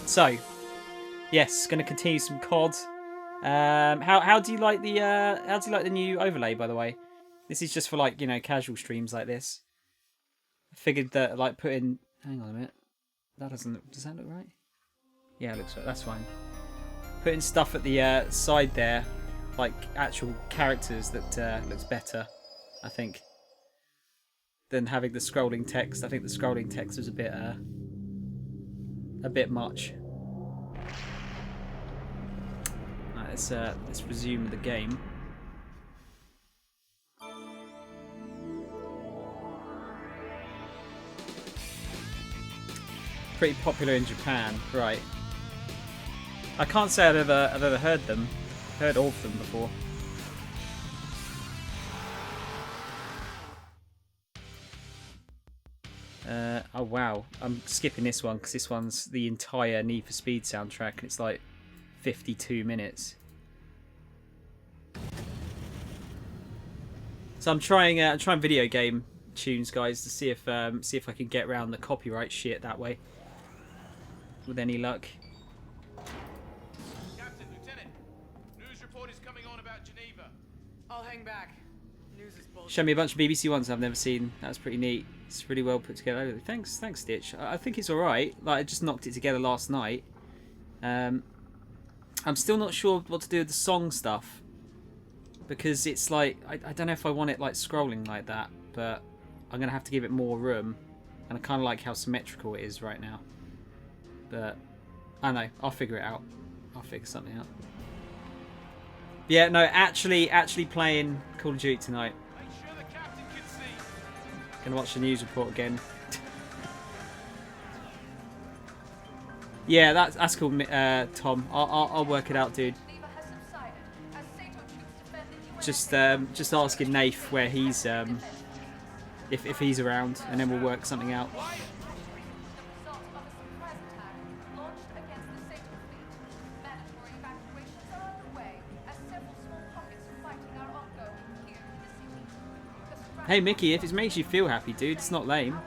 So, yes, going to continue some COD. How do you like the new overlay, by the way? This is just for like, you know, casual streams like this. I figured that like putting, hang on a minute, that does that look right? Yeah, it looks right. That's fine. Putting stuff at the side there, like actual characters, that looks better, I think, than having the scrolling text. I think the scrolling text was a bit much. Right, let's resume the game. Pretty popular in Japan, right? I can't say I've ever heard of them before. Oh wow, I'm skipping this one because this one's the entire Need for Speed soundtrack and it's like 52 minutes. So I'm trying video game tunes, guys, to see if I can get around the copyright shit that way. With any luck. Captain, Lieutenant, news report is coming on about Geneva. I'll hang back. News is bullshit. Show me a bunch of BBC ones I've never seen. That's pretty neat. It's really well put together. Thanks, Stitch. I think it's alright. Like, I just knocked it together last night. I'm still not sure what to do with the song stuff. Because it's like, I don't know if I want it like scrolling like that, but I'm going to have to give it more room. And I kind of like how symmetrical it is right now. But, I don't know, I'll figure it out. I'll figure something out. Yeah, no, actually playing Call of Duty tonight. Make sure the captain can see. Gonna watch the news report again. Yeah, that's cool, Tom. I'll work it out, dude. Just asking Nath where he's if he's around, and then we'll work something out. Hey Mickey, if it makes you feel happy, dude, it's not lame.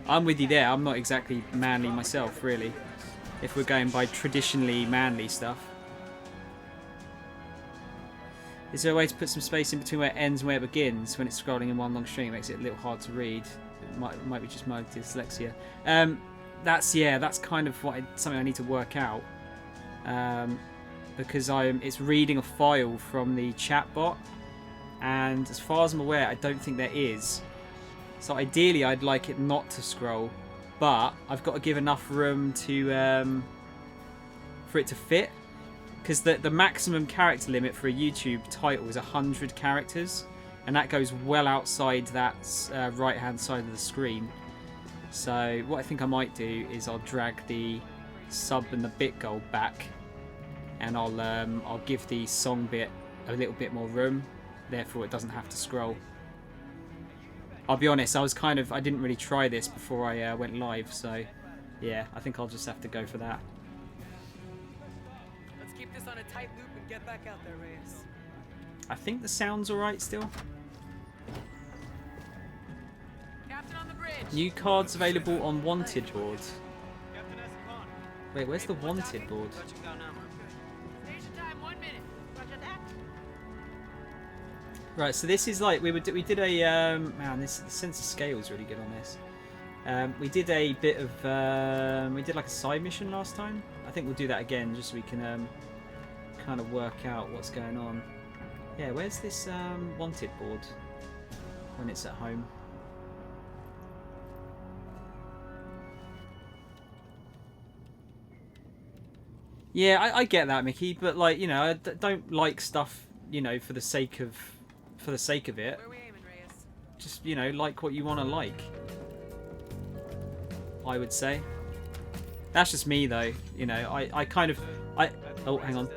I'm with you there. I'm not exactly manly myself, really. If we're going by traditionally manly stuff. Is there a way to put some space in between where it ends and where it begins when it's scrolling in one long string? It makes it a little hard to read. It might be just my dyslexia. That's kind of something I need to work out. Because it's reading a file from the chat bot, and as far as I'm aware, I don't think there is. So ideally, I'd like it not to scroll, but I've got to give enough room to for it to fit. Because the maximum character limit for a YouTube title is 100 characters, and that goes well outside that right-hand side of the screen. So what I think I might do is I'll drag the sub and the bit goal back, and I'll give the song bit a little bit more room, therefore it doesn't have to scroll. I'll be honest, I didn't really try this before I went live, so yeah, I think I'll just have to go for that. Let's keep this on a tight loop and get back out there, Reyes. I think the sound's alright still. Captain on the bridge. New cards available on Wanted board. Wait, where's the Wanted board? Station time, 1 minute. Roger that. Right, so this is like we did a man. The sense of scale is really good on this. We did a bit of we did like a side mission last time. I think we'll do that again just so we can kind of work out what's going on. Yeah, where's this Wanted board when it's at home? Yeah, I get that, Mickey, but like, you know, I don't like stuff, you know, for the sake of it. Where are we aiming, Reyes? Just, you know, like what you want to like. I would say. That's just me, though. You know, I kind of... Oh, hang on.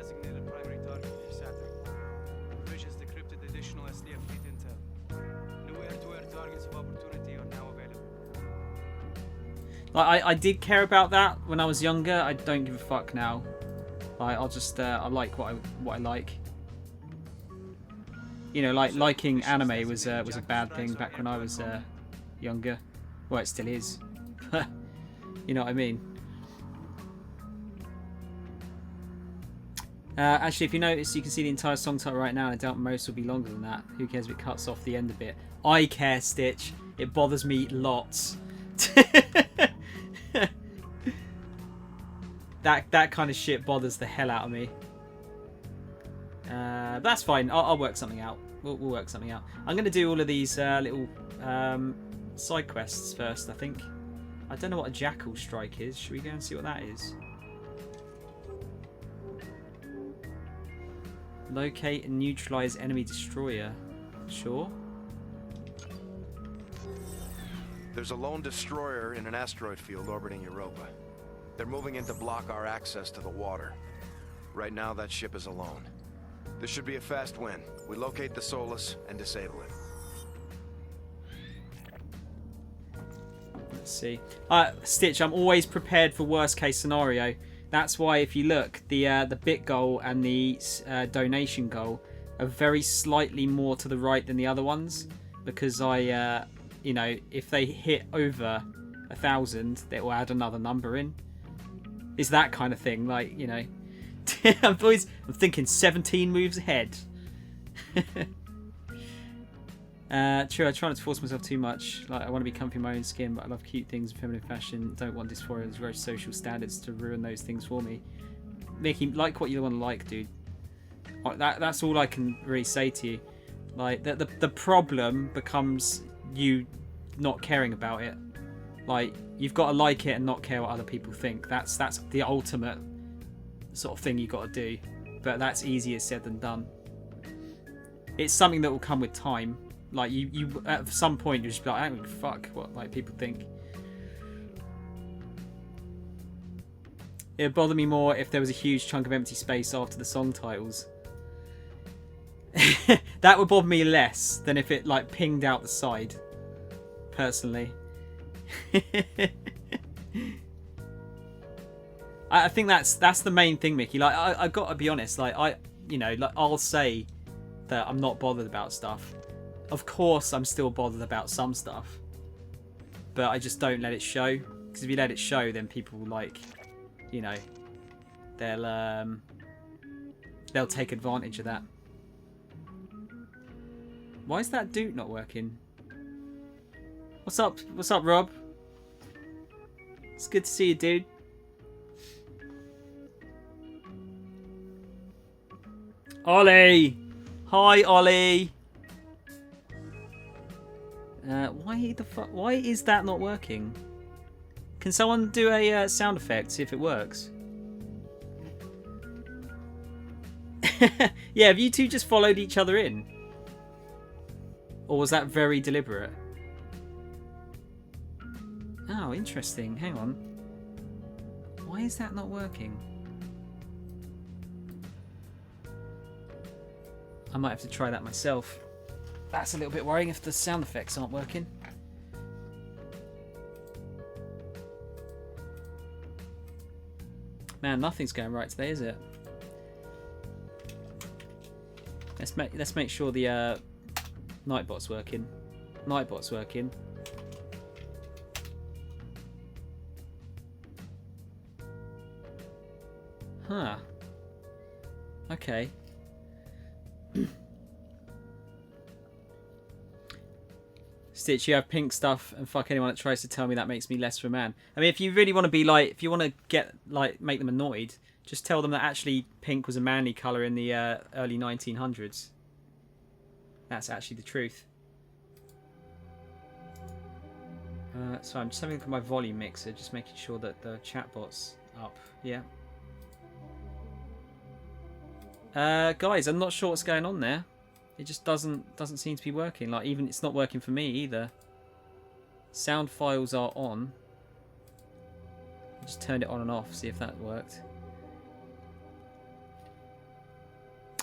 Like, I did care about that when I was younger. I don't give a fuck now. I'll just... I like what I like. You know, like liking anime was a bad thing back when I was younger. Well, it still is. You know what I mean? Actually, if you notice, you can see the entire song title right now, and I doubt most will be longer than that. Who cares if it cuts off the end a bit? I care, Stitch. It bothers me lots. That kind of shit bothers the hell out of me. But that's fine. I'll work something out. We'll work something out. I'm going to do all of these little side quests first, I think. I don't know what a jackal strike is. Should we go and see what that is? Locate and neutralize enemy destroyer. Sure. There's a lone destroyer in an asteroid field orbiting Europa. They're moving in to block our access to the water. Right now, that ship is alone. This should be a fast win. We locate the Solus and disable it. Let's see. Stitch, I'm always prepared for worst case scenario. That's why if you look, the bit goal and the donation goal are very slightly more to the right than the other ones. Because you know, if they hit over 1,000, they will add another number in. It's that kind of thing, like, you know. I'm thinking 17 moves ahead. True, I try not to force myself too much. Like, I want to be comfy in my own skin, but I love cute things in feminine fashion. Don't want dysphoria's gross social standards to ruin those things for me. Mickey, like what you want to like, dude. That's all I can really say to you. Like, the problem becomes you not caring about it. Like, you've got to like it and not care what other people think. That's the ultimate sort of thing you got to do. But that's easier said than done. It's something that will come with time. Like, you at some point you'll just be like, I don't give a fuck what like people think. It would bother me more if there was a huge chunk of empty space after the song titles. That would bother me less than if it like pinged out the side. Personally. I think that's the main thing, Mickey. Like, I got to be honest. Like, I'll say that I'm not bothered about stuff. Of course, I'm still bothered about some stuff, but I just don't let it show. Because if you let it show, then people like, you know, they'll take advantage of that. Why is that dude not working? What's up? What's up, Rob? It's good to see you, dude. Ollie! Hi, Ollie! Why is that not working? Can someone do a sound effect, see if it works? Yeah, have you two just followed each other in? Or was that very deliberate? Oh, interesting. Hang on. Why is that not working? I might have to try that myself. That's a little bit worrying if the sound effects aren't working. Man, nothing's going right today, is it? Let's make sure the Nightbot's working. Nightbot's working. Huh. Okay. Stitch, you have pink stuff, and fuck anyone that tries to tell me that makes me less of a man. I mean, if you really want to be like, if you want to get like, make them annoyed, just tell them that actually pink was a manly colour in the early 1900s. That's actually the truth. So I'm just having a look at my volume mixer, just making sure that the chatbot's up. Yeah. Guys, I'm not sure what's going on there. It just doesn't seem to be working. Like, even it's not working for me either. Sound files are on. I just turned it on and off, see if that worked.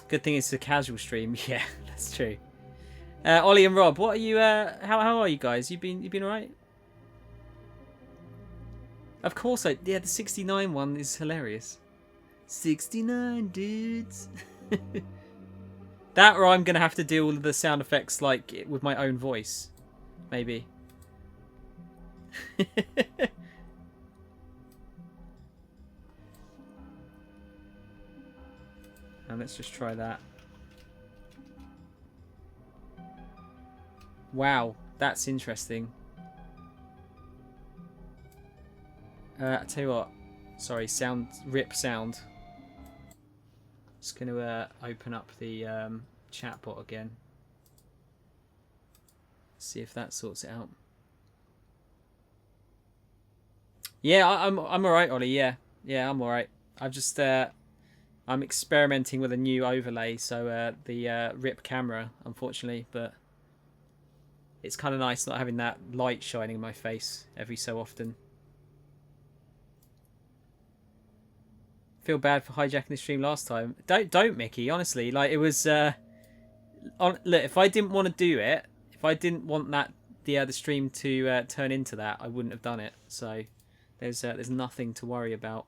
Good thing it's a casual stream. Yeah, that's true. Ollie and Rob, what are you? How are you guys? You been alright? Of course, yeah. The 69 one is hilarious. 69 dudes. That, or I'm gonna have to do all of the sound effects like with my own voice, maybe. And let's just try that. Wow, that's interesting. I tell you what. Sorry, rip sound. Just going to open up the chat bot again. See if that sorts it out. Yeah, I'm alright, Ollie. Yeah, I'm alright. I've just I'm experimenting with a new overlay, so the rip camera, unfortunately, but it's kind of nice not having that light shining in my face every so often. Feel bad for hijacking the stream last time. Don't, Mickey. Honestly, like it was. Look, if I didn't want to do it, if I didn't want that the stream to turn into that, I wouldn't have done it. So there's nothing to worry about.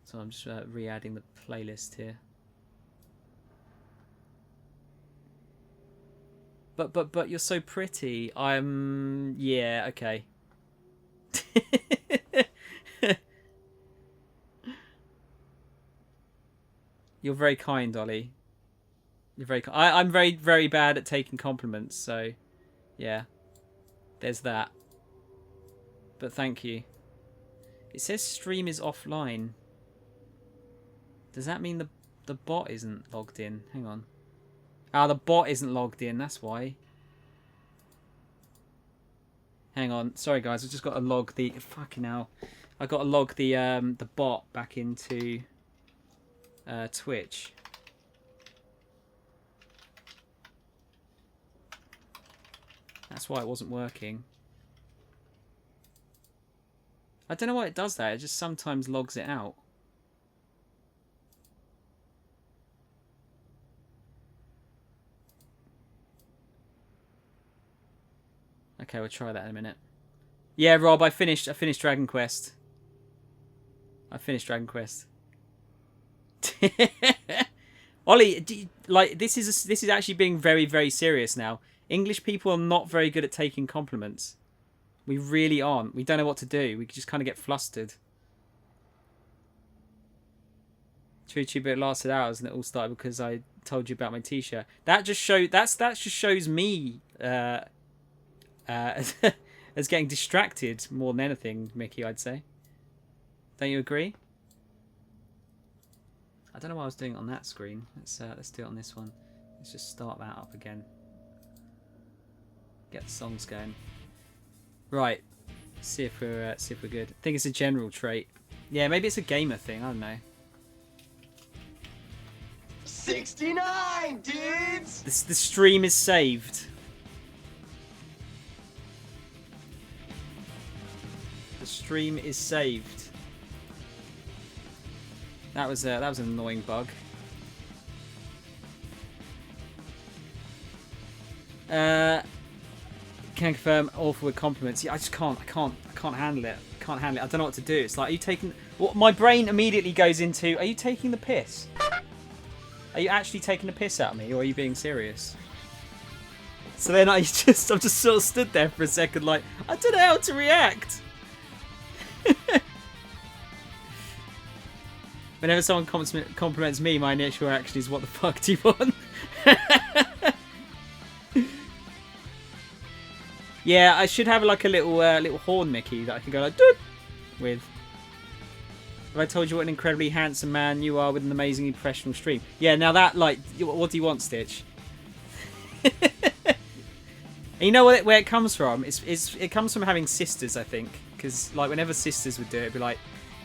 So I'm just re-adding the playlist here. But you're so pretty. Yeah, okay. You're very kind, Ollie. You're very kind. I'm very, very bad at taking compliments, so yeah. There's that. But thank you. It says stream is offline. Does that mean the bot isn't logged in? Hang on. Ah, the bot isn't logged in, that's why. Hang on. Sorry guys, I've just got to log the fucking hell. I got to log the bot back into Twitch. That's why it wasn't working. I don't know why it does that. It just sometimes logs it out. Okay, we'll try that in a minute. Yeah, Rob, I finished Dragon Quest. Ollie, this is actually being very, very serious now. English people are not very good at taking compliments. We really aren't. We don't know what to do. We just kind of get flustered. True, but it lasted hours, and it all started because I told you about my T-shirt. That just shows me as getting distracted more than anything, Mickey. I'd say. Don't you agree? I don't know why I was doing it on that screen. Let's do it on this one. Let's just start that up again. Get the songs going. Right. See if we're good. I think it's a general trait. Yeah, maybe it's a gamer thing. I don't know. 69, dudes. The stream is saved. The stream is saved. That was an annoying bug. Can confirm awful with compliments. Yeah, I just can't. I can't handle it. I can't handle it. I don't know what to do. It's like, are you taking? Well, my brain immediately goes into, are you taking the piss? Are you actually taking the piss out of me, or are you being serious? So then I've just sort of stood there for a second, like, I don't know how to react. Whenever someone compliments me, my initial reaction is, what the fuck do you want? Yeah, I should have like a little horn, Mickey, that I can go like doop with. Have I told you what an incredibly handsome man you are with an amazingly professional stream? Yeah, now that, like, what do you want, Stitch? And you know where it comes from? It comes from having sisters, I think. Because, like, whenever sisters would do it, it'd be like,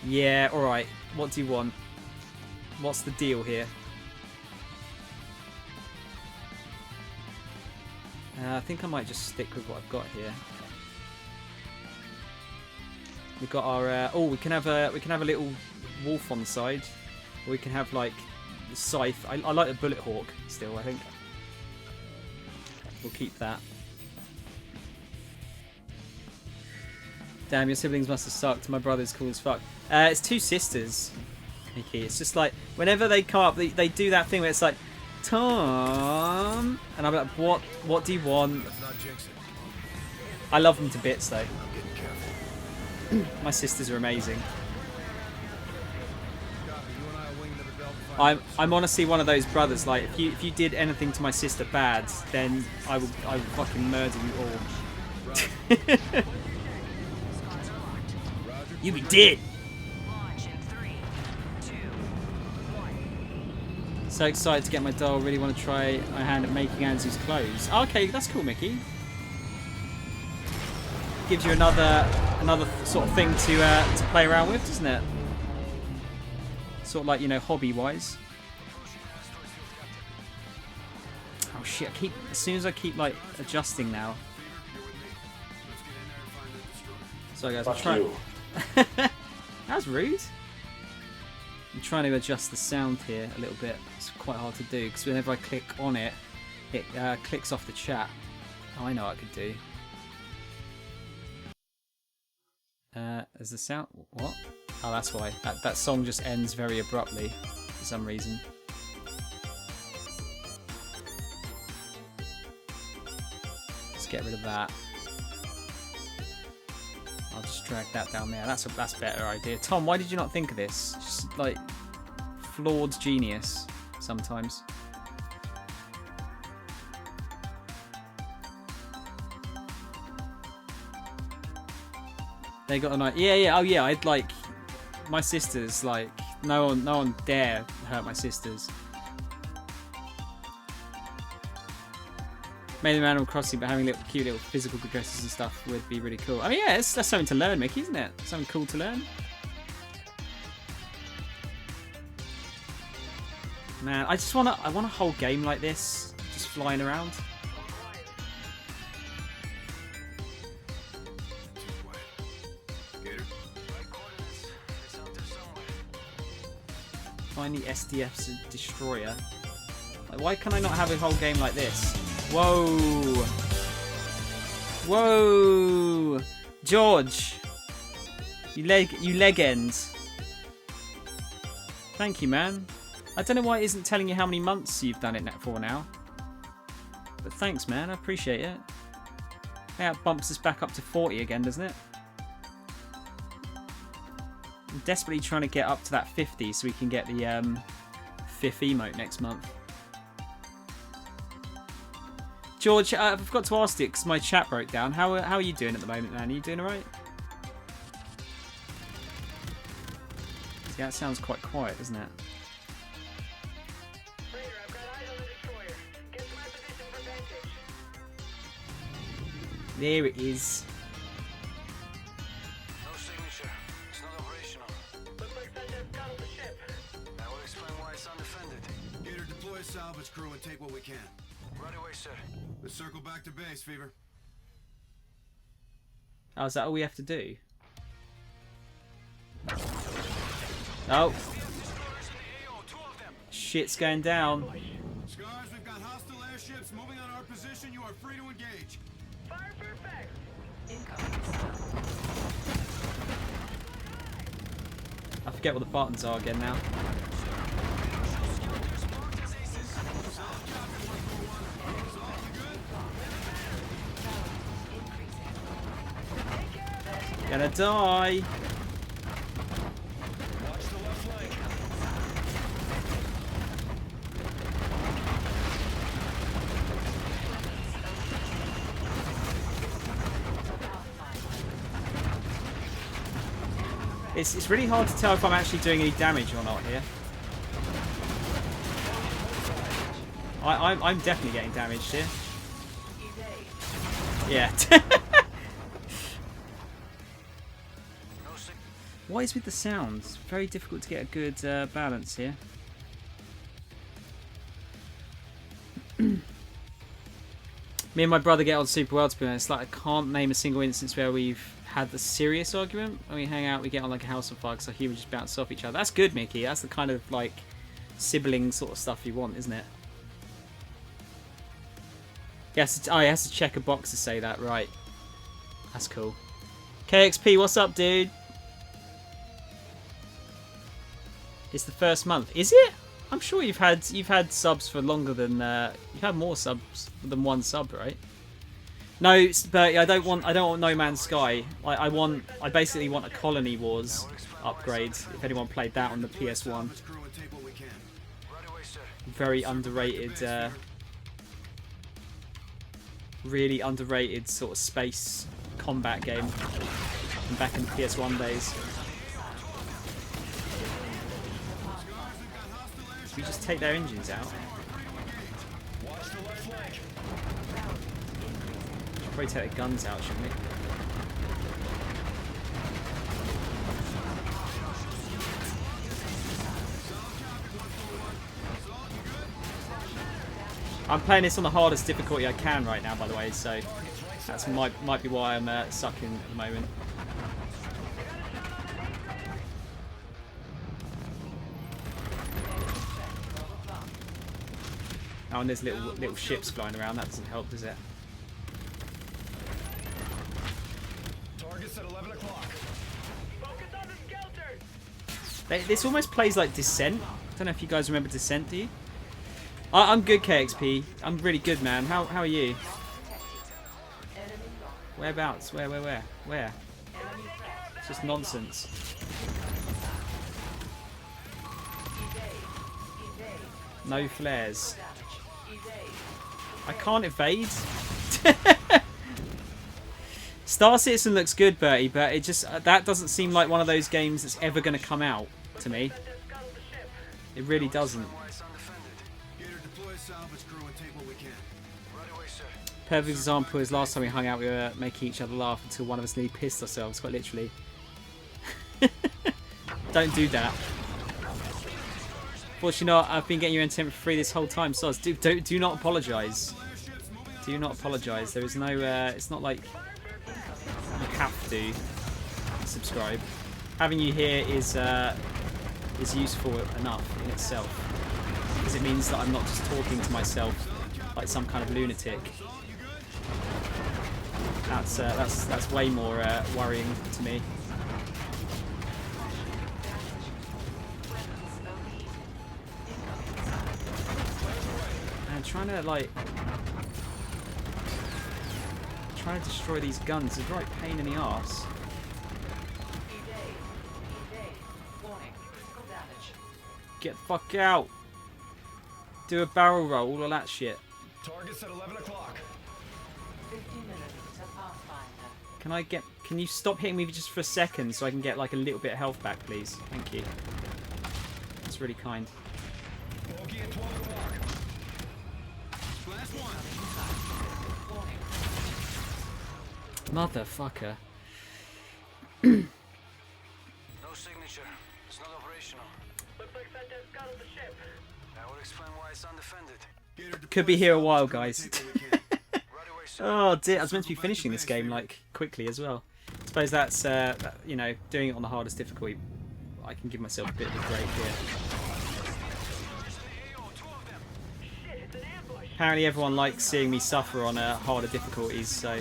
yeah, alright, what do you want? What's the deal here? I think I might just stick with what I've got here. We've got our we can have a little wolf on the side, or we can have like the scythe. I like the bullet hawk still. I think we'll keep that. Damn, your siblings must have sucked. My brother's cool as fuck. It's two sisters, Mickey. It's just like whenever they come up, they do that thing where it's like, Tom. And I'm like, what do you want? I love them to bits though. My sisters are amazing. I'm honestly one of those brothers. Like if you did anything to my sister bad, then I would fucking murder you all. You be dead. So excited to get my doll. Really want to try my hand at making Anzu's clothes. Oh, okay, that's cool, Mickey. Gives you another sort of thing to play around with, doesn't it? Sort of like, you know, hobby-wise. Oh shit! As soon as I keep like adjusting now. Sorry guys, I'm trying. That was rude. I'm trying to adjust the sound here a little bit. It's quite hard to do because whenever I click on it, it clicks off the chat. Oh, I know what I could do. Is the sound... What? Oh, that's why. That song just ends very abruptly for some reason. Let's get rid of that. I'll just drag that down there. That's a better idea. Tom, why did you not think of this? Just like flawed genius sometimes. They got a night. Yeah. Oh yeah. I'd like my sisters. Like no one dare hurt my sisters. Maybe Animal Crossing, but having cute little physical progresses and stuff would be really cool. I mean, yeah, that's something to learn, Mickey, isn't it? Something cool to learn. Man, I want a whole game like this, just flying around. Find the SDF's destroyer. Like, why can I not have a whole game like this? Whoa! Whoa! George! You leg ends. Thank you, man. I don't know why it isn't telling you how many months you've done it for now. But thanks, man. I appreciate it. Yeah, it bumps us back up to 40 again, doesn't it? I'm desperately trying to get up to that 50 so we can get the 5th emote next month. George, I forgot to ask you because my chat broke down. How are you doing at the moment, man? Are you doing alright? Yeah, that sounds quite quiet, doesn't it? There it is. No signature. It's not operational. Looks like Sanchez scuttled the ship. That will explain why it's undefended. Gator, deploy a salvage crew and take what we can. Right away, sir. Let's circle back to base, Fever. Oh, is that all we have to do? Oh. Shit's going down. Scars, we've got hostile airships moving on our position. You are free to engage. Fire for effect. I forget what the buttons are again now. Gonna die. It's really hard to tell if I'm actually doing any damage or not here. I'm definitely getting damaged here. Yeah. What is with the sounds? Very difficult to get a good balance here. Me and my brother get on super well, to be honest. Like, I can't name a single instance where we've had the serious argument. When we hang out, we get on like a house on fire because our humor just bounces off each other. That's good, Mickey. That's the kind of like sibling sort of stuff you want, isn't it? Yes, he has to check a box to say that, right? That's cool. KXP, what's up, dude? It's the first month. Is it? I'm sure you've had subs for longer than you've had more subs than one sub, right? No, Bertie, I don't want No Man's Sky. I basically want a Colony Wars upgrade. If anyone played that on the PS1, very underrated, really underrated sort of space combat game from back in the PS1 days. We just take their engines out. Probably take their guns out, shouldn't we? I'm playing this on the hardest difficulty I can right now, by the way, so that's might be why I'm sucking at the moment. Oh, and there's little ships flying around. That doesn't help, does it? Targets at 11 o'clock. This almost plays like Descent. I don't know if you guys remember Descent, do you? I'm good, KXP. I'm really good, man. How are you? Whereabouts? Where? It's just nonsense. No flares. I can't evade. Star Citizen looks good, Bertie, but it just that doesn't seem like one of those games that's ever going to come out to me. It really doesn't. Perfect example is last time we hung out, we were making each other laugh until one of us nearly pissed ourselves, quite literally. Don't do that. Fortunately not, I've been getting your intent for free this whole time, so do not apologise. Do not apologise. There is no, it's not like you have to subscribe. Having you here is useful enough in itself, because it means that I'm not just talking to myself like some kind of lunatic. That's way more worrying to me. And trying to destroy these guns is a right pain in the arse. Get the fuck out! Do a barrel roll, all that shit. Targets at 11 o'clock. Can you stop hitting me just for a second so I can get like a little bit of health back, please? Thank you. That's really kind. Bogey at 12 o'clock. Last one. Motherfucker. No signature. It's not operational. Looks like Santa's scuttled the ship. That would explain why it's undefended. Could be here a while, guys. Right away, sir. Oh dear, I was meant to be finishing this game like quickly as well. I suppose that's you know, doing it on the hardest difficulty. I can give myself a bit of a break here. Apparently everyone likes seeing me suffer on harder difficulties, so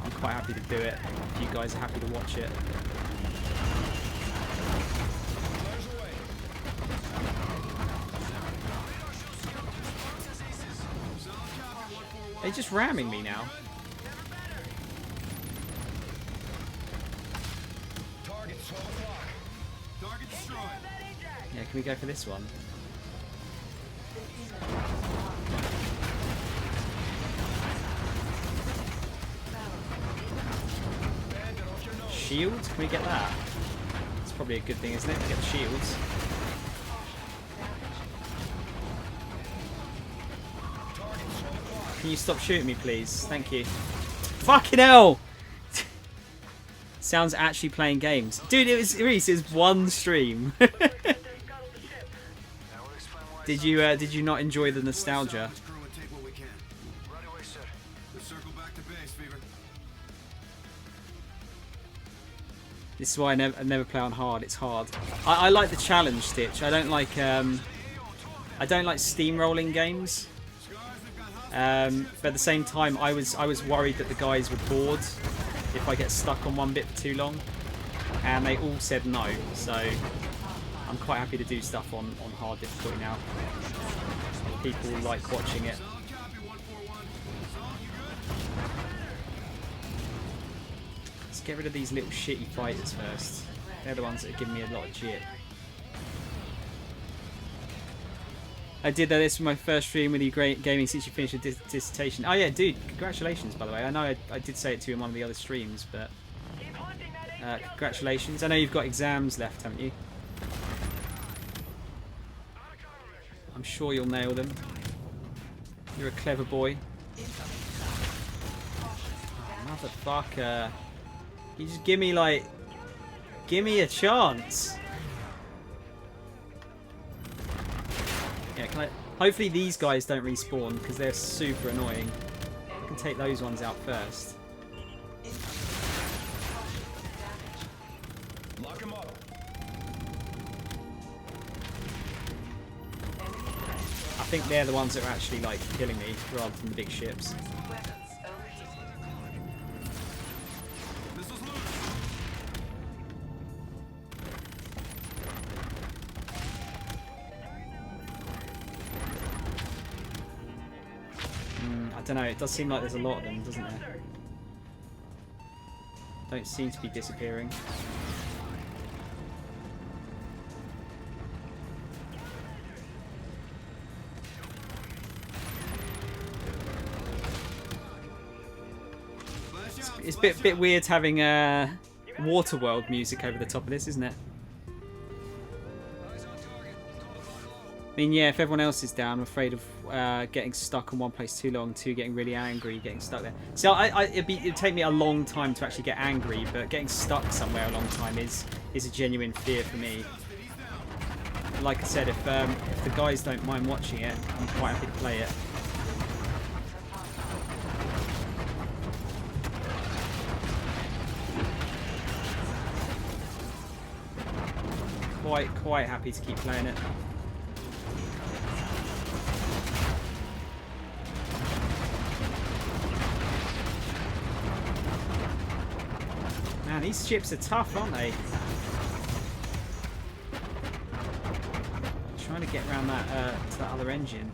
I'm quite happy to do it. If you guys are happy to watch it. They're just ramming me now. Target 12 o'clock. Target destroyed. Yeah, can we go for this one? Shields? Can we get that? It's probably a good thing, isn't it? To get the shields. Can you stop shooting me, please? Thank you. Fucking hell! Sounds actually playing games. Dude, it was Reese, it was one stream. Did you not enjoy the nostalgia? Right away, sir. Let's circle back to base, Fever. This is why I never play on hard. It's hard. I like the challenge, Stitch. I don't like steamrolling games. But at the same time, I was worried that the guys were bored if I get stuck on one bit for too long, and they all said no. So I'm quite happy to do stuff on hard difficulty now. People like watching it. Solid copy, 141. Solid, you good? Let's get rid of these little shitty fighters first. They're the ones that are giving me a lot of jit. I did this for my first stream with you, great gaming since you finished your dissertation. Oh yeah, dude, congratulations, by the way. I know I did say it to you in one of the other streams, but congratulations. I know you've got exams left, haven't you? I'm sure you'll nail them. You're a clever boy. Oh, motherfucker. You just give me a chance. Yeah, can I... Hopefully these guys don't respawn because they're super annoying. I can take those ones out first. Lock him up. I think they're the ones that are actually like killing me rather than the big ships. Missiles loose. I don't know, it does seem like there's a lot of them, doesn't there? Don't seem to be disappearing. It's a bit weird having Waterworld music over the top of this, isn't it? I mean, yeah, if everyone else is down, I'm afraid of getting stuck in one place too long, two, getting really angry, getting stuck there. So it'd take me a long time to actually get angry, but getting stuck somewhere a long time is a genuine fear for me. Like I said, if the guys don't mind watching it, I'm quite happy to play it. Quite happy to keep playing it. Man, these ships are tough, aren't they? Trying to get around that to that other engine.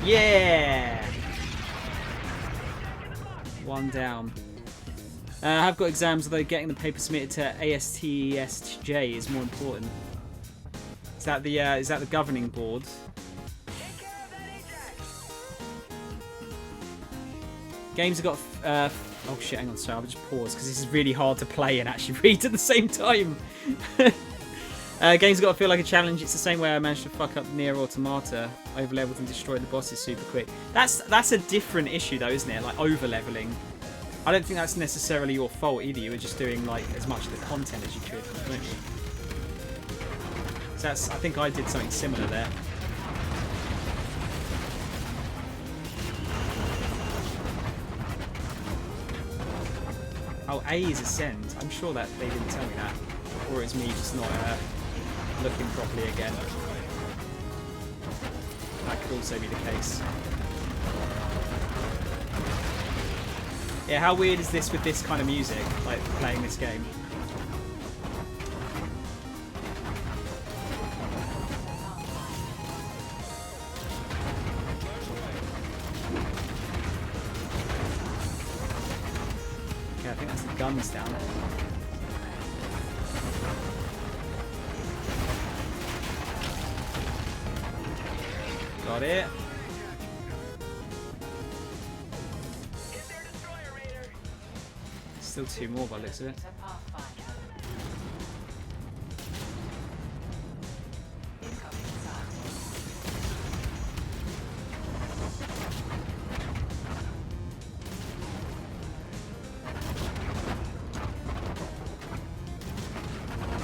Yeah! One down. I have got exams, although getting the paper submitted to ASTESJ is more important. Is that the governing board? Games have got... oh shit, hang on, sorry, I'll just pause, because this is really hard to play and actually read at the same time. Games have got to feel like a challenge. It's the same way I managed to fuck up Nier Automata, over-leveled and destroyed the bosses super quick. That's a different issue though, isn't it? Like over-leveling. I don't think that's necessarily your fault either. You were just doing like as much of the content as you could, weren't you? So I think I did something similar there. Oh, A is ascend. I'm sure that they didn't tell me that. Or it's me just not looking properly again. That could also be the case. Yeah, how weird is this with this kind of music, like playing this game? Okay, I think that's the guns down. Got it. Still two more by the looks of it.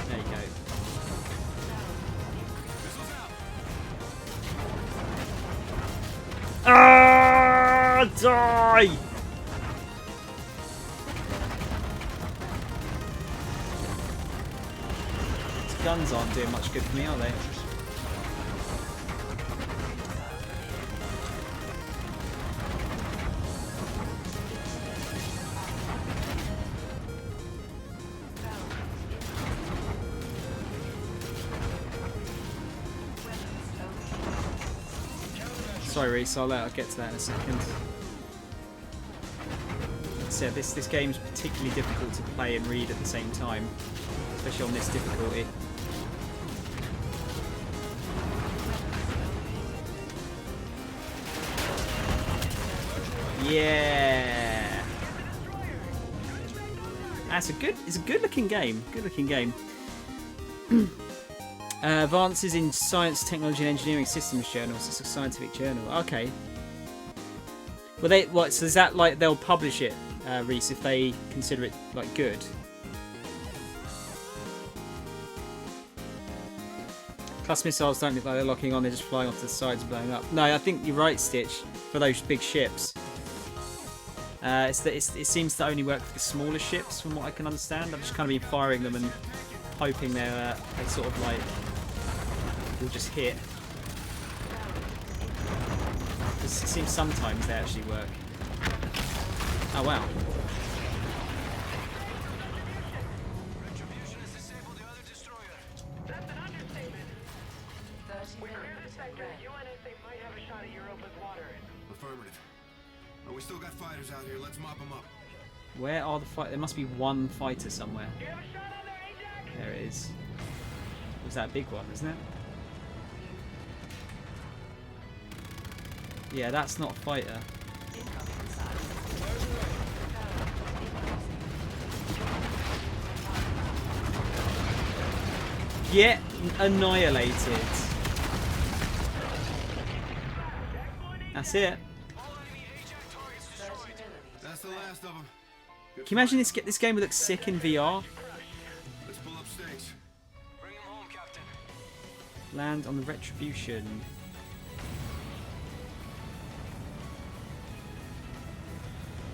There you go. Ah, die! guns aren't doing much good for me, are they? Sorry, Reese, I'll get to that in a second. So this game's particularly difficult to play and read at the same time, especially on this difficulty. Yeah, it's a good looking game. Good looking game. Advances in Science, Technology and Engineering Systems journals. It's a scientific journal. Okay. Well, so is that like they'll publish it, Reese, if they consider it like good? Cluster missiles don't look like they're locking on; they're just flying off to the sides and blowing up. No, I think you're right, Stitch. For those big ships, it seems to only work for the smaller ships, from what I can understand. I've just kind of been firing them and hoping they sort of like will just hit. It seems sometimes they actually work. Oh wow. Retribution has disabled the other destroyer. That's an understatement. 30 We heard the minutes. sector Red. UNSA might have a shot at Europa's water. Affirmative. We still got fighters out here. Let's mop them up. Where are the fight? There must be one fighter somewhere. Do you have a shot on there, Ajax? There it is. Was that a big one, isn't it? Yeah, that's not a fighter. Incoming missile. Get annihilated. That's it. That's the last of them. Can you imagine this game would look sick in VR? Let's pull up stakes. Bring him home, Captain. Land on the Retribution.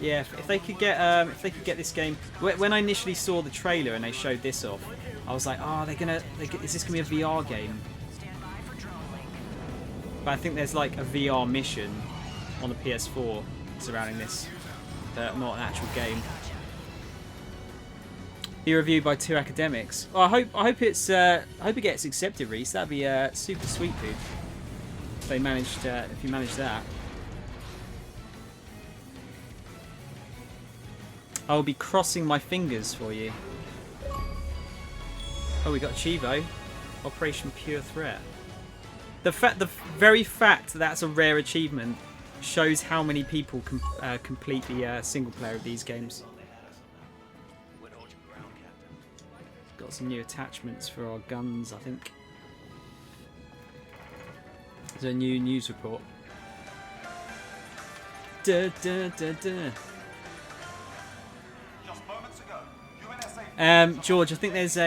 Yeah, if they could get this game. When I initially saw the trailer and they showed this off, I was like, oh, is this gonna be a VR game? But I think there's like a VR mission on the PS4 surrounding this, not an actual game. Be reviewed by 2 academics. Well, I hope it gets accepted, Reese. That'd be super sweet, dude. If you manage that. I'll be crossing my fingers for you. Oh, we got Chivo. Operation Pure Threat. The very fact that that's a rare achievement shows how many people complete the single player of these games. Got some new attachments for our guns, I think. There's a new news report. George, I think there's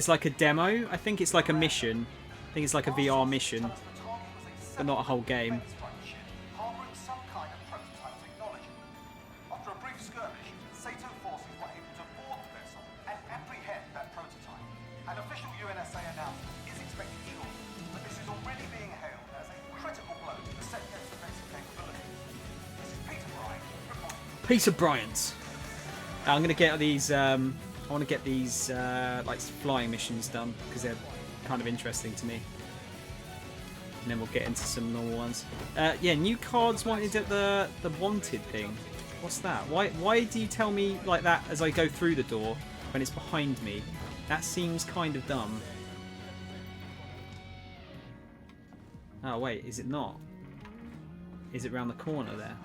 like a demo. I think it's like a mission. I think it's like a VR mission, but not a whole game. Harboring some kind of prototype technology. After a brief skirmish, Sato forces were able to board the vessel and apprehend that prototype. An official UNSA announcement is expected shortly, but this is already being hailed as a critical blow to the sector's defensive capabilities. This is Peter Bryant reporting. Peter Bryant. I'm gonna get these. I want to get these like flying missions done because they're kind of interesting to me. And then we'll get into some normal ones. Yeah, new cards wanted at the wanted thing. What's that? Why do you tell me like that as I go through the door when it's behind me? That seems kind of dumb. Oh wait, is it not? Is it round the corner there?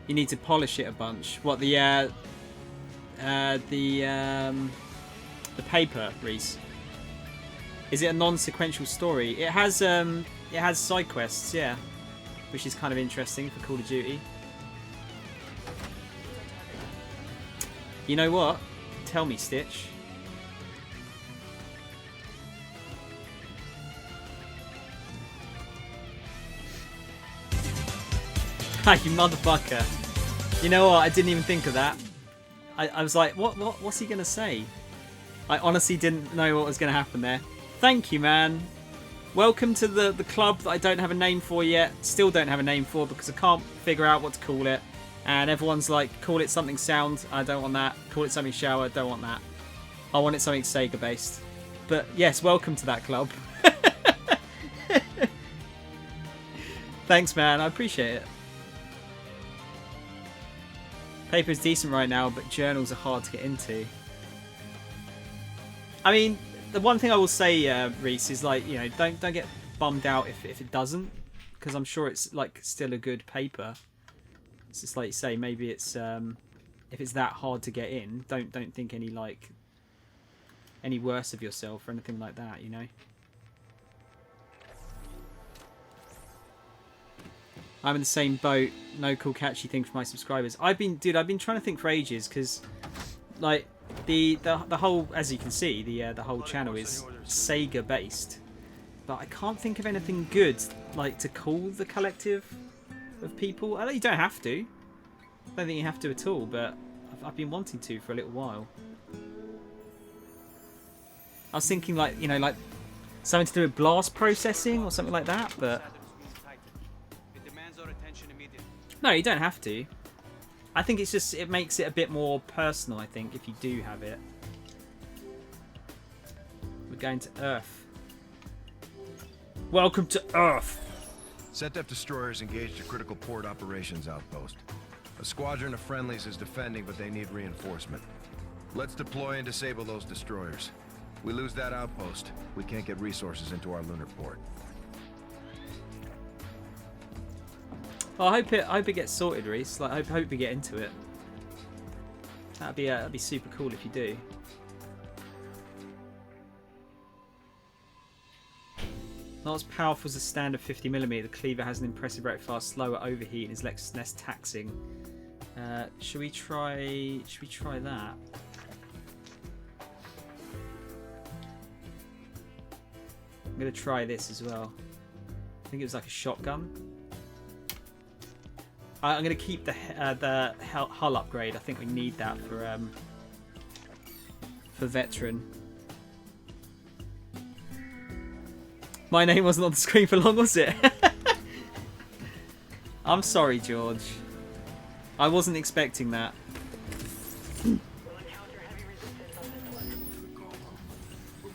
You need to polish it a bunch. What the paper, Reese? Is it a non-sequential story? It has side quests, yeah, which is kind of interesting for Call of Duty. You know what? Tell me, Stitch. You motherfucker. You know what? I didn't even think of that. I was like, what's he gonna say? I honestly didn't know what was gonna happen there. Thank you, man. Welcome to the club that I don't have a name for yet. Still don't have a name for because I can't figure out what to call it. And everyone's like, call it something sound. I don't want that. Call it something shower. Don't want that. I want it something Sega based. But yes, welcome to that club. Thanks, man. I appreciate it. Paper is decent right now, but journals are hard to get into. I mean, the one thing I will say, Reese, is like, you know, don't get bummed out if it doesn't, because I'm sure it's like still a good paper. It's just like you say, maybe it's if it's that hard to get in, don't think any worse of yourself or anything like that, you know. I'm in the same boat. No cool catchy thing for my subscribers. I've been trying to think for ages because, like, the whole, as you can see, the whole channel is Sega based, but I can't think of anything good like to call the collective of people. I know you don't have to. I don't think you have to at all, but I've been wanting to for a little while. I was thinking like, you know, like something to do with blast processing or something like that, but no, you don't have to. I think it's just, it makes it a bit more personal, I think, if you do have it. We're going to Earth. Welcome to Earth! SETF destroyers engaged a critical port operations outpost. A squadron of friendlies is defending, but they need reinforcement. Let's deploy and disable those destroyers. We lose that outpost, we can't get resources into our lunar port. Well, I hope it gets sorted, Reese. Like, I hope we get into it. That'd be super cool if you do. Not as powerful as a standard 50mm. The cleaver has an impressive rate of fast, slower overheat, and is less taxing. Should we try that? I'm gonna try this as well. I think it was like a shotgun. I'm going to keep the hull upgrade. I think we need that for veteran. My name wasn't on the screen for long, was it? I'm sorry, George. I wasn't expecting that. We're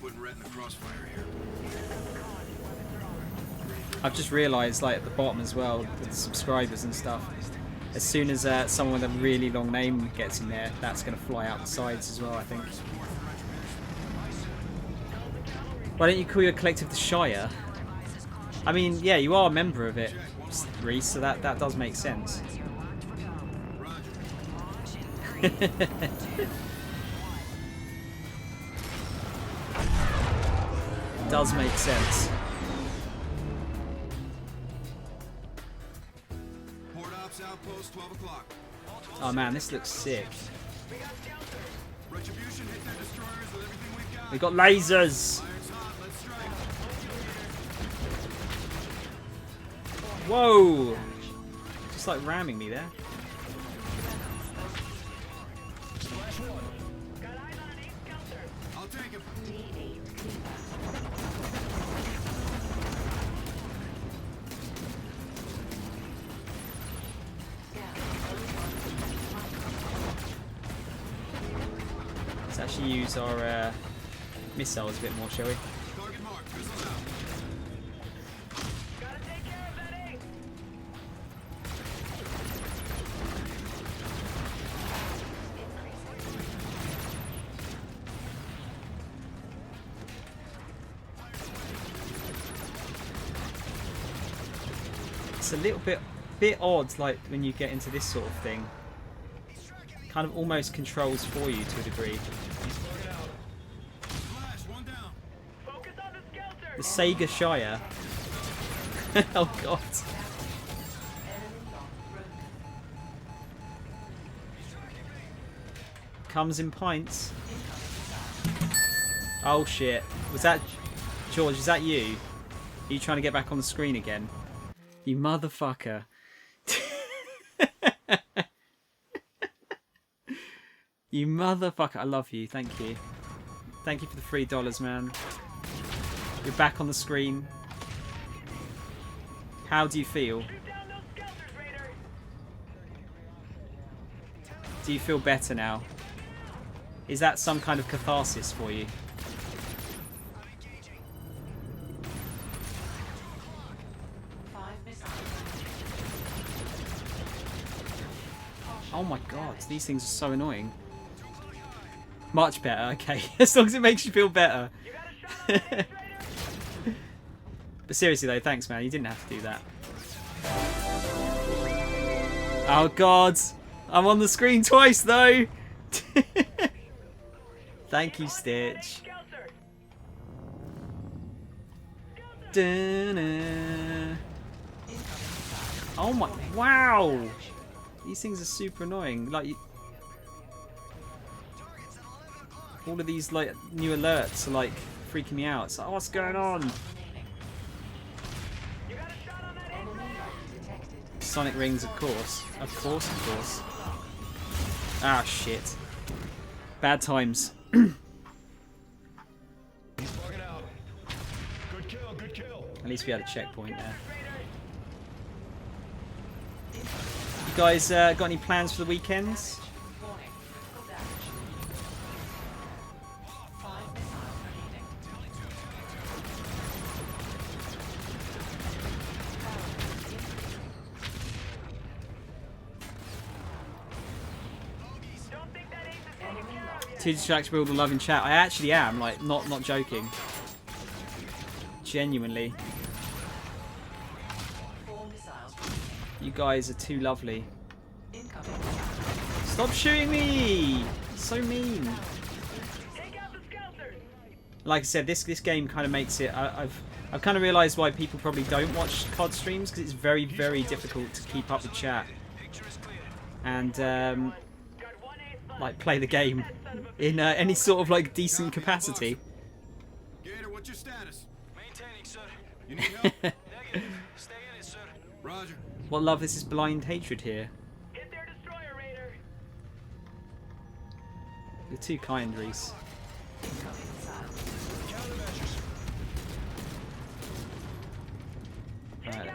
putting red in the crossfire here. I've just realised, like, at the bottom as well, with the subscribers and stuff, as soon as someone with a really long name gets in there, that's going to fly out the sides as well, I think. Why don't you call your collective the Shire? I mean, yeah, you are a member of it, Reese, so that does make sense. Does make sense. Outpost 12 o'clock. Oh man, this looks sick. Retribution hit their destroyers with everything we've got. We got lasers. Fire's hot, let's strike. Whoa! Just like ramming me there. I'll take him. Let's actually use our missiles a bit more, shall we? Target marked. Missiles out. It's a little bit odd, like when you get into this sort of thing. Kind of almost controls for you to a degree. Flash, one down. The Sega Shire. Oh god. Comes in pints. Oh shit. Was that George, is that you? Are you trying to get back on the screen again? You motherfucker. You motherfucker. I love you. Thank you. Thank you for the $3, man. You're back on the screen. How do you feel? Do you feel better now? Is that some kind of catharsis for you? Oh my god, these things are so annoying. Much better, okay. As long as it makes you feel better. But seriously though, thanks man, you didn't have to do that. Oh god, I'm on the screen twice though. Thank you, Stitch. Da-na. Oh my, wow. These things are super annoying. Like, all of these like new alerts are like freaking me out. It's like, oh, what's going on? Sonic rings, of course. Of course, of course. Ah, shit. Bad times. At least we had a checkpoint there. You guys got any plans for the weekends? Too distracted by all the love in chat. I actually am, like, not joking. Genuinely. You guys are too lovely. Stop shooting me! So mean. Like I said, this game kind of makes it. I've kind of realised why people probably don't watch COD streams, because it's very difficult to keep up with chat and like play the game in any sort of like decent capacity. Gator, what's your status? Maintaining, sir. You need help? Negative. Stay in it, sir. Roger. What love, this is blind hatred here. Hit their destroyer, Raider. You're too kind, Reese. Alright,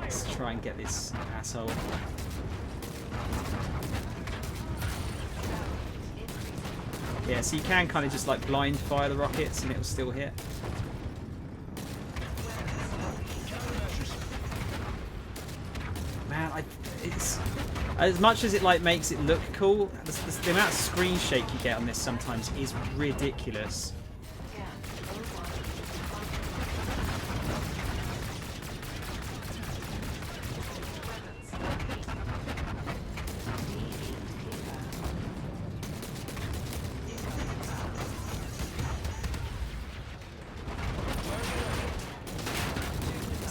let's try and get this asshole. Yeah, so you can kind of just like blind fire the rockets and it'll still hit. Man, it's as much as it like makes it look cool, the amount of screen shake you get on this sometimes is ridiculous.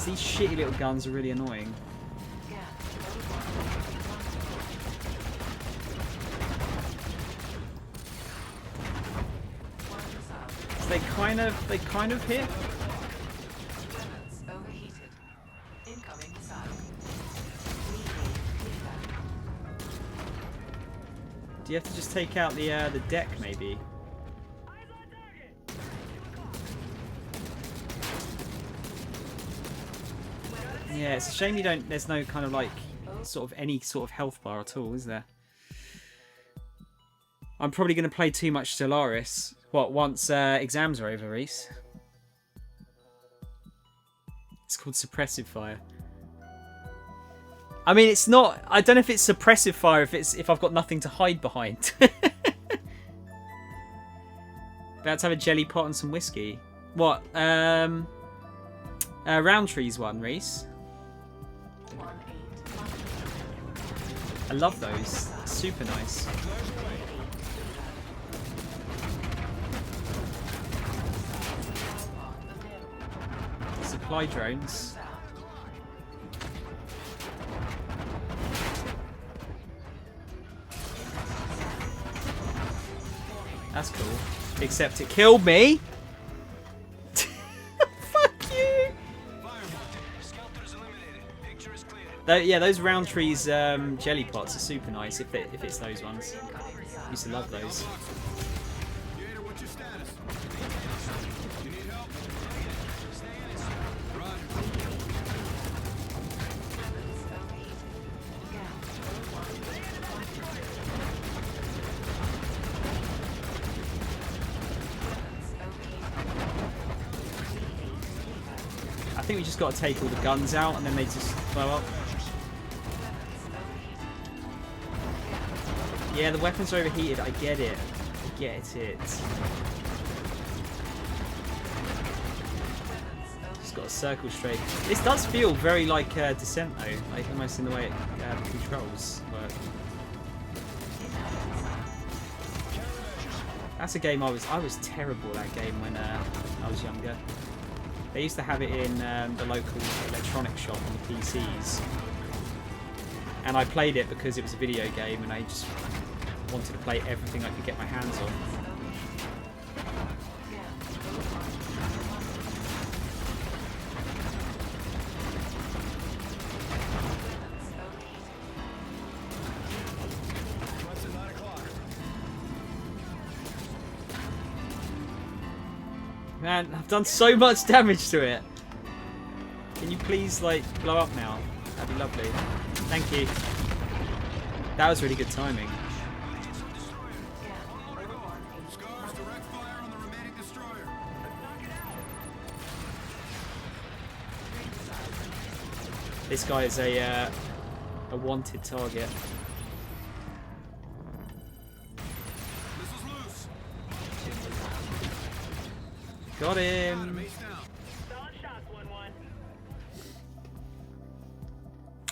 These shitty little guns are really annoying. So they kind of hit. Do you have to just take out the deck maybe? Yeah, it's a shame you don't. There's no kind of like sort of any sort of health bar at all, is there? I'm probably going to play too much Stellaris. What, once exams are over, Reese? It's called suppressive fire. I mean, it's not. I don't know if it's suppressive fire if I've got nothing to hide behind. About to have a jelly pot and some whiskey. What? Roundtree's one, Reese. I love those. Super nice. Supply drones. That's cool. Except it killed me. Fuck you. Yeah, those Roundtree's jelly pots are super nice if it's those ones. Used to love those. Gator, what's your status? You need help? Roger. I think we just got to take all the guns out and then they just blow up. Yeah, the weapons are overheated. I get it. I get it. Just got to circle straight. This does feel very like Descent though, like almost in the way it controls work. That's a game I was terrible at that game when I was younger. They used to have it in the local electronics shop on the PCs, and I played it because it was a video game, and I just wanted to play everything I could get my hands on. Man, I've done so much damage to it. Can you please, like, blow up now? That'd be lovely. Thank you. That was really good timing. Scars, direct fire on the remaining destroyer. This guy is a wanted target. Missiles loose. Got him. Ace down.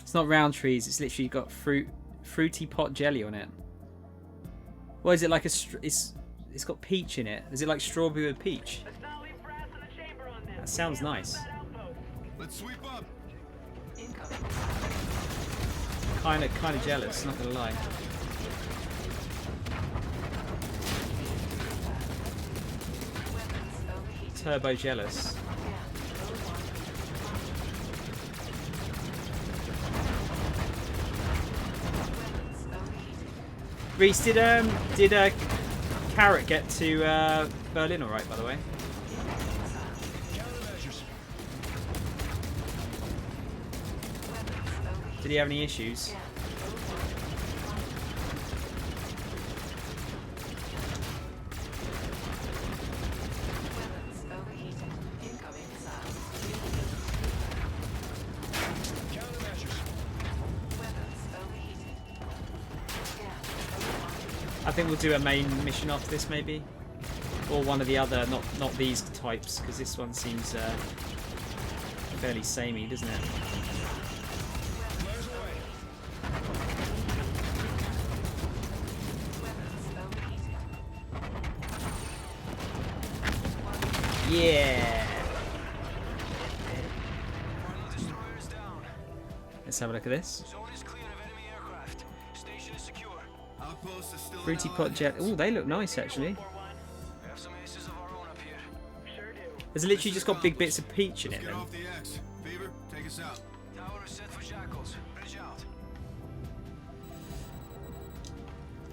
It's not round trees. It's literally got fruity pot jelly on it. What is it like? It's got peach in it. Is it like strawberry with peach? That sounds nice. Let's sweep up. Kind of jealous. Not gonna lie. Turbo jealous. Reese, did Carrot get to Berlin all right? By the way, did he have any issues? I think we'll do a main mission after this, maybe, or one of the other, not these types, because this one seems fairly samey, doesn't it? Yeah. Let's have a look at this. Zone is clear of enemy aircraft. Station is secure. Outpost is still Fruity pot jet. Oh, they look nice actually. We have some aces of our own up here. There's literally just got big bits of peach in it Get then. off the X. Fever, take us out. Tower is set for jackals. Bridge out.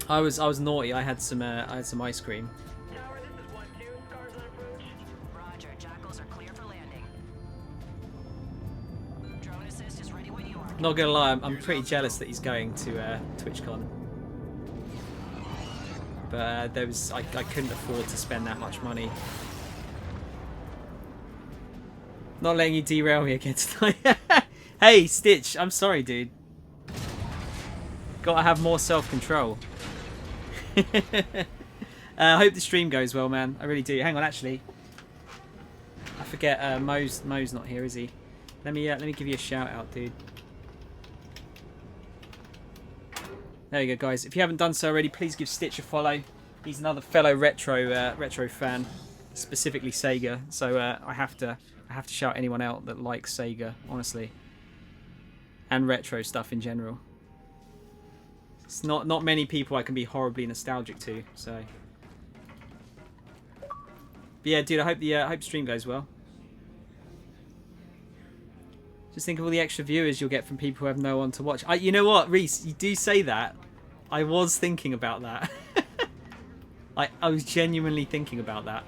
I was naughty. I had some ice cream. Tower, this is 1-2. Scars on approach. Roger, jackals are clear for landing. Drone assist is ready when you are. Not gonna lie, I'm pretty jealous that he's going to TwitchCon. But I couldn't afford to spend that much money. Not letting you derail me again tonight. Hey, Stitch, I'm sorry, dude. Gotta have more self-control. I hope the stream goes well, man. I really do. Hang on, actually. I forget. Mo's not here, is he? Let me give you a shout out, dude. There you go, guys. If you haven't done so already, please give Stitch a follow. He's another fellow retro fan, specifically Sega. So I have to shout anyone out that likes Sega, honestly, and retro stuff in general. It's not many people I can be horribly nostalgic to. So, but yeah, dude. I hope the stream goes well. Just think of all the extra viewers you'll get from people who have no one to watch. You know what, Reese? You do say that. I was thinking about that. Like, I was genuinely thinking about that.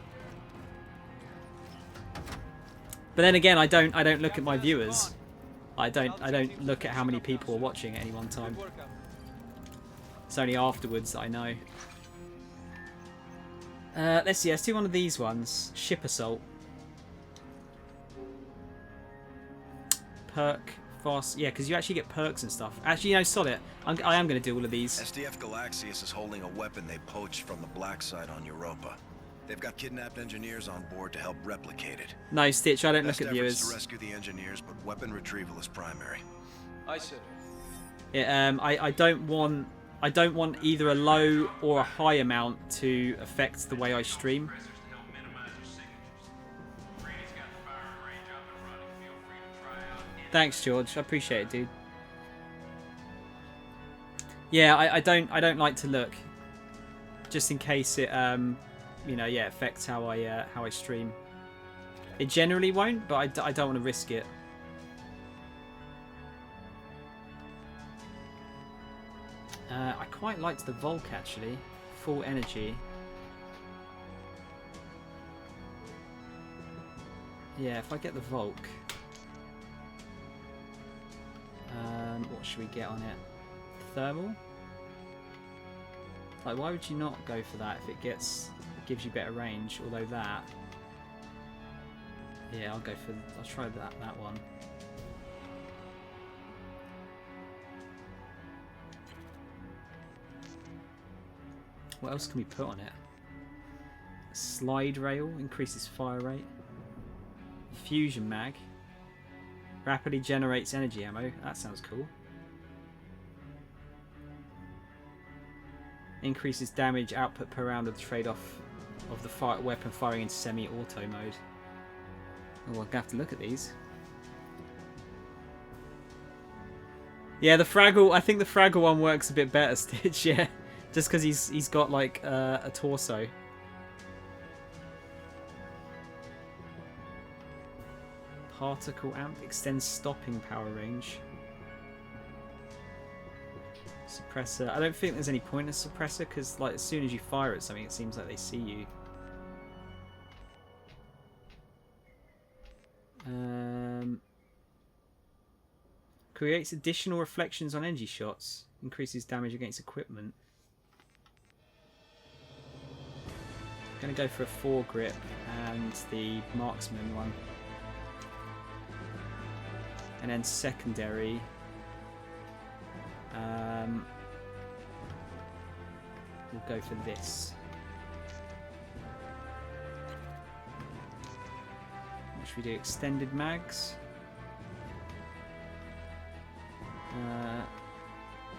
But then again, I don't look at my viewers. I don't look at how many people are watching at any one time. It's only afterwards that I know. Let's see, let's do one of these ones. Ship assault. Perk, fast, yeah, because you actually get perks and stuff. Actually, you know, sod it. I am going to do all of these. SDF Galaxius is holding a weapon they poached from the black site on Europa. They've got kidnapped engineers on board to help replicate it. No, Stitch, I don't Best look at efforts viewers. to rescue the engineers, but weapon retrieval is primary. I see. Yeah, I don't want either a low or a high amount to affect the way I stream. Thanks, George. I appreciate it, dude. Yeah, I don't like to look, just in case it you know, yeah, affects how I stream. It generally won't, but I don't want to risk it. I quite liked the Volk actually, full energy. Yeah, if I get the Volk, what should we get on it? Thermal? Like, why would you not go for that if it gives you better range? Although that, yeah, I'll try that one. What else can we put on it? Slide rail, increases fire rate. Fusion mag. Rapidly generates energy ammo. That sounds cool. Increases damage output per round with the trade-off of the weapon firing in semi-auto mode. Oh, I'm going to have to look at these. Yeah, the Fraggle, I think the Fraggle one works a bit better, Stitch, yeah. Just because he's got like a torso. Particle amp extends stopping power range. Suppressor. I don't think there's any point in a suppressor because, like, as soon as you fire at something, it seems like they see you. Creates additional reflections on energy shots. Increases damage against equipment. I'm going to go for a foregrip and the marksman one. And then secondary. We'll go for this. What should we do? Extended mags.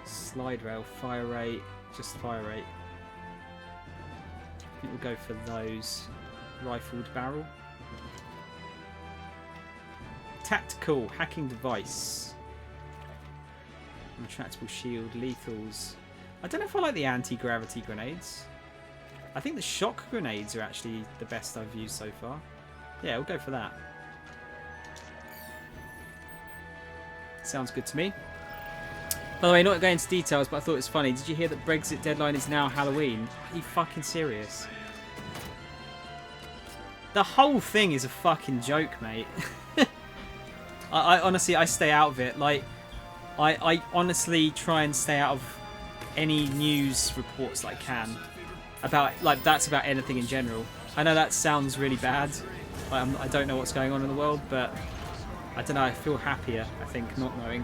Slide rail, fire rate, just fire rate. I think we'll go for those. Rifled barrel. Tactical hacking device. Retractable shield, lethals. I don't know if I like the anti-gravity grenades. I think the shock grenades are actually the best I've used so far. Yeah, we'll go for that. Sounds good to me. By the way, not going into details, but I thought it was funny. Did you hear that Brexit deadline is now Halloween? Are you fucking serious? The whole thing is a fucking joke, mate. I honestly, I stay out of it. Like, I honestly try and stay out of any news reports that I can about, like, that's about anything in general. I know that sounds really bad. I don't know what's going on in the world, but I don't know. I feel happier, I think, not knowing.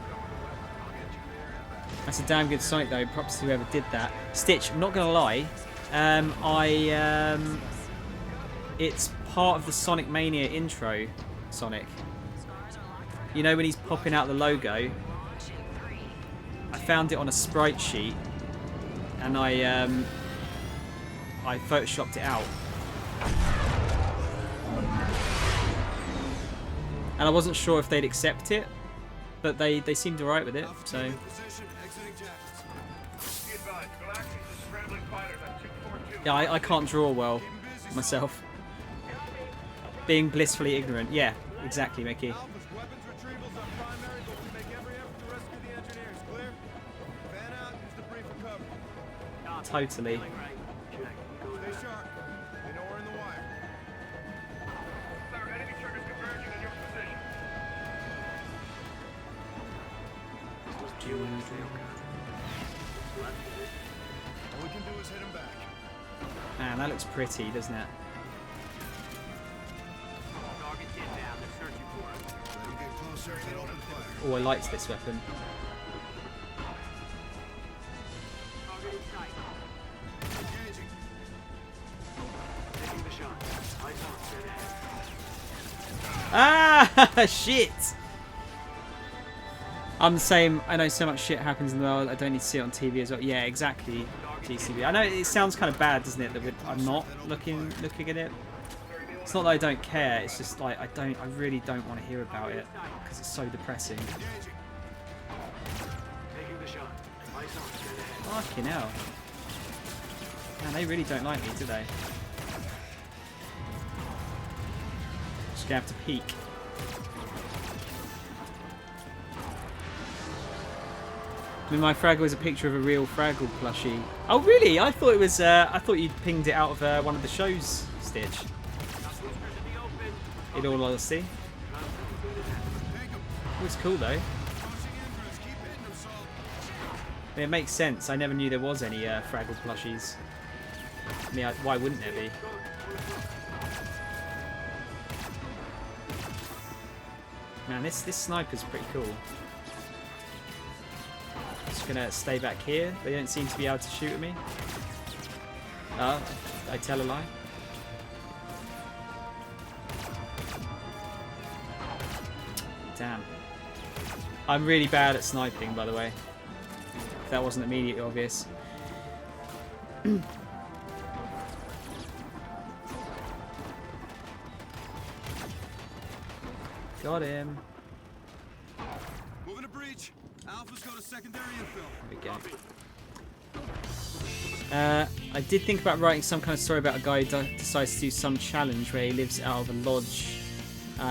That's a damn good site, though. Props to whoever did that. Stitch, I'm not gonna lie. It's part of the Sonic Mania intro, Sonic. You know when he's popping out the logo? I found it on a sprite sheet, and I photoshopped it out. And I wasn't sure if they'd accept it, but they seemed alright with it, so... Yeah, I can't draw well myself. Being blissfully ignorant. Yeah, exactly, Mickey. Totally. All we can do is hit him back. Man, that looks pretty, doesn't it? Let him get closer and open fire. Oh, I liked this weapon. Engaging. Ah, shit! I'm the same. I know so much shit happens in the world. I don't need to see it on TV as well. Yeah, exactly. GCB. I know it sounds kind of bad, doesn't it? That I'm not looking at it. It's not that I don't care. It's just like I really don't want to hear about it because it's so depressing. Fucking hell. Man, they really don't like me, do they? Just gonna have to peek. I mean, my Fraggle is a picture of a real Fraggle plushie. Oh, really? I thought it was. I thought you'd pinged it out of one of the shows, Stitch. In all honesty, it was cool though. I mean, it makes sense. I never knew there was any Fraggle plushies. I mean, why wouldn't there be? Man, this sniper's pretty cool. Just gonna stay back here. They don't seem to be able to shoot at me. I tell a lie. Damn. I'm really bad at sniping, by the way. If that wasn't immediately obvious. Got him. Moving to breach. Alpha's go to secondary infill. There we go. I did think about writing some kind of story about a guy who decides to do some challenge where he lives out of a lodge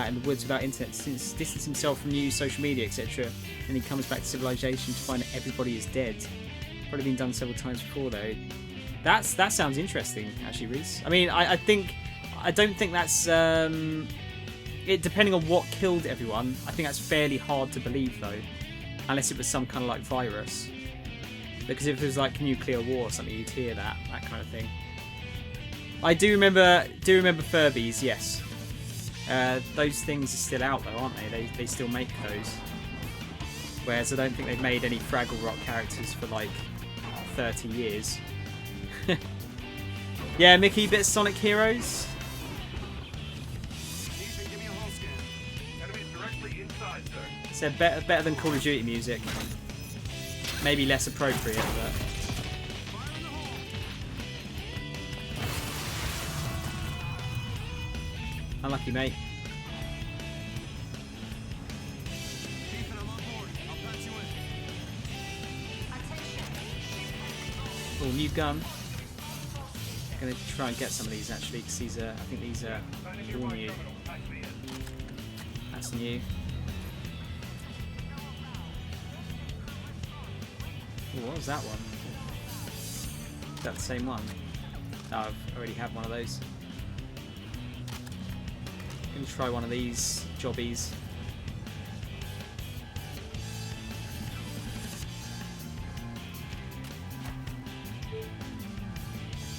in the woods without internet, distance himself from news, social media, etc. And he comes back to civilization to find that everybody is dead. Probably been done several times before though. That sounds interesting, actually, Reese. I mean, I don't think that's it. Depending on what killed everyone, I think that's fairly hard to believe though, unless it was some kind of like virus. Because if it was like nuclear war or something, you'd hear that kind of thing. I do remember Furbies, yes. Those things are still out though, aren't they? They still make those. Whereas I don't think they've made any Fraggle Rock characters for like 30 years. Yeah, Mickey, bit of Sonic Heroes. Give me a hull scan. Enemies directly inside, sir. So better than Call of Duty music. Maybe less appropriate, but. Unlucky, mate. Ethan, I'm on board. I'll patch you in. Oh, new gun. I'm gonna try and get some of these actually, because these are. I think these are all new. That's new. Ooh, what was that one? Is that the same one? Oh, I've already had one of those. Gonna try one of these jobbies.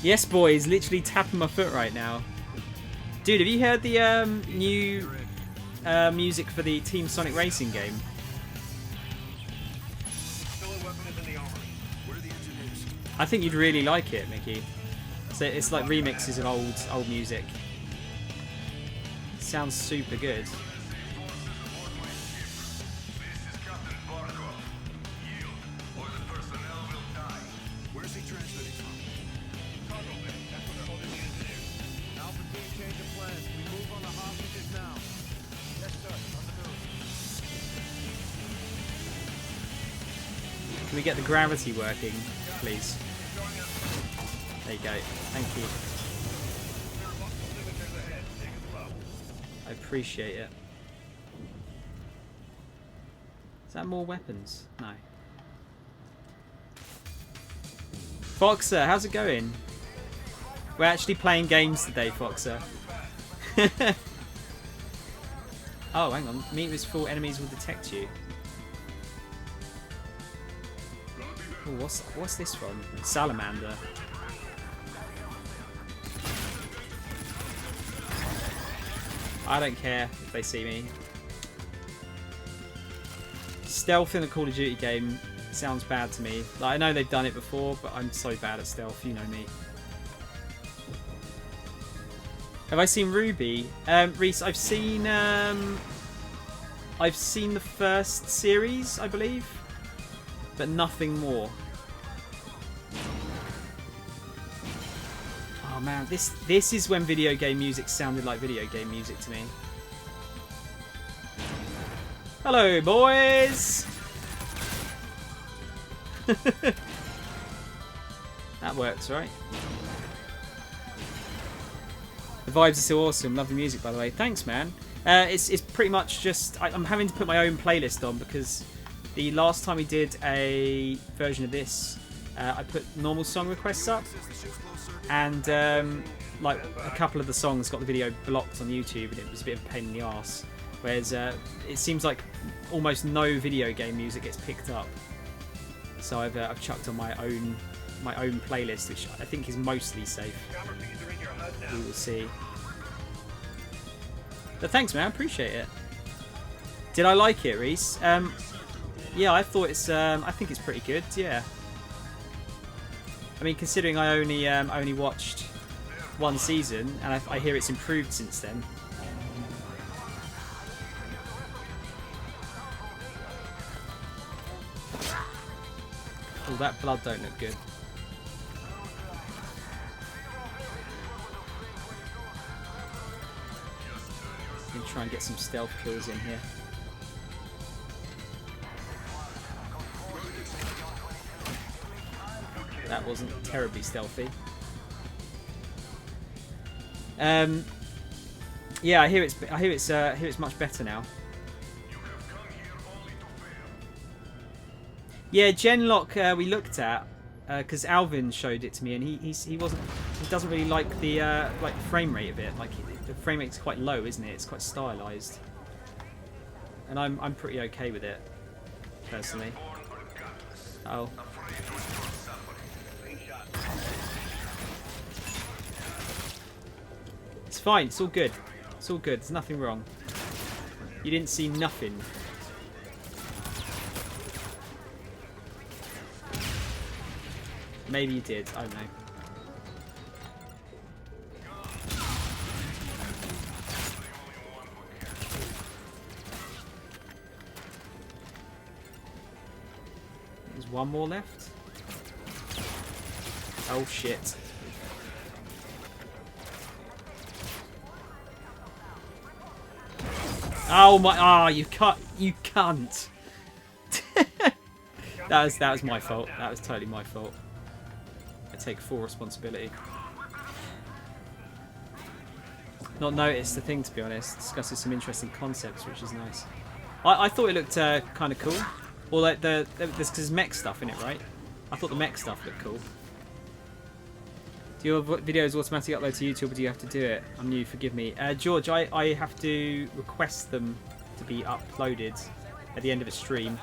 Yes, boys, literally tapping my foot right now. Dude, have you heard the new music for the Team Sonic Racing game? I think you'd really like it, Mickey. So it's like remixes of old music. Sounds super good. Where's he transmitting from? Cargo bay. That's what they're holding the engineers. Alpha team, change of plans. We move on the hostages now. Yes, sir. On the move. Can we get the gravity working, please? There you go. Thank you. I appreciate it. Is that more weapons? No. Foxer, how's it going? We're actually playing games today, Foxer. Oh, hang on. Meet with full enemies will detect you. Oh, what's this from? Salamander. I don't care if they see me. Stealth in a Call of Duty game sounds bad to me. Like, I know they've done it before, but I'm so bad at stealth, you know me. Have I seen Ruby? Reese, I've seen the first series, I believe, but nothing more. Oh man, this is when video game music sounded like video game music to me. Hello, boys! That works, right? The vibes are so awesome. Love the music, by the way. Thanks, man. It's pretty much just... I'm having to put my own playlist on because the last time we did a version of this, I put normal song requests up. And like a couple of the songs got the video blocked on YouTube, and it was a bit of a pain in the arse. Whereas it seems like almost no video game music gets picked up. So I've chucked on my own playlist, which I think is mostly safe. We will see. But thanks, man. I appreciate it. Did I like it, Reese? Yeah, I thought it's. I think it's pretty good. Yeah. I mean, considering I only watched one season, and I hear it's improved since then. Oh, that blood don't look good. Gonna try and get some stealth kills in here. That wasn't terribly stealthy. Yeah, I hear it's much better now. Yeah, Genlock we looked at because Alvin showed it to me, and he doesn't really like the frame rate of it. Like the frame rate's quite low, isn't it? It's quite stylized, and I'm pretty okay with it personally. Oh. It's fine. It's all good. It's all good. There's nothing wrong. You didn't see nothing. Maybe you did. I don't know. There's one more left. Oh shit. Oh my! Ah, you cunt! that was my fault. That was totally my fault. I take full responsibility. Not noticed the thing, to be honest. Discusses some interesting concepts, which is nice. I thought it looked kind of cool. Or like there's mech stuff in it, right? I thought the mech stuff looked cool. Do your videos automatically upload to YouTube, or do you have to do it? I'm new, forgive me. George, I have to request them to be uploaded at the end of a stream.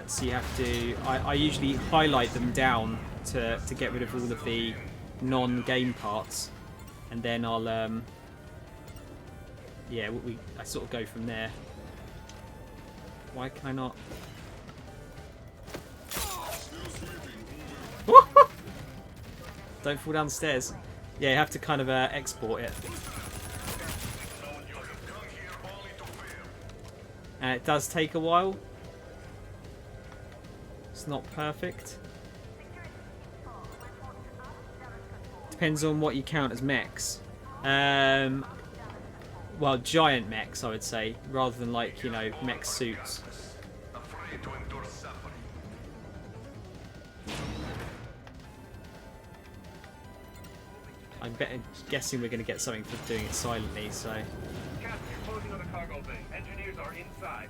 So you have to... I usually highlight them down to get rid of all of the non-game parts. And then I'll... yeah, I sort of go from there. Why can I not... Don't fall down the stairs. Yeah, you have to kind of export it. And it does take a while. It's not perfect. Depends on what you count as mechs. Well, giant mechs, I would say, rather than like, you know, mech suits. I'm guessing we're going to get something for doing it silently, so... Captain, closing on the cargo bay. Engineers are inside.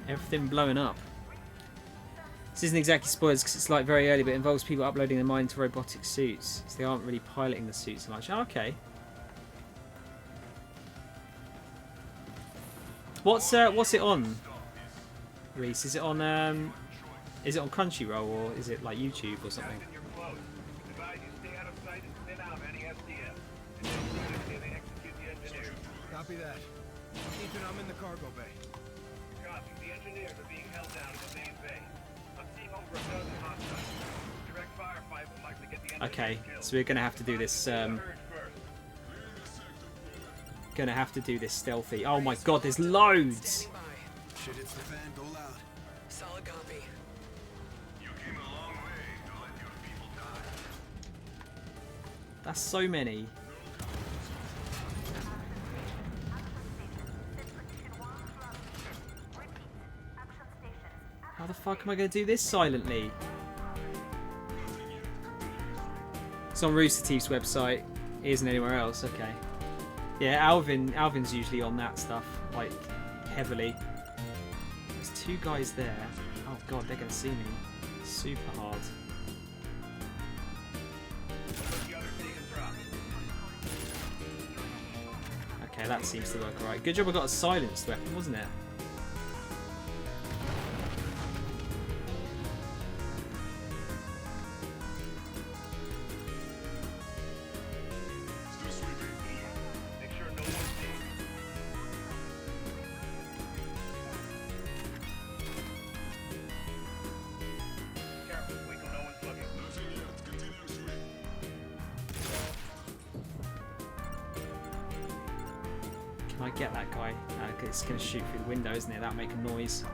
Everything blowing up. This isn't exactly spoilers because it's like very early, but it involves people uploading their mind to robotic suits. So they aren't really piloting the suits so much. Oh, okay. What's it on? Reese, is it on Crunchyroll or is it like YouTube or something? Copy that. Ethan, I'm in the cargo bay. Copy. The engineers are being held down in the main bay. I'm seeing over a dozen hostiles. Direct firefight will likely get the engineers Okay, killed. so we're gonna have to do this. Gonna have to do this stealthy. Oh my god, there's loads. Shit hits the fan, go loud. Solid copy. You came a long way to let your people die. That's so many. How the fuck am I going to do this silently? It's on Rooster Teeth's website. It isn't anywhere else. Okay. Yeah, Alvin's usually on that stuff, like, heavily. There's two guys there. Oh god, they're going to see me. Super hard. Okay, that seems to work alright. Good job I got a silenced weapon, wasn't it? Make sure no one sees. Careful, wait till no one's looking. Can I get that guy? It's going to shoot through the window, isn't it? That'll make a noise.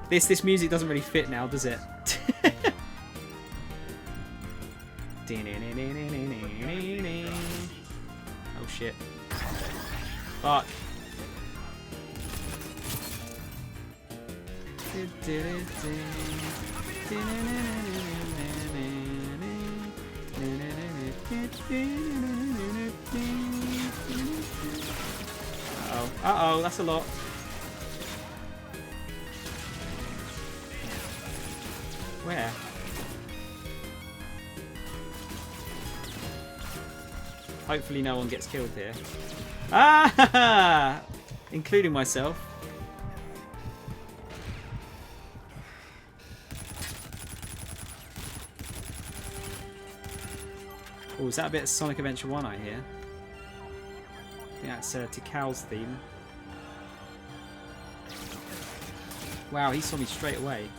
This music doesn't really fit now, does it? Oh shit. Fuck. Uh-oh. Uh-oh, that's a lot. Where? Hopefully no one gets killed here. Ah! Including myself. Oh, is that a bit of Sonic Adventure 1 I hear? I think that's Tikal's theme. Wow, he saw me straight away.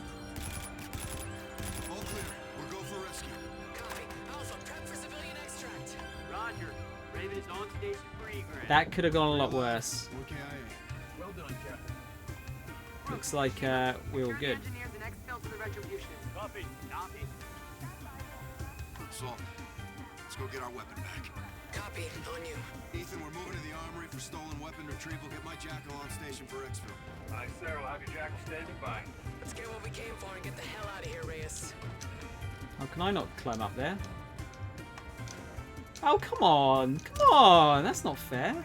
All clear. We're go for rescue. Copy. Alpha, prep for civilian extract. Roger. Raven is on station for egress. That could have gone a lot worse. More KIA. Well done, Captain. Looks like we're all good. Engineers and exfil to the retribution. Copy. Copy. Salt. Let's go get our weapon back. Copy. On you. Ethan, we're moving to the armory for stolen weapon retrieval. Get my jackal on station for exfil. Aye, sir. We'll have your jackal standing by. Let's get what we came for and get the hell out of here, Reyes. Oh, can I not climb up there? Oh, come on. Come on. That's not fair.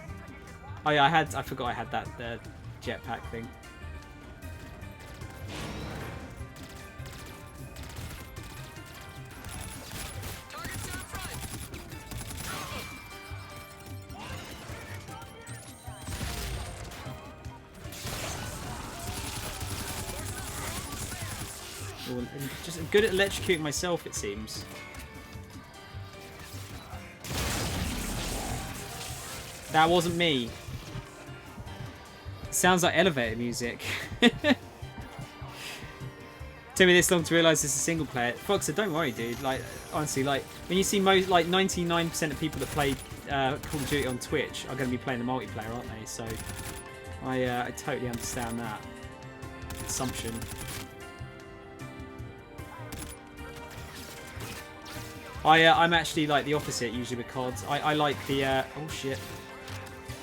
Oh, yeah, I forgot I had that jetpack thing. Target's down front. Oh, I'm just good at electrocuting myself, it seems. That wasn't me. Sounds like elevator music. Took me this long to realise this is single player. Foxer, don't worry, dude. Like, honestly, like when you see most, like 99% of people that play Call of Duty on Twitch are going to be playing the multiplayer, aren't they? So I totally understand that assumption. I'm actually like the opposite usually with CODs. I like the oh shit.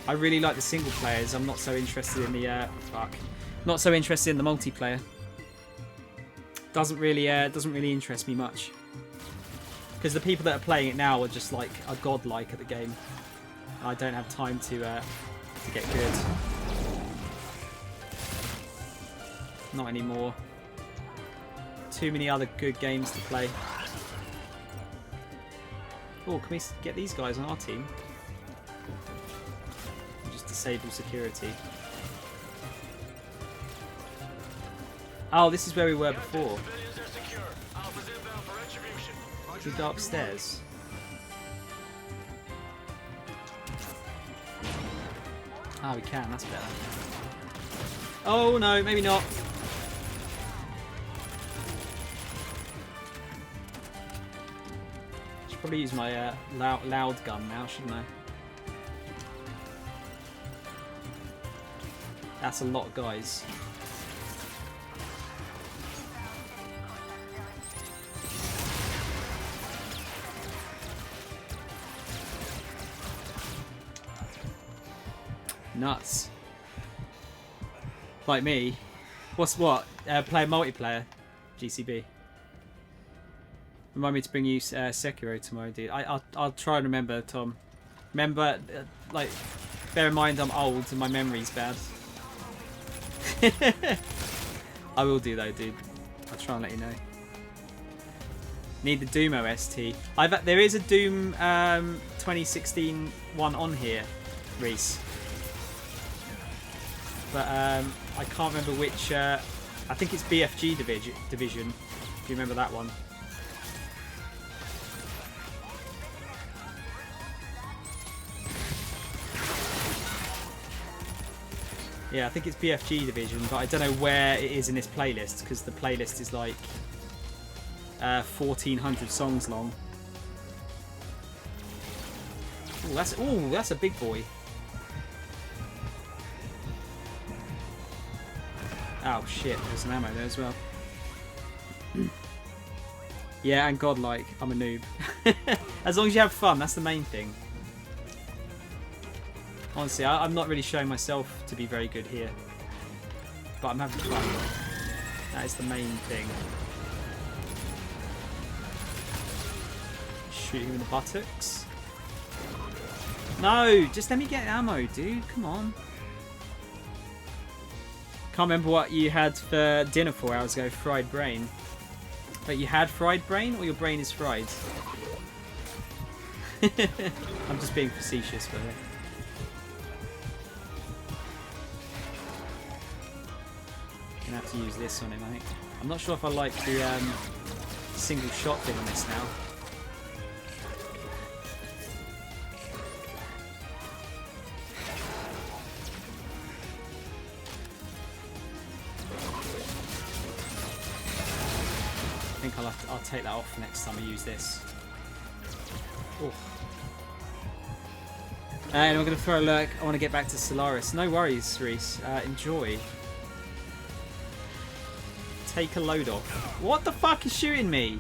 I really like the single players. I'm not so interested in the not so interested in the multiplayer. Doesn't really interest me much. Because the people that are playing it now are just like are godlike at the game. I don't have time to get good. Not anymore. Too many other good games to play. Oh, can we get these guys on our team? Just disable security. Oh, this is where we were before. Should we go upstairs? Ah, we can. That's better. Oh no, maybe not. Should probably use my loud gun now, shouldn't I? That's a lot of guys. Nuts. Like me. What's what? Play multiplayer. GCB. Remind me to bring you Sekiro tomorrow, dude. I'll try and remember, Tom. Remember, like, bear in mind I'm old and my memory's bad. I will do though, dude. I'll try and let you know. Need the Doom OST. There is a Doom 2016 one on here, Reese. But I can't remember which. I think it's BFG Division. If you remember that one. Yeah, I think it's BFG Division, but I don't know where it is in this playlist because the playlist is like 1,400 songs long. Ooh, that's a big boy. Oh shit, there's some ammo there as well. Yeah, and godlike. I'm a noob. As long as you have fun, that's the main thing. Honestly, I'm not really showing myself to be very good here. But I'm having fun. That is the main thing. Shoot him in the buttocks. No, just let me get ammo, dude. Come on. Can't remember what you had for dinner 4 hours ago. Fried brain. But you had fried brain, or your brain is fried? I'm just being facetious, by the way. Gonna have to use this on him, I think. I'm not sure if I like the single shot thing on this now. I think I'll take that off next time I use this. Oof. And I'm going to throw a lurk. I want to get back to Solaris. No worries, Reese. Enjoy. Take a load off. What the fuck is shooting me?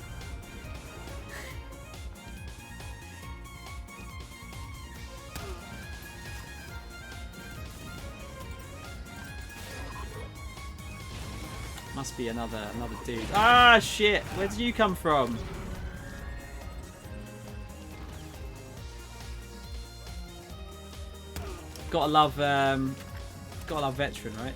Must be another dude. Ah, shit! Where did you come from? Gotta love veteran, right?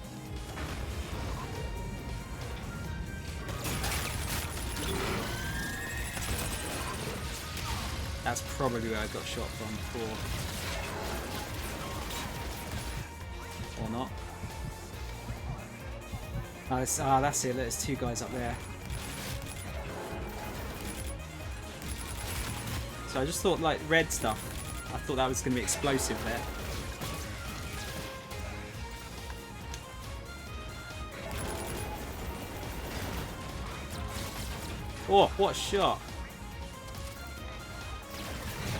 That's probably where I got shot from before. Or not. Oh, that's it. There's two guys up there. So I just thought, like, red stuff. I thought that was going to be explosive there. Oh, what a shot.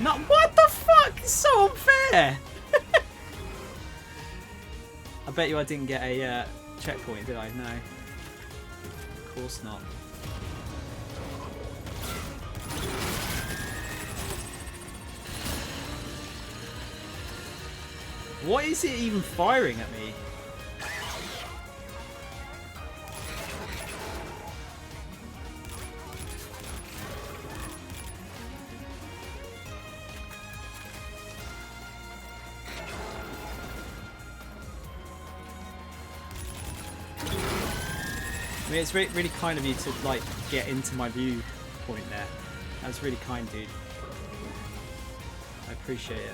No, what the fuck? It's so unfair. I bet you I didn't get a checkpoint, did I? No. Of course not. What is it even firing at me? mean, it's really kind of you to like get into my viewpoint there. That was really kind, dude. I appreciate it.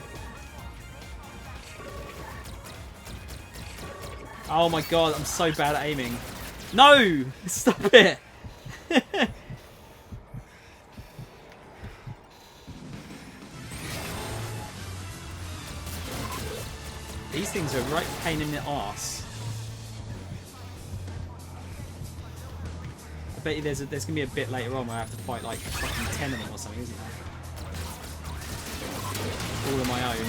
Oh my god, I'm so bad at aiming. No! Stop it! These things are a right pain in the arse. I bet you there's gonna be a bit later on where I have to fight like fucking 10 of them or something, isn't there? All on my own.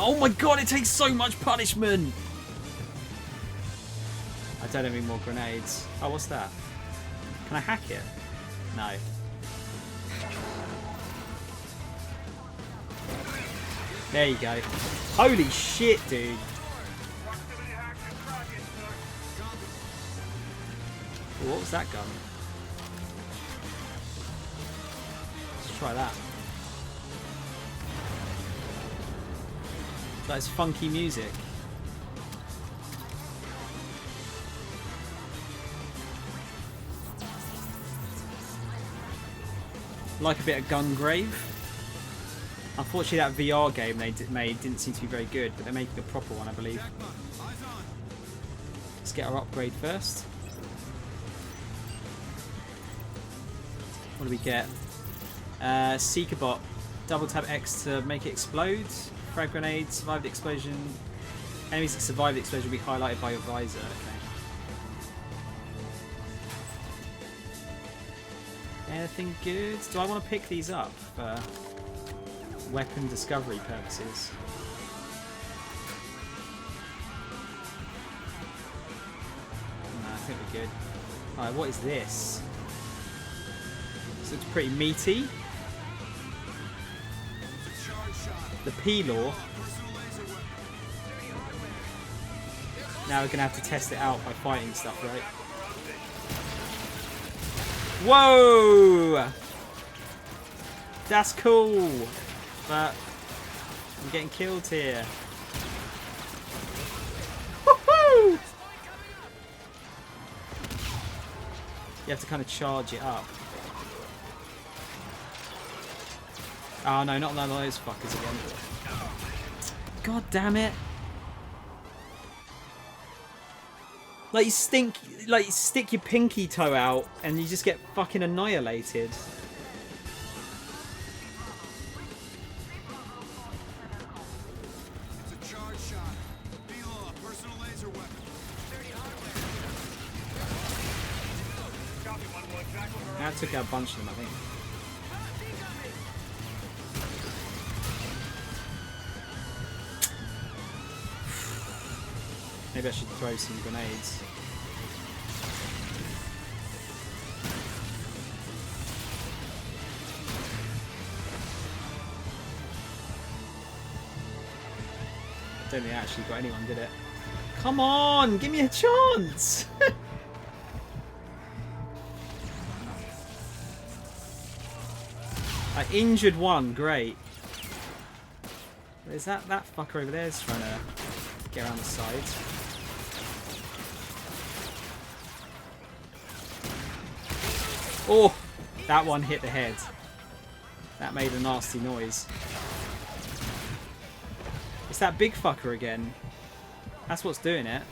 Oh my god, it takes so much punishment! I don't have any more grenades. Oh, what's that? Can I hack it? No. There you go. Holy shit, dude. Ooh, what was that gun? Let's try that. That is funky music. Like a bit of Gungrave. Unfortunately, that VR game they made didn't seem to be very good, but they're making a proper one, I believe. Let's get our upgrade first. What do we get? Seeker bot. Double tap X to make it explode. Frag grenade. Survive the explosion. Enemies that survive the explosion will be highlighted by your visor. Okay. Anything good? Do I want to pick these up for weapon discovery purposes? No, I think we're good. Alright, what is this? This looks pretty meaty. The P-Law. Now we're going to have to test it out by fighting stuff, right? Whoa! That's cool! But I'm getting killed here. Woohoo! You have to kind of charge it up. Oh no, not none of those fuckers again. God damn it. Like you stick your pinky toe out and you just get fucking annihilated. It's a charge shot. Below, personal laser weapon. That took out a bunch of them, I think. Maybe I should throw some grenades. I don't think I actually got anyone, did it? Come on, give me a chance! I injured one, great. Is that fucker over there is trying to get around the sides? Oh, that one hit the head. That made a nasty noise. It's that big fucker again. That's what's doing it.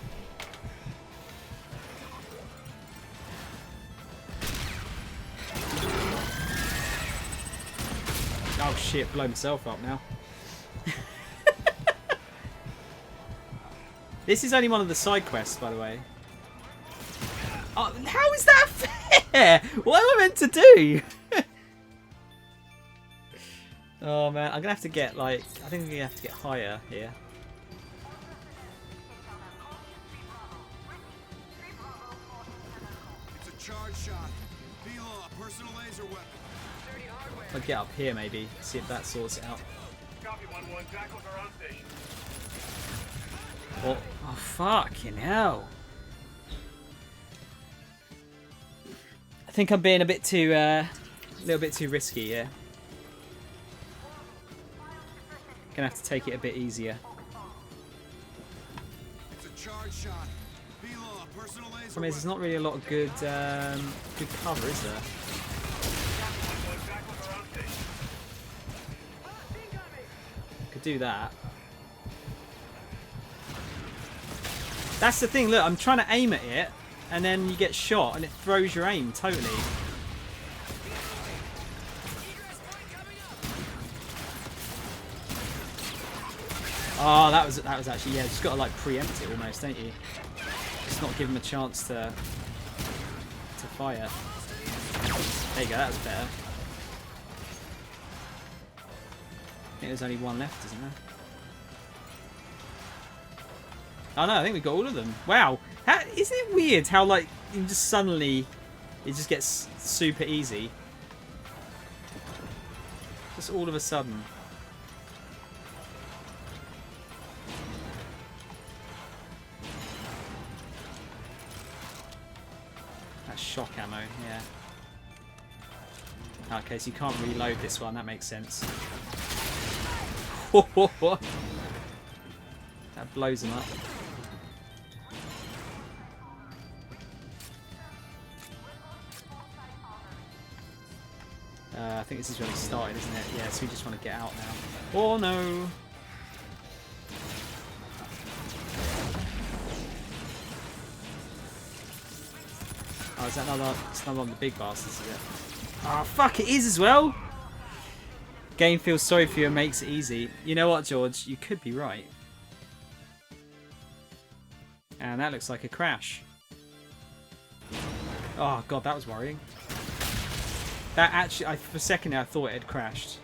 Oh shit, blow myself up now. This is only one of the side quests, by the way. Oh, how is that fair? What am I meant to do? Oh man, I'm gonna have to get like, I think I'm gonna have to get higher here. It's a charge shot. Below, personal laser weapon. I'll get up here maybe, see if that sorts it out. Copy 1-1. Jackals are on station. Oh, oh fucking hell. I think I'm being a little bit too risky, yeah. Gonna have to take it a bit easier. It's a charge shot. P-Law, personal laser. Problem is, there's not really a lot of good good cover, is there? Could do that. That's the thing. Look, I'm trying to aim at it, and then you get shot, and it throws your aim totally. Oh, that was actually, yeah. Just got to like preempt it almost, don't you? Just not give them a chance to fire. There you go. That was better. I think there's only one left, isn't there? Oh no, I think we got all of them. Wow, isn't it weird how like you just suddenly it just gets super easy? Just all of a sudden. That's shock ammo, yeah. Okay, so you can't reload this one. That makes sense. That blows them up. I think this is when it started, isn't it? Yeah, so we just want to get out now. Oh no! Oh, is that another? It's another one of the big bastards, is it? Oh, fuck! It is as well. Game feels sorry for you and makes it easy. You know what, George? You could be right. And that looks like a crash. Oh god, that was worrying. That actually, for a second there, I thought it had crashed.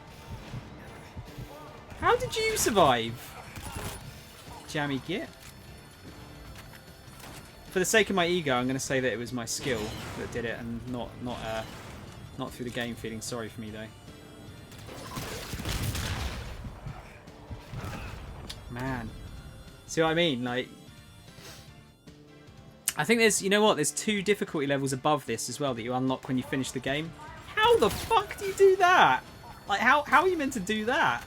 How did you survive? Jammy git. For the sake of my ego, I'm going to say that it was my skill that did it, and not through the game feeling sorry for me though. Man, see what I mean? Like, I think there's, you know what? There's 2 difficulty levels above this as well that you unlock when you finish the game. How the fuck do you do that? Like, how are you meant to do that?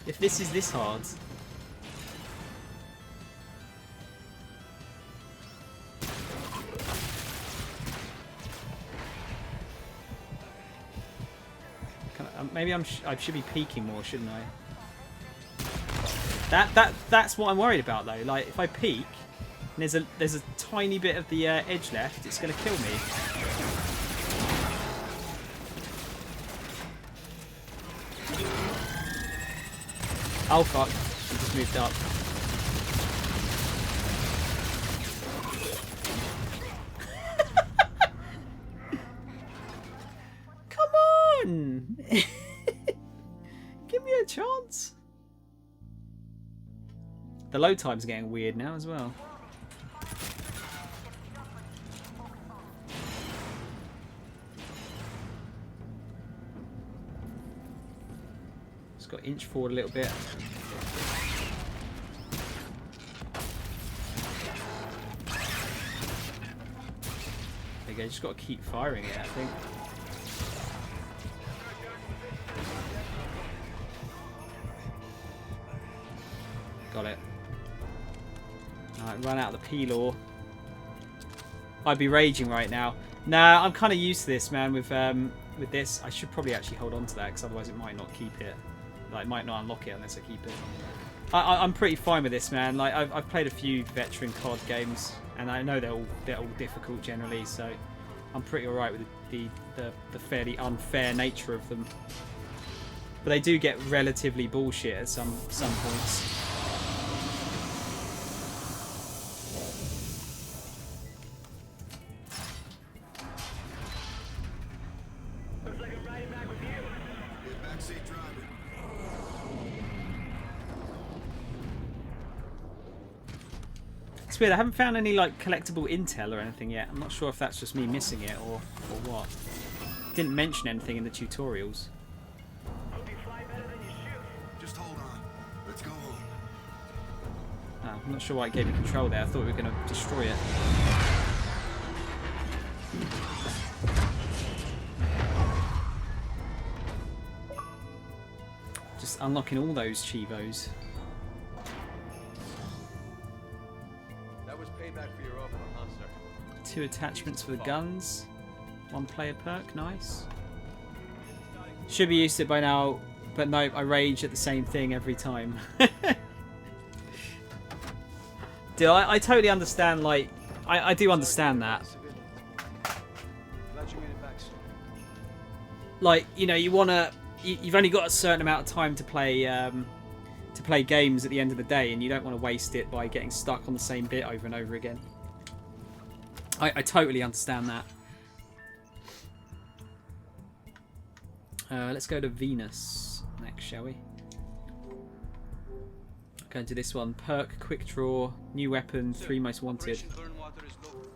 If this is this hard. Maybe I should be peeking more, shouldn't I? That's what I'm worried about though. Like, if I peek and there's a tiny bit of the edge left, it's gonna kill me. Oh fuck! He just moved up. Come on! Give me a chance. The load times are getting weird now as well. Just got to inch forward a little bit. There you go, just got to keep firing it, I think. Got it. Alright, run out of the P-Law. I'd be raging right now. Nah, I'm kind of used to this, man, with this. I should probably actually hold on to that, because otherwise it might not keep it. Like, it might not unlock it unless I keep it. I'm pretty fine with this, man. Like, I've played a few veteran COD games, and I know they're all difficult generally, so I'm pretty alright with the fairly unfair nature of them. But they do get relatively bullshit at some points. It's weird, I haven't found any like collectible intel or anything yet. I'm not sure if that's just me missing it or what. Didn't mention anything in the tutorials. Just hold on. Let's go home. Oh, I'm not sure why it gave me control there. I thought we were going to destroy it. Just Just unlocking all those Chivos. That was payback for your overall, huh, sir? 2 attachments for the guns. 1 player perk, nice. Should be used to it by now, but no, I rage at the same thing every time. Dude, I totally understand, like, I do understand that. Glad you made it back soon. Like, you know, you've only got a certain amount of time to play games at the end of the day, and you don't want to waste it by getting stuck on the same bit over and over again. I totally understand that. Let's go to Venus next, shall we? Go into this one. Perk, quick draw, new weapon, 3 most wanted.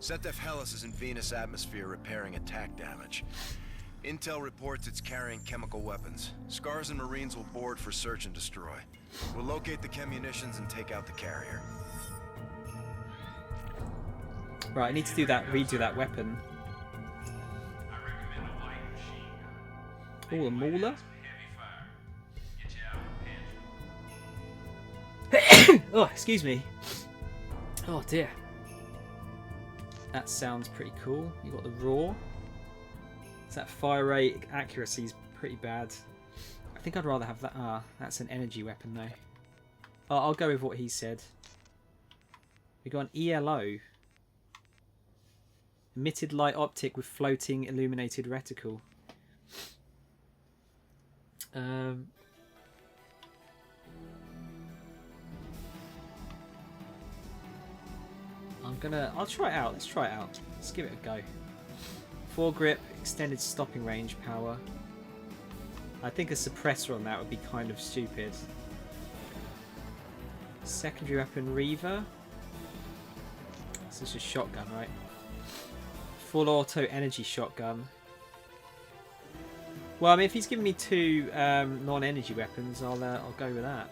Setef Hellas is in Venus atmosphere repairing attack damage. Intel reports it's carrying chemical weapons. Scars and Marines will board for search and destroy. We'll locate the chemunitions and take out the carrier. Right, I need to do that. Redo that weapon. Oh, a mauler. Oh, excuse me. Oh dear. That sounds pretty cool. You got the raw. So that fire rate accuracy is pretty bad. I think I'd rather have that. Ah, that's an energy weapon though. Oh, I'll go with what he said. We got an ELO. Emitted light optic with floating illuminated reticle. I'll try it out. Let's try it out. Let's give it a go. 4 grip, extended stopping range power. I think a suppressor on that would be kind of stupid. Secondary weapon, Reaver. This is a shotgun, right? Full auto energy shotgun. Well, I mean, if he's giving me 2 non-energy weapons, I'll go with that.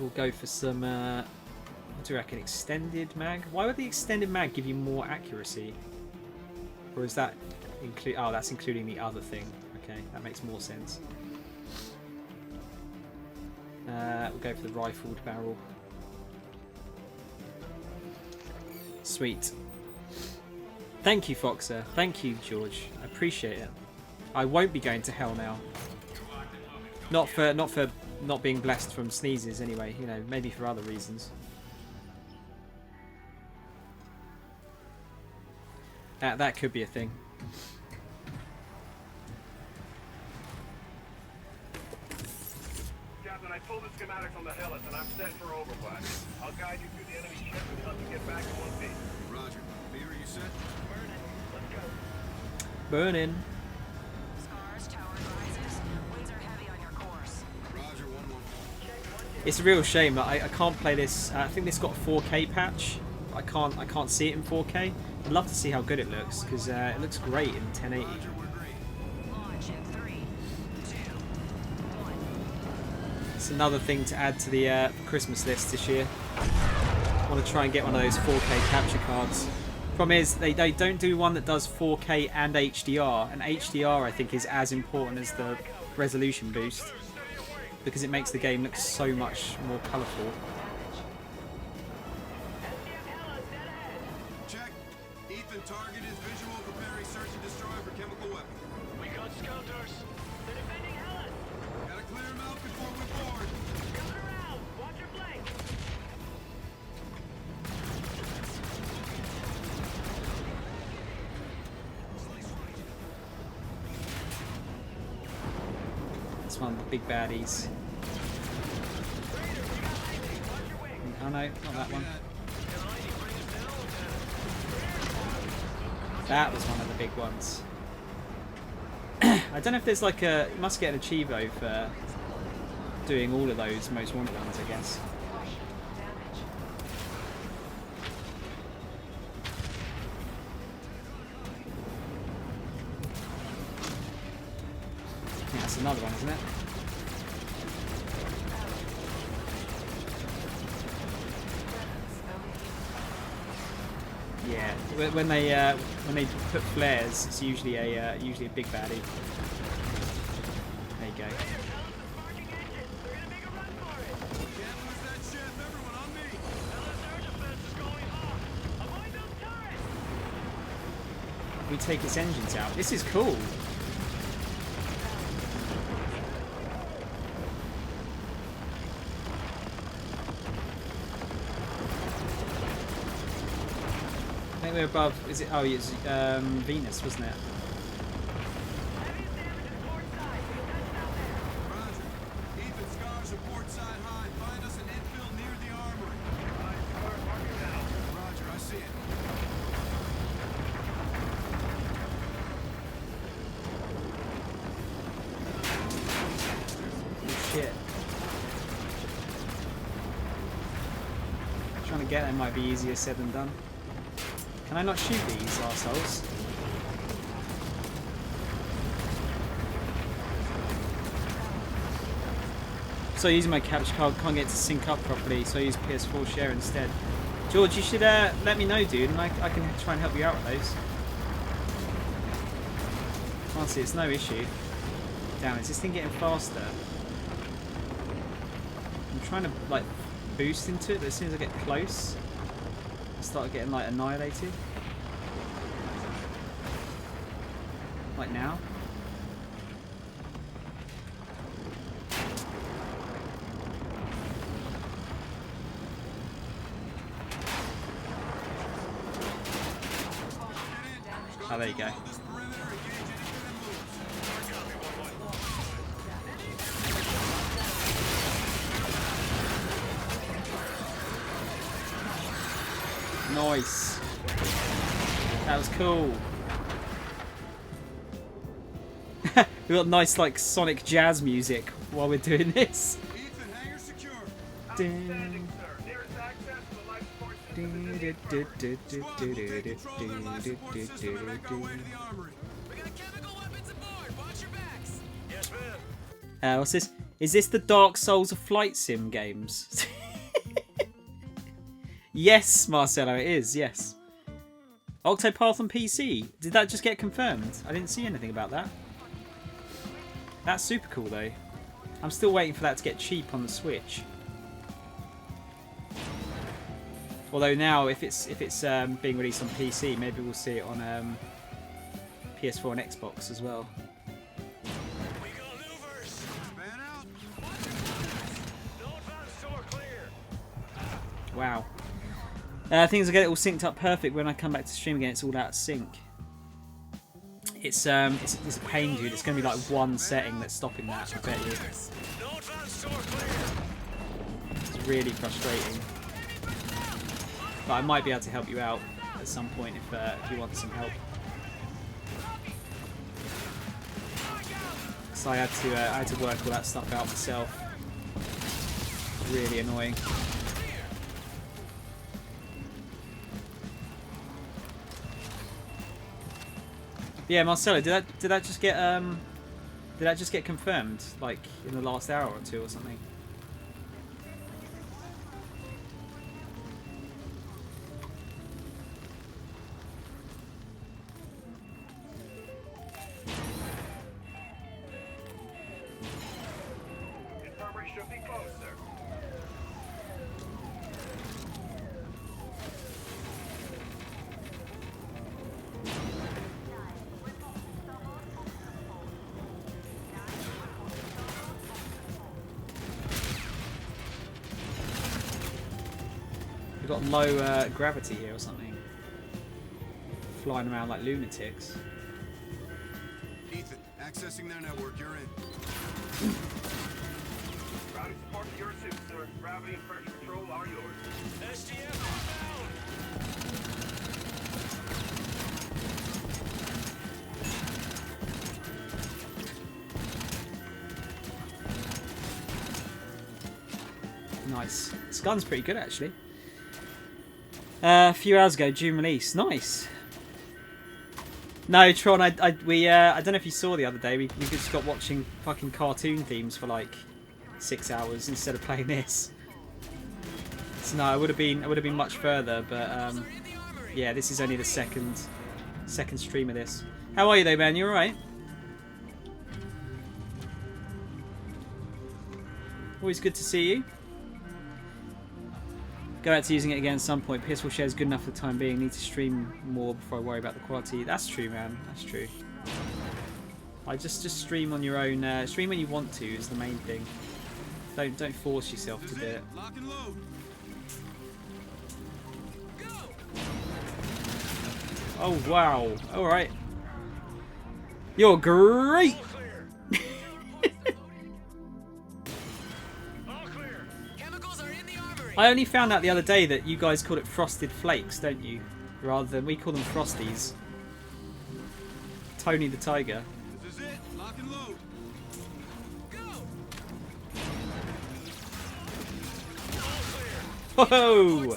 We'll go for some. What do you reckon? Extended mag. Why would the extended mag give you more accuracy? Or is that include? Oh, that's including the other thing. Okay, that makes more sense. We'll go for the rifled barrel. Sweet. Thank you, Foxer. Thank you, George. I appreciate it. I won't be going to hell now. Not for not being blessed from sneezes anyway. You know, maybe for other reasons. That could be a thing. Captain, I pulled the schematics on the Hellas and I'm set for overblast. I'll guide you through the enemy ship until you get back in one piece. Roger. Beaver, you set? Burning. Let's go. Burning. Scars, tower rises. Winds are heavy on your course. Roger, 1-1. It's a real shame that I can't play this. I think this got a 4K patch. I can't see it in 4K. I'd love to see how good it looks because it looks great in 1080. Roger, we're green. Launch in 3, 2, 1. It's another thing to add to the Christmas list this year. I want to try and get one of those 4K capture cards. Problem is, they don't do one that does 4K and HDR, and HDR I think is as important as the resolution boost because it makes the game look so much more colourful. Check. Ethan, target is visual. Preparing search and destroy for chemical weapon. We got scouters. They're defending Hellas. Gotta clear him out before we board. Coming around. Watch your flank. It's one of the big baddies. Oh no, not that one. That was one of the big ones. I don't know if there's like a... You must get an Achievo for doing all of those most wanted ones, I guess. Yeah, that's another one, isn't it? Yeah, when they put flares, it's usually a big baddie. There you go. We take its engines out. This is cool. I think we're above. Is it? Oh, it's Venus, wasn't it? Shit. Trying to get them might be easier said than done. Can I not shoot these arseholes? So using my capture card, can't get it to sync up properly, so I use PS4 share instead. George, you should let me know, dude, and I can try and help you out with those. Honestly, it's no issue. Damn, is this thing getting faster? I'm trying to like boost into it, but as soon as I get close, I start getting like annihilated. Like now. Oh, there you go. Nice. That was cool. We got nice like sonic jazz music while we're doing this. What's this? Is this the Dark Souls of Flight Sim games? Yes, Marcelo, it is, yes. Octopath on PC. Did that just get confirmed? I didn't see anything about that. That's super cool though. I'm still waiting for that to get cheap on the Switch. Although now, if it's being released on PC, maybe we'll see it on PS4 and Xbox as well. Wow. Things will get it all synced up perfect when I come back to stream again. It's all out of sync. It's a pain, dude. It's going to be like one setting that's stopping that. I bet you. It's really frustrating. But I might be able to help you out at some point if you want some help. So I had to work all that stuff out myself. Really annoying. Yeah, Marcelo, did that just get confirmed like in the last hour or two or something? Infirmary should be closed, sir. We've got low gravity here or something. Flying around like lunatics. Ethan, accessing their network, you're in. Routing support to your suit, sir. Gravity and pressure control are yours. SGF inbound! Nice. This gun's pretty good actually. A few hours ago, June release. Nice. No, Tron, I don't know if you saw the other day, we just got watching fucking cartoon themes for like 6 hours instead of playing this. So no, I would have been much further, but Yeah, this is only the second stream of this. How are you though, man? You alright? Always good to see you. Go out to using it again at some point. PS4 share is good enough for the time being. Need to stream more before I worry about the quality. That's true, man. That's true. I just stream on your own. Stream when you want to is the main thing. Don't force yourself to do it. Lock and load. Oh wow! All right. You're great. I only found out the other day that you guys call it frosted flakes, don't you? Rather than we call them frosties. Tony the Tiger. This is it. Lock and load. Whoa!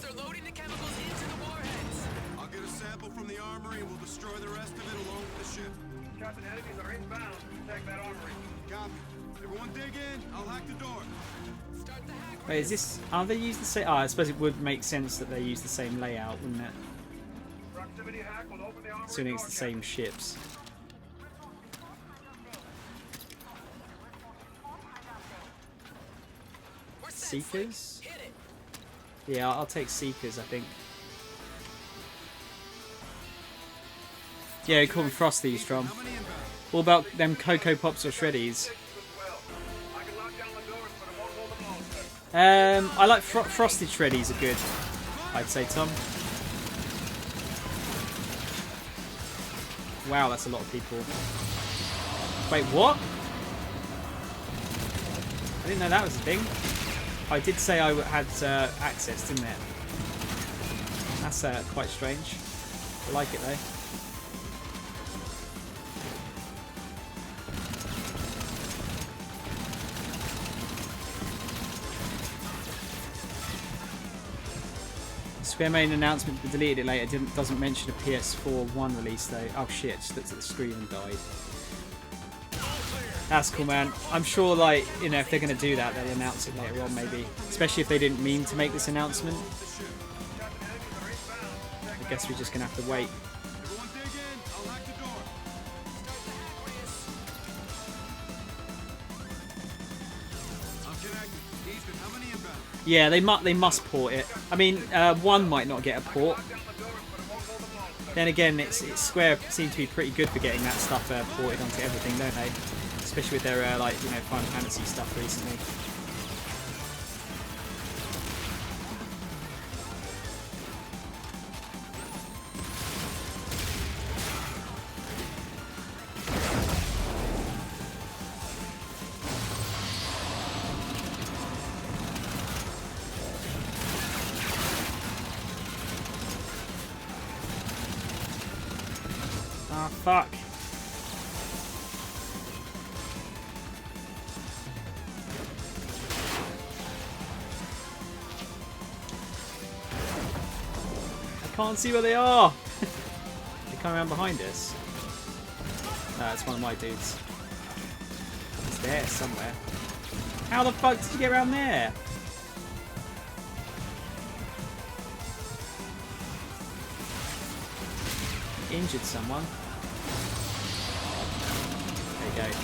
I'll get a sample from the armory and we'll destroy the rest of it along with the ship. Captain, enemies are inbound. Protect that armory. Copy. Everyone dig in. I'll hack the door. Wait, is this? Are they use the same? Oh, I suppose it would make sense that they use the same layout, wouldn't it? Proximity hack will open the armory. Assuming it's the same ships. Seekers? Yeah, I'll take Seekers, I think. Yeah, we call them Frosties, from. What about them Cocoa Pops or Shreddies? I like Frosted Shreddies are good, I'd say, Tom. Wow, that's a lot of people. Wait, what? I didn't know that was a thing. I did say I had access, didn't it? That's quite strange. I like it though. Square made an announcement but deleted it later. Doesn't mention a PS4 1 release though. Oh shit, just looked at the screen and died. That's cool, man. I'm sure, like, you know, if they're going to do that, they'll announce it later on, maybe. Especially if they didn't mean to make this announcement. I guess we're just going to have to wait. Everyone dig in. I'll hack the door. I'm connected. Ethan, how many inbound? Yeah, they must port it. I mean, one might not get a port. Then again, it's Square seem to be pretty good for getting that stuff ported onto everything, don't they? Especially with their like, you know, Final Fantasy stuff recently. Ah, fuck. I can't see where they are. They come around behind us. No, it's one of my dudes. It's there somewhere. How the fuck did you get around there? Injured someone. There you go.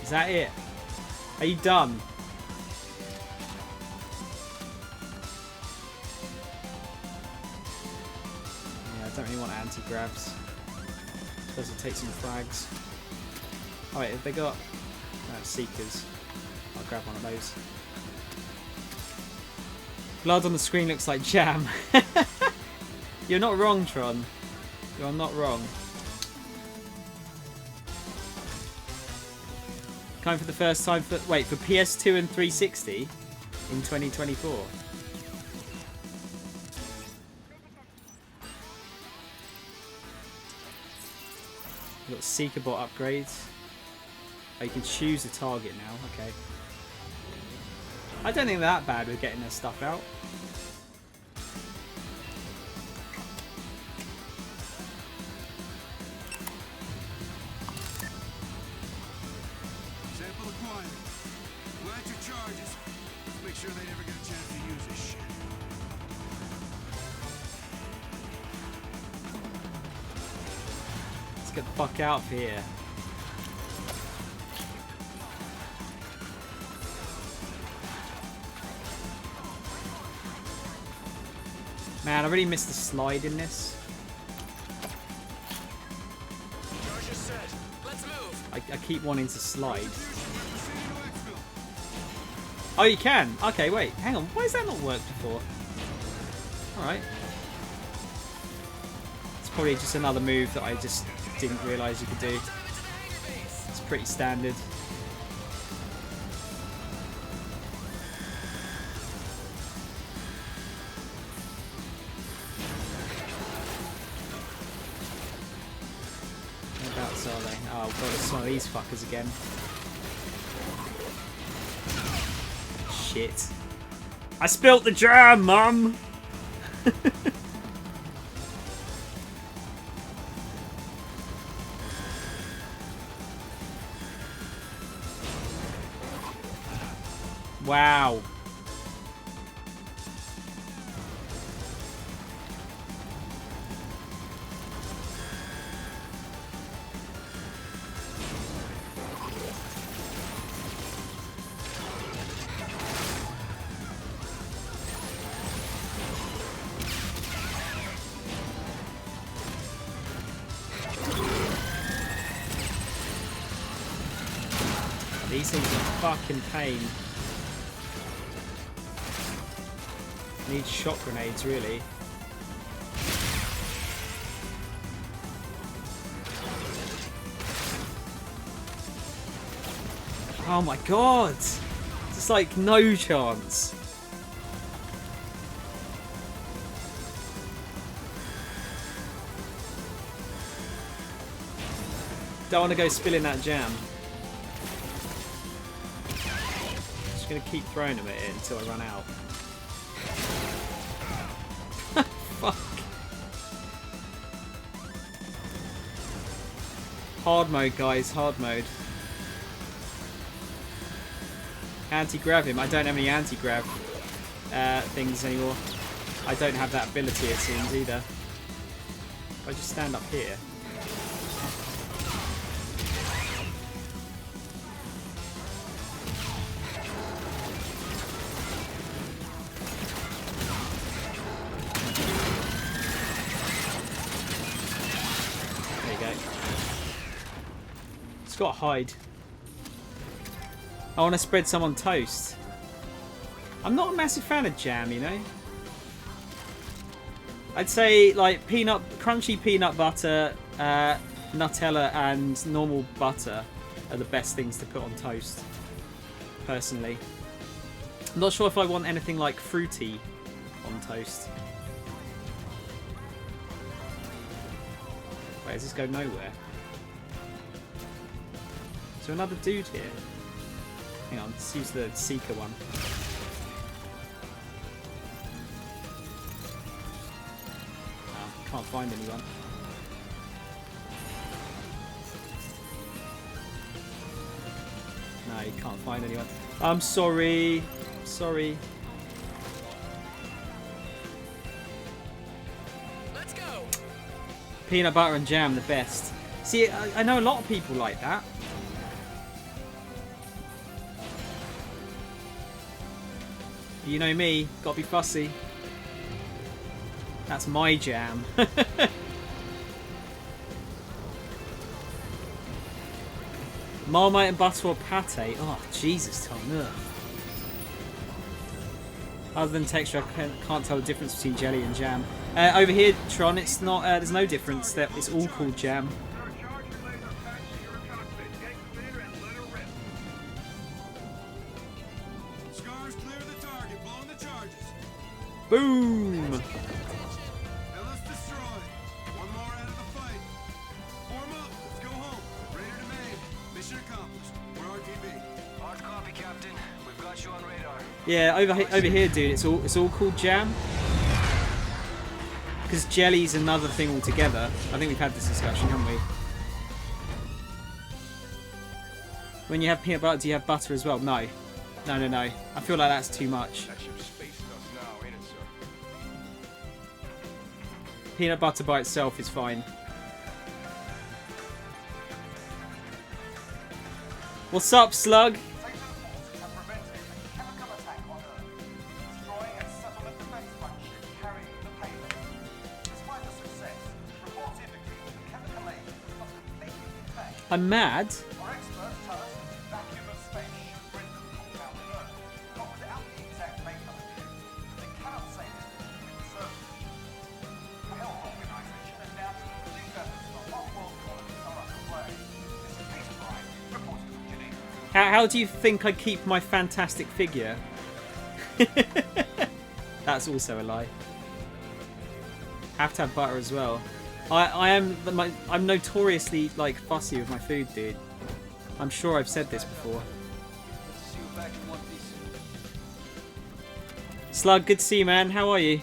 Is that it? Are you done? Yeah, I don't really want anti-grabs. Does it take some frags? Oh wait, have they got... No, Seekers. I'll grab one of those. Blood on the screen looks like jam. You're not wrong, Tron. You're not wrong. Coming for the first time for... Wait, for PS2 and 360 in 2024. We've got Seeker bot upgrades. Oh, you can choose a target now. Okay. I don't think they're that bad with getting their stuff out. charges. Let's make sure they never get a chance to use this shit. Let's get the fuck out of here. Man, I really missed the slide in this. Charge is set. Let's move. I keep wanting to slide. Oh, you can? Okay, wait. Hang on. Why has that not worked before? Alright. It's probably just another move that I just didn't realise you could do. It's pretty standard. Whereabouts are they? Oh god, it's some of these fuckers again. Shit. I spilt the jam, Mum! Wow. These things are fucking pain. Need shot grenades, really. Oh my god! Just like no chance. Don't want to go spilling that jam. Just gonna keep throwing them at it until I run out. Fuck. Hard mode, guys. Hard mode. Anti-grav him. I don't have any anti-grav things anymore. I don't have that ability, it seems, either. If I just stand up here. Got to hide. I want to spread some on toast. I'm not a massive fan of jam, you know. I'd say like crunchy peanut butter, Nutella, and normal butter are the best things to put on toast. Personally, I'm not sure if I want anything like fruity on toast. Wait, does this go nowhere? Is there another dude here? Hang on, let's use the Seeker one. Oh, can't find anyone. No, you can't find anyone. I'm sorry. Sorry. Let's go. Peanut butter and jam, the best. See, I know a lot of people like that. You know me, gotta be fussy. That's my jam. Marmite and butter or pate? Oh, Jesus, Tom. Ugh. Other than texture, I can't tell the difference between jelly and jam. Over here, Tron, it's not. There's no difference. It's all called jam. Boom! Now let's destroy. One more out of the fight. Form up. Let's go home. Raider to main. Mission accomplished. We're RTB. Hard copy, Captain. We've got you on radar. Yeah, over here, dude. It's all called jam. Because jelly's another thing altogether. I think we've had this discussion, haven't we? When you have peanut butter, do you have butter as well? No. No, no, no. I feel like that's too much. That ship's space dust now, ain't it, sir? Peanut butter by itself is fine. What's up, Slug? Sato forces have prevented a chemical attack on Earth, destroying its settlement defense flagship carrying the payload. Despite the success, reports indicate that the chemical agent is not completely contained. I'm mad. Our experts tell us that the vacuum of space should render the compound inert, but without the exact makeup of it, they cannot say this with certainty. The Health Organization announced that relief efforts for off-world colonies are underway. This is Peter Bryan, reporting from Geneva. How do you think I keep my fantastic figure? That's also a lie. Have to have butter as well. I'm notoriously like fussy with my food, dude. I'm sure I've said this before. Slug, good to see you, man. How are you?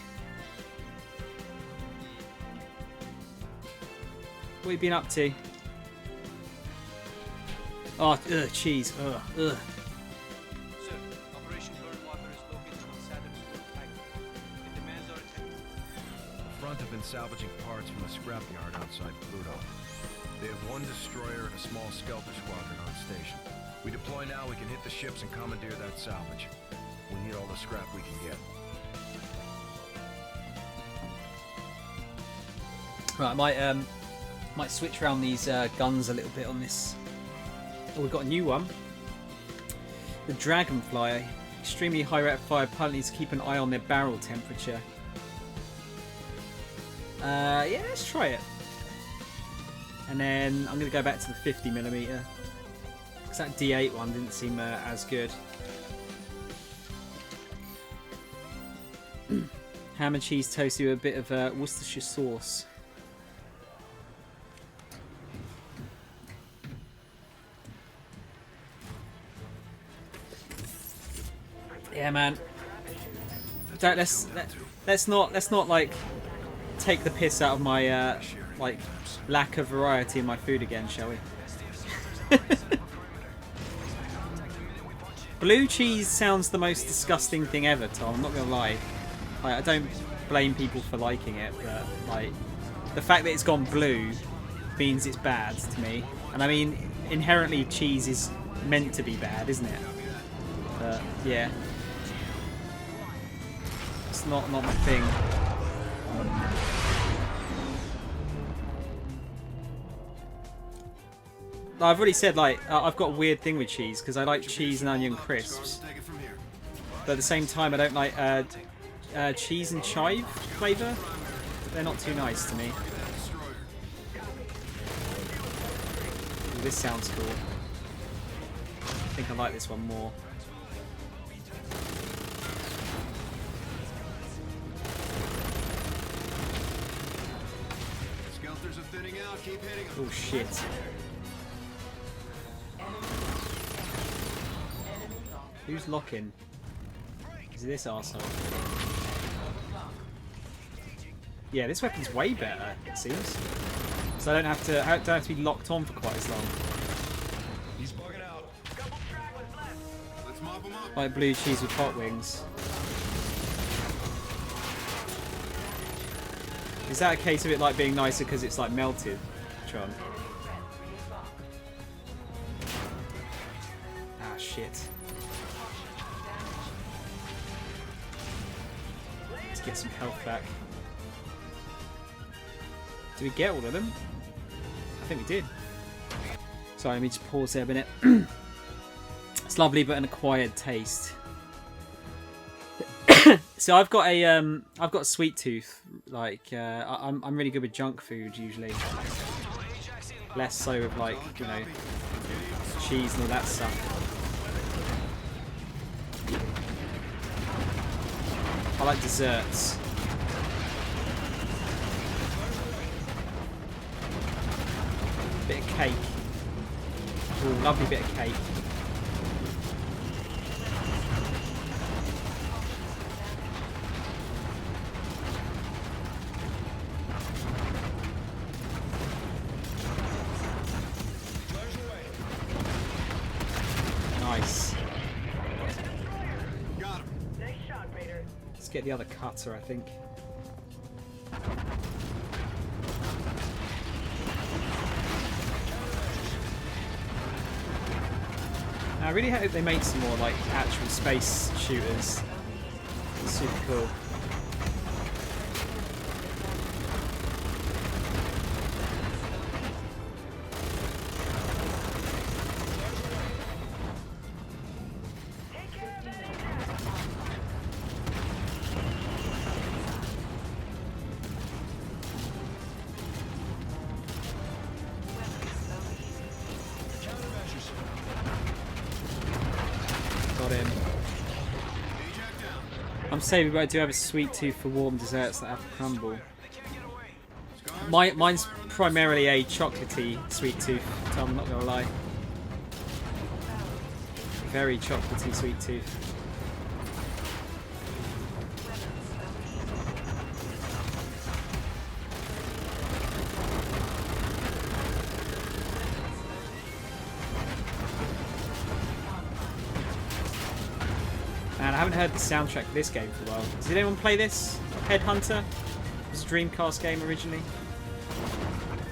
What have you been up to? Oh, cheese. Ugh. Sir, Operation Burn Water is located on Saturn's fourth pipe. It demands our attention. The front have been salvaging parts from the scrapyard outside Pluto. They have one destroyer and a small Skelter squadron on station. We deploy now, we can hit the ships and commandeer that salvage. We need all the scrap we can get. Right, I might switch around these guns a little bit on this. Oh, we've got a new one. The Dragonfly. Extremely high rate of fire. Pilot needs to keep an eye on their barrel temperature. Yeah, let's try it. And then I'm going to go back to the 50mm. Because that D8 one didn't seem as good. Ham and cheese toasty with a bit of Worcestershire sauce. Yeah, man. Let's not like take the piss out of my like lack of variety in my food again, shall we? Blue cheese sounds the most disgusting thing ever, Tom. I'm not gonna lie. Like, I don't blame people for liking it, but like the fact that it's gone blue means it's bad to me. And I mean, inherently cheese is meant to be bad, isn't it? But yeah. It's not my thing. I've already said, like, I've got a weird thing with cheese because I like cheese and onion crisps, but at the same time I don't like cheese and chive flavour. They're not too nice to me. Ooh, this sounds cool. I think I like this one more. Oh shit. Who's locking? Is it this arsehole? Yeah, this weapon's way better, it seems. So I don't have to be locked on for quite as long. He's bugging out. Let's mop him up. Like blue cheese with hot wings. Is that a case of it like being nicer because it's like melted, Tron? Ah, shit. Let's get some health back. Did we get all of them? I think we did. Sorry, let me just pause there a minute. It's lovely, but an acquired taste. So I've got a sweet tooth. Like I'm really good with junk food usually. Less so with like, you know, cheese and all that stuff. I like desserts. Bit of cake. Ooh, lovely bit of cake. Nice. get the other cutter, I think. I really hope they make some more like actual space shooters. It's super cool. Got him. I'm saying we do have a sweet tooth for warm desserts that have to crumble. Mine's primarily a chocolatey sweet tooth, Tom, I'm not gonna lie. Very chocolatey sweet tooth. Man, I haven't heard the soundtrack for this game for a while. Did anyone play this? Headhunter? It was a Dreamcast game originally.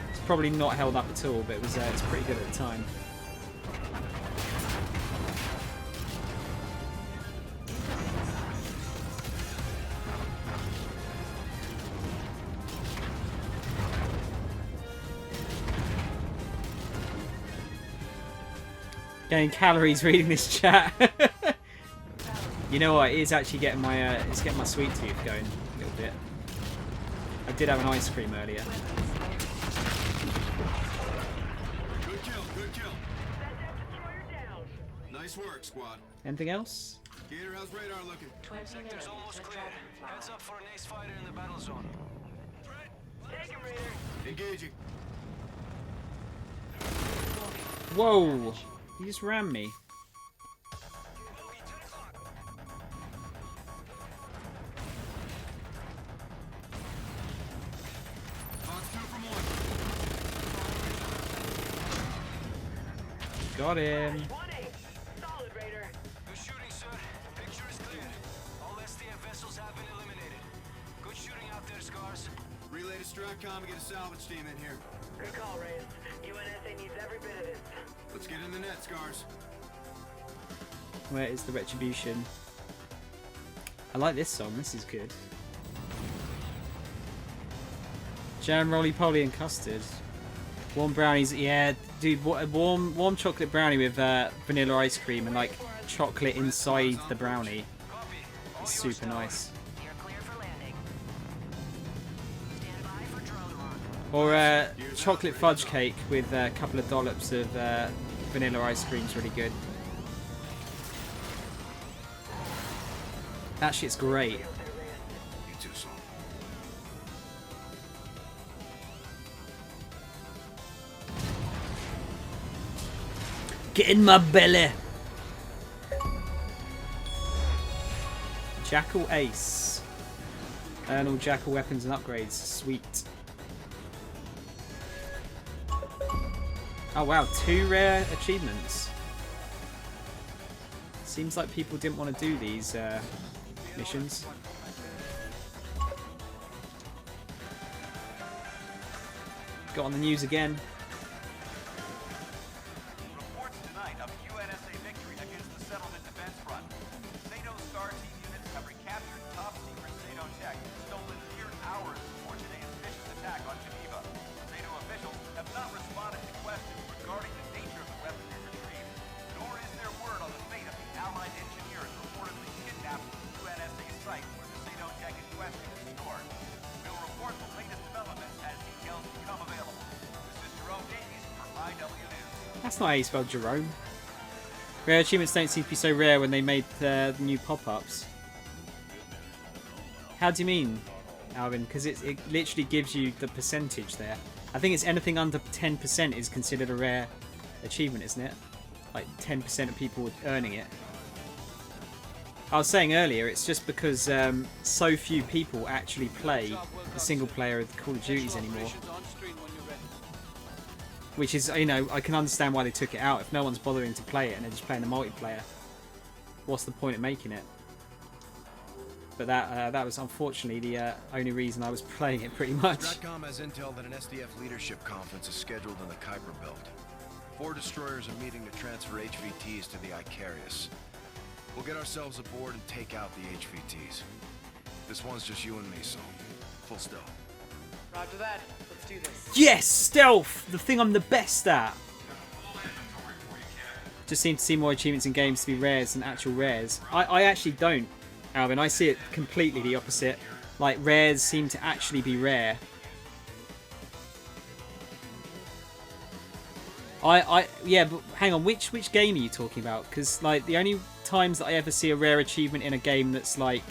It's probably not held up at all, but it's pretty good at the time. Getting calories reading this chat. You know what? It is actually getting my it's getting my sweet tooth going a little bit. I did have an ice cream earlier. Good kill, good kill. Nice work, squad. Anything else? Gator, how's radar looking? Sector's almost clear. Heads up for an ace fighter in the battle zone. Take him, Raider. Engaging. Whoa! He just rammed me. Got him. Solid, Raider. Good shooting, sir. Picture is clear. All STF vessels have been eliminated. Good shooting out there, Scars. Relay to Stratcom and get a salvage team in here. Good call, Raider. UNSA needs every bit of this. Let's get in the net, Scars. Where is the retribution? I like this song. This is good. Jam, roly poly, and custard. Warm brownies, yeah, dude. Warm chocolate brownie with vanilla ice cream and like chocolate inside the brownie. It's super nice. You're clear for landing. Stand by for drone launch. Or chocolate fudge cake with a couple of dollops of vanilla ice cream's really good. That shit's great. You too, Saul. Get in my belly. Jackal Ace. Earn all Jackal weapons and upgrades. Sweet. Oh wow, 2 rare achievements. Seems like people didn't want to do these missions. Got on the news again. Reports tonight of UNSA victory against the Settlement Defense Front. NATO SCAR team units have recaptured top-secret NATO tech stolen mere hours before today's vicious attack on Geneva. NATO officials have not responded to questions regarding the nature of the weapons retrieved, nor is there word on the fate of the Allied engineers reportedly kidnapped from the UNSA site where the NATO tech in question is stored. We'll report the latest developments as details become available. This is Jerome Davies for IW News. That's not how you spell Jerome. Rare achievements don't seem to be so rare when they made the new pop-ups. How do you mean, Alvin? Because it literally gives you the percentage there. I think it's anything under 10% is considered a rare achievement, isn't it? Like 10% of people earning it. I was saying earlier, it's just because so few people actually play the single player of the Call of Duties anymore. Which is, you know, I can understand why they took it out. If no one's bothering to play it and they're just playing the multiplayer, what's the point of making it? But that was unfortunately the only reason I was playing it, pretty much. Stratcom has intel that an SDF leadership conference is scheduled in the Kuiper Belt. 4 destroyers are meeting to transfer HVTs to the Icarius. We'll get ourselves aboard and take out the HVTs. This one's just you and me, so full stealth. Roger that. Let's do this. Yes, stealth, the thing I'm the best at. Just seem to see more achievements in games to be rares than actual rares. I actually don't, Alvin. I see it completely the opposite. Like, rares seem to actually be rare. Yeah, but hang on, which game are you talking about? Because, like, the only times that I ever see a rare achievement in a game that's, like,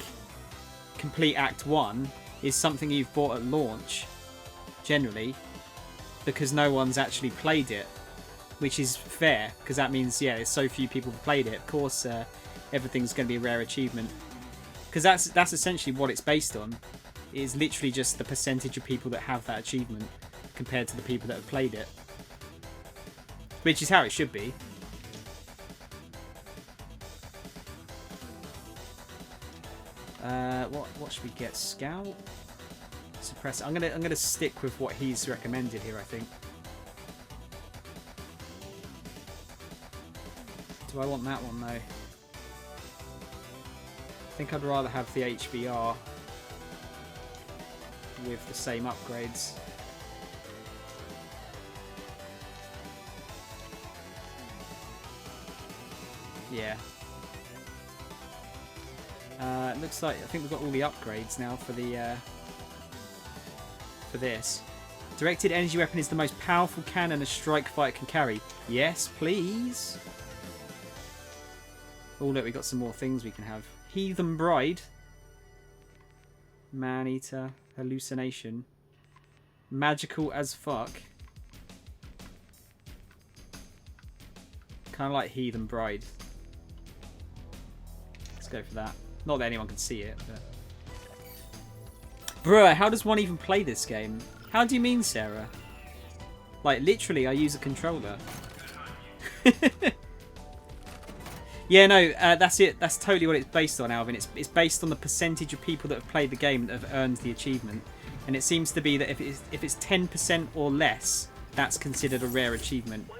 complete Act 1 is something you've bought at launch, generally, because no one's actually played it. Which is fair, because that means, yeah, there's so few people who played it. Of course, everything's going to be a rare achievement. Because that's essentially what it's based on. It is literally just the percentage of people that have that achievement compared to the people that have played it. Which is how it should be. What should we get? Scout? Suppressor. I'm gonna stick with what he's recommended here, I think. Do I want that one though? I think I'd rather have the HBR with the same upgrades. Yeah. It looks like I think we've got all the upgrades now for the for this. Directed energy weapon is the most powerful cannon a strike fighter can carry. Yes, please. Oh look, we got some more things we can have. Heathen Bride. Man-Eater. Hallucination. Magical as fuck. Kind of like Heathen Bride. Let's go for that. Not that anyone can see it, but... Bruh, how does one even play this game? How do you mean, Sarah? Like, literally, I use a controller. Yeah, no, that's it. That's totally what it's based on, Alvin. It's based on the percentage of people that have played the game that have earned the achievement. And it seems to be that if it's 10% or less, that's considered a rare achievement.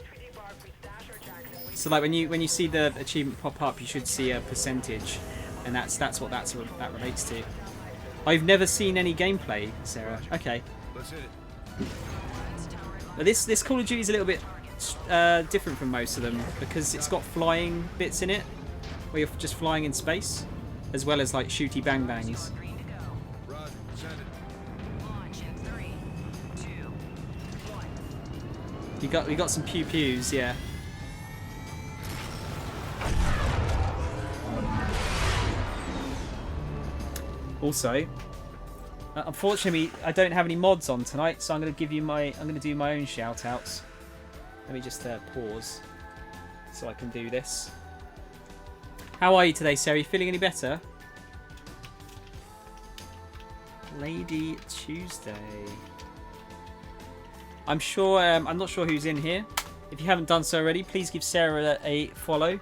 So like when you see the achievement pop up, you should see a percentage, and that's what that relates to. I've never seen any gameplay, Sarah. Okay. Let's hit it. But this Call of Duty is a little bit different from most of them because it's got flying bits in it, where you're just flying in space, as well as like shooty bang bangs. Roger, send it. We got some pew pews, yeah. Also, unfortunately, I don't have any mods on tonight, so I'm going to do my own shout outs. Let me just pause so I can do this. How are you today, Sarah? You feeling any better? Lady Tuesday. I'm sure. I'm not sure who's in here. If you haven't done so already, please give Sarah a follow.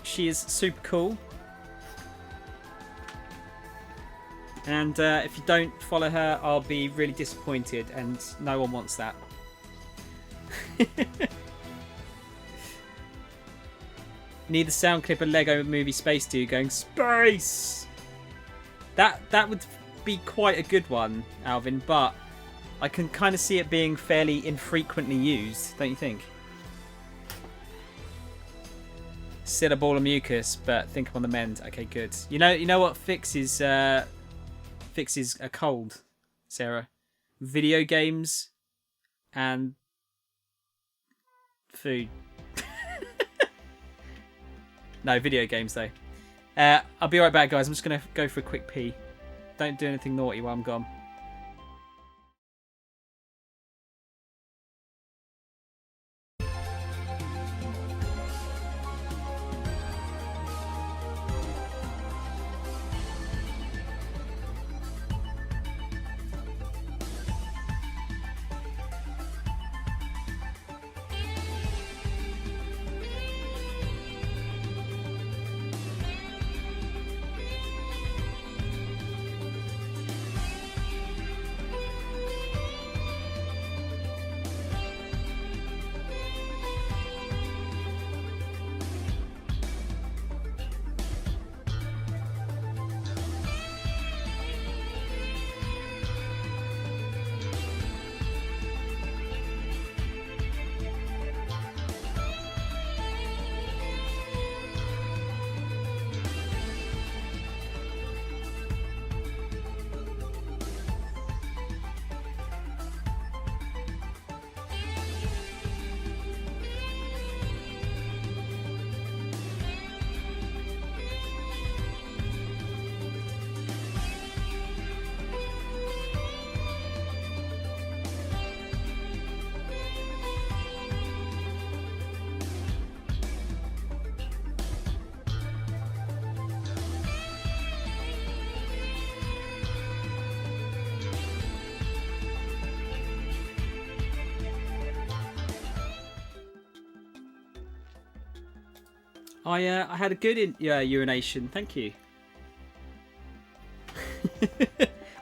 She is super cool. And if you don't follow her, I'll be really disappointed, and no one wants that. Need the sound clip of Lego Movie Space Dude going space. That would be quite a good one, Alvin, but I can kind of see it being fairly infrequently used, don't you think? Still a ball of mucus, but think I'm on the mend. Okay, good. You know what fixes a cold, Sarah? Video games and food. No, video games though. I'll be right back, guys. I'm just gonna go for a quick pee. Don't do anything naughty while I'm gone. I had a good urination. Thank you.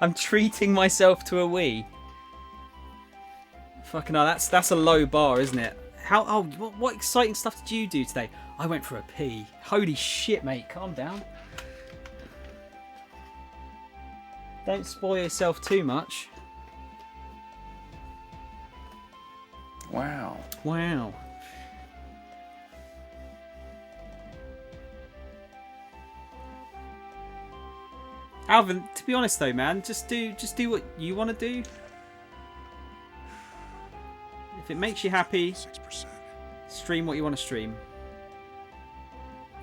I'm treating myself to a wee. Fucking hell, that's a low bar, isn't it? What exciting stuff did you do today? I went for a pee. Holy shit, mate. Calm down. Don't spoil yourself too much. Wow. Wow. Alvin, to be honest though, man, just do what you want to do. If it makes you happy, 6%. stream what you want to stream.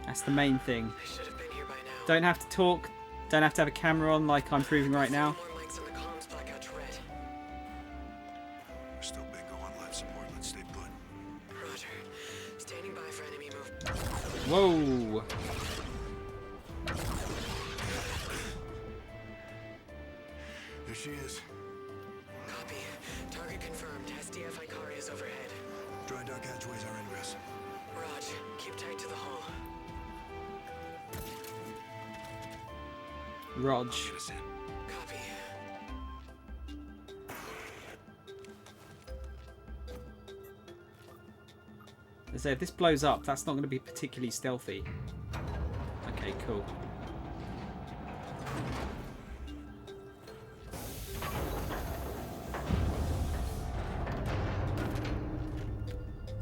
That's the main thing. Don't have to talk. Don't have to have a camera on like I'm proving right now. We're still bingo on life support. Let's stay put. Roger. Standing by for enemy move. Whoa. There she is. Copy. Target confirmed. SDF Ikari is overhead. Dry dock hatchways are ingress. Raj, keep tight to the hull. Rog. Get us in. Copy. So if this blows up, that's not going to be particularly stealthy. Okay, cool.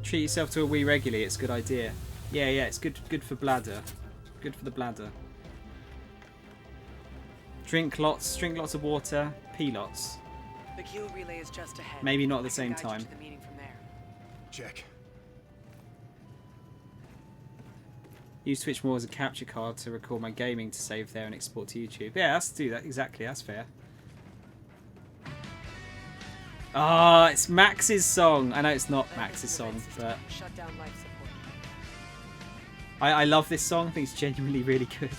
Treat yourself to a wee regularly. It's a good idea. Yeah, it's good for bladder. Good for the bladder. Drink lots of water, pee lots. The keel relay is just ahead. Maybe not at the I can same guide you time. to the meeting from there. Check. Use Twitch more as a capture card to record my gaming to save there and export to YouTube. Yeah, let's do that. Exactly, that's fair. Ah, it's Max's song. I know it's not Max's song, but Shut down life support. I love this song. I think it's genuinely really good.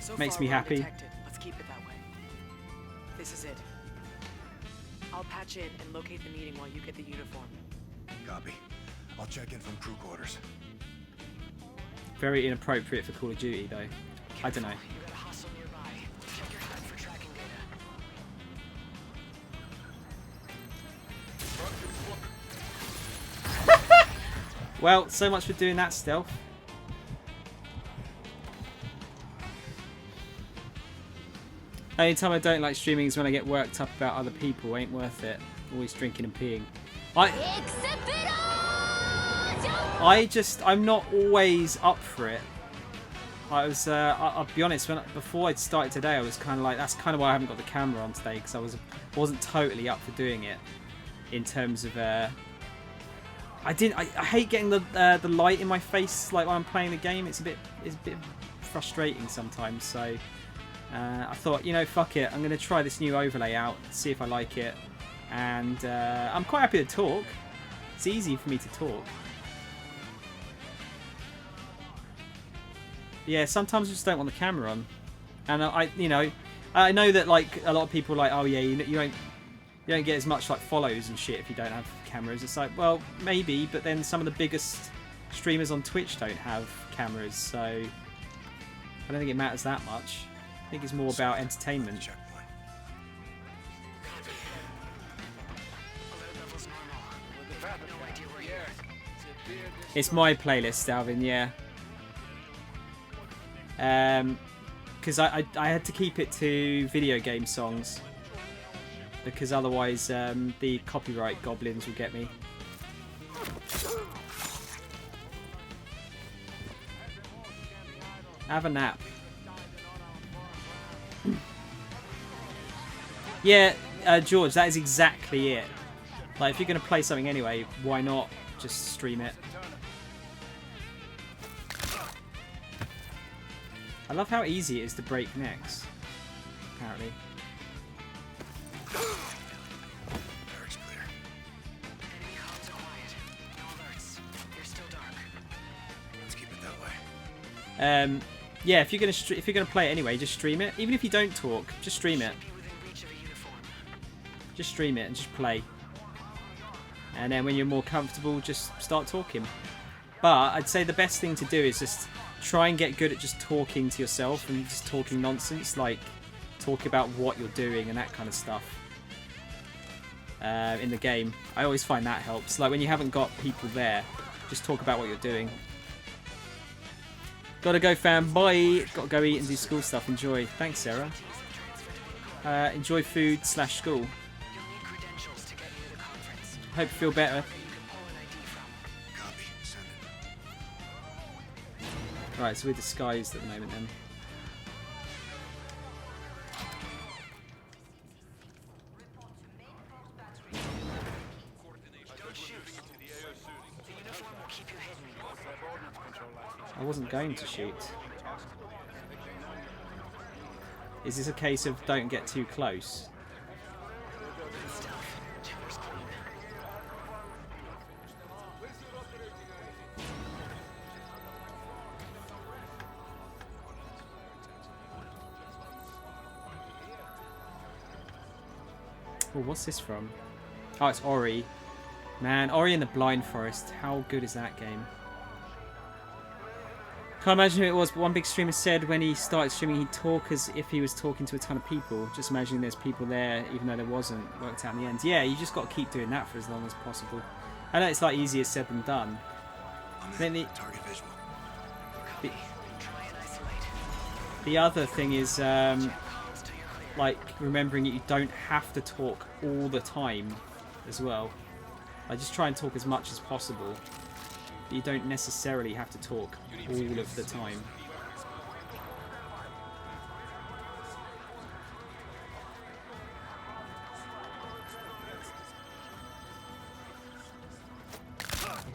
So Makes far, me we're happy. undetected. Let's keep it that way. This is it. I'll patch in and locate the meeting while you get the uniform. Copy. I'll check in from crew quarters. Very inappropriate for Call of Duty, though. I don't know. You got a hostile nearby. Check your HUD for tracking data. Well, so much for doing that stealth. Only time I don't like streaming is when I get worked up about other people. Ain't worth it. Always drinking and peeing. I'm not always up for it. I'll be honest, before I'd started today, I was kind of like, that's kind of why I haven't got the camera on today, because I wasn't totally up for doing it. In terms of, I hate getting the light in my face, like when I'm playing the game. It's a bit frustrating sometimes. So I thought, fuck it, I'm going to try this new overlay out, see if I like it, and I'm quite happy to talk. It's easy for me to talk. Yeah, sometimes I just don't want the camera on, and I know that like a lot of people are like, oh yeah, you don't get as much like follows and shit if you don't have cameras. It's like, well, maybe, but then some of the biggest streamers on Twitch don't have cameras, so I don't think it matters that much. I think it's more about entertainment. Checkpoint. It's my playlist, Alvin. Yeah. Because I had to keep it to video game songs, because otherwise the copyright goblins will get me. Have a nap. Yeah, George, that is exactly it. Like, if you're going to play something anyway, why not just stream it? I love how easy it is to break necks, apparently. Eric's clear. Enemy comms quiet. No alerts. You're still dark. Let's keep it that way. Yeah, if you're gonna play it anyway, just stream it. Even if you don't talk, just stream it. Be within reach of a uniform. Just stream it and just play. And then when you're more comfortable, just start talking. But I'd say the best thing to do is just try and get good at just talking to yourself and just talking nonsense, like talking about what you're doing and that kind of stuff in the game. I always find that helps. Like when you haven't got people there, just talk about what you're doing. Gotta go, fam. Bye. Gotta go eat and do school stuff. Enjoy. Thanks, Sarah. Enjoy food/school. You'll need credentials to get you to the conference. Hope you feel better. You can pull an ID from. Copy. Send it. Right, so we're disguised at the moment then. Don't shoot. The uniform will keep you hidden. I wasn't going to shoot. Is this a case of don't get too close? Good stuff. Chamber's clean. Oh, what's this from? Oh, it's Ori. Man, Ori in the Blind Forest. How good is that game? Can't imagine who it was, but one big streamer said when he started streaming he'd talk as if he was talking to a ton of people. Just imagining there's people there even though there wasn't. Worked out in the end. Yeah, you just got to keep doing that for as long as possible. I know it's like easier said than done. Then Target visual. Try and isolate. the other thing is like remembering that you don't have to talk all the time as well. I just try and talk as much as possible. But you don't necessarily have to talk all of the time.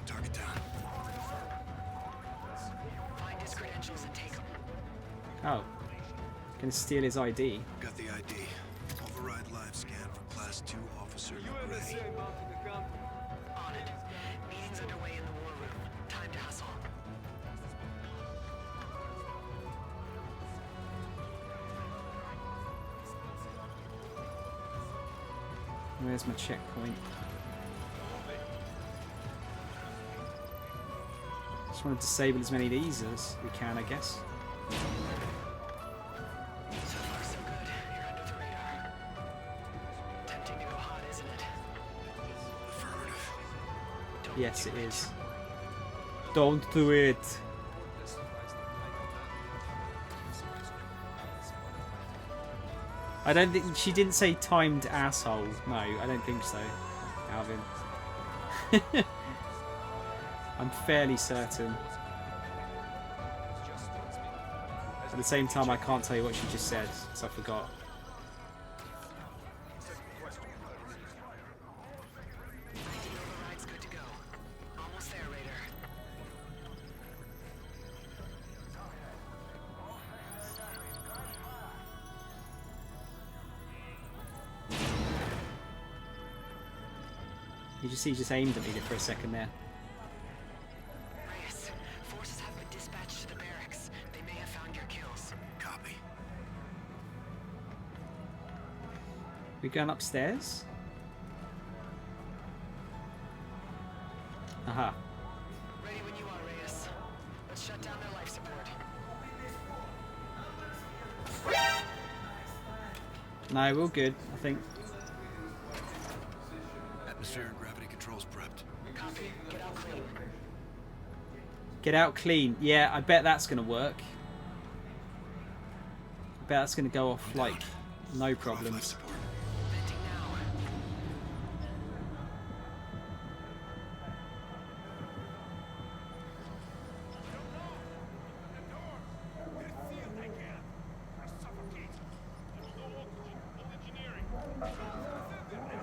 Target down. Find his credentials and take them. Oh. Gonna steal his ID. Got the ID. Override live scan for Class 2 Officer McGrady. On it. Meeting's underway in the war room. Time to hustle. Where's my checkpoint? Just want to disable as many of these as we can, I guess. So far, so good. You're under the radar. Tempting to go hot, isn't it? Affirmative. Don't Yes, do it is. Don't do it. I don't think she didn't say timed asshole. No, I don't think so, Alvin. I'm fairly certain. At the same time, I can't tell you what she just said, so I forgot. ID override's good to go. Almost there, Raider. You just see, he just aimed at me for a second there. Reyes, forces have been dispatched to the barracks. They may have found your kills. Copy. We going upstairs? Aha. Ready when you are, Reyes. Let's shut down their life support. No, we're all good, I think. Atmosphere and gravity controls prepped. Copy. Get out clean. Get out clean. Yeah, I bet that's going to work. I bet that's going to go off like no Life problems. support. Venting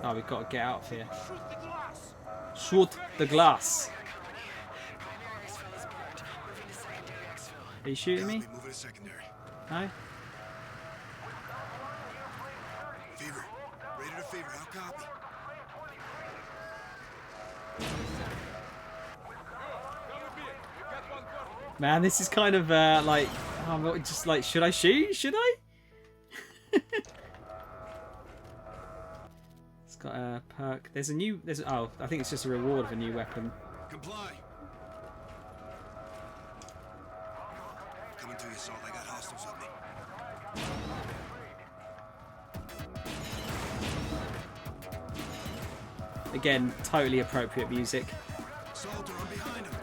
now. Oh, we've got to get out of here. Shoot the glass. Primary exfil is burnt. Moving to secondary exfil. Are you shooting me? Copy. Moving to secondary. No? Fever. Rated a fever. How copy? Man, this is kind of like, I'm not just like, should I shoot? Should I? It's got a perk. There's a new, oh, I think it's just a reward of a new weapon. Comply. coming to you, Salt. I got hostiles with me. Again, totally appropriate music. Soldier, I'm behind him.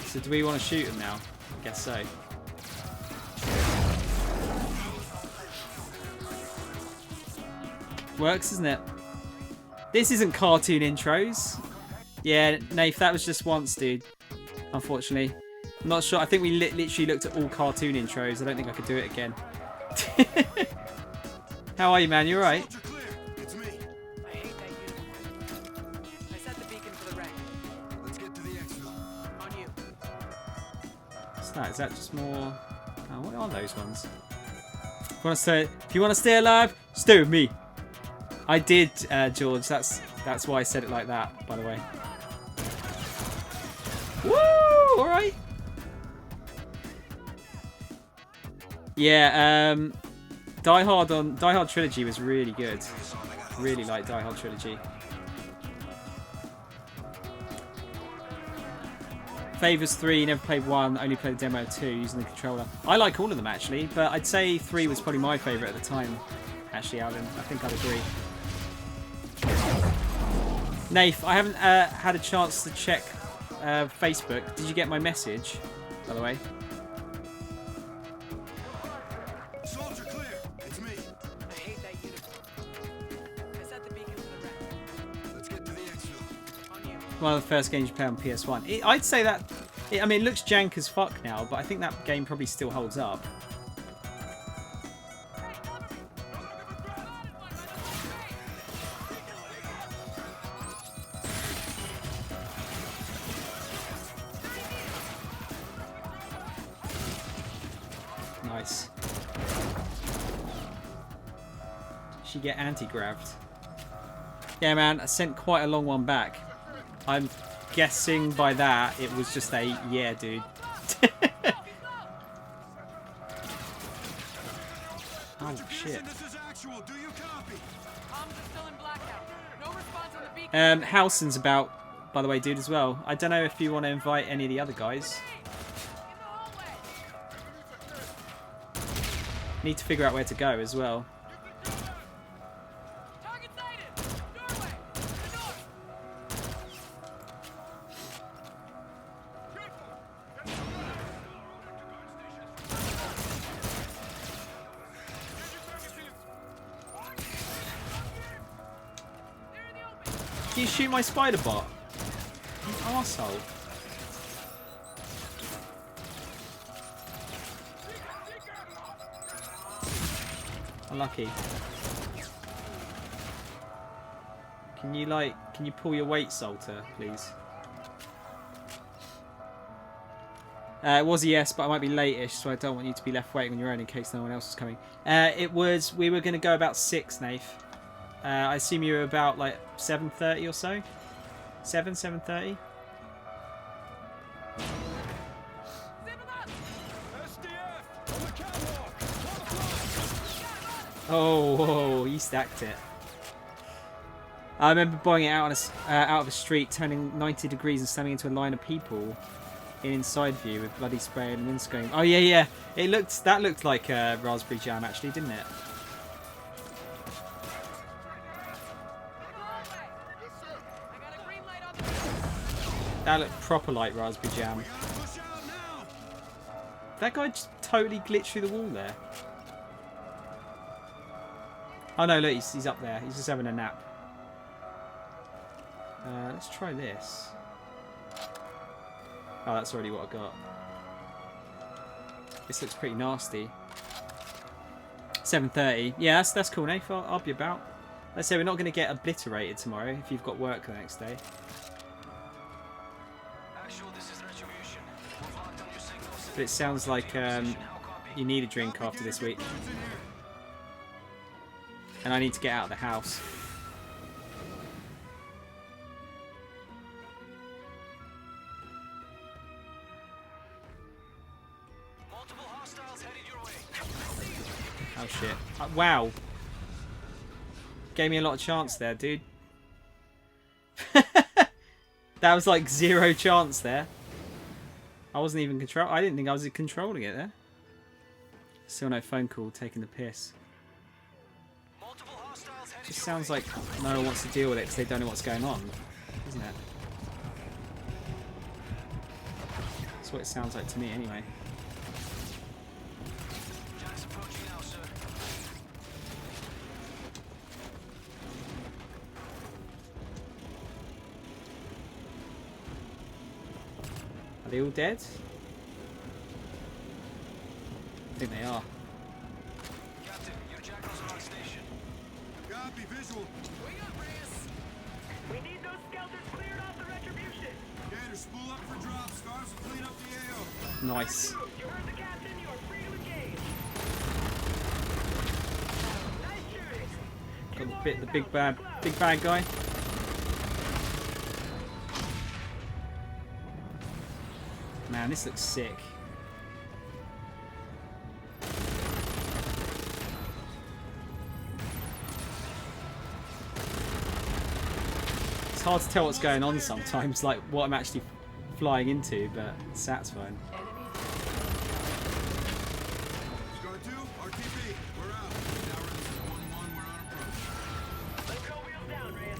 So do we want to shoot him now? I guess so. Works, isn't it? This isn't cartoon intros. Yeah, Nath, that was just once, dude. Unfortunately. I'm not sure. I think we literally looked at all cartoon intros. I don't think I could do it again. How are you, man? You alright? Soldier clear. It's me. I hate that uniform. I set the beacon for the wreck. Let's get to the exfil. On you. What's that? Is that just more... Oh, what are those ones? If you want to stay alive, stay with me. I did, George. That's why I said it like that, by the way. Woo! Alright. Yeah, Die Hard Trilogy was really good. Really like Die Hard Trilogy. Favors 3, never played 1, only played the demo 2 using the controller. I like all of them actually, but I'd say 3 was probably my favourite at the time. Actually, Alan, I think I'd agree. Nath, I haven't had a chance to check Facebook. Did you get my message, by the way? Soldier clear. It's me. I hate that uniform. I set the beacon for the wreck. Let's get to the exfil. On you. One of the first games you play on PS1. I'd say that... I mean, it looks jank as fuck now, but I think that game probably still holds up. Nice. She get anti-graved. Yeah, man, I sent quite a long one back. I'm guessing by that it was just a yeah, dude. Oh shit. This is actual. Do you copy? Comms are still in blackout. No response on the beacon. Howson's about, by the way, dude, as well. I don't know if you want to invite any of the other guys. Need to figure out where to go as well. Target sighted. Doorway. To the north. Can you shoot my spider bot? You arsehole. Unlucky. Can you pull your weight, Salter, please? It was a yes, but I might be late-ish, so I don't want you to be left waiting on your own in case no one else is coming. We were going to go about 6, Nath. I assume you were about like 7:30 or so? 7:30? Oh, he stacked it. I remember buying it out out of a street, turning 90 degrees and slamming into a line of people in inside view with bloody spray and windscreen. Oh yeah. That looked like raspberry jam actually, didn't it? That looked proper like raspberry jam. That guy just totally glitched through the wall there. Oh no, look, he's up there. He's just having a nap. Let's try this. Oh, that's already what I got. This looks pretty nasty. 7:30. Yeah, that's cool, Nath. I'll be about. Let's say we're not going to get obliterated tomorrow if you've got work the next day. But it sounds like you need a drink after this week. And I need to get out of the house. Oh shit. Wow. Gave me a lot of chance there, dude. That was like 0 chance there. I wasn't even I didn't think I was controlling it there. Still no phone call, taking the piss. Just sounds like no one wants to deal with it because they don't know what's going on, isn't it? That's what it sounds like to me anyway. Are they all dead? I think they are. Captain, your jackals are on station. Copy, visual. We got Reyes. We need those skeletons cleared off the retribution. Gator, spool up for drop. Stars will clean up the AO. Nice. You heard the captain. You are free to engage. Nice shooting. Got the big bad guy. Man, this looks sick. It's hard to tell what's going on sometimes, like what I'm actually flying into, but it's satisfying. Scar 2, RTB, we're out. Tower, this is 1-1, we're on approach. Let's go wheels down, Reyes.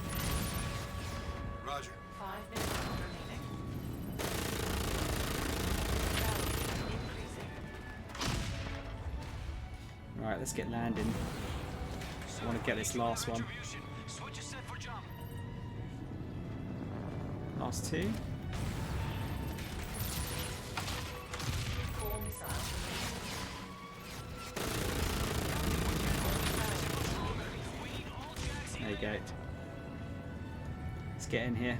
Roger. 5 minutes remaining. Alright, let's get landing. I want to get this last one. Switch is set for jump. Last 2. There you go. Let's get in here.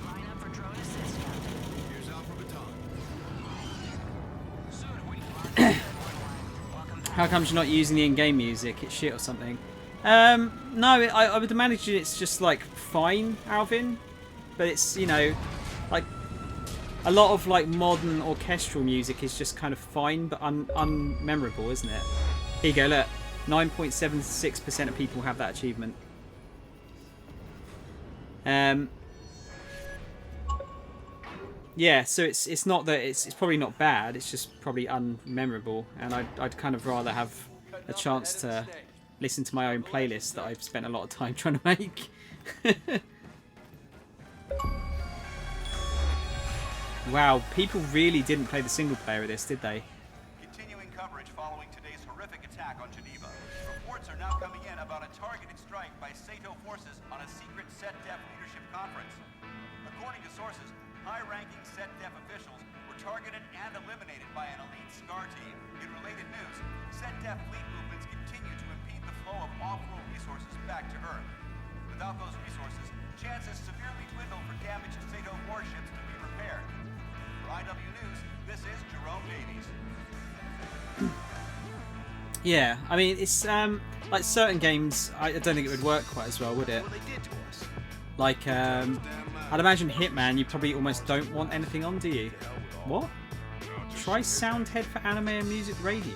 Line up for drone assist, Captain. Here's out for baton. How come you're not using the in-game music? It's shit or something. No, I would imagine it's just like fine, Alvin. But it's, you know, like a lot of like modern orchestral music is just kind of fine but unmemorable, isn't it? Here you go, look. 9.76% of people have that achievement. Yeah, so it's not that it's probably not bad. It's just probably unmemorable, and I'd kind of rather have a chance to listen to my own playlist that I've spent a lot of time trying to make. Wow, people really didn't play the single player of this, did they? Continuing coverage following today's horrific attack on Geneva. Reports are now coming in about a targeted strike by Sato forces on a secret SETDEF leadership conference. According to sources, high-ranking SETDEF officials were targeted and eliminated by an elite SCAR team. In related news, SETDEF fleet movements continue to impede the flow of off-world resources back to Earth. Without those resources, chances severely dwindle for damaged Sato warships to be repaired. For IW News, this is Jerome Davies. Yeah, I mean, it's like certain games, I don't think it would work quite as well, would it? Like, I'd imagine Hitman, you probably almost don't want anything on, do you? What? Try Soundhead for anime and music radio?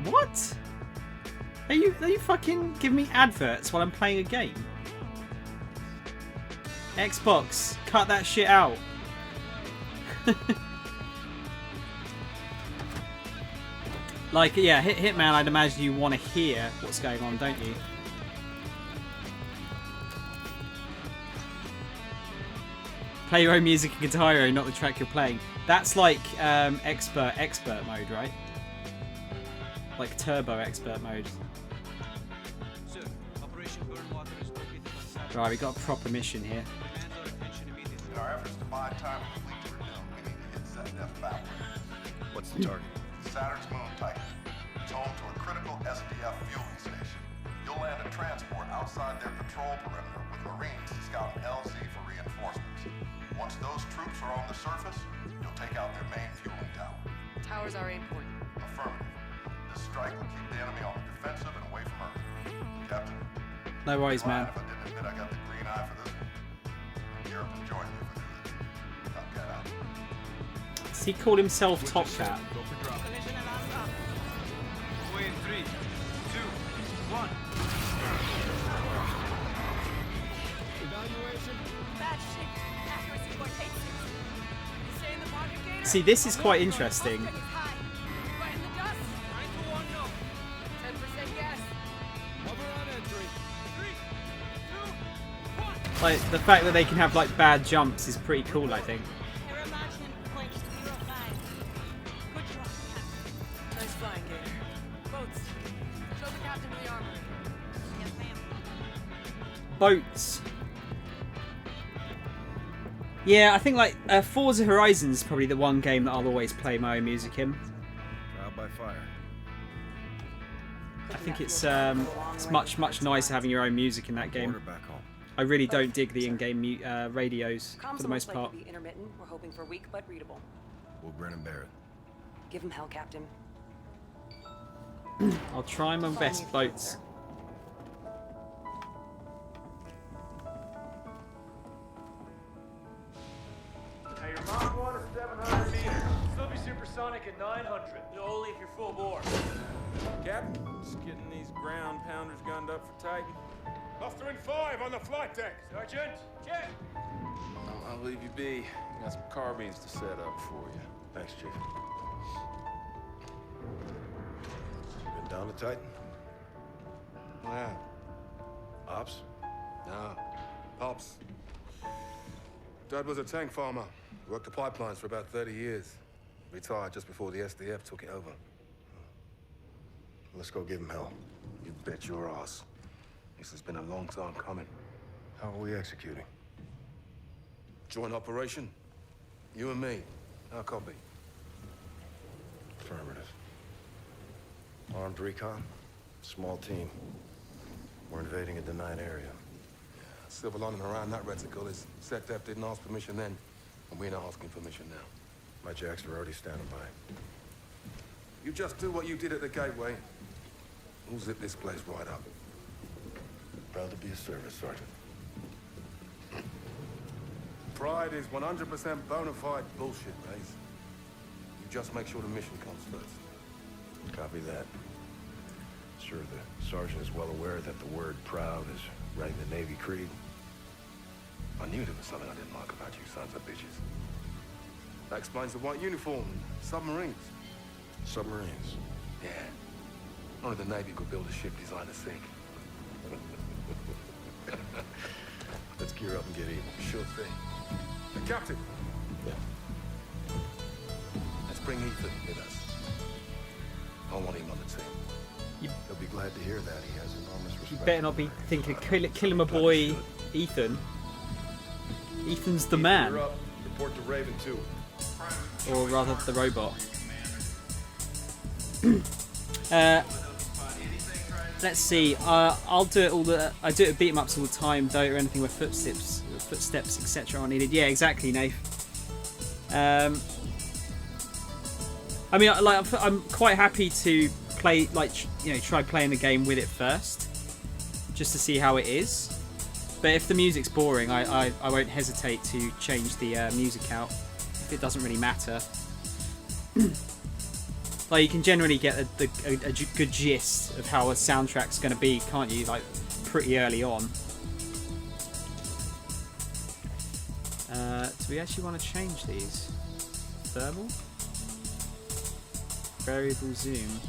What? Are you fucking giving me adverts while I'm playing a game? Xbox, cut that shit out. Like, yeah, Hitman, I'd imagine you want to hear what's going on, don't you? Play your own music in Guitar Hero, not the track you're playing. That's like expert mode, right? Like turbo expert mode. Sir, Operation Burnwater is located on Saturn. Right, we got a proper mission here. Demands our attention immediately. In our efforts to buy time for the fleet to renew, we need to hit SETDEF backward. What's the target? Saturn's moon Titan. It's home to a critical SDF fueling station. You'll land a transport outside their patrol perimeter with Marines to scout an LZ for reinforcements. Once those troops are on the surface, you'll take out their main fueling tower. Tower's our aim point. Affirmative. This strike will keep the enemy on the defensive and away from Earth. Captain, No worries, mind man. if I didn't admit I got the green eye for this one? Gear up and join me if we do this. Top Cat out. Does he call himself Top Cat? Go for drop. Away in 3, 2, 1. See, this is quite interesting. Right in the dust. 9 to 1, no. 10% yes. Cover on entry. 3, 2, 1. Like the fact that they can have like bad jumps is pretty cool, I think. Nice flying, Gator. Boats. Show the captain to the armory. Yes, ma'am. Boats. Yeah, I think like Forza Horizon is probably the one game that I'll always play my own music in. Trial by fire. I think it's much nicer having your own music in that game. Order back home. I really don't dig the in-game radios Comms for the most likely part. to be intermittent. We're hoping for weak but readable. We'll grin and bear it. Give him hell, Captain. I'll try my best, boats. Hey, your Mach 1 is 700 meters. Still be supersonic at 900. Only if you're full bore. Captain, just getting these ground pounders gunned up for Titan. Cluster in 5 on the flight deck. Sergeant, check. I'll leave you be. Got some carbines to set up for you. Thanks, Chief. Been down to Titan? Yeah. Ops? No. Pops. Dad was a tank farmer. Worked the pipelines for about 30 years. Retired just before the SDF took it over. Let's go give him hell. You bet your ass. This has been a long time coming. How are we executing? Joint operation? You and me. How copy? Affirmative. Armed recon? Small team. We're invading a denied area. Silver lining around that reticle is SecDef didn't ask permission then, and we're not asking permission now. My jacks are already standing by. You just do what you did at the gateway. We'll zip this place right up. Proud to be of service, Sergeant. Pride is 100% bona fide bullshit, Maze. You just make sure the mission comes first. Copy that. Sure, the sergeant is well aware that the word proud is right in the Navy creed. I knew there was something I didn't like about you sons of bitches. That explains the white uniform and submarines. Submarines. Yeah. Only the Navy could build a ship designed to sink. Let's gear up and get even. Sure thing. The captain. Yeah. Let's bring Ethan with us. I want him on the team. He'll be glad to hear that. He has enormous respect. You better not be thinking of killing my boy Ethan. Ethan's the man. You're up. Report to Raven 2. Or rather, the robot. Let's see. I'll do it all the. I do it with beat 'em ups all the time. Don't or anything with footsteps, etc. are needed. Yeah, exactly, Nath. I mean, like, I'm quite happy to play, like, try playing the game with it first, just to see how it is. But if the music's boring, I won't hesitate to change the music out. If it doesn't really matter. Like, you can generally get a good gist of how a soundtrack's going to be, can't you? Like, pretty early on. Do we actually want to change these? Thermal? Variable zoom.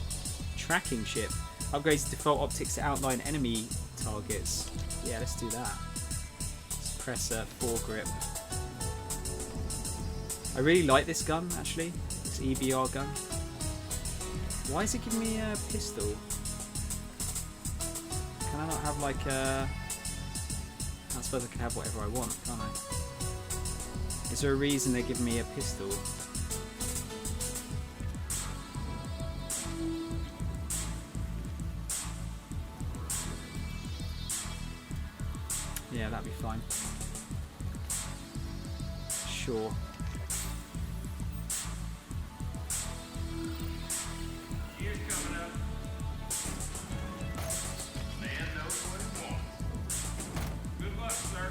Tracking chip. Upgrades default optics to outline enemy targets. Yeah, let's do that. Suppressor, foregrip. I really like this gun, actually. This EBR gun. Why is it giving me a pistol? Can I not have like a... I suppose I can have whatever I want, can't I? Is there a reason they're giving me a pistol? Yeah, that'd be fine. Sure. Year's coming up. Man knows what he wants. Good luck, sir.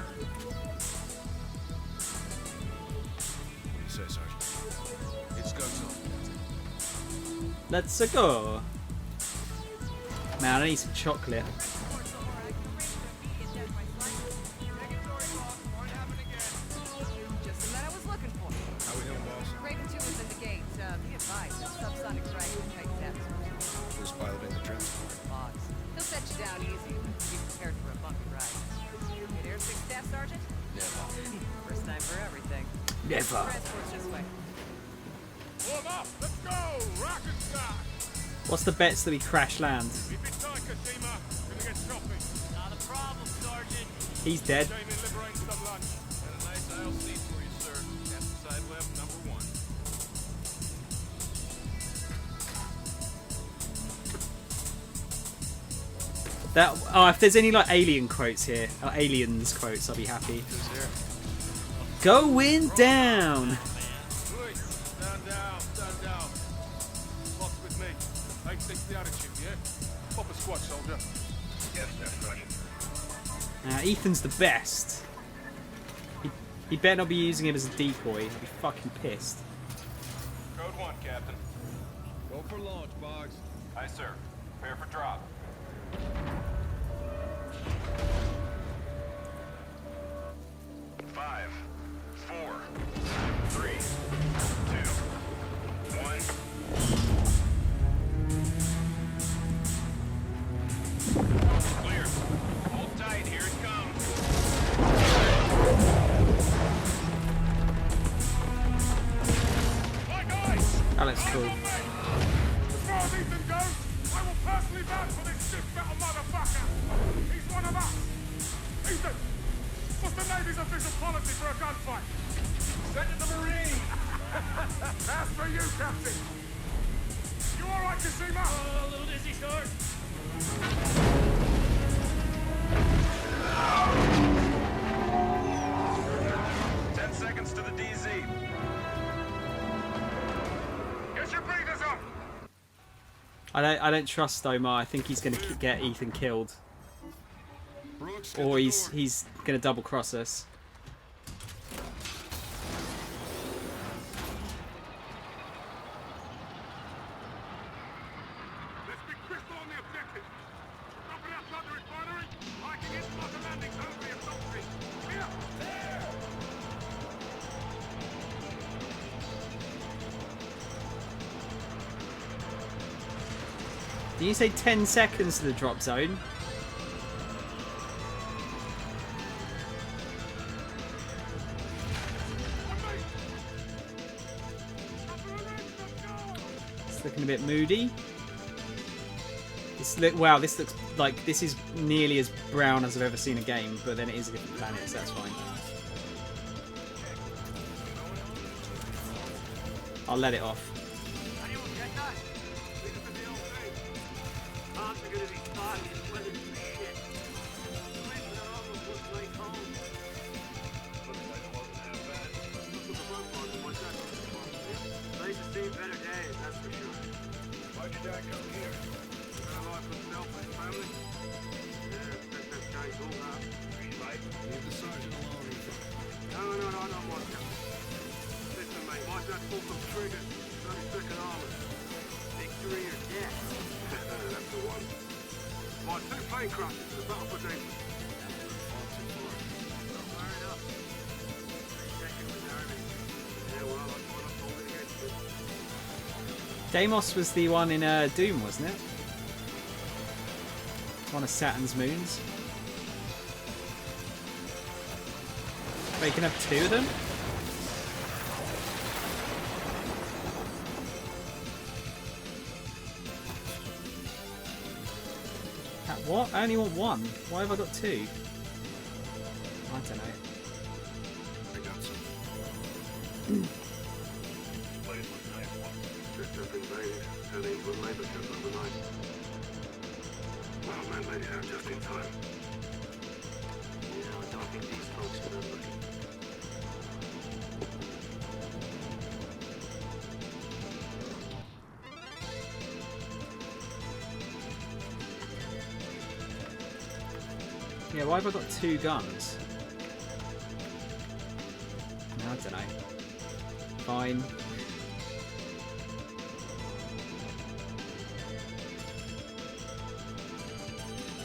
What do you say, Sergeant? It's go time. Let's go. Man, I need some chocolate. Just the man I was looking for. How we doing, boss? Raven 2 is in What's the bets that we crash land? Not a problem, Sergeant. He's dead. That if there's any like alien quotes here, or aliens quotes, I'll be happy. Going down. Stand down, stand down. Lost with me. 860 attitude, yeah? Pop a squad, soldier. Yes, that's right. Ethan's the best. He better not be using him as a decoy. I'll be fucking pissed. Code 1, Captain. Go for launch, Boggs. Aye, sir. Prepare for drop. Five, 4, 3, 2, 1. Clear. Hold tight. Here it comes. That looks cool. As far as Ethan goes, I will personally vouch for this stiff metal motherfucker. He's one of us. Ethan, what's the Navy's official policy for a gunfight? Send it to the Marine. That's for you, Captain. You all right, Kashima? Oh, a little dizzy, Sarge. 10 seconds to the DZ. Get your breathers up. I don't trust Omar. I think he's gonna get Ethan killed, or he's gonna double cross us. Let's be crystal on the objective. Dropping outside the refinery, hiking into my commanding zone for the assault team. Here! There! Did you say 10 seconds to the drop zone? It's looking a bit moody. Wow, this looks like this is nearly as brown as I've ever seen a game, but then it is a different planet, so that's fine. I'll let it off. Anyone get that? Leave it to the old thing. Bombs are gonna be foggy and weather to shit. The place that almost looks like home. Looks like it wasn't half bad. Look at the month on the what's that? Nice to see better days, that's for sure. Why'd your dad come here? Better life himself and his family. Yeah, expect that guy's old now. Green light. Leave the sergeant alone, Ethan. No more. Listen, mate, watch that pull some triggers. 32nd Armor. Victory or death. That's the one. Well, 2 plane crashes. The battle for Jason. Fair enough. Second was Army. Yeah, well, that's what I'm holding against it. Deimos was the one in Doom, wasn't it? One of Saturn's moons. Wait, you can have 2 of them? What? I only want 1. Why have I got 2? I don't know. I got some. Place was a nice one. Just up invaded. Turned into a labor camp overnight. Well, man, made it out just in time. Yeah, I don't think these folks are that lucky. Yeah, why have I got 2 guns? I don't know. Fine.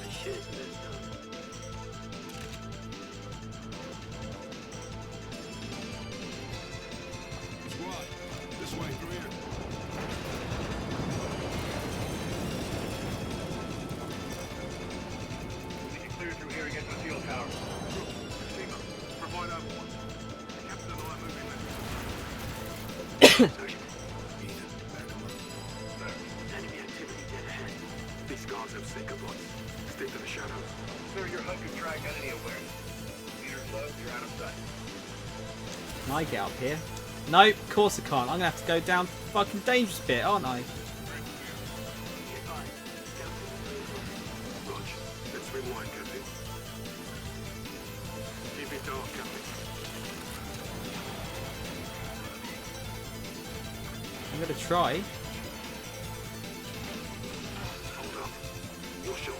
Shit is messed up. Squad, this way through here. We can clear through here and get to the field tower. Kashima, provide overwatch. Captain and I are moving left. Ethan, back him up. them sneaker bots. Stick to the shadows. Sir, your HUD could track enemy awareness. Meter's low, you're out of sight. Can I get up here? Nope, of course I can't. I'm gonna have to go down the fucking dangerous bit, aren't I? Rog, let's rewind, Captain. Keep it dark, Captain. I'm gonna try. Hold up. Your shoulder.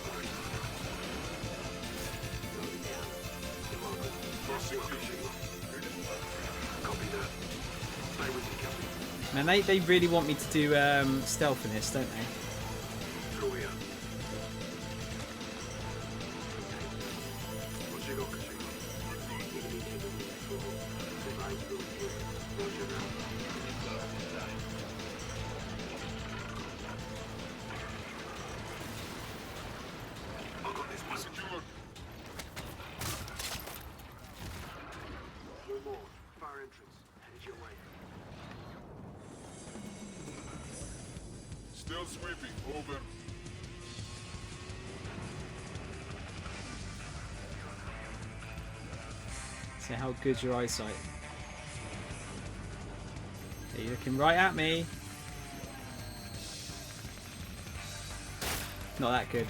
Crossing vision. Copy that. Stay with me, Captain. Man, they really want me to do stealth in this, don't they? Through here. What you got, Katrina? Roger that. I got this one. Secured. No more. Fire entrance. Headed your way. Still sweeping. Over. See how good's your eyesight. Are you looking right at me? Not that good.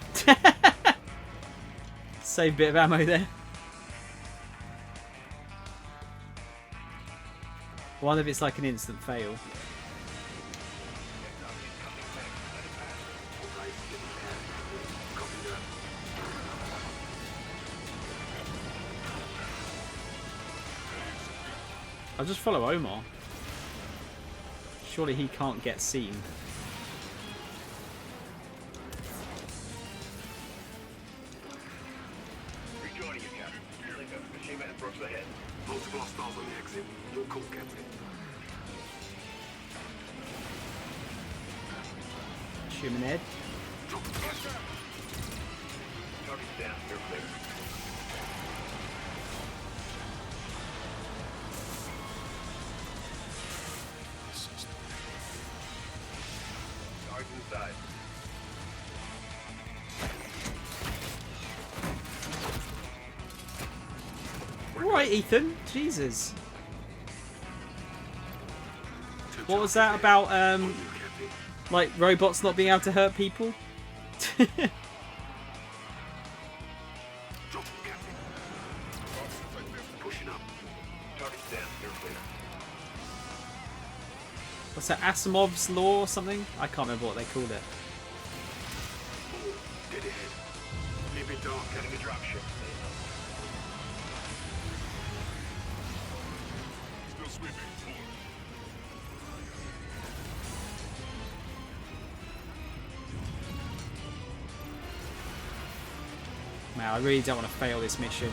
Save a bit of ammo there. One of it's like an instant fail. I'll just follow Omar. Surely he can't get seen. Rejoining you, Captain. Machine man Brooks ahead. Multiple hostiles on the exit. Your call, Captain. Shoot him in the head. Drop the gas. Target's down. You're clear. Target's inside. Alright, Ethan. Jesus. What was that about, like, robots not being able to hurt people? Drop them, Captain. Pushing up. Target's down. You're clear. What's that, Asimov's Law or something? I can't remember what they called it. Four. Dead ahead. Keep it dark, Captain. Enemy dropship. Still sweeping. Forward. Man, I really don't want to fail this mission.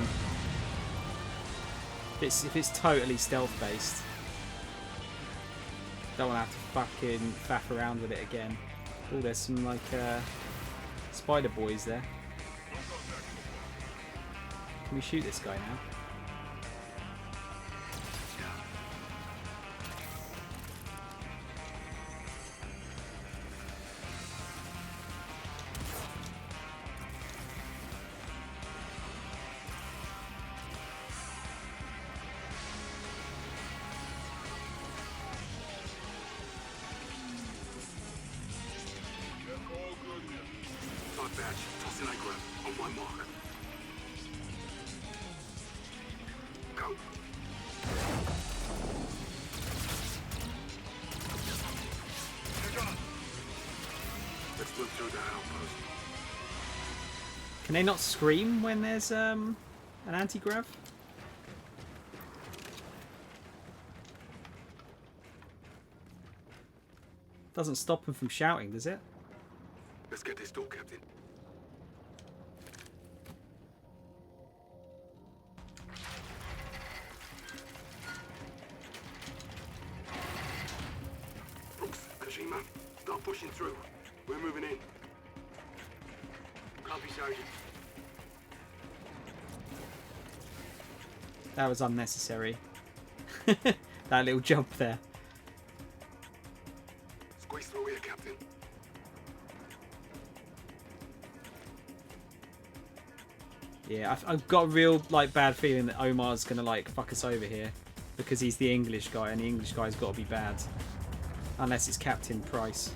If it's totally stealth based. Don't want to have to fucking faff around with it again. Oh, there's some like spider boys there. Can we shoot this guy now? All good here. Start batch. Toss an grab. On my mark. Go. Let's move through the outpost. Can they not scream when there's an anti-grav? Doesn't stop them from shouting, does it? Let's get this door, Captain. Brooks, Kojima, start pushing through. We're moving in. Copy, Sergeant. That was unnecessary. That little jump there. Squeeze through here, Captain. Yeah, I've got a real like bad feeling that Omar's gonna like fuck us over here because he's the English guy, and the English guy's got to be bad, unless it's Captain Price.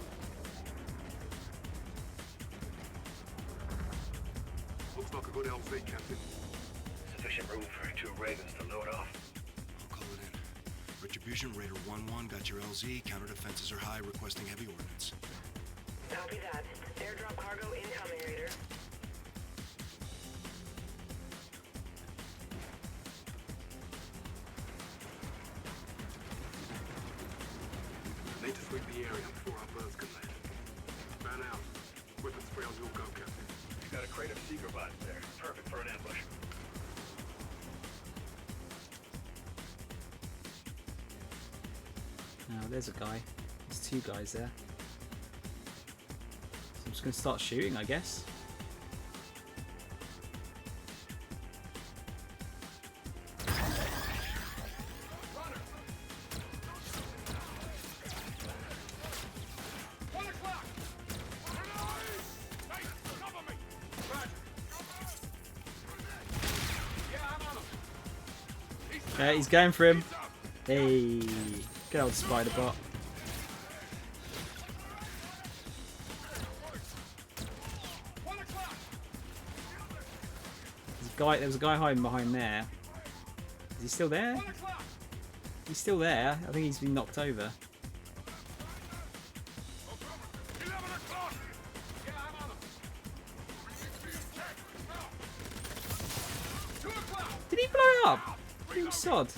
Looks like a good LZ, Captain. Sufficient room for 2 Ravens to load off. I'll call it in. Retribution, Raider 1-1, got your LZ. Counter defenses are high, requesting heavy ordnance. Copy that. Airdrop cargo incoming, Raider. Need to sweep the area before our birds can land. Man out. Weapons free on your go, Captain. You got a crate of seeker bots there. Perfect for an ambush. Oh, there's a guy. There's 2 guys there. So I'm just gonna start shooting, I guess. Yeah, he's going for him. Hey, good old spider bot. There was a guy hiding behind there. Is he still there? He's still there. I think he's been knocked over. Did he blow it up? You sod.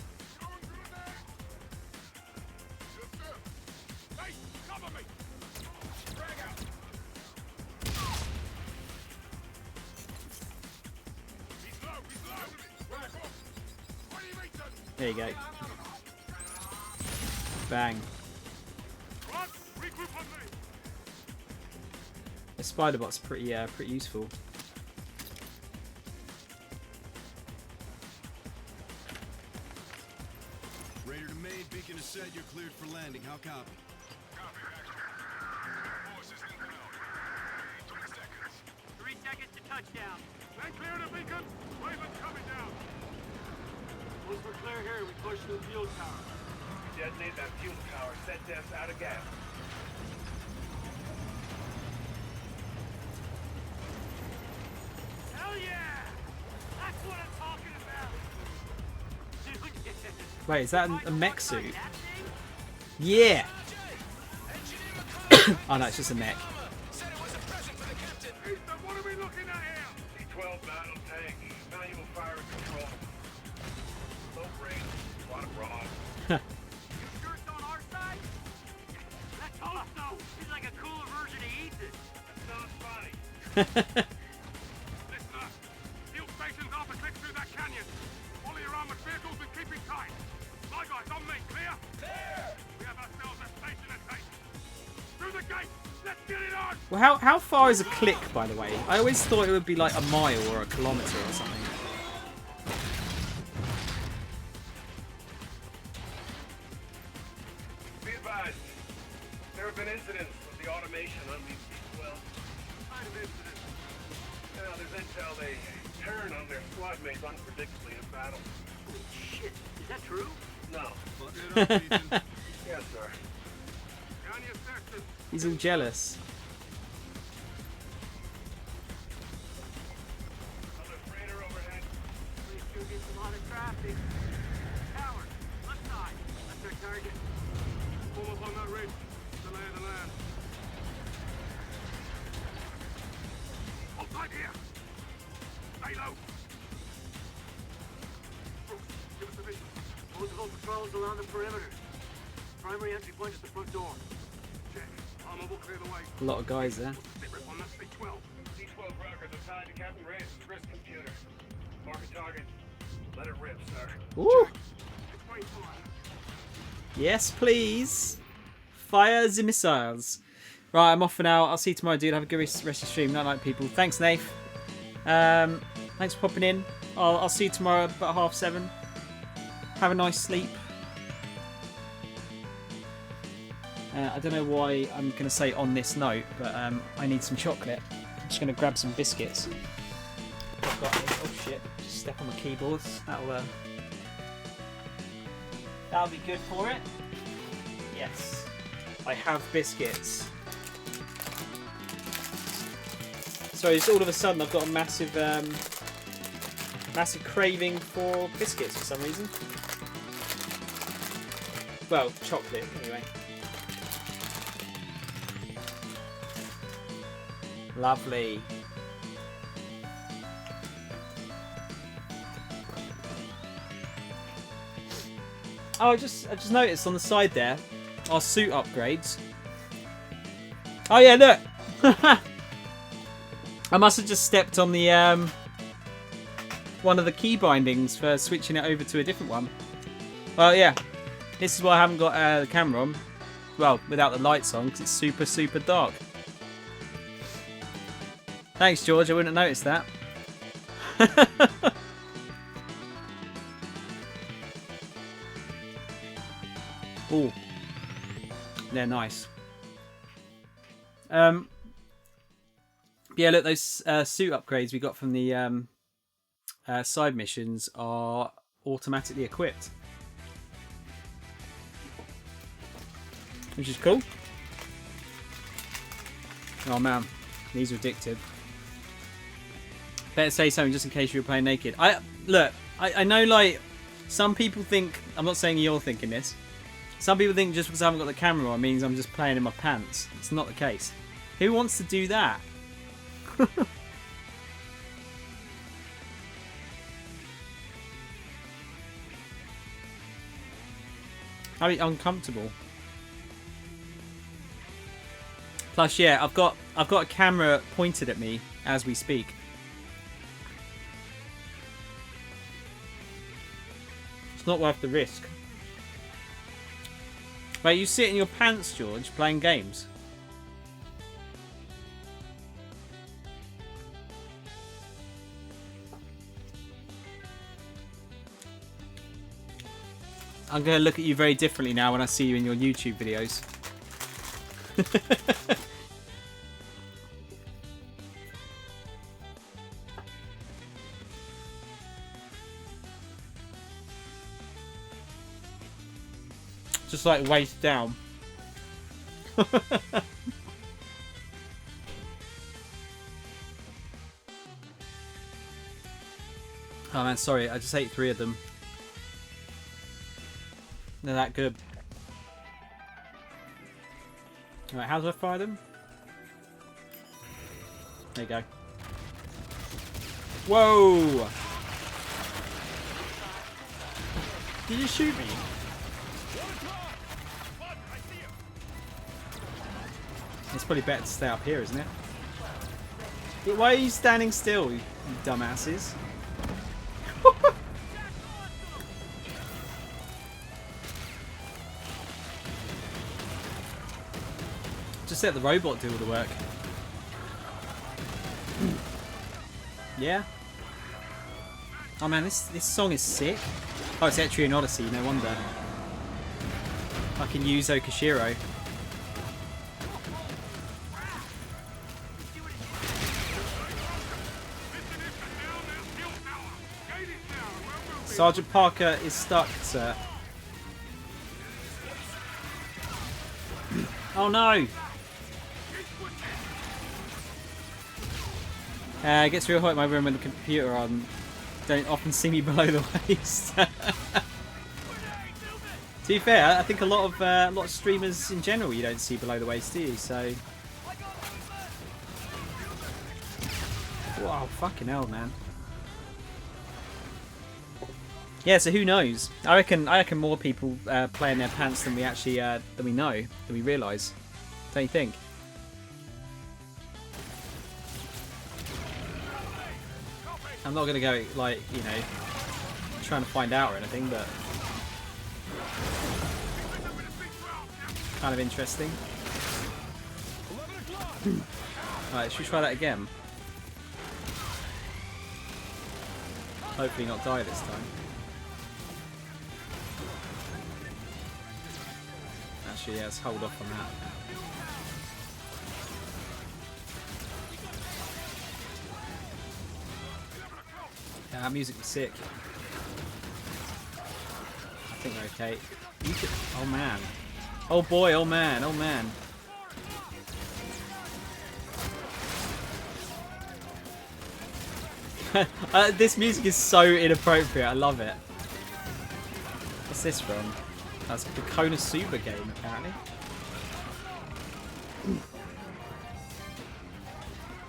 There you go. Bang. The spider bot's pretty useful. Raider to main, beacon is set, you're cleared for landing. How copy? Copy, Hector. Forces inbound. 3 seconds. 3 seconds to touchdown. They clear the beacon. Raven's coming down. Once we're clear here, we push to the fuel tower. Detonate that fuel tower. Set depth out of gas. Hell yeah! That's what I'm talking about! Wait, is that a mech suit? Yeah! Oh no, it's just a mech. Ethan, what are we looking at here? C-12 battle tank. Manual fire control. Low range. A lot of raw. You sure it's on our side? Let's hope so! He's like a cooler version of Ethan. That sounds funny. Listen up. Fuel station's half a click through that canyon. Follow your armored vehicles and keep it tight. My guys, on me. Clear? Clear! We have ourselves a station to take. Through the gate! Let's get it on! Well, how far is a click, by the way? I always thought it would be like a mile or a kilometre or something. Be advised. There have been incidents with the automation on these C-12. Kind of incidents. Now, there's intel they turn on their squad mates unpredictably in battle. Holy shit, is that true? No. Yes, sir. He's all jealous. Another freighter overhead. We sure get a lot of traffic. Tower, left side. That's our target. Pull up on that ridge. The lay of the land. Hold tight here. Stay low. Brooks, give us a vision. Multiple patrols along the perimeter. Primary entry point is the front door. Check. Armor will clear the way. A lot of guys there. Sit rep on that C-12. C-12 rockers assigned to Captain Reyes' wrist computer. Mark a target. Let it rip, sir. Ooh. It's way far. Yes, please. Fire the missiles. Right, I'm off for now. I'll see you tomorrow, dude. Have a good rest of the stream. Night, night, people. Thanks, Nath. Thanks for popping in. I'll see you tomorrow about 7:30. Have a nice sleep. I don't know why I'm going to say on this note, but I need some chocolate. I'm just going to grab some biscuits. I've got here. Oh shit! Just step on the keyboards. That'll be good for it. Yes, I have biscuits. Sorry, just all of a sudden I've got a massive craving for biscuits for some reason. Well, chocolate anyway. Lovely. Oh, I just noticed on the side there, our suit upgrades. Oh yeah, look. I must have just stepped on the one of the key bindings for switching it over to a different one. Well, yeah. This is why I haven't got the camera on. Well, without the lights on, because it's super, super dark. Thanks, George. I wouldn't have noticed that. Oh, they're nice. Yeah, look, those suit upgrades we got from the side missions are automatically equipped, which is cool. Oh man, these are addictive. Better say something just in case you were playing naked. I know, like, some people think, I'm not saying you're thinking this, some people think just because I haven't got the camera on means I'm just playing in my pants. It's not the case. Who wants to do that? I'd be uncomfortable. Plus, yeah, I've got a camera pointed at me as we speak. It's not worth the risk. Wait, you sit in your pants, George, playing games? I'm going to look at you very differently now when I see you in your YouTube videos. Just like waist down. Oh man, sorry, I just ate 3 of them. They're that good. Alright, how do I fire them? There you go. Whoa! Did you shoot me? It's probably better to stay up here, isn't it? Why are you standing still, you dumbasses? Just let the robot do all the work. Yeah. Oh man, this song is sick. Oh, it's Etrian Odyssey, no wonder. Fucking Yuzo Koshiro. Sergeant Parker is stuck, sir. Oh no! It gets real hot in my room when the computer on. Don't often see me below the waist. To be fair, I think a lot of streamers in general you don't see below the waist, do you? So, wow, fucking hell, man. Yeah, so who knows? I reckon more people play in their pants than we actually than we know, than we realise. Don't you think? I'm not gonna go like, you know, trying to find out or anything, but kind of interesting. Alright, should we try that again? Hopefully not die this time. Actually, yeah, let's hold off on that. Yeah, that music was sick. I think we're okay. You could, oh man. Oh boy, oh man, oh man. This music is so inappropriate, I love it. What's this from? That's the Konosuba game, apparently.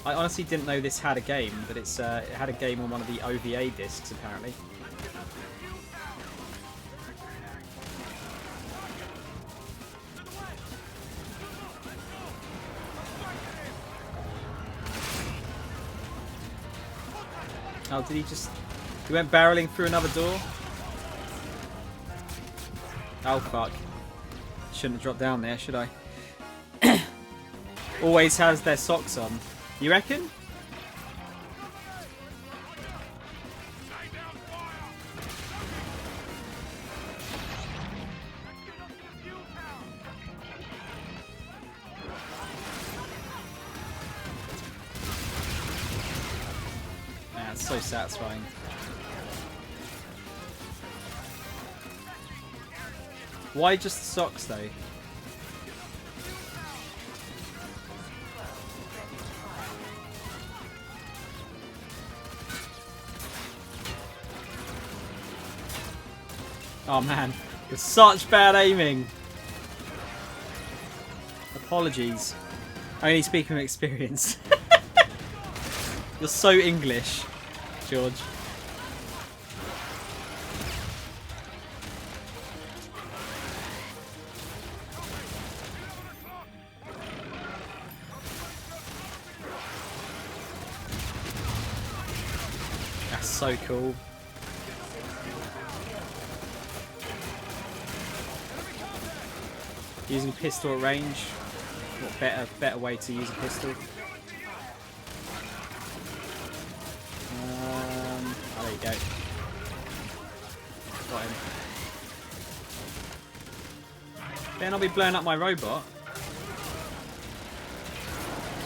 I honestly didn't know this had a game, but it had a game on one of the OVA discs, apparently. Oh, did he just... He went barreling through another door? Oh, fuck. Shouldn't have dropped down there, should I? Always has their socks on. You reckon? Man, it's so satisfying. Why just the socks, though? Oh man, it's such bad aiming. Apologies. Only speaking from experience. You're so English, George. That's so cool. Using pistol at range. What better way to use a pistol? Oh, there you go. Got him. Then I'll be blowing up my robot.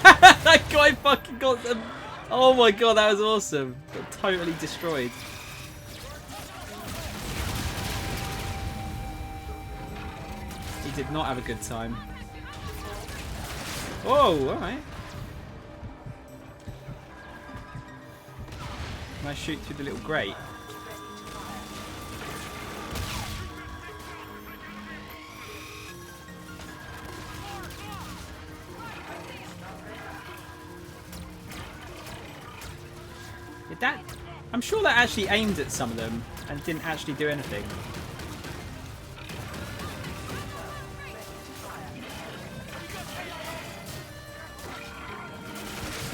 That guy fucking got them. Oh my god, that was awesome. Got totally destroyed. He did not have a good time. Whoa, alright. Can I shoot through the little grate? Did that... I'm sure that actually aimed at some of them and didn't actually do anything.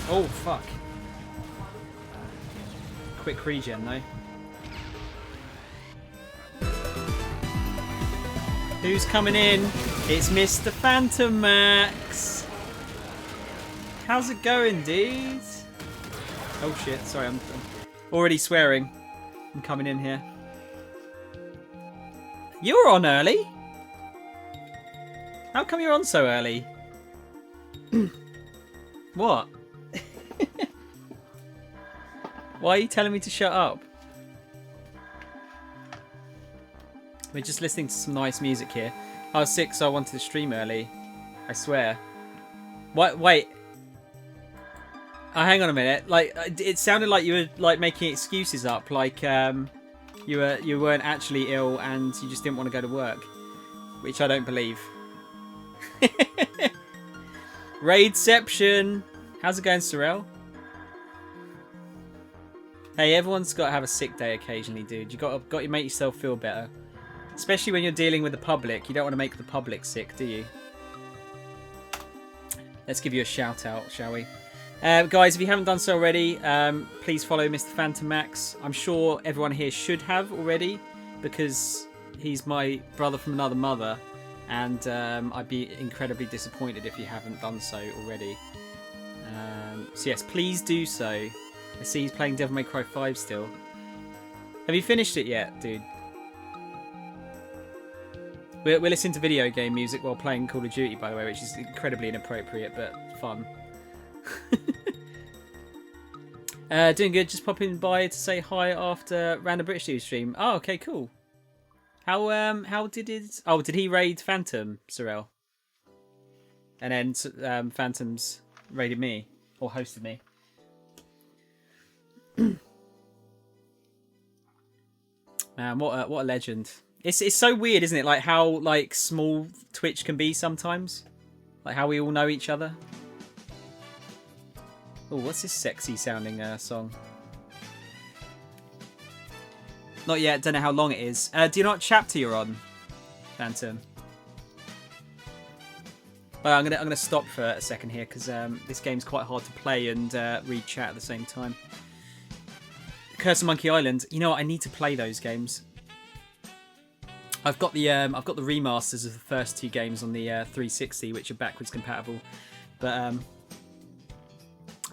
Oh, fuck. Quick regen, though. Who's coming in? It's Mr. Phantom Max. How's it going, dude? Oh, shit. Sorry, I'm already swearing. I'm coming in here. You're on early? How come you're on so early? What? Why are you telling me to shut up? We're just listening to some nice music here. I was sick, so I wanted to stream early. I swear. What? Wait. Oh, hang on a minute. Like, it sounded like you were like making excuses up, like you weren't actually ill and you just didn't want to go to work, which I don't believe. Raidception. How's it going, Sorrel? Hey, everyone's got to have a sick day occasionally, dude. You got to make yourself feel better. Especially when you're dealing with the public. You don't want to make the public sick, do you? Let's give you a shout out, shall we? Guys, if you haven't done so already, please follow Mr. Phantom Max. I'm sure everyone here should have already, because he's my brother from another mother, and I'd be incredibly disappointed if you haven't done so already. So yes, please do so. I see he's playing Devil May Cry 5 still. Have you finished it yet, dude? We're listening to video game music while playing Call of Duty, by the way, which is incredibly inappropriate, but fun. Doing good. Just popping by to say hi after Random British Dude stream. Oh, okay, cool. How did it? Oh, did he raid Phantom, Sorrel? And then Phantom's raided me or hosted me. Man, what a legend! It's so weird, isn't it? Like how like small Twitch can be sometimes. Like how we all know each other. Oh, what's this sexy sounding song? Not yet. Don't know how long it is. Do you know what chapter you're on, Phantom? Well, I'm gonna stop for a second here because this game's quite hard to play and read chat at the same time. Curse of Monkey Island. You know what? I need to play those games. I've got the remasters of the first two games on the 360, which are backwards compatible. But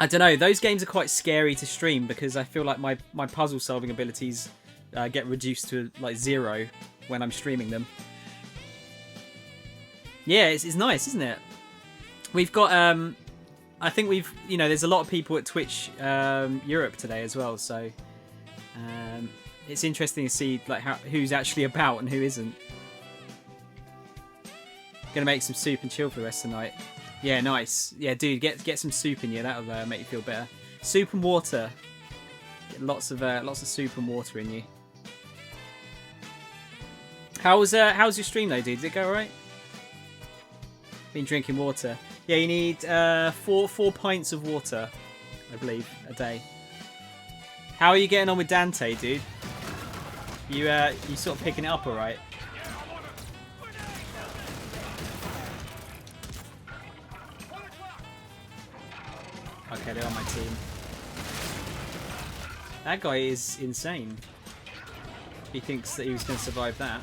I don't know. Those games are quite scary to stream because I feel like my puzzle solving abilities get reduced to like 0 when I'm streaming them. Yeah, it's nice, isn't it? We've got I think there's a lot of people at Twitch Europe today as well, so it's interesting to see like who's actually about and who isn't. Gonna make some soup and chill for the rest of the night. Yeah, nice. Yeah, dude, get some soup in you. That'll make you feel better. Soup and water. Get lots of soup and water in you. How's your stream though, dude? Did it go alright? Been drinking water. Yeah, you need 4 pints of water, I believe, a day. How are you getting on with Dante, dude? You sort of picking it up alright? Okay, they're on my team. That guy is insane. He thinks that he was going to survive that.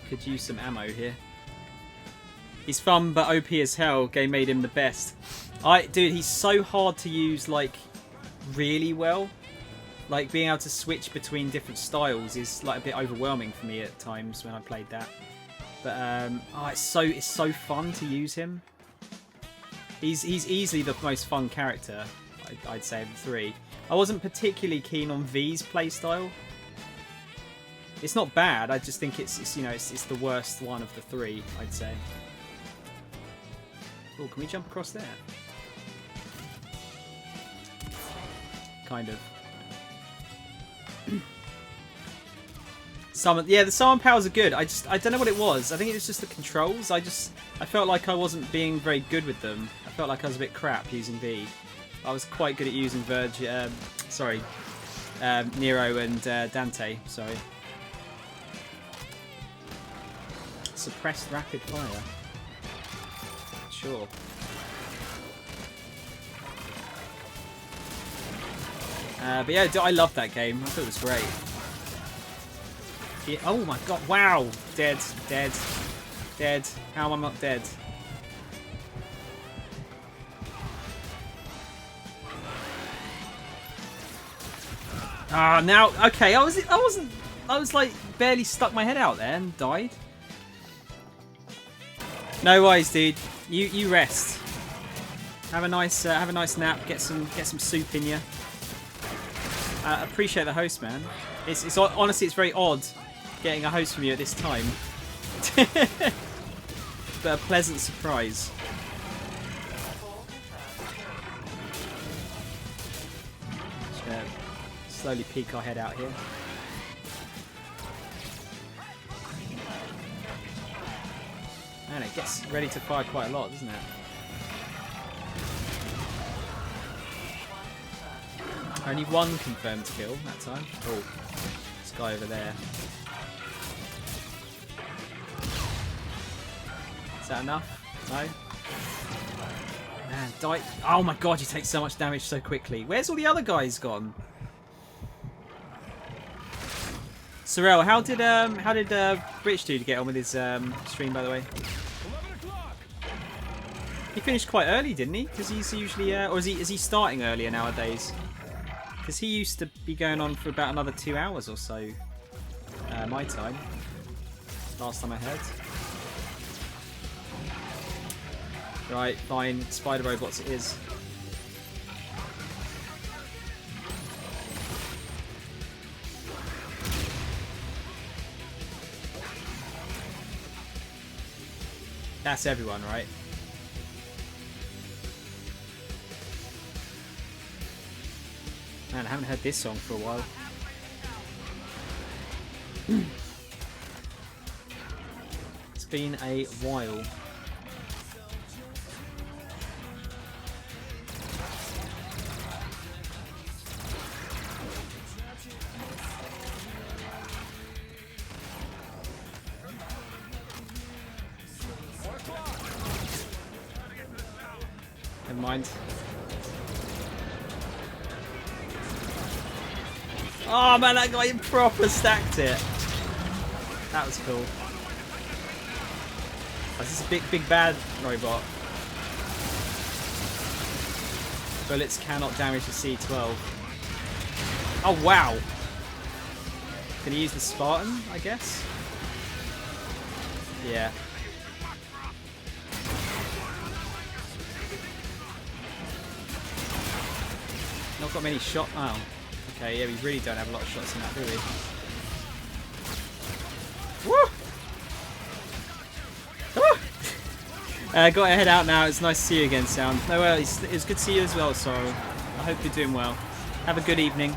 Could use some ammo here. He's fun but OP as hell. Game made him the best. Dude, he's so hard to use like really well. Like being able to switch between different styles is like a bit overwhelming for me at times when I played that. But it's so fun to use him. He's easily the most fun character, I'd say, of the three. I wasn't particularly keen on V's playstyle. It's not bad. I just think it's the worst one of the three, I'd say. Oh, can we jump across there? Kind of. The summon powers are good. I don't know what it was. I think it was just the controls. I felt like I wasn't being very good with them. I felt like I was a bit crap using V. I was quite good at using Nero and Dante. Sorry. Suppressed rapid fire. Sure. But yeah, I loved that game. I thought it was great. Yeah, oh my god! Wow! Dead. How am I not dead? Ah, now okay. I was like barely stuck my head out there and died. No worries, dude. You rest. Have a nice nap. Get some soup in you. Appreciate the host, man. It's honestly it's very odd getting a host from you at this time, but a pleasant surprise. Just gonna slowly peek our head out here. Man, it gets ready to fire quite a lot, doesn't it? Only one confirmed kill that time. Oh, this guy over there. Is that enough? No? Man, die. Oh my god, you take so much damage so quickly. Where's all the other guys gone? Sorrel, how did Rich Dude get on with his stream, by the way? He finished quite early, didn't he? Because he's usually, or is he starting earlier nowadays? Because he used to be going on for about another 2 hours or so. My time. Last time I heard. Right, fine. Spider robots it is. That's everyone, right? Man, I haven't heard this song for a while. It's been a while. Never mind. Oh man, that guy proper stacked it. That was cool. Oh, is this a big bad robot? Bullets cannot damage the C-12. Oh wow! Can he use the Spartan, I guess? Yeah. Not got many shots. Oh. Okay, yeah, we really don't have a lot of shots in that, do we? Woo! Got to head out now. It's nice to see you again, Sound. No, well, it's good to see you as well, Sorrow. I hope you're doing well. Have a good evening.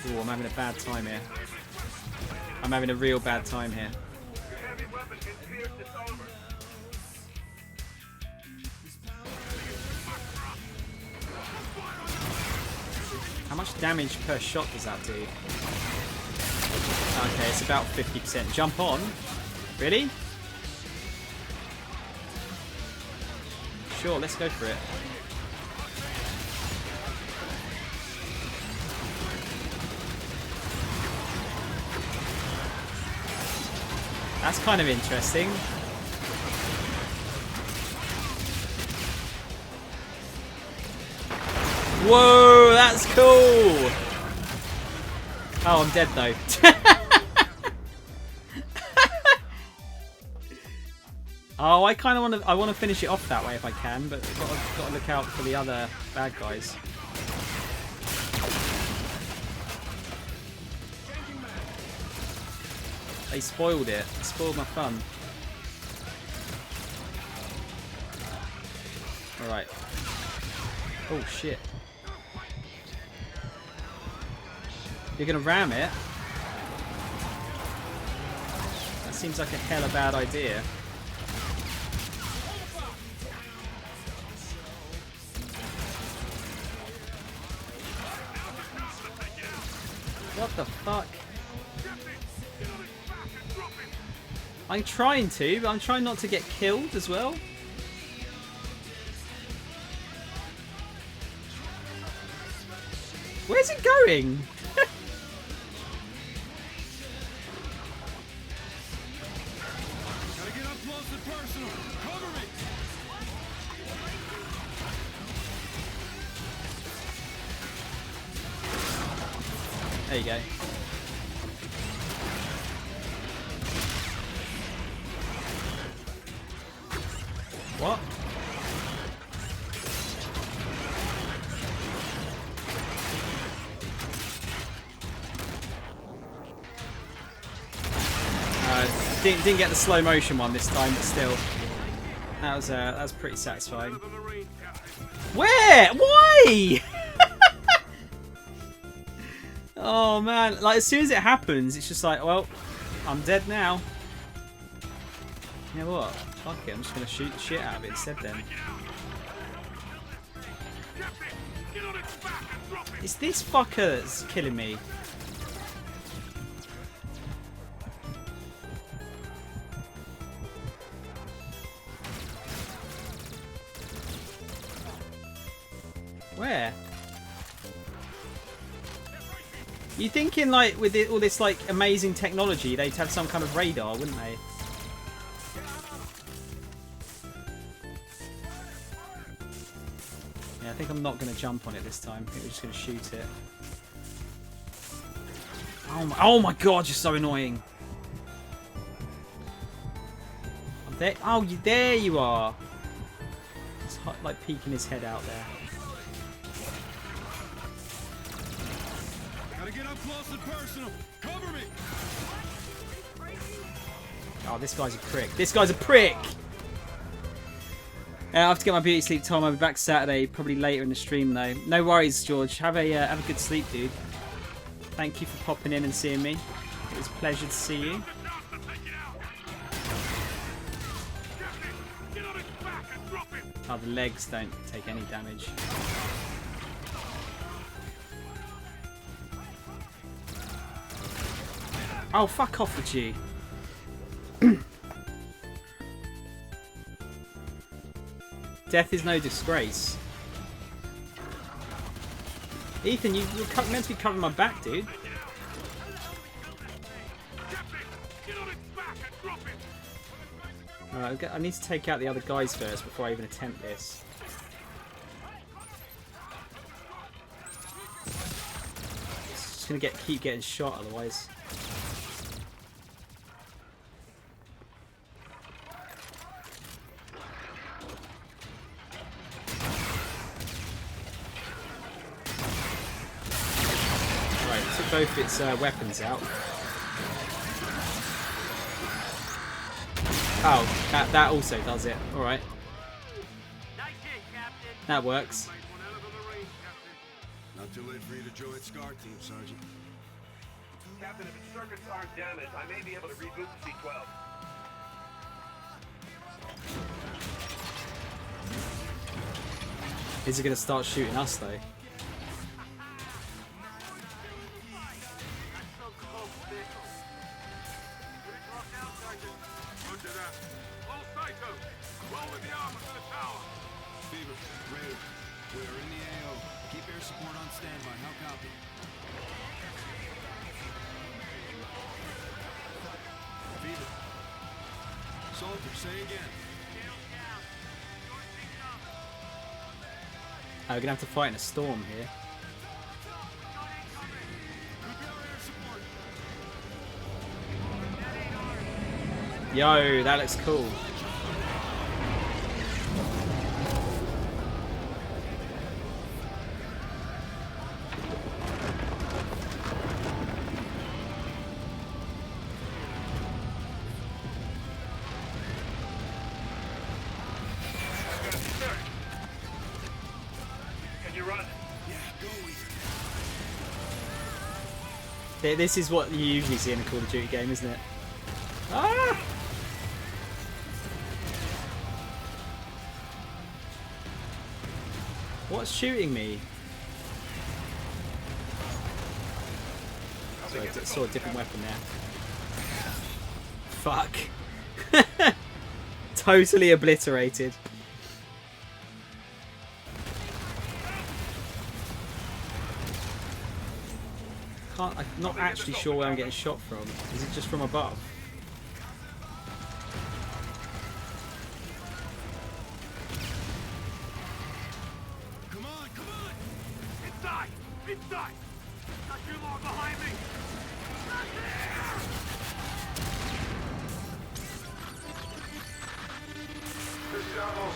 Ooh, I'm having a bad time here. I'm having a real bad time here. How much damage per shot does that do? Okay, it's about 50%. Jump on? Really? Sure, let's go for it. That's kind of interesting. Whoa, that's cool! Oh, I'm dead though. Oh, I kind of want to. I want to finish it off that way if I can, but got to look out for the other bad guys. They spoiled it. They spoiled my fun. All right. Oh shit! You're gonna ram it? That seems like a hella bad idea. What the fuck? I'm trying to, but I'm trying not to get killed as well. Where's it going? Gotta get up close and personal. Cover me. There you go. What? Didn't get the slow motion one this time, but still, that was pretty satisfying. Where? Why? Oh man! Like as soon as it happens, it's just like, well, I'm dead now. You know what? Fuck it! I'm just gonna shoot the shit out of it instead then. Is this fucker that's killing me? Where? You're thinking like with all this like amazing technology, they'd have some kind of radar, wouldn't they? Yeah, I think I'm not going to jump on it this time. I think we're just going to shoot it. Oh my god, you're so annoying. I'm there. Oh, there you are. It's like peeking his head out there. Gotta get up up close and personal. Cover me. Oh, this guy's a prick. This guy's a prick! I have to get my beauty sleep, Tom. I'll be back Saturday, probably later in the stream, though. No worries, George. Have a good sleep, dude. Thank you for popping in and seeing me. It was a pleasure to see you. Oh, the legs don't take any damage. Oh, fuck off with you. Death is no disgrace. Ethan, you're meant to be covering my back, dude. Alright, I need to take out the other guys first before I even attempt this. It's just gonna keep getting shot otherwise. Both its weapons out. Oh, that also does it. All right, that works. Not too late for you to join SCAR team, Sergeant. Captain, if its circuits aren't damaged, I may be able to reboot the C-12. Is it going to start shooting us though? We're gonna have to fight in a storm here. Yo, that looks cool. This is what you usually see in a Call of Duty game, isn't it? Ah! What's shooting me? Sorry, I saw a different weapon there. Fuck. Totally obliterated. I'm not actually sure where I'm getting shot from. Is it just from above? Come on, come on! Inside! Inside! Not too long behind me! Not there!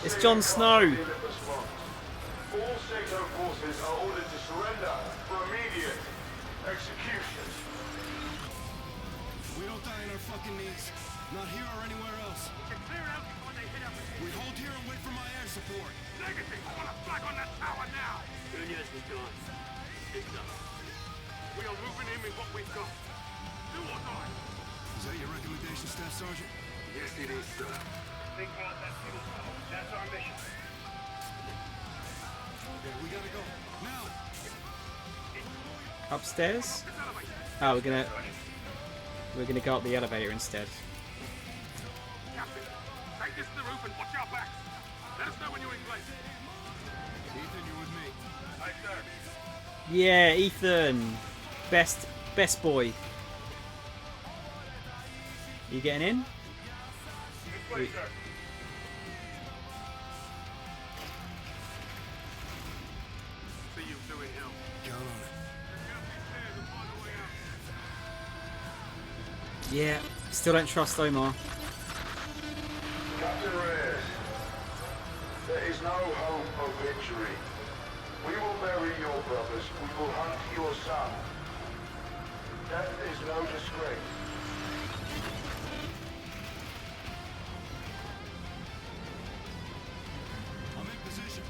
It's Jon Snow! All Sato forces are ordered to surrender for immediate execution. We don't die on our fucking knees. Not here or anywhere else. We can clear out before they hit up. We hold here and wait for my air support. Negative! I want a flag on that tower now! Yes, we're gone. It's done. We are moving in with what we've got. Do or die. Is that your recommendation, Staff Sergeant? Yes, it is, sir. Think about that fuel cell. That's our mission. Okay, we gotta go. Now! Upstairs? Oh, we're gonna go up the elevator instead. Captain, take this to the roof and watch our backs. Let us know when you're in place. Ethan, you're with me. Aye, sir. Yeah, Ethan, best boy. You getting in? Good place, sir. See you doing hell. Count on it. Yeah, still don't trust Omar. Captain Reyes, there is no hope of victory. We will bury your brothers. We will hunt your son. That is no disgrace. I'm in position.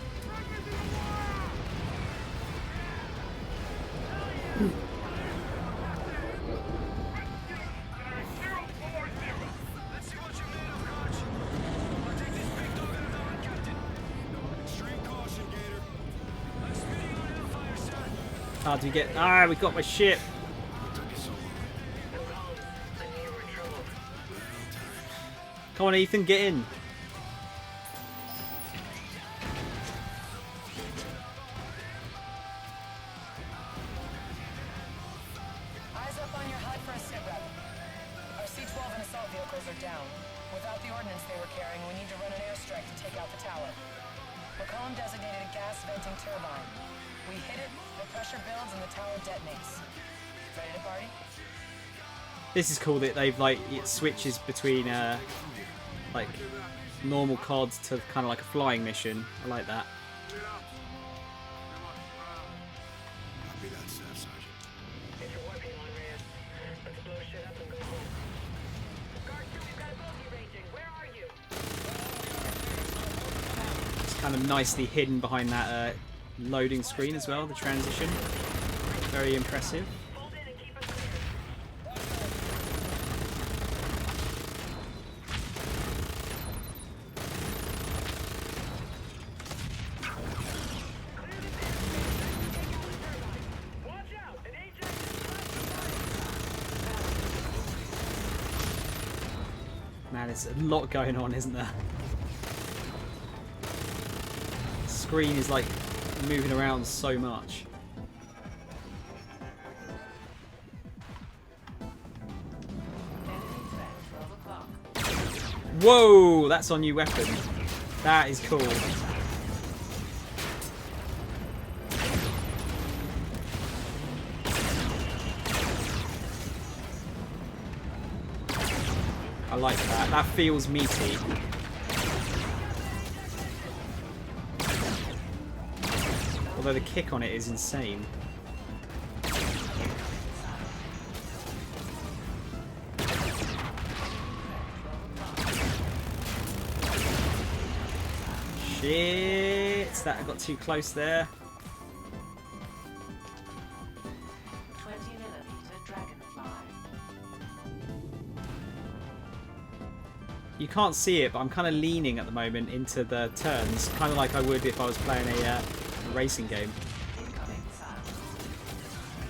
Let's see what you're made of, Coach. I'll take this big dog in the mountain, Captain. Extreme caution, Gator. I'm speeding on Hellfire, sir. How do we get... Ah, we got my ship. What took you so long? Come on, Ethan, get in. Eyes up on your HUD for a sit rep. Our C-12 and assault vehicles are down. Without the ordnance they were carrying, we need to run an airstrike to take out the tower. McCollum designated a gas venting turbine. We hit it, the pressure builds, and the tower detonates. Ready to party? This is cool that they've like it switches between like normal CODs to kind of like a flying mission. I like that. Copy that, Staff Sergeant. Get your weapon on, man. Let's blow shit up and go home. Guard 2, we've got a bogey ranging. Where are you? It's kind of nicely hidden behind that loading screen as well. The transition, very impressive. Hold in and keep us clear. Watch out! An Ajax is Man, there's a lot going on, isn't there? The screen is like moving around so much. Whoa, that's our new weapon. That is cool. I like that. That feels meaty. Although the kick on it is insane. Shit! That got too close there. 20mm Dragonfly. You can't see it, but I'm kind of leaning at the moment into the turns, kind of like I would if I was playing a racing game. Incoming sound.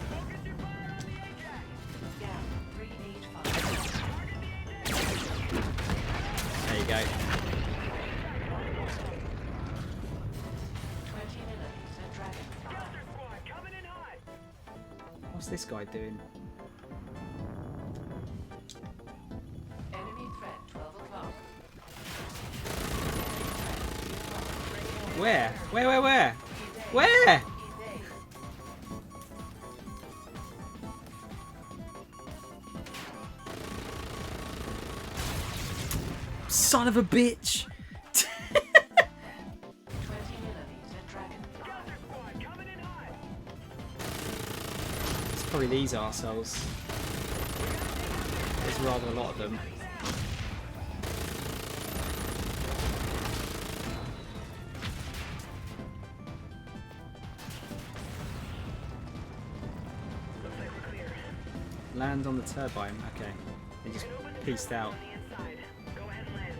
Focus your fire on the Ajax. Down 385. There you go. 20mm Dragonfly. Gather squad coming in hot. What's this guy doing? Enemy threat 12 o'clock. Where? Where? Where? Son of a bitch! 20mm Dragonfly. Gather squad coming in hot. It's probably these arseholes. There's rather a lot of them. Looks like we're clear. Land on the turbine. Okay. They just pieced out. On the inside. Go ahead and land.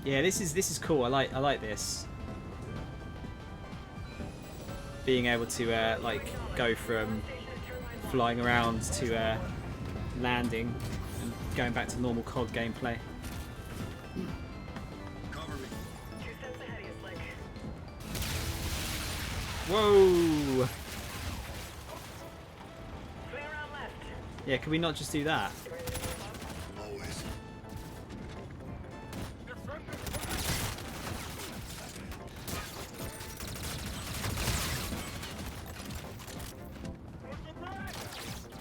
Yeah, this is cool. I like this. Being able to like go from flying around to landing and going back to normal COD gameplay. Cover me. 2 steps ahead of you, Slick. Whoa! Swing around left. Yeah, can we not just do that? Always.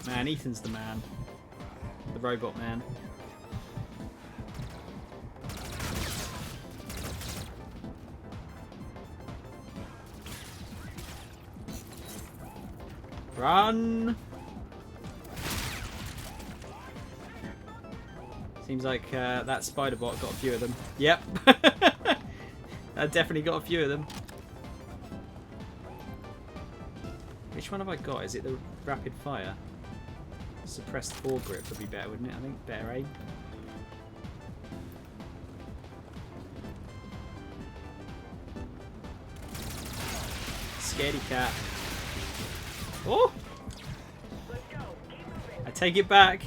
Man, Ethan's the man. The robot man. Run! Seems like that spider bot got a few of them. Yep. I definitely got a few of them. Which one have I got? Is it the rapid fire? Suppressed foregrip would be better, wouldn't it? I think better aim. Scaredy cat. Oh! I take it back.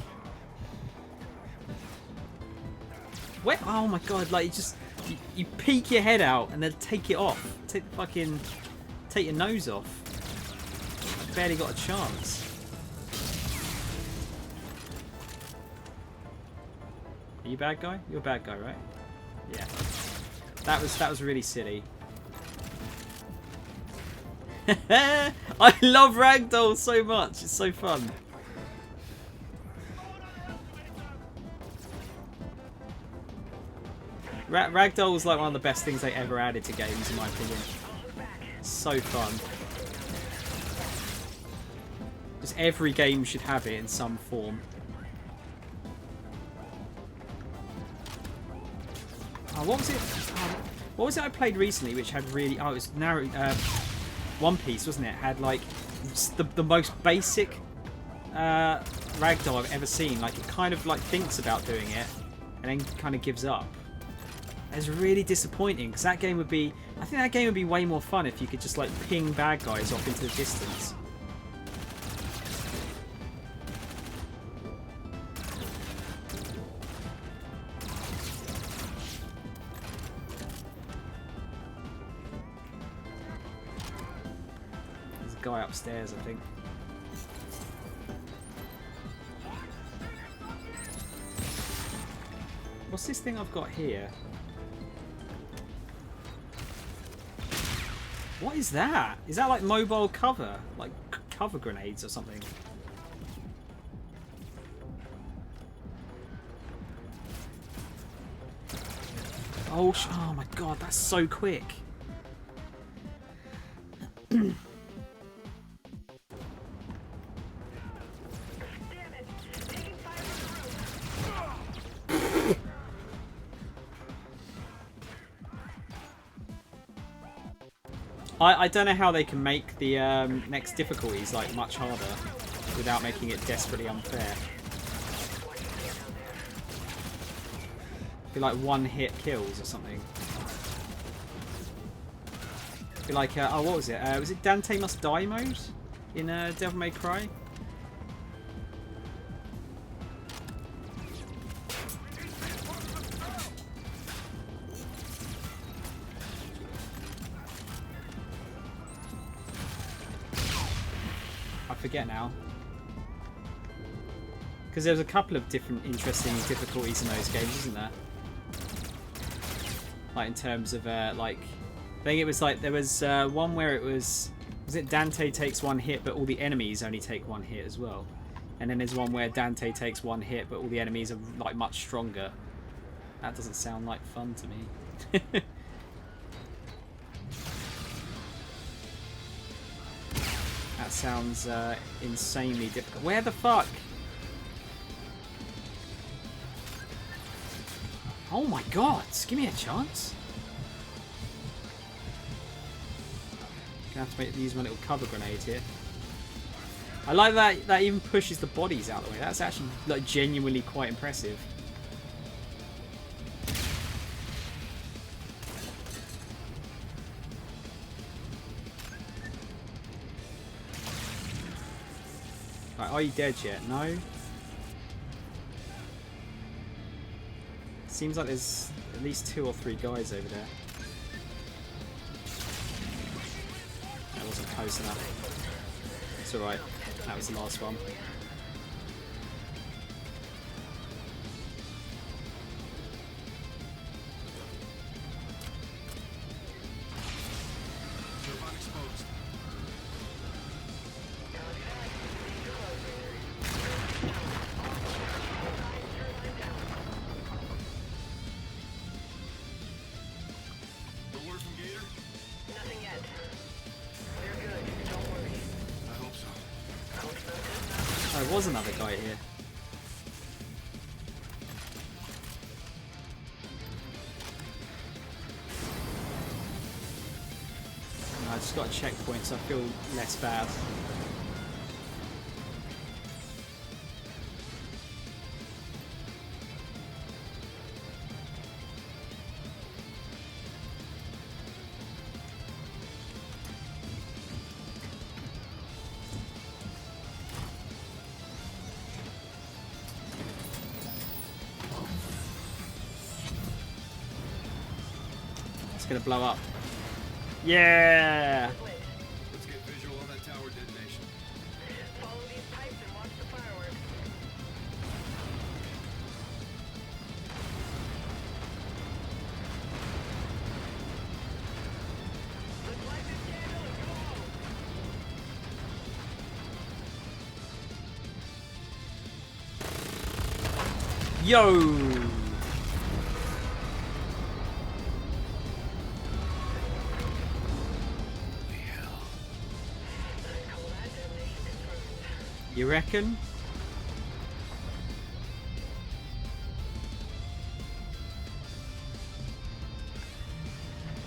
Where? Oh my god! Like you peek your head out and then take it off. Take your nose off. Barely got a chance. Are you a bad guy? You're a bad guy, right? Yeah. That was really silly. I love ragdoll so much. It's so fun. Ragdoll was like one of the best things they ever added to games, in my opinion. So fun. Just every game should have it in some form. Oh, what was it? What was it I played recently which had really... Oh, it was narrow... One Piece, wasn't it? Had like the most basic ragdoll I've ever seen. Like it kind of like thinks about doing it and then kind of gives up. It's really disappointing because that game would be... I think that game would be way more fun if you could just like ping bad guys off into the distance. There's a guy upstairs, I think. What's this thing I've got here? What is that? Is that like mobile cover? Like cover grenades or something? Oh, oh my god, that's so quick. I don't know how they can make the next difficulties like much harder without making it desperately unfair. Be like one-hit kills or something. Be like, oh, what was it? Was it Dante Must Die mode in Devil May Cry? Forget now, because there's a couple of different interesting difficulties in those games, isn't there? Like in terms of like, I think it was like there was one where it was it Dante takes one hit but all the enemies only take one hit as well, and then there's one where Dante takes one hit but all the enemies are like much stronger. That doesn't sound like fun to me. That sounds insanely difficult. Where the fuck? Oh my god, give me a chance. Gonna have to use my little cover grenade here. I like that even pushes the bodies out of the way. That's actually like genuinely quite impressive. Right, are you dead yet? No? Seems like there's at least 2 or 3 guys over there. That wasn't close enough. It's alright. That was the last one. Oh, there was another guy here. just got a checkpoint, so I feel less bad. It's gonna blow up. Yeah! Let's get visual on that tower detonation. Follow these pipes and watch the fireworks. Let's light this candle and go home. Yo! You reckon?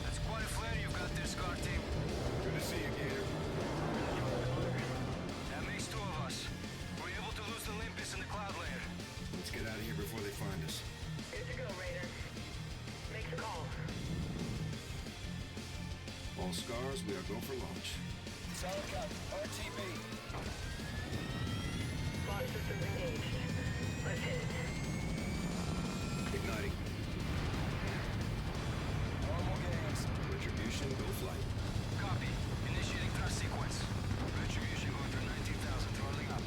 That's quite a flare you've got there, Scar Team. Good to see you, Gator. That makes two of us. We're able to lose the Olympus and the cloud layer. Let's get out of here before they find us. Good to go, Raider. Make the call. All scars, we are go for launch. Solid cut. RTB. Launch systems engaged. Let's hit it. Igniting. Normal gains. Retribution, go flight. Copy. Initiating thrust sequence. Retribution going through 19,000, throttling up.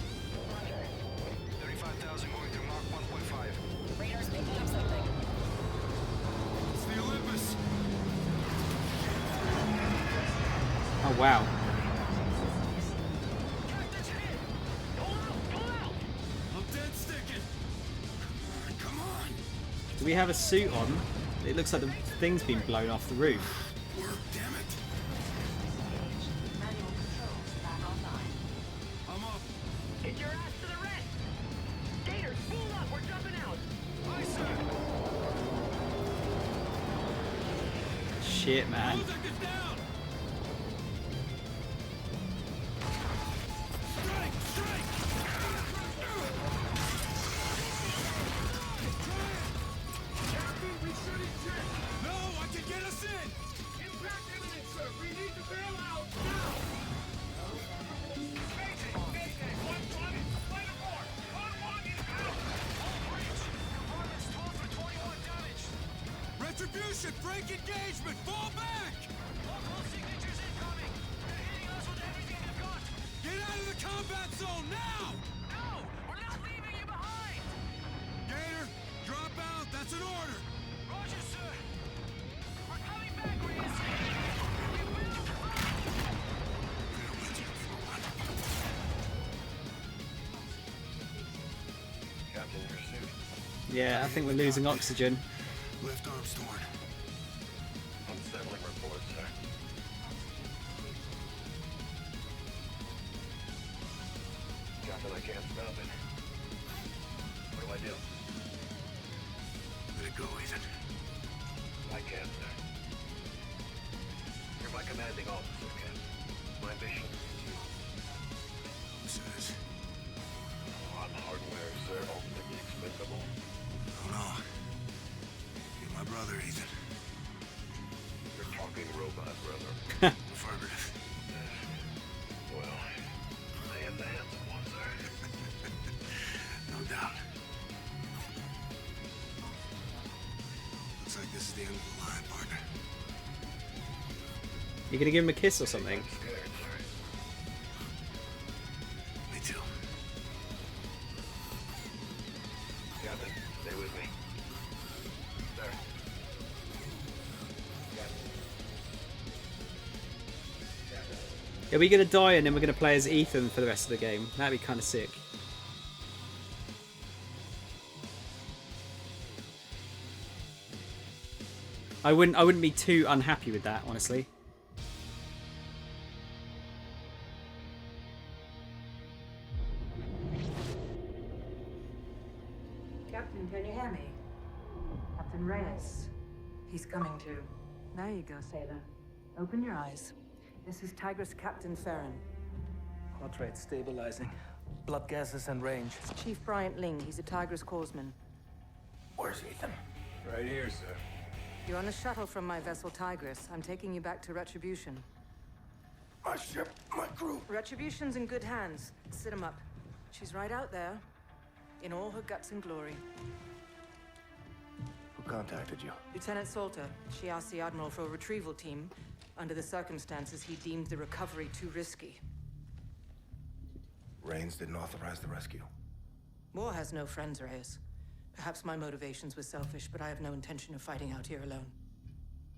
35,000 going through Mach 1.5. Radar's picking up something. It's the Olympus. Oh wow. I'm dead sticking. Come on. Do we have a suit on? It looks like the thing's been blown off the roof. Work, damn it. Manual controls back online. I'm up. Get your ass to the rest. Gators, spool up. We're jumping out. Aye, sir. Shit, man. Hold that down. Strike, strike. Captain, we should eject. No, I can get us in. Impact imminent, sir. We need to bail out now. Mayday, 1-1. Flight abort. Con 1 is out. All breach. Compartments 12 for 21 damaged. Retribution, break engagement, fall back. Local signatures incoming. They're hitting us with everything they've got. Get out of the combat zone now. No, we're not leaving you behind. Gator, drop out. That's an order. Roger, sir. We're coming back, Reyes. We will fight. Captain, your suit. Yeah, I think we're losing oxygen. Left arm's torn. Unsettling report, sir. Captain, I can't stop it. What do I do? Let it go, Ethan. I can't, sir. You're my commanding officer, Captain. My mission is you. Who says? Oh, I'm hardware, sir. Ultimately expendable. Oh no. You're my brother, Ethan. You're talking robot, brother. Affirmative. Well, I am the handsome one, sir. No doubt. Looks like this is the end of the line, partner. You gonna give him a kiss or something? I'm scared, sir. Me too. Captain, stay with me. Sir. Are we gonna die and then we're gonna play as Ethan for the rest of the game? That'd be kind of sick. I wouldn't be too unhappy with that, honestly. Captain, can you hear me? Captain Reyes. He's coming to. There you go, sailor. Open your eyes. This is Tigress Captain Farron. Heart rate stabilizing. Blood gases and range. It's Chief Bryant Ling. He's a Tigress Corpsman. Where's Ethan? Right here, sir. You're on a shuttle from my vessel Tigress. I'm taking you back to Retribution. My ship, my crew. Retribution's in good hands. Sit 'em up. She's right out there, in all her guts and glory. Who contacted you? Lieutenant Salter. She asked the Admiral for a retrieval team. Under the circumstances, he deemed the recovery too risky. Rains didn't authorize the rescue. War has no friends, Reyes. Perhaps my motivations were selfish, but I have no intention of fighting out here alone.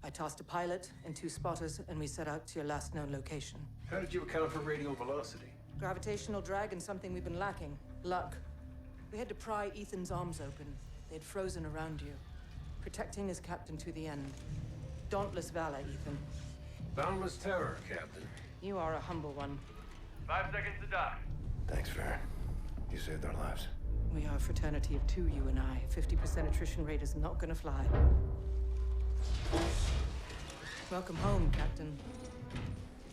I tossed a pilot and 2 spotters, and we set out to your last known location. How did you account for radial velocity? Gravitational drag and something we've been lacking. Luck. We had to pry Ethan's arms open. They'd frozen around you. Protecting his captain to the end. Dauntless valor, Ethan. Boundless terror, Captain. You are a humble one. 5 seconds to dock. Thanks, Farron. You saved our lives. We are a fraternity of 2, you and I. 50% attrition rate is not gonna fly. Welcome home, Captain.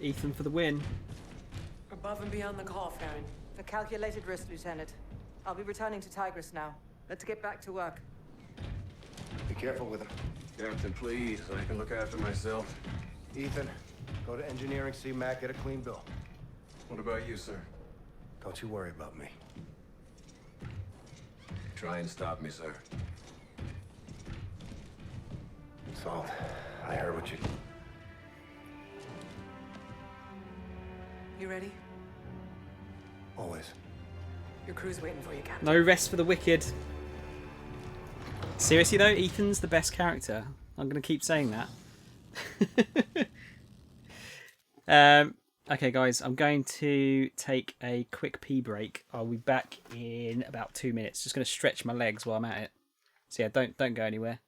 Ethan for the win. Above and beyond the call, Farron. A calculated risk, Lieutenant. I'll be returning to Tigress now. Let's get back to work. Be careful with him. Captain, please. I can look after myself. Ethan, go to engineering, see Mac, get a clean bill. What about you, sir? Don't you worry about me. Try and stop me, sir. Salt, I heard what you... You ready? Always. Your crew's waiting for you, Captain. No rest for the wicked. Seriously though, Ethan's the best character. I'm going to keep saying that. Okay guys, I'm going to take a quick pee break. I'll be back in about 2 minutes. Just going to stretch my legs while I'm at it. So yeah, don't go anywhere.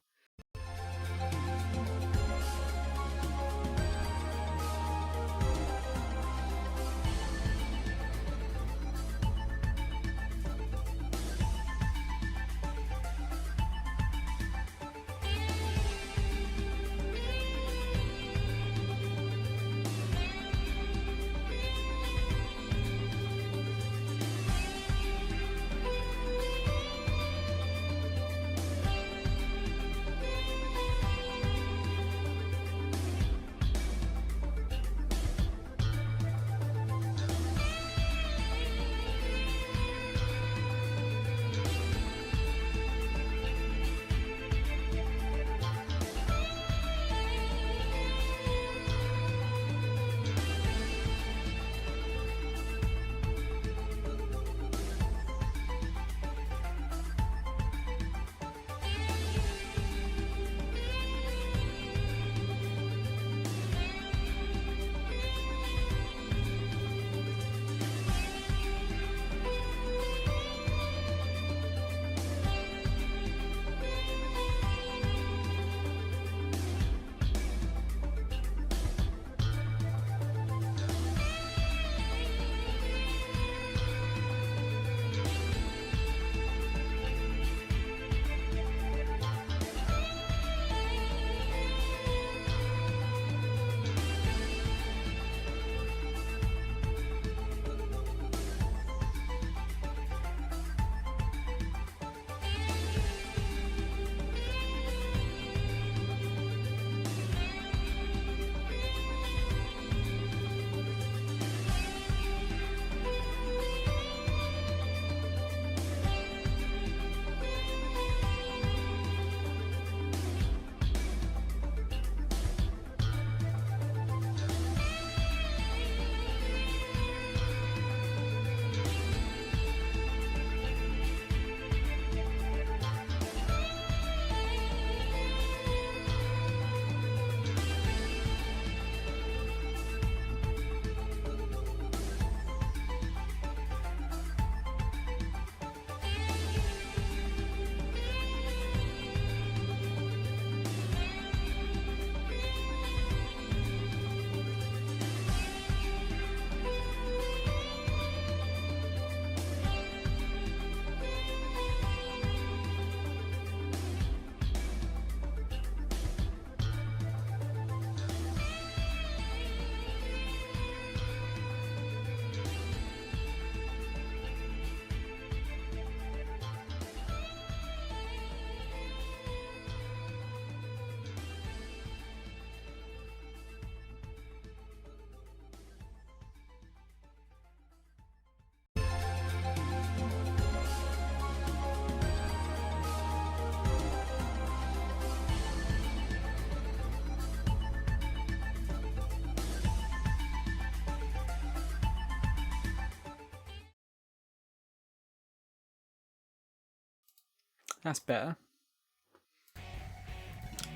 That's better.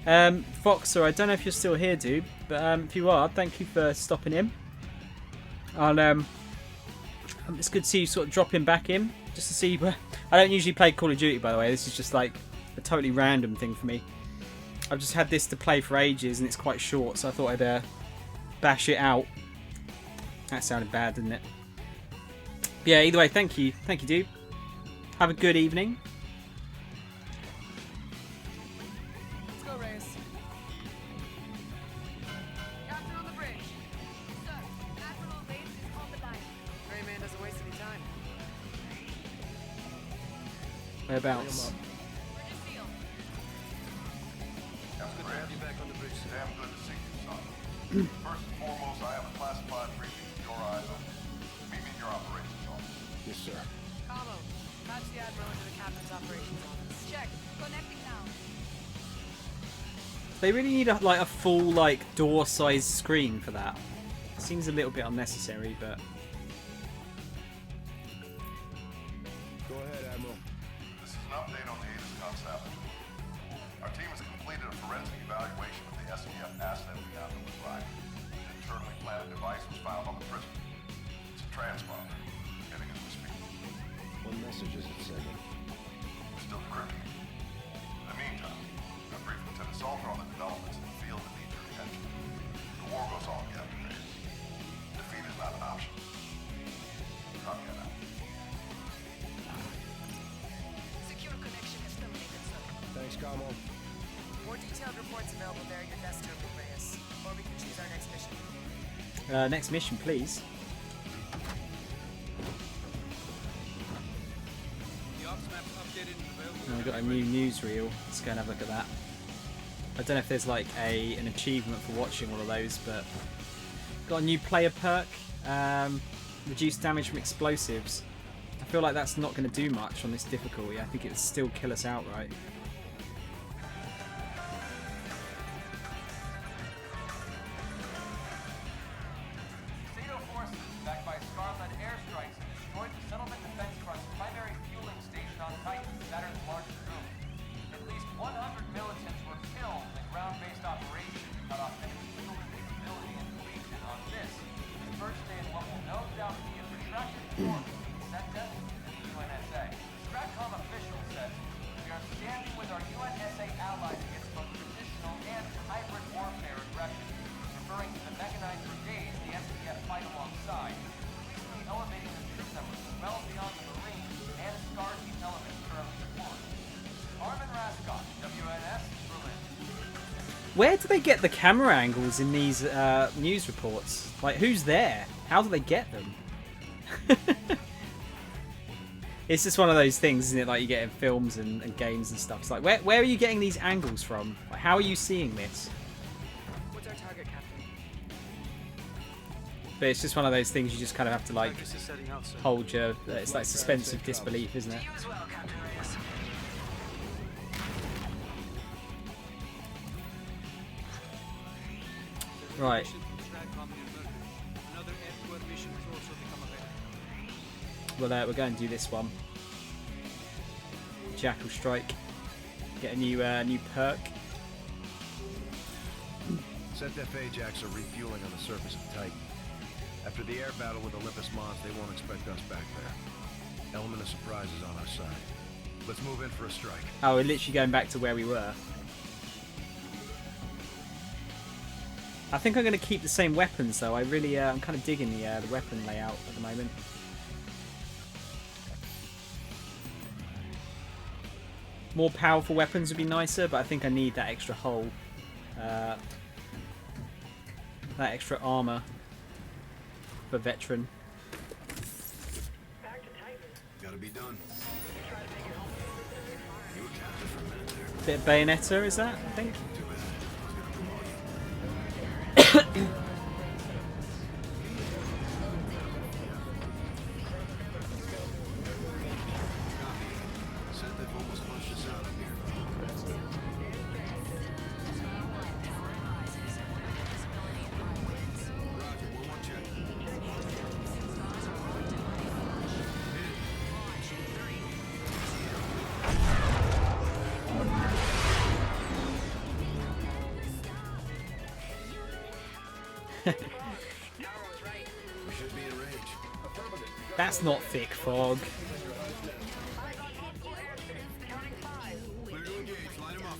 Foxer, I don't know if you're still here, dude, but if you are, thank you for stopping in. It's good to see you sort of dropping back in, just to see where... I don't usually play Call of Duty, by the way. This is just like a totally random thing for me. I've just had this to play for ages, and it's quite short, so I thought I'd bash it out. That sounded bad, didn't it? But yeah, either way, thank you. Thank you, dude. Have a good evening. Let's go, Reyes. Captain on the bridge. Sir, Admiral Reyes is on the line. Rayman doesn't waste any time. Whereabouts? Damn good to see you, son. First and foremost, I have a classified briefing with your eyes on. Meet me in your operations office. Yes, sir. Commo, patch the Admiral into the Captain's operations office. Check. Connecting now. They really need a full door-sized screen for that. Seems a little bit unnecessary, but Go ahead, Admiral. This is an update on the Aegis concept. Our team has completed a forensic evaluation of the SDF asset we have that was right. An internally planted device was found on the prison. It's a transponder, getting as we speak. What message is it sending? Still decrypting. In the meantime, I briefed Lieutenant Salter on the developments in the field that need your attention. The war goes on, Captain Reyes. Defeat is not an option. Copy that. Secure connection has terminated, sir. Thanks, Camo. More detailed reports available there at your desk, Terminal Reyes. Or we can choose our next mission. next mission, please. The ops map's updated and available. Oh, we've got a new newsreel. Let's go and have a look at that. I don't know if there's like an achievement for watching all of those, but got a new player perk. Reduced damage from explosives. I feel like that's not going to do much on this difficulty. I think it would still kill us outright. NATO forces, backed by Scarlet airstrikes, have destroyed the settlement defense front's primary fueling station on Titan, Saturn's largest room. At least 100 militants were killed in a ground-based operation to cut off enemy fueling capability in the region on this, the first day in what will no doubt be a protracted war between SETDA and the UNSA. The Stratcom official says, "We are standing with our UNSA allies against both traditional and hybrid warfare aggression," referring to the mechanized brigades the SDF fight alongside, recently elevating the troop numbers well beyond the Marines and Asgardi elements currently deployed. Armin Raskot, WNS, Berlin. Where do they get the camera angles in these news reports? Like, who's there? How do they get them? It's just one of those things, isn't it? Like you get in films and games and stuff. It's like, where are you getting these angles from? Like, how are you seeing this? What's our target, Captain? But it's just one of those things you just kind of have to like This is setting out, sir. hold your. It's like suspense of disbelief, isn't it? You as well, Captain Reyes. Right. Mission from Stratcom near Mercury. Another F-Word mission has also become available. Well, we're going to do this one. Jackal Strike. Get a new perk. ZF Ajax are refueling on the surface of Titan. After the air battle with Olympus Mons, they won't expect us back there. Element of surprise is on our side. Let's move in for a strike. Oh, we're literally going back to where we were. I think I'm going to keep the same weapons though. I really, I'm kind of digging the weapon layout at the moment. More powerful weapons would be nicer, but I think I need that extra hull. That extra armor for veteran. Back to Titan. Gotta be done. Try to make it home. You were captive for a minute there. Bit of Bayonetta, is that? I think. Too bad. I was gonna promote you. Said they've almost flushed us out of here. Roger, 1-1 check. We should be in range. That's not thick fog. Clear to engage. Line him up.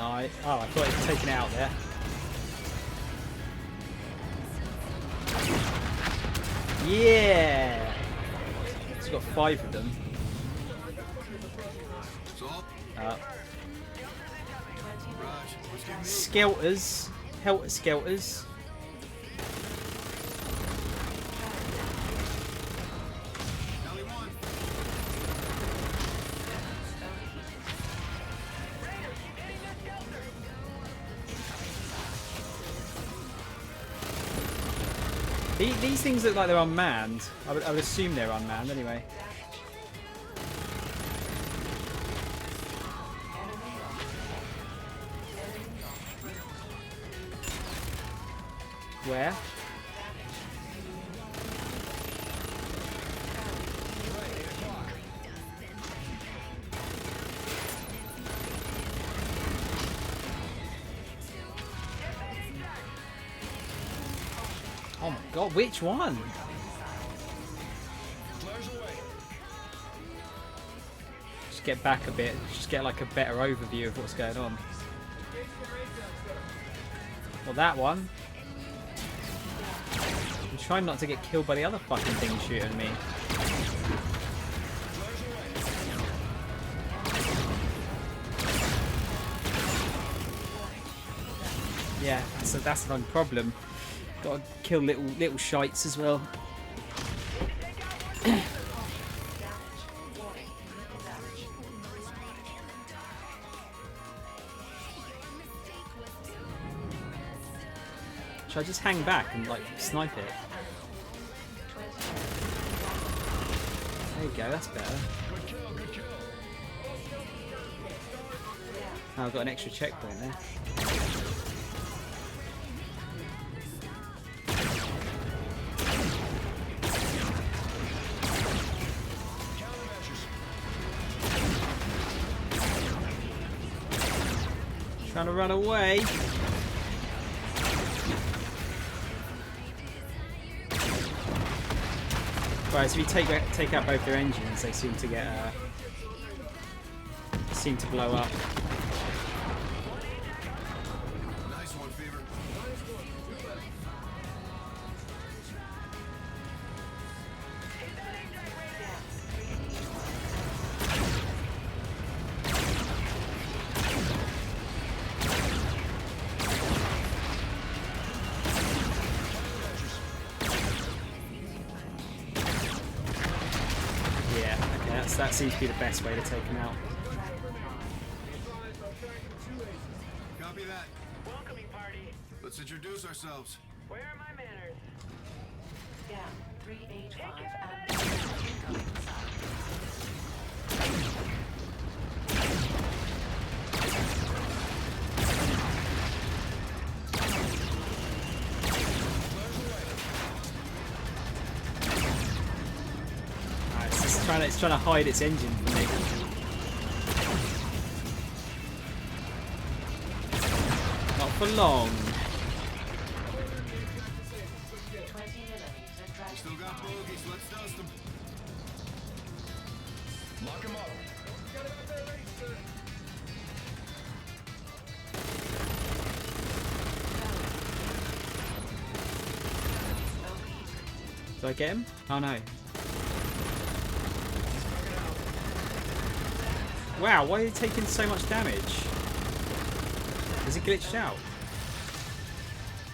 No, oh, I thought it was taken out there. Yeah! It's got 5 of them. Salt. Uh, Raj, let's get moving. Skelters. Helter Skelters. Alley 1. These things look like they're unmanned. I would assume they're unmanned anyway. Where? Oh my god, which one? Just get back a bit, just get like a better overview of what's going on. Well, that one. I'm trying not to get killed by the other fucking thing shooting me. Yeah, that's the problem. Gotta kill little shites as well. Should I just hang back and like snipe it? There you go, that's better. Oh, I've got an extra checkpoint there. Trying to run away. Right, so if you take out both their engines, they seem to get seem to blow up. Nice one, Fever. That seems to be the best way to take them out. Copy that. Welcoming party. Let's introduce ourselves. Where are my manners? Yeah, 385 It's trying to hide its engine from me. Not for long. Still got bogeys. Let's dust them. Lock him up. Did I get him? Oh no. Wow, why are you taking so much damage? Is it glitched out?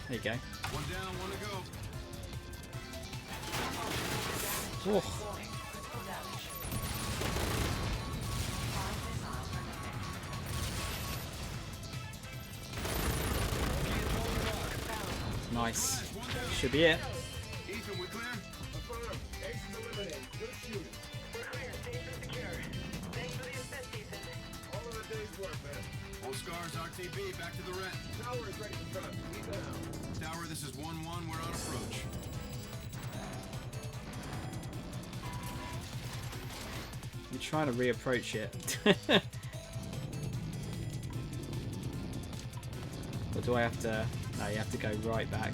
There you go. One down, one to go. Oh. Nice. Should be it. Ethan, we clear? Affirm. Ace is eliminated. Good shooting. work, man. All scars RTB, back to the red. Tower is ready for trucks. Keep it out. Tower, this is 1-1, we're on approach. You're trying to reapproach it. Or do I have to... No, you have to go right back.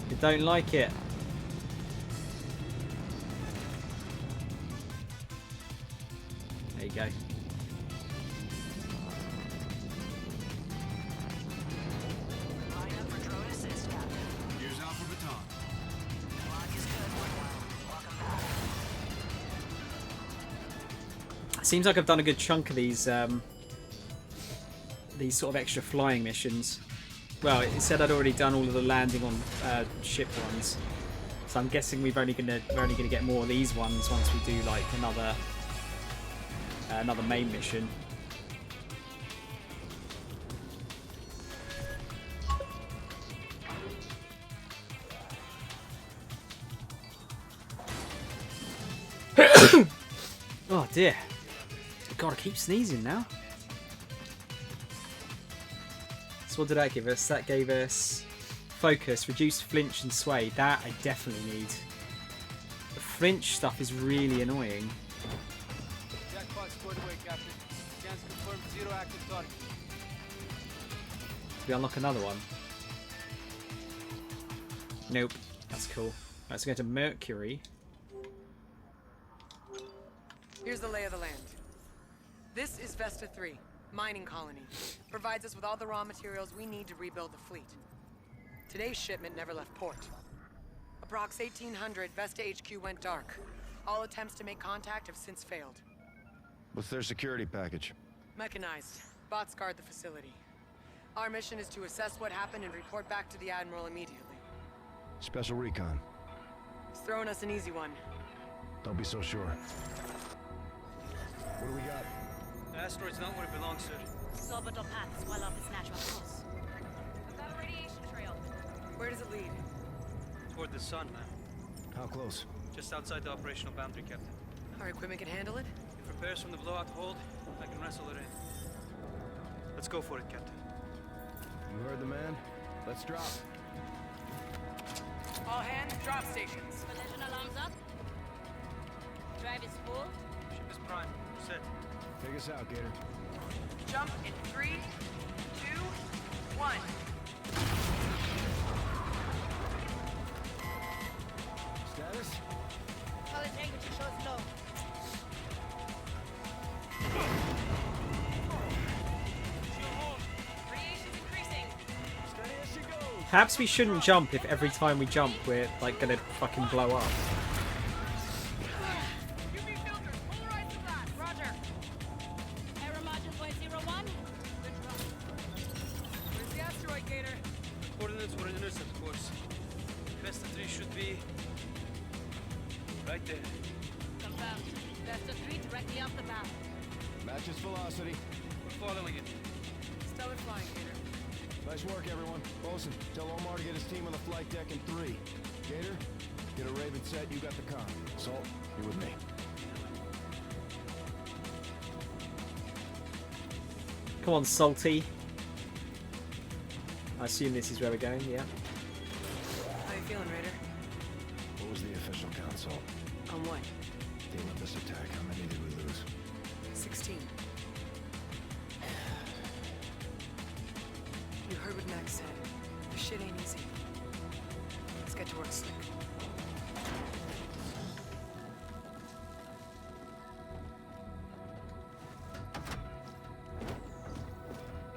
You don't like it. There you go. Line up for drone assist, Captain. Here's Alpha Baton. Lock is good, 1-1. Welcome back. Seems like I've done a good chunk of these sort of extra flying missions. Well, it said I'd already done all of the landing on ship ones, so I'm guessing we're only gonna get more of these ones once we do like another main mission. Oh dear. God, I keep sneezing now. So what did that give us? That gave us focus, reduce flinch and sway. That I definitely need. The flinch stuff is really annoying. Jackpot squared away, Captain. Scans confirmed 0 active target. Did we unlock another one? Nope. That's cool. Let's go to Mercury. Here's the lay of the land. This is Vesta 3, mining colony. Provides us with all the raw materials we need to rebuild the fleet. Today's shipment never left port. Approx 1800, Vesta HQ went dark. All attempts to make contact have since failed. What's their security package? Mechanized. Bots guard the facility. Our mission is to assess what happened and report back to the Admiral immediately. Special recon. He's throwing us an easy one. Don't be so sure. What do we got? The asteroid's not where it belongs, sir. Orbital path is well off its natural course. I've got a radiation trail. Where does it lead? Toward the sun, man. How close? Just outside the operational boundary, Captain. Our equipment can handle it? If repairs from the blowout hold, I can wrestle it in. Let's go for it, Captain. You heard the man. Let's drop. All hands, drop stations. Collision alarms up. Drive is full. Ship is prime. Set. Take us out, Gator. Jump in 3, 2, 1. Status? Hull integrity shows low. Radiation's increasing. Steady as she goes. Perhaps we shouldn't jump if every time we jump we're like gonna fucking blow up. UV filters, polarize the glass. Roger. Error margin 0.01. Where's the asteroid, Gator? Coordinates were an intercept course. Vesta 3 should be... right there. Confirmed. Vesta 3 directly off the bow. Matches velocity. We're following it. Stellar flying, Gator. Nice work, everyone. Bosun, tell Omar to get his team on the flight deck in 3. Gator, get a Raven set. You got the con. Salt, you with me. Come on, Salty. I assume this is where we're going, yeah. How you feeling, Raider? What was the official count, Salt? On what? Dealing with this attack, how many did we lose? 16. You heard what Max said. This shit ain't easy. Let's get to work, Slick.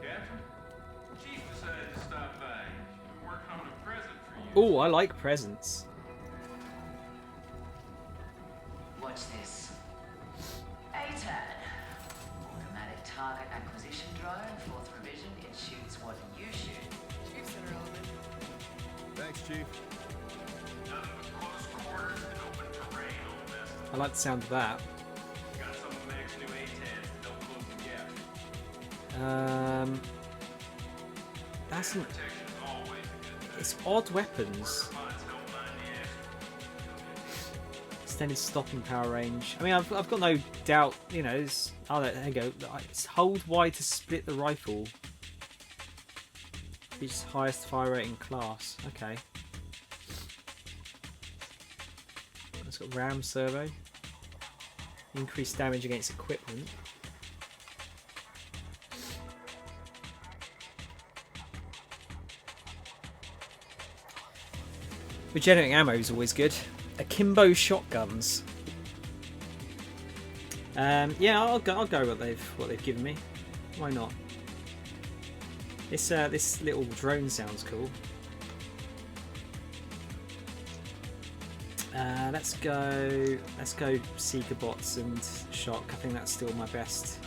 Captain? Chief decided to stop by. We're working on a present for you. Oh, I like presents. Watch this. A-turn. Automatic target acquisition drone, 4th revision. It shoots what you shoot. Chief Center element. Thanks, Chief. Nothing but close quarters and open terrain on this. I like the sound of that. Got some of Mac's new A-10s to help close the gap. That's an, Protection is always a good thing. it's odd weapons. Spots don't mind the asteroid. Extended stopping power range. I mean, I've got no doubt, you know, Oh, there you go. It's hold Y to split the rifle. Each highest fire rating class. Okay. It's got RAM servo. Increased damage against equipment. Regenerating ammo is always good. Akimbo shotguns. Yeah, I'll go what they've given me. Why not? This little drone sounds cool. Let's go Seeker bots and shock. I think that's still my best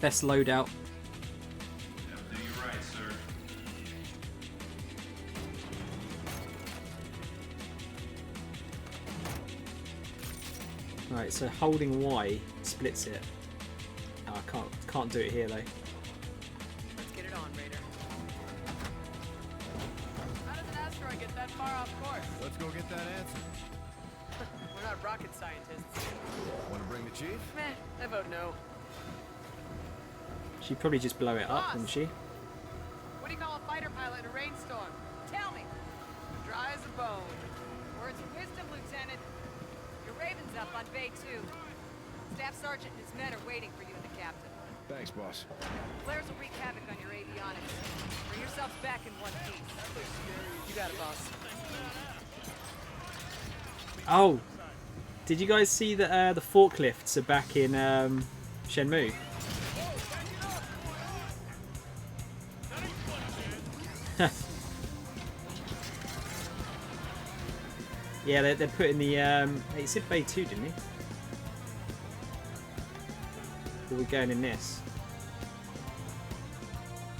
loadout. Do you right, sir. Right, so holding Y splits it. Oh, I can't do it here though. Let's get it on, Raider. How does an asteroid get that far off course? Let's go get that answer. We're not rocket scientists. Want to bring the chief? Meh, I vote no. She'd probably just blow it up, wouldn't she? What do you call a fighter pilot in a rainstorm? Tell me. Dry as a bone. Words of wisdom, Lieutenant. Your Raven's up on Bay 2. Staff Sergeant and his men are waiting for you and the captain. Thanks, boss. Flares will wreak havoc on your avionics. Bring yourselves back in one piece. You got it, boss. Oh, did you guys see that the forklifts are back in Shenmue? Yeah, they're putting the he said Bay 2, didn't he? Or we're going in this?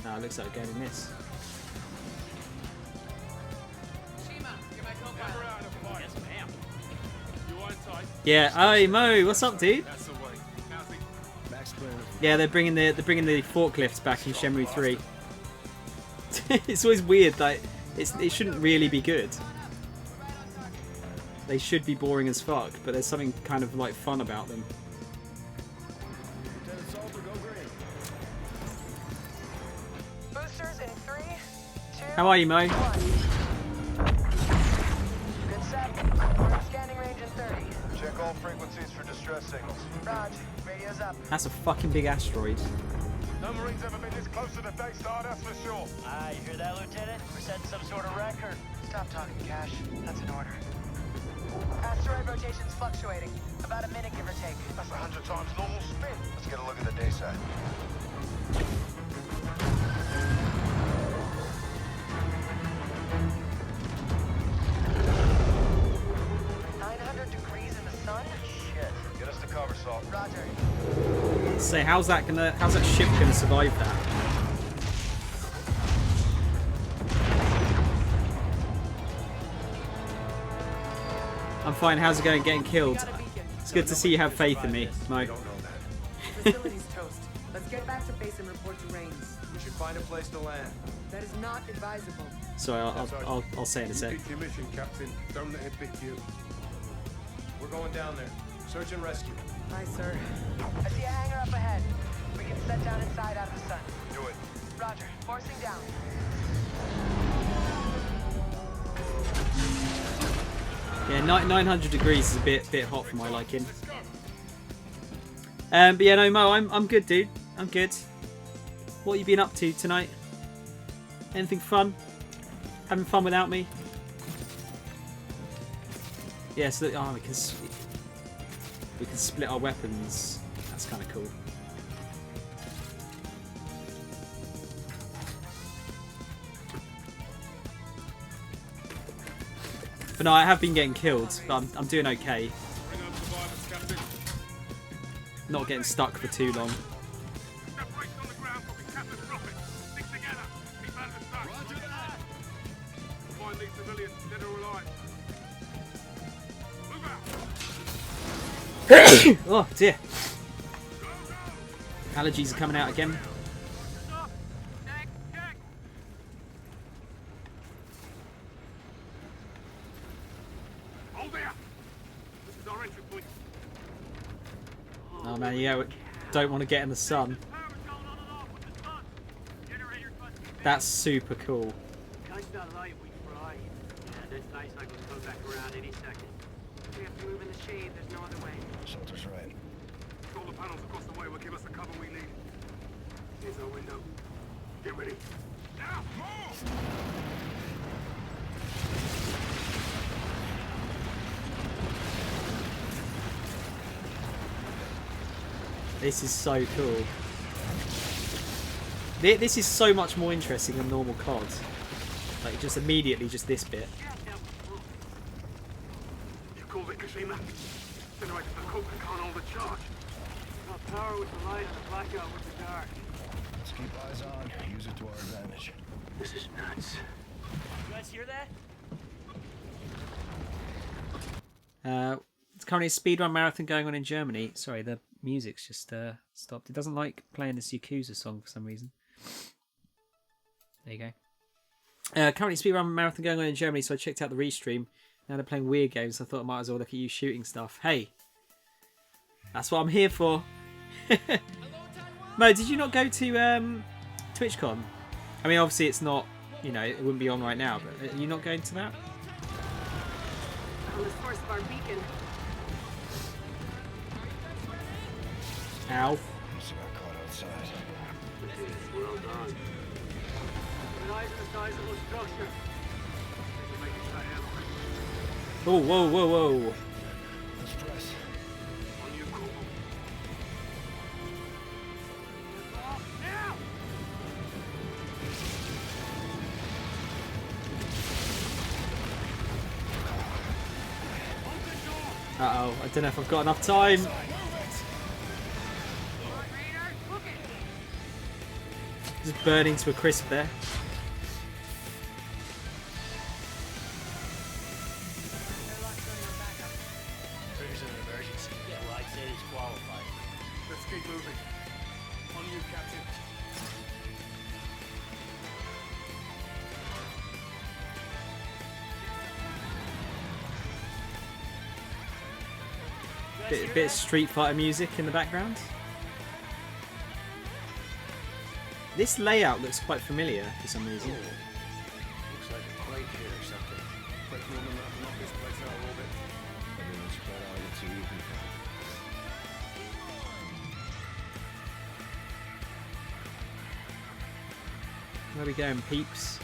No, it looks like we're going in this. Shima, you're my co-pilot. Yes, ma'am. You on tight? Yeah. Hey Mo, what's up, dude? That's the way. How's he? Max Planner. Yeah, they're bringing the forklifts back in Shenmue 3. It's always weird, like it shouldn't really be good. They should be boring as fuck, but there's something kind of like fun about them. Lieutenant Salter, go green. Boosters in 3, 2, How are you, Mo? 1. Good set. We're in scanning range in 30. Check all frequencies for distress signals. Raj, radio's up. That's a fucking big asteroid. No Marines ever been this close to the Daystar, that's for sure. Ah, you hear that, Lieutenant? We're setting some sort of record. Stop talking, Cash. That's an order. Asteroid rotation's fluctuating. About a minute, give or take. That's 100 times normal spin. Let's get a look at the day side. $900 in the sun? Shit. Get us to cover, Salt. Roger. So how's that ship gonna survive that? I'm fine. How's it going? Getting killed? It's good to see you have faith in me, Mo. Facility's toast. Let's get back to base and report to Rains. We should find a place to land. That is not advisable. Sorry, I'll say it in a sec. Pick your mission, Captain. Don't let him pick you. We're going down there. Search and rescue. Aye, sir. I see a hangar up ahead. We can set down inside out of the sun. Do it. Roger. Forcing down. Yeah, 900 degrees is a bit hot for my liking. But yeah, no, Mo, I'm good, dude. I'm good. What have you been up to tonight? Anything fun? Having fun without me? Yeah, so we can split our weapons. That's kind of cool. But no, I have been getting killed, but I'm doing okay. Bring on survivors, Captain. Not getting stuck for too long. Separation on the ground will be catastrophic. Stick together. Keep out of the sun. Roger that. Find these civilians, dead or alive. Move out. Oh dear. Allergies are coming out again. Oh man, yeah, don't want to get in the sun. That's super cool. Catch that light, we fry. Yeah, this light cycle's coming back around any second. We have to move in the shade. There's no other way. Shelter's right. Solar panels across the way will give us the cover we need. Here's our window. Get ready. Now, move! This is so cool. This is so much more interesting than normal COD. Like, just immediately, just this bit. You called it Kashima. Generator for coke and can't hold the charge. Got power with the light and a blackout with the dark. Let's keep eyes on. Use it to our advantage. This is nuts. You guys hear that? It's currently a speedrun marathon going on in Germany. Sorry, the music's just stopped. It doesn't like playing this Yakuza song for some reason. There you go. Currently speedrun marathon going on in Germany, so I checked out the restream. Now they're playing weird games, so I thought I might as well look at you shooting stuff. Hey, that's what I'm here for. Mo, did you not go to TwitchCon? I mean, obviously it's not, you know, it wouldn't be on right now, but are you not going to that? On the source of our beacon. Ow. So got caught outside. Well done. Keep an eye on the size of the structure. We're making tight ammo. Oh, whoa, whoa, whoa. Let's press. On you, Corporal. Now! Uh-oh, I don't know if I've got enough time. Just burning to a crisp there. Triggers an emergency. Yeah, well, I'd say he's qualified. Let's keep moving. On you, Captain. Bit of Street Fighter music in the background. This layout looks quite familiar for some reason. Looks like a crate here or something. Quick movement, knock this place out a little bit. Everyone's spread out and see who you can find. Where are we going, peeps?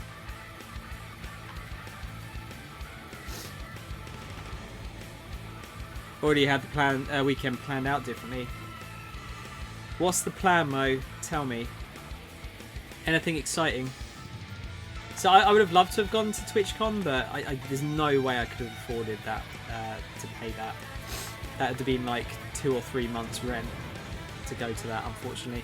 Already had the plan weekend planned out differently. What's the plan, Mo? Tell me. Anything exciting? So I would have loved to have gone to TwitchCon, but there's no way I could have afforded that to pay that. That would have been like 2 or 3 months rent to go to that, unfortunately.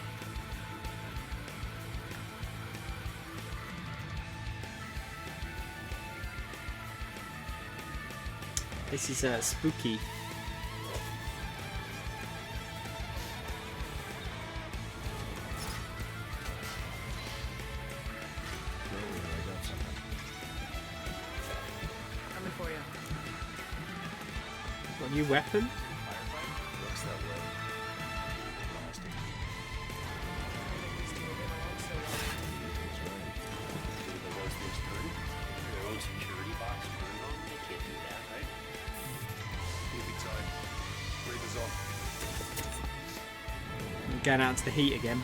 This is spooky. Coming for you. Got a new weapon? Looks that way. Blasting. He's right. Do those things turn? Their own security box turned on? They can't do that, right? We'll be tight. Breathers on. I'm going out into the heat again.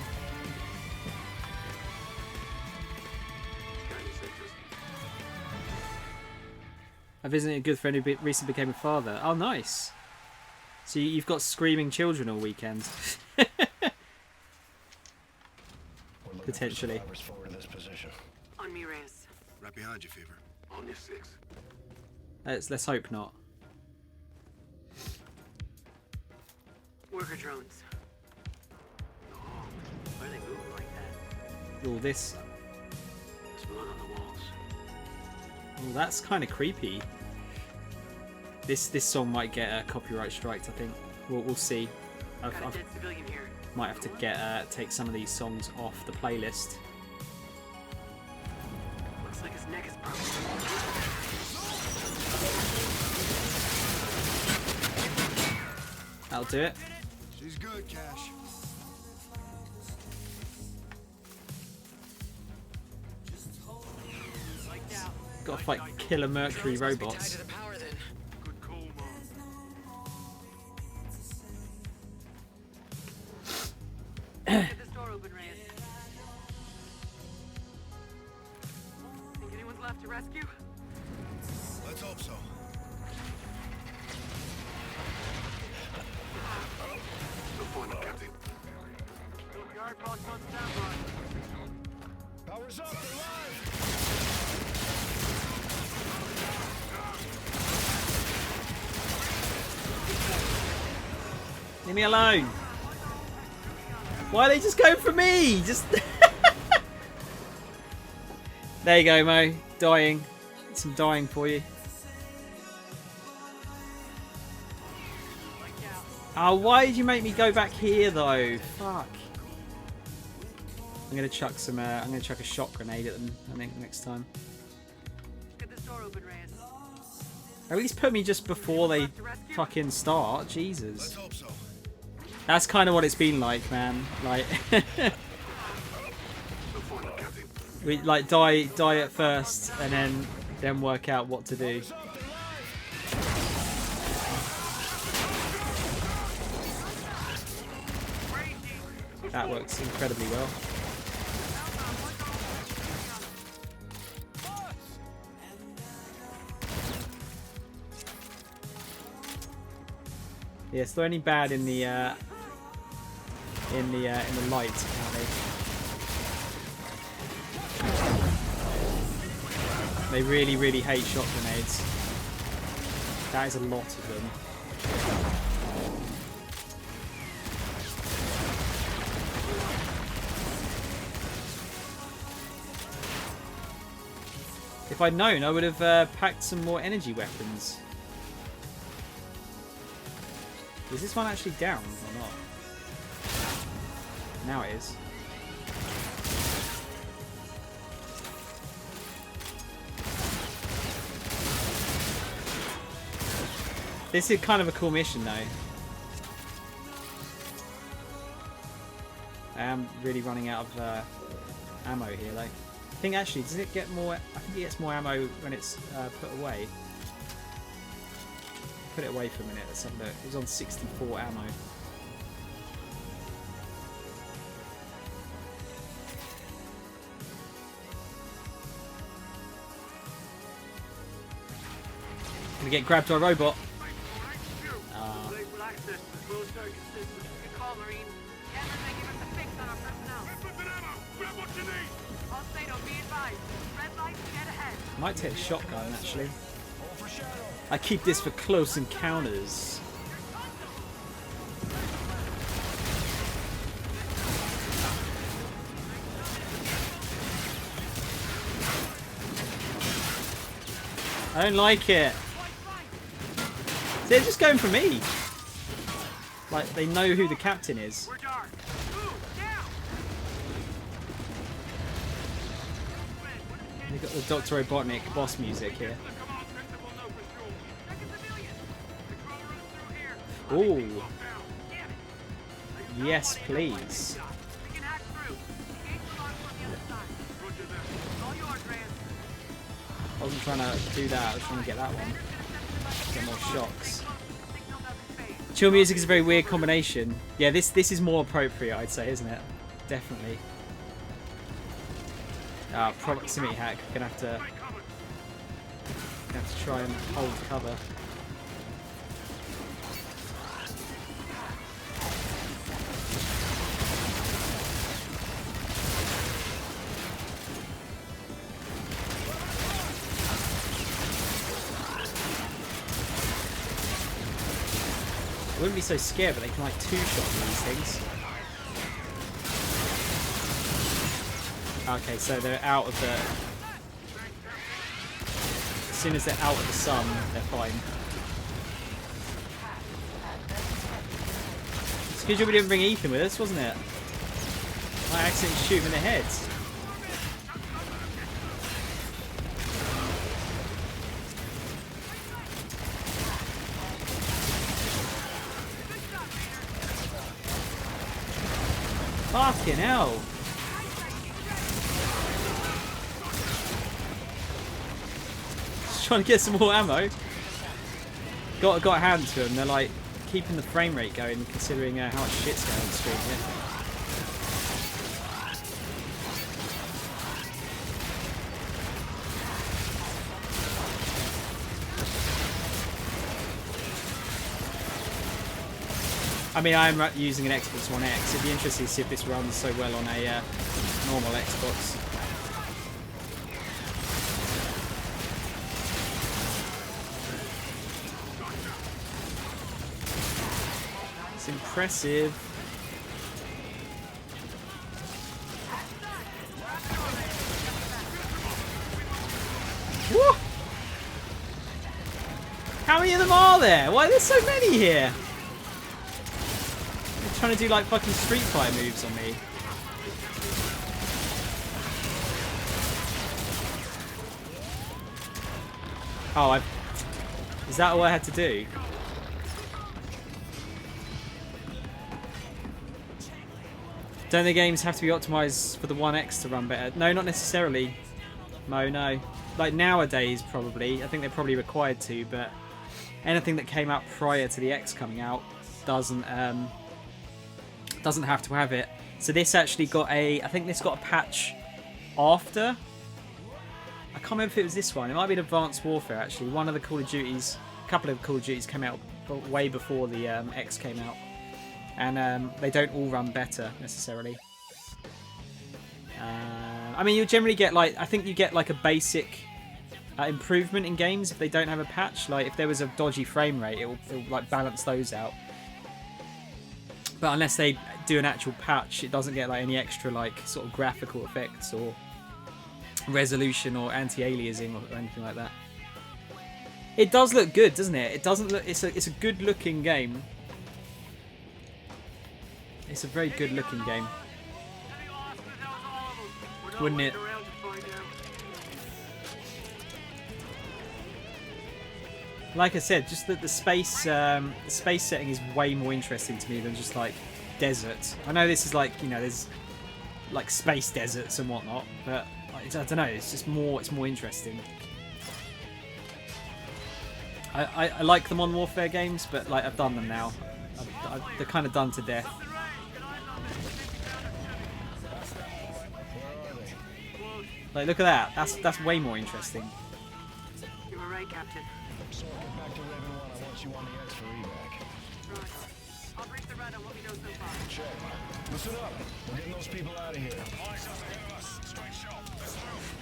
I visited a good friend who recently became a father. Oh, nice. So you've got screaming children all weekend. Potentially. Forward to this position. On me, Reyes. Right behind you, Fever. On your 6. Let's hope not. Worker drones. Oh, why are they moving like that? All this. There's blood on the walls. Oh, that's kind of creepy. This song might get copyright striked. I think we'll see. I Got a dead civilian here. might have to take some of these songs off the playlist. Looks like his neck is broken. That'll do it. She's good, Cash. Gotta fight killer Mercury robots. Tied to the power then. Good call, man. Get this door open, Reyes. Think anyone's left to rescue? Let's hope so. You'll find it, Captain. Yard boss on standby. Power's up, they're live! Leave me alone. Why are they just going for me? Just there you go, Mo. Dying. Some dying for you. Oh, why did you make me go back here though? Fuck. I'm gonna chuck some. I'm gonna chuck a shot grenade at them. I think next time. Get this door open, Reyes. At least put me just before they fucking start. Jesus. Let's hope so. That's kind of what it's been like, man. Like, we like die at first, and then work out what to do. That works incredibly well. Yes, they're only bad in the light, apparently. They really, really hate shot grenades. That is a lot of them. If I'd known, I would have packed some more energy weapons. Is this one actually down or not? Now it is. This is kind of a cool mission though. I am really running out of ammo here though. I think actually, does it get more? I think it gets more ammo when it's put away. Put it away for a minute. Let's have a look. It was on 64 ammo. Gonna get grabbed by a robot. Might take a shotgun actually. I keep this for close encounters. I don't like it. They're just going for me. Like they know who the captain is. They've got the Dr. Robotnik boss music here. Ooh. Yes, please. I wasn't trying to do that, I was trying to get that one. Get more shocks. Chill music is a very weird combination. Yeah, this is more appropriate, I'd say, isn't it? Definitely. Proximity hack. Gonna have to try and hold cover. I wouldn't be so scared, but they can like two-shot these things. Okay, so they're out of the... As soon as they're out of the sun, they're fine. It's good job we didn't bring Ethan with us, wasn't it? I accidentally shoot him in the head. Fucking hell. Just trying to get some more ammo. Got a hand to them. They're like keeping the frame rate going, considering how much shit's going on the screen here. I mean, I'm using an Xbox One X. It'd be interesting to see if this runs so well on a normal Xbox. It's impressive. Whoa! How many of them are there? Why are there so many here? They're trying to do like fucking Street Fighter moves on me. Oh, is that all I had to do? Don't the games have to be optimized for the One X to run better? No, not necessarily. No. Like nowadays, probably. I think they're probably required to, but anything that came out prior to the X coming out doesn't have to have it. So this actually got I think this got a patch after. I can't remember if it was this one. It might be Advanced Warfare actually. One of the Call of Duties, a couple of Call of Duties came out way before the X came out. And they don't all run better necessarily. I mean, you generally get like, I think you get like a basic improvement in games if they don't have a patch. Like if there was a dodgy frame rate, it'll like balance those out. But unless they do an actual patch, it doesn't get like any extra like sort of graphical effects or resolution or anti-aliasing or anything like that. It does look good, doesn't it? It doesn't look. It's a good looking game. It's a very good looking game. Wouldn't it? Like I said, just that the space setting is way more interesting to me than just like desert. I know this is like, you know, there's like space deserts and whatnot, but I don't know, it's just more, it's more interesting. I like the Modern Warfare games, but like I've done them now. They're kind of done to death. Like, look at that. That's way more interesting. You were right, Captain. So I'll get back to Raven 1. I want you on the X for evac. Right. I'll brief the run on what we know so far. Check. Listen up. We're getting those people out of here. Eyes up ahead of us. Straight shot. Let's move.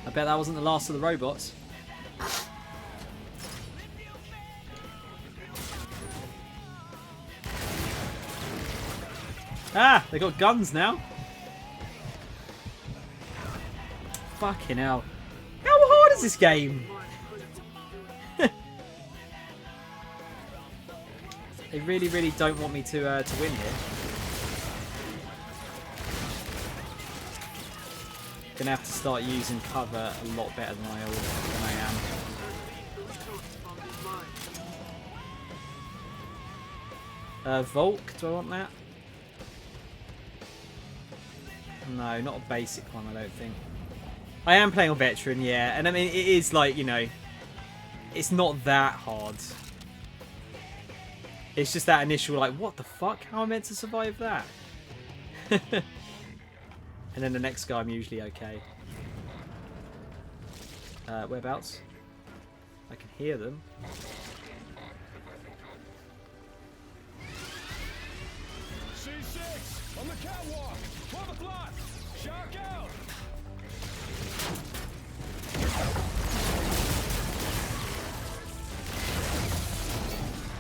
I bet that wasn't the last of the robots. Ah, they got guns now. Fucking hell. How hard is this game? They really, really don't want me to win here. Gonna have to start using cover a lot better than I am. Volk, do I want that? No, not a basic one, I don't think. I am playing on Veteran, yeah. And I mean, it is like, you know, it's not that hard. It's just that initial, like, what the fuck? How am I meant to survive that? And then the next guy, I'm usually okay. Whereabouts? I can hear them. C6 on the catwalk. 12 o'clock. Shock out.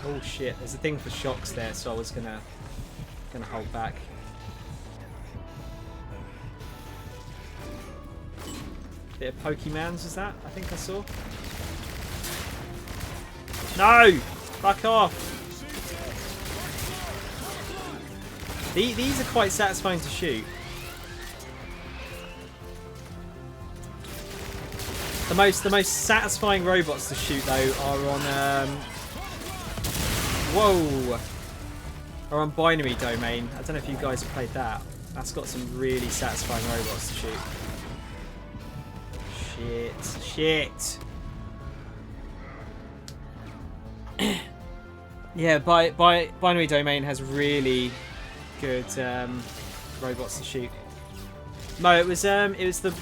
Oh shit! There's a thing for shocks there, so I was gonna hold back. Bit of Pokemans, is that? I think I saw. No! Fuck off! These are quite satisfying to shoot. The most satisfying robots to shoot though are on whoa! are on Binary Domain. I don't know if you guys have played that. That's got some really satisfying robots to shoot. Shit. Yeah, Binary Domain has really good robots to shoot. No, it was the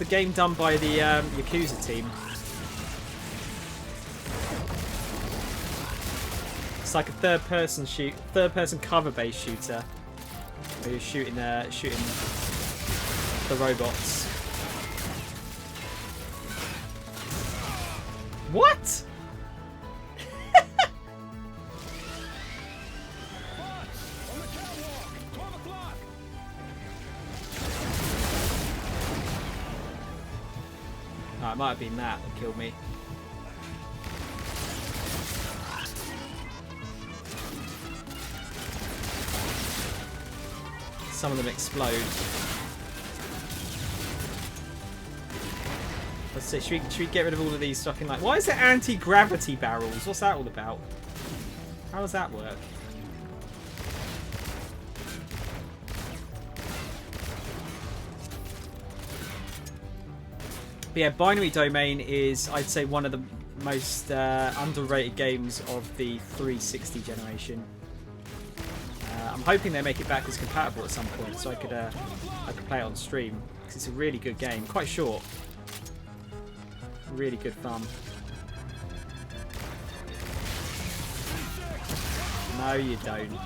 game done by the Yakuza team. It's like a third-person cover-based shooter, where you're shooting the robots. What? Oh, it might have been that killed me. Some of them explode. Let's see, should we get rid of all of these fucking like... Why is there anti-gravity barrels? What's that all about? How does that work? But yeah, Binary Domain is, I'd say, one of the most underrated games of the 360 generation. I'm hoping they make it backwards compatible at some point, so I could play it on stream, because it's a really good game. Quite short. Really good fun. No, you don't.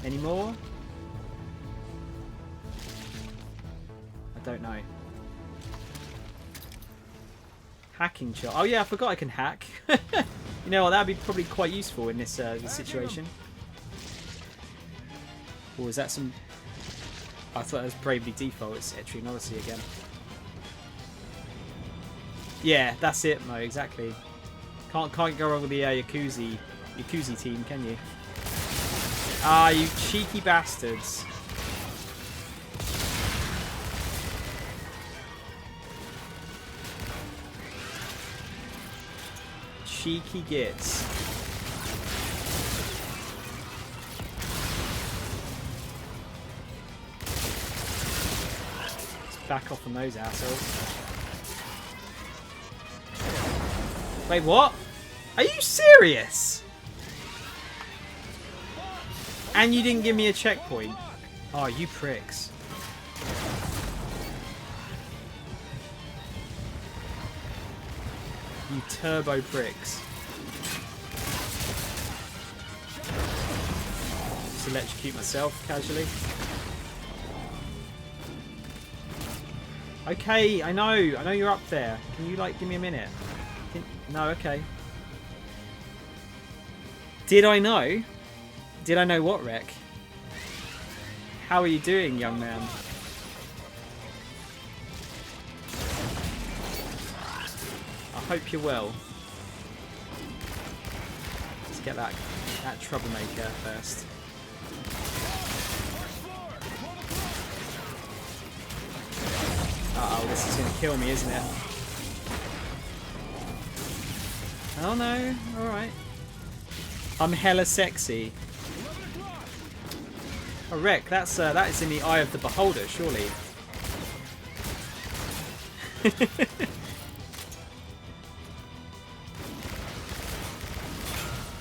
Any more? I don't know. Hacking shot. Oh yeah, I forgot I can hack. You know what? That'd be probably quite useful in this situation. Or is that some? I thought that was Bravely Default. It's Etrian Odyssey again. Yeah, that's it. No, exactly. Can't go wrong with the Yakuza team, can you? Ah, you cheeky bastards. Cheeky gits. Let's back off on those assholes. Wait, what? Are you serious? And you didn't give me a checkpoint? Oh, you pricks. You turbo pricks. Just electrocute myself casually. Okay, I know you're up there. Can you like give me a minute? No, okay. Did I know? Did I know what, Rec? How are you doing, young man? I hope you're well. Let's get that troublemaker first. Uh-oh, this is going to kill me, isn't it? Oh no, alright. I'm hella sexy. Oh, Rec, that is in the eye of the beholder, surely.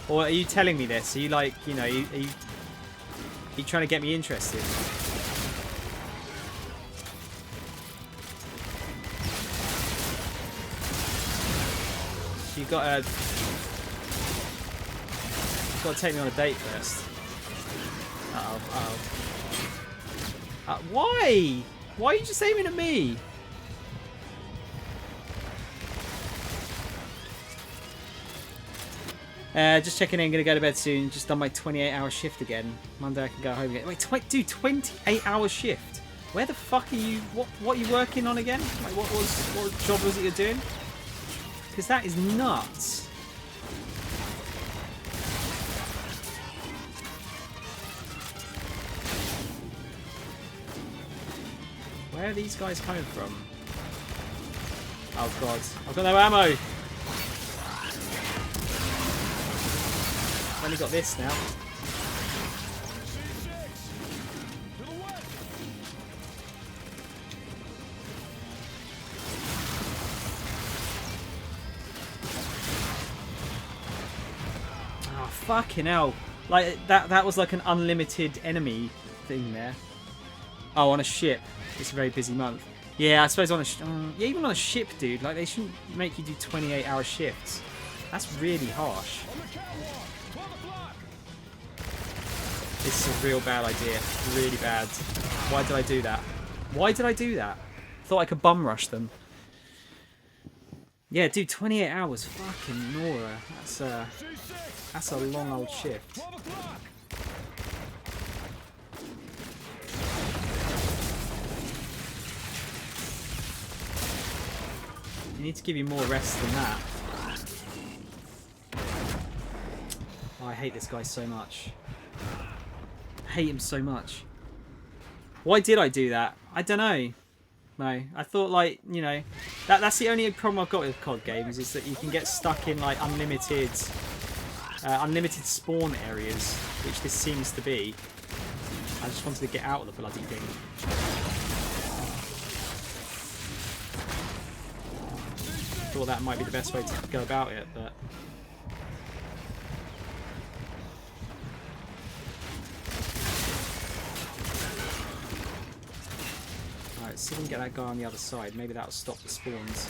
Or are you telling me this? Are you like, you know, are you trying to get me interested? You gotta take me on a date first. Uh-oh. Why? Why are you just aiming at me? Just checking in, gonna go to bed soon. Just done my 28-hour shift again. Monday I can go home again. Wait, dude, 28-hour shift? Where the fuck are you? What are you working on again? Like, what job was it you're doing? Because that is nuts. Where are these guys coming from? Oh god, I've got no ammo. only got this now. Oh, fucking hell. Like, that was like an unlimited enemy thing there. Oh, on a ship. It's a very busy month. Yeah, I suppose on a yeah, even on a ship, dude. Like, they shouldn't make you do 28-hour shifts. That's really harsh. This is a real bad idea. Really bad. Why did I do that? Why did I do that? Thought I could bum rush them. Yeah, dude, 28 hours. Fucking Nora. That's a long old shift. You need to give you more rest than that. Oh, I hate this guy so much. I hate him so much. Why did I do that? I don't know. No, I thought, like, you know, that's the only problem I've got with COD games, is that you can get stuck in like unlimited spawn areas, which this seems to be. I just wanted to get out of the bloody thing. Thought that might be the best way to go about it, but alright, see if we can get that guy on the other side. Maybe that'll stop the spawns.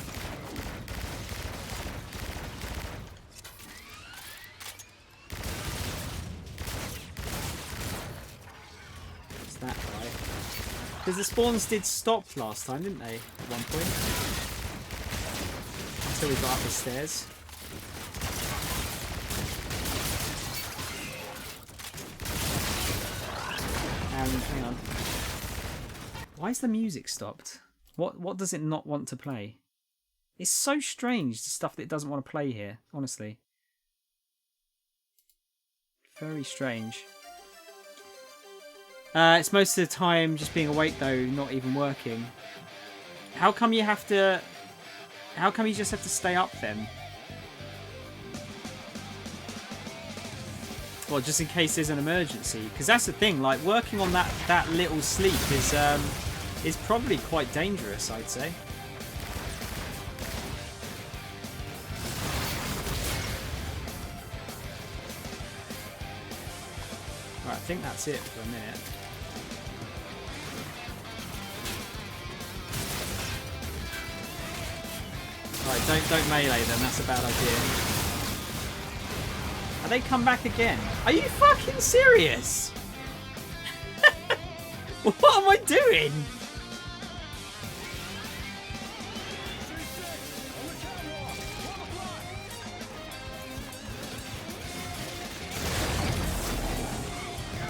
It's that guy. Because the spawns did stop last time, didn't they? At one point. Until we got up the stairs. And hang on. Why is the music stopped? What does it not want to play? It's so strange, the stuff that it doesn't want to play here, honestly. Very strange. It's most of the time just being awake though, not even working. How come you have to... How come you just have to stay up then? Well, just in case there's an emergency. Because that's the thing, like, working on that little sleep is probably quite dangerous, I'd say. Right, I think that's it for a minute. Right, don't melee them, that's a bad idea. Are they come back again? Are you fucking serious? What am I doing?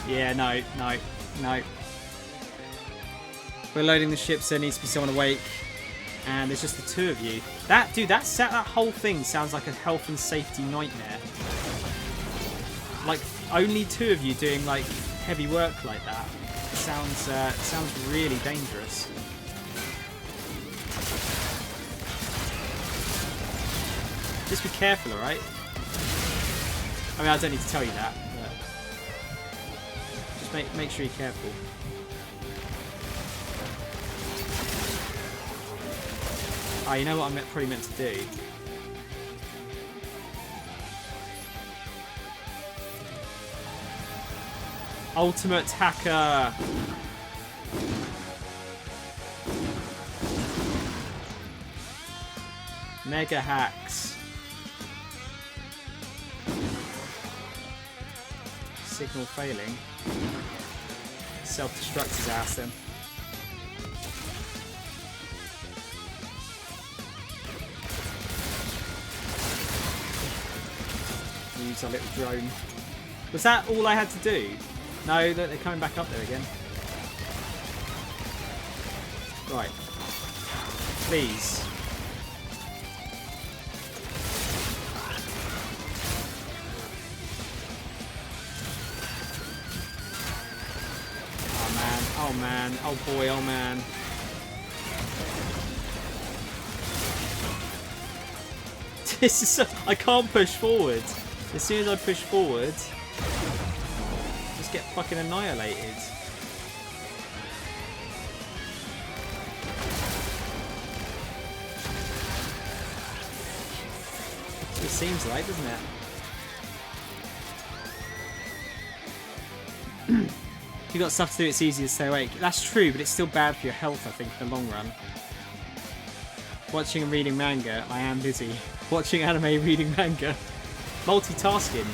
Yeah, no. We're loading the ships, there needs to be someone awake. And there's just the two of you. That whole thing sounds like a health and safety nightmare. Like, only two of you doing, like, heavy work like that. Sounds really dangerous. Just be careful, alright? I mean, I don't need to tell you that, but just make sure you're careful. Oh, you know what I'm probably meant to do? Ultimate Hacker! Mega hacks. Signal failing. Self-destruct his ass then. Use our little drone. Was that all I had to do? No, they're coming back up there again. Right. Please. Oh man, oh man, oh boy, oh man. This is so, I can't push forward. As soon as I push forward, just get fucking annihilated. It seems like, doesn't it? If you've got stuff to do, it's easy to stay awake. That's true, but it's still bad for your health, I think, in the long run. Watching and reading manga, I am busy. Watching anime, reading manga. Multitasking.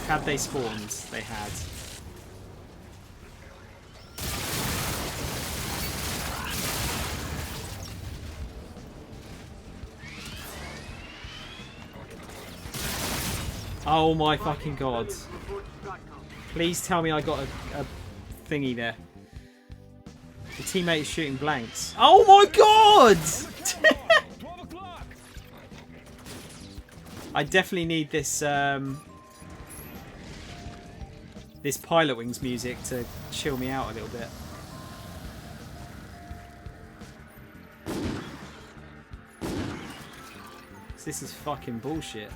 Had they spawned? They had. Oh my fucking god. Please tell me I got a thingy there. The teammate is shooting blanks. Oh my god! I definitely need this this Pilot Wings music to chill me out a little bit. This is fucking bullshit.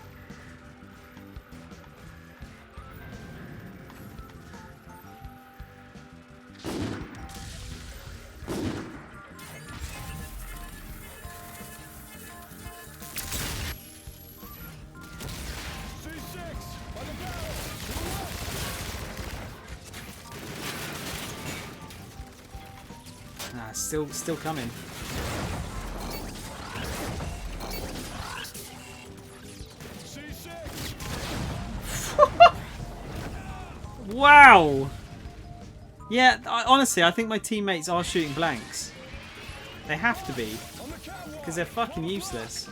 Nah, still coming. Wow. Yeah, honestly, I think my teammates are shooting blanks. They have to be, because they're fucking useless.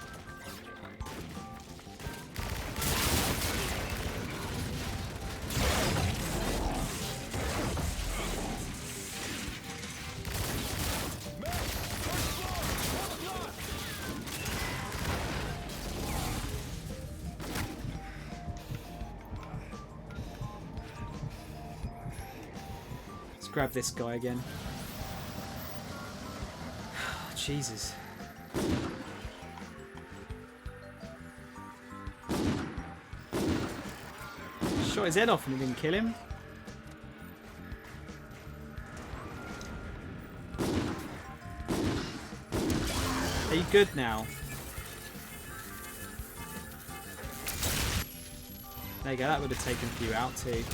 Grab this guy again. Jesus. Shot his head off and it didn't kill him. Are you good now? There you go, that would have taken a few out too.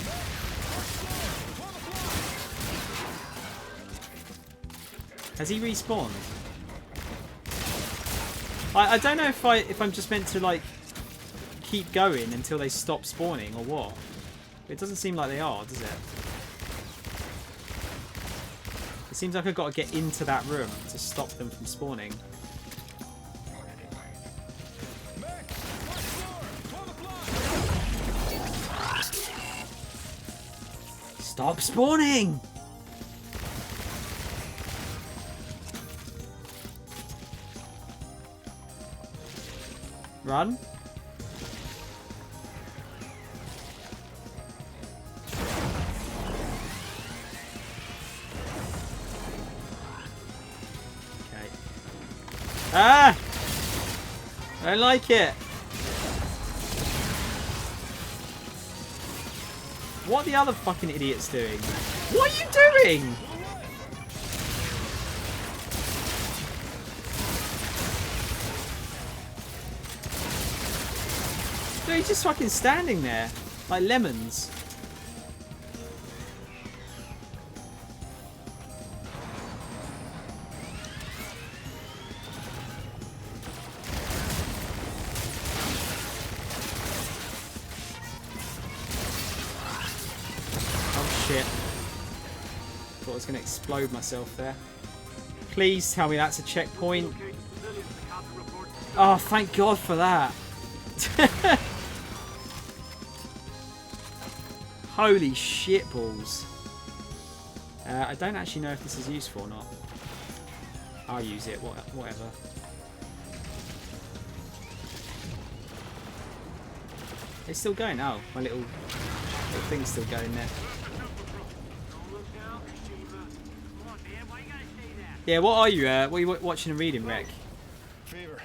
Has he respawned? I don't know if I'm just meant to like keep going until they stop spawning or what. It doesn't seem like they are, does it? It seems like I've got to get into that room to stop them from spawning. Stop spawning! Run. Okay. Ah! I don't like it. What are the other fucking idiots doing? What are you doing? He's just fucking standing there like lemons. Oh shit. Thought I was going to explode myself there. Please tell me that's a checkpoint. Oh, thank God for that. Holy shit balls. I don't actually know if this is useful or not. I'll use it, whatever. It's still going. Oh, my little thing's still going there. Yeah, what are you watching and reading, Rick? Fever,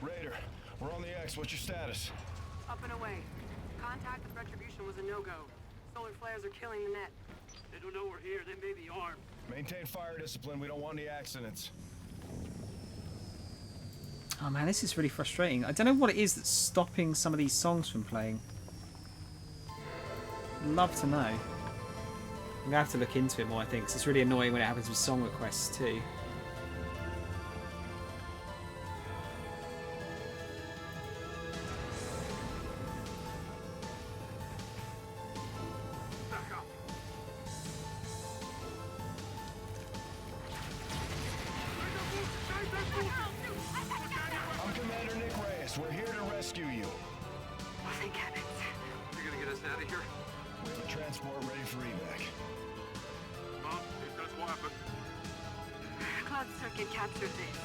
Raider, we're on the X. What's your status? Up and away. Contact with Retribution was a no-go. Solar flares are killing the net. They don't know we're here. They may be armed. Maintain fire discipline. We don't want any accidents. Oh man, this is really frustrating. I don't know what it is that's stopping some of these songs from playing. Love to know. I'm gonna have to look into it more, I think, 'cause it's really annoying when it happens with song requests too. I'm Commander Nick Reyes. We're here to rescue you. Thank heavens. You're gonna get us out of here? We have a transport ready for evac. Mom, if that's what happened. Cloud Circuit captured this.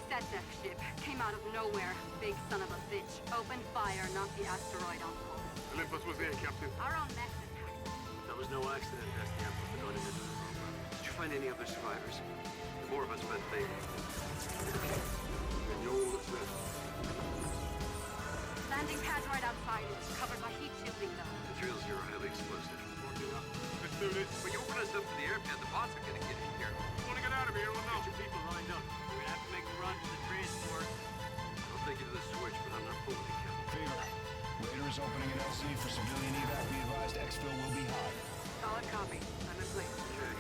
StatDef ship came out of nowhere. Big son of a bitch. Opened fire, knocked the asteroid off course. Olympus was there, Captain. Our own mess attacked. There was no accident. That's the ammo for going into the program. Did you find any other survivors? More of us went there. And you're all that's left. Landing pad's right outside. It's covered by heat shielding though. Materials here are highly explosive. Let's do this. But you open us up to the airpad, the bots are gonna get in here. Want to get out of here or not? Get your people lined up. We're gonna have to make a run to the transport. I'll take you to the switch, but I'm not pulling it, Captain. Fever, Raider is opening an LC for civilian evac. Be advised, exfil will be high. Solid copy. I'm in place. Check.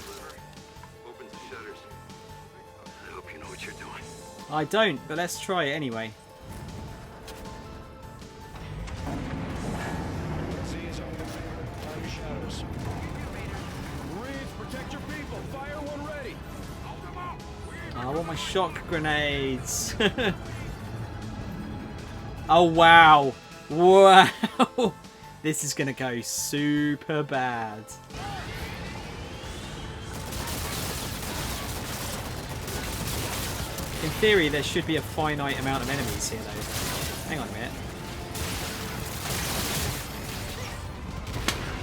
Deliver. Opens the shutters. I hope you know what you're doing. I don't, but let's try it anyway. LC is open, Fever. Time your shadows. Marines, protect your people. Fire one ready. I want my shock grenades. Oh wow. Wow. This is gonna go super bad. In theory, there should be a finite amount of enemies here though. Hang on a minute.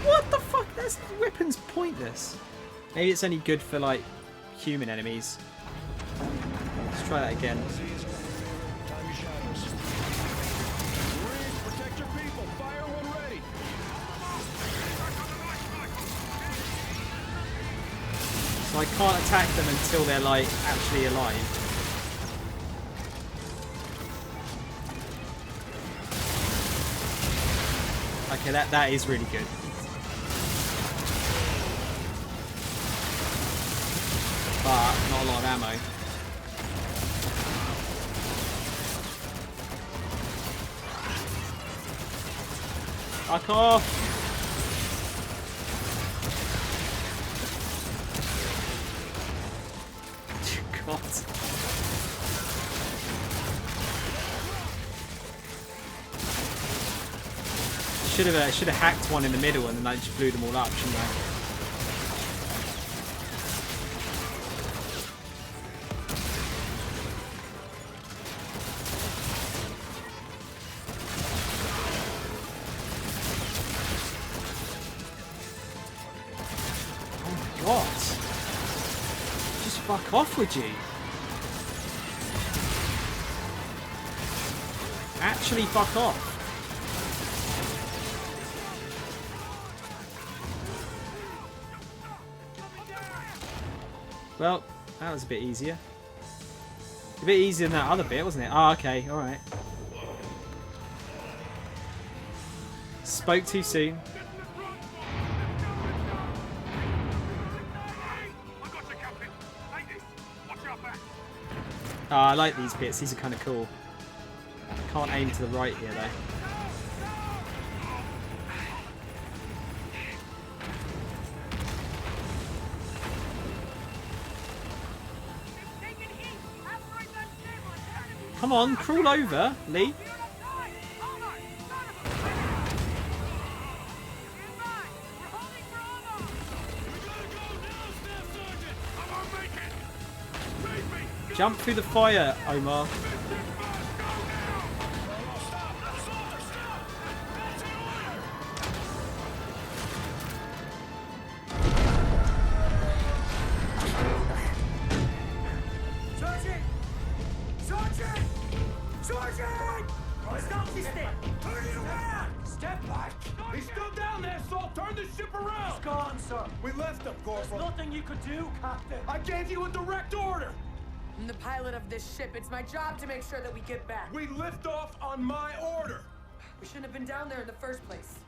What the fuck? This weapon's pointless. Maybe it's only good for like human enemies. Let's try that again. LC is open, Fever. Time your shadows. Marines, protect your people. Fire one ready. So I can't attack them until they're like actually alive. Okay, that is really good. But not a lot of ammo. Fuck off! God. Should have hacked one in the middle and then I just blew them all up, shouldn't I? Oh my god! Just fuck off, would you? Actually fuck off. Well, that was a bit easier. A bit easier than that other bit, wasn't it? Oh, okay, alright. Spoke too soon. Oh, I like these bits, these are kind of cool. Can't aim to the right here though. Come on, crawl over, Lee. Jump through the fire, Omar. Sergeant! Stop this thing! Turn it around! Step back! He's still down there, Salt! Turn the ship around! He's gone, sir. We left him, Corporal. There's nothing you could do, Captain. I gave you a direct order! I'm the pilot of this ship. It's my job to make sure that we get back. We lift off on my order! We shouldn't have been down there in the first place.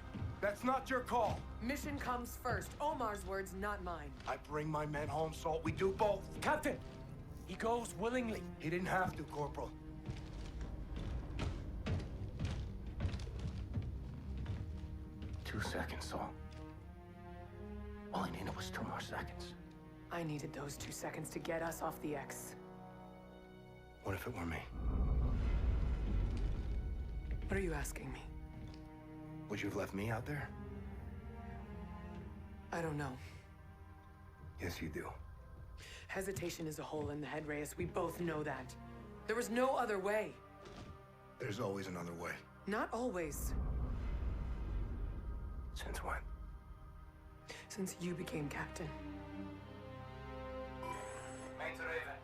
That's not your call. Mission comes first. Omar's words, not mine. I bring my men home, Salt. We do both. Captain, he goes willingly. He didn't have to, Corporal. Two seconds, Salt. All I needed was 2 more seconds. I needed those 2 seconds to get us off the X. What if it were me? What are you asking me? Would you have left me out there? I don't know. Yes, you do. Hesitation is a hole in the head, Reyes. We both know that. There was no other way. There's always another way. Not always. Since when? Since you became captain. Mate Raven.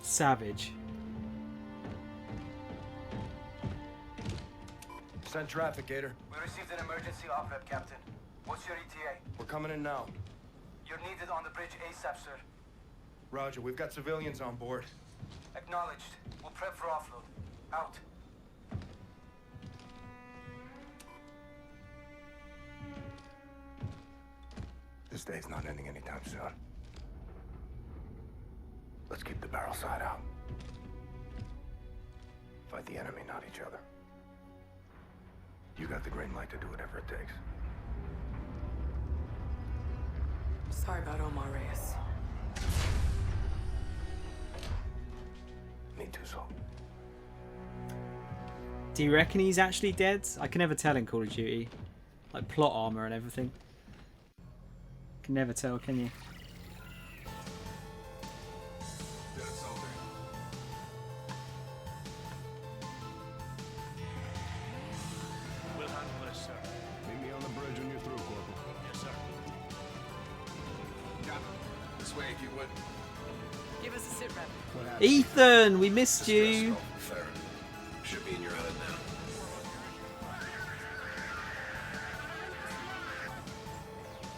Savage. Send traffic, Gator. We received an emergency off-rep, Captain. What's your ETA? We're coming in now. You're needed on the bridge ASAP, sir. Roger, we've got civilians on board. Acknowledged. We'll prep for offload. Out. This day's not ending anytime soon. Let's keep the barrel side out. Fight the enemy, not each other. You got the green light to do whatever it takes. Sorry about Omar, Reyes. Me too, Salt. Do you reckon he's actually dead? I can never tell in Call of Duty. Like plot armor and everything. Can never tell, can you? We'll handle this, sir. Meet me on the bridge when you're through, Corporal. Yes, sir. Captain, this way if you would. Give us a sit rep. Ethan, we missed you. Fair. Should be in your hood now.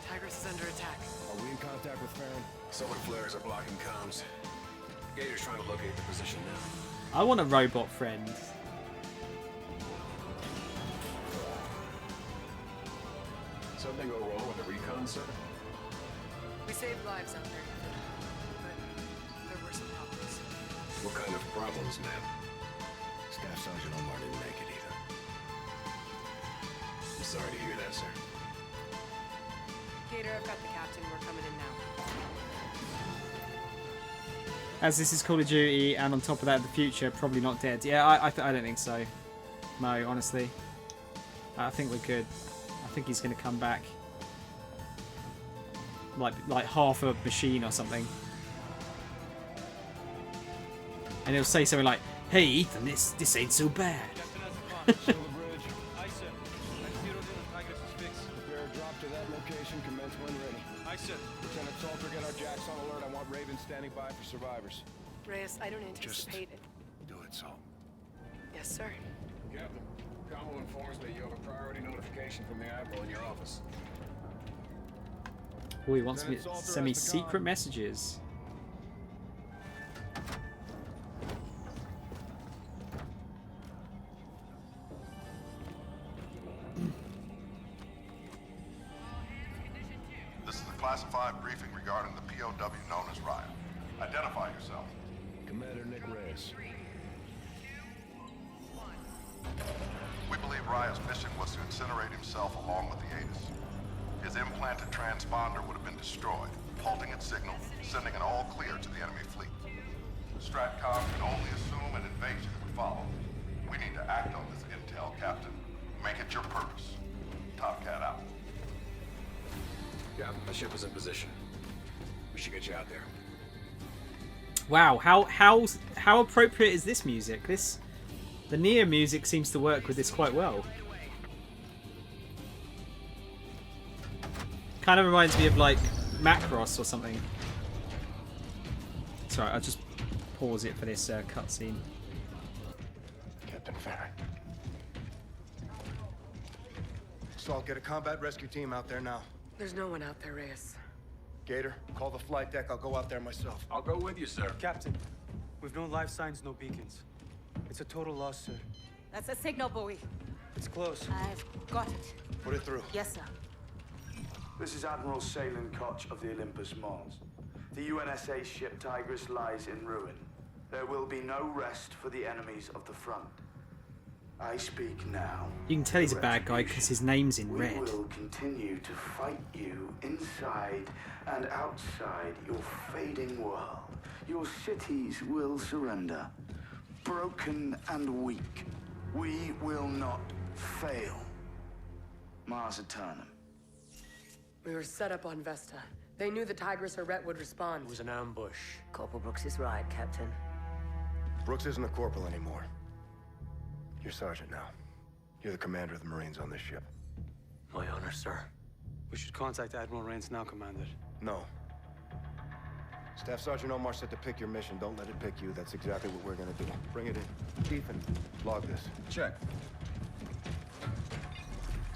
Tigress is under attack. Are we in contact with Farron? Solar flares are blocking comms. Gator's trying to locate the position now. I want a robot friend. Something go wrong with the recon, sir? We saved lives out there, but there were some problems. What kind of problems, ma'am? Staff Sergeant Omar didn't make it either. I'm sorry to hear that, sir. Gator, I've got the captain. We're coming in now. As this is Call of Duty, and on top of that, the future, probably not dead. Yeah, I don't think so. No, honestly. I think we're good. I think he's going to come back. Like half a machine or something. And he'll say something like, "Hey Ethan, this ain't so bad." Captain has a call. Aye, sir. I've zeroed in on Tigress's fix. Prepare a drop to that location, commence when ready. Aye, sir. Lieutenant Salter, get our jacks on alert. I want Raven standing by for survivors. Reyes, I don't anticipate it. Do it, Salt. Yes, sir. Captain, Combo informs me you have a priority notification from the Admiral in your office. Oh, he wants me to send me secret messages. This is a classified briefing regarding the POW known as Riot. Identify yourself. Commander Nick Reyes. We believe Riot's mission was to incinerate himself along with the ATIS. His implanted transponder would have been destroyed, halting its signal, sending an all-clear to the enemy fleet. Stratcom can only assume an invasion would follow. We need to act on this intel, Captain. Make it your purpose. Top Cat out. Captain, the ship is in position. We should get you out there. Wow, how appropriate is this music? The Nier music seems to work with this quite well. Kind of reminds me of like Macross or something. Sorry, I'll just pause it for this cutscene. Saul, get a combat rescue team out there now. There's no one out there, Reyes. Gator, call the flight deck. I'll go out there myself. I'll go with you, sir. Captain, we've no life signs, no beacons. It's a total loss, sir. That's a signal buoy. It's close. I've got it. Put it through. Yes, sir. This is Admiral Salen Koch of the Olympus Mons. The UNSA ship Tigris lies in ruin. There will be no rest for the enemies of the front. I speak now. You can tell he's a bad guy because his name's in red. We will continue to fight you inside and outside your fading world. Your cities will surrender, broken and weak. We will not fail. Mars Eternum. We were set up on Vesta. They knew the Tigris or Rhett would respond. It was an ambush. Corporal Brooks is right, Captain. Brooks isn't a corporal anymore. You're sergeant now. You're the commander of the Marines on this ship. My honor, sir. We should contact Admiral Rains now, Commander. No. Staff Sergeant Omar said to pick your mission. Don't let it pick you. That's exactly what we're gonna do. Bring it in. Ethan, log this. Check.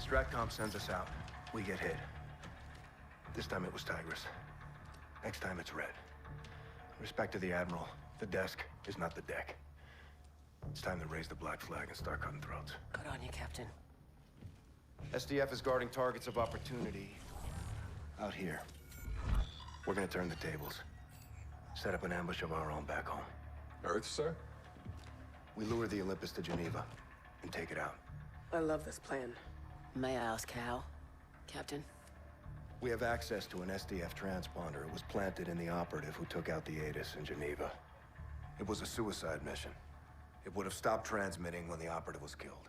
Stratcom sends us out. We get hit. This time it was Tigris. Next time it's Red. Respect to the Admiral. The desk is not the deck. It's time to raise the black flag and start cutting throats. Good on you, Captain. SDF is guarding targets of opportunity out here. We're gonna turn the tables. Set up an ambush of our own back home. Earth, sir? We lure the Olympus to Geneva and take it out. I love this plan. May I ask how, Captain? We have access to an SDF transponder. It was planted in the operative who took out the Atis in Geneva. It was a suicide mission. It would have stopped transmitting when the operative was killed.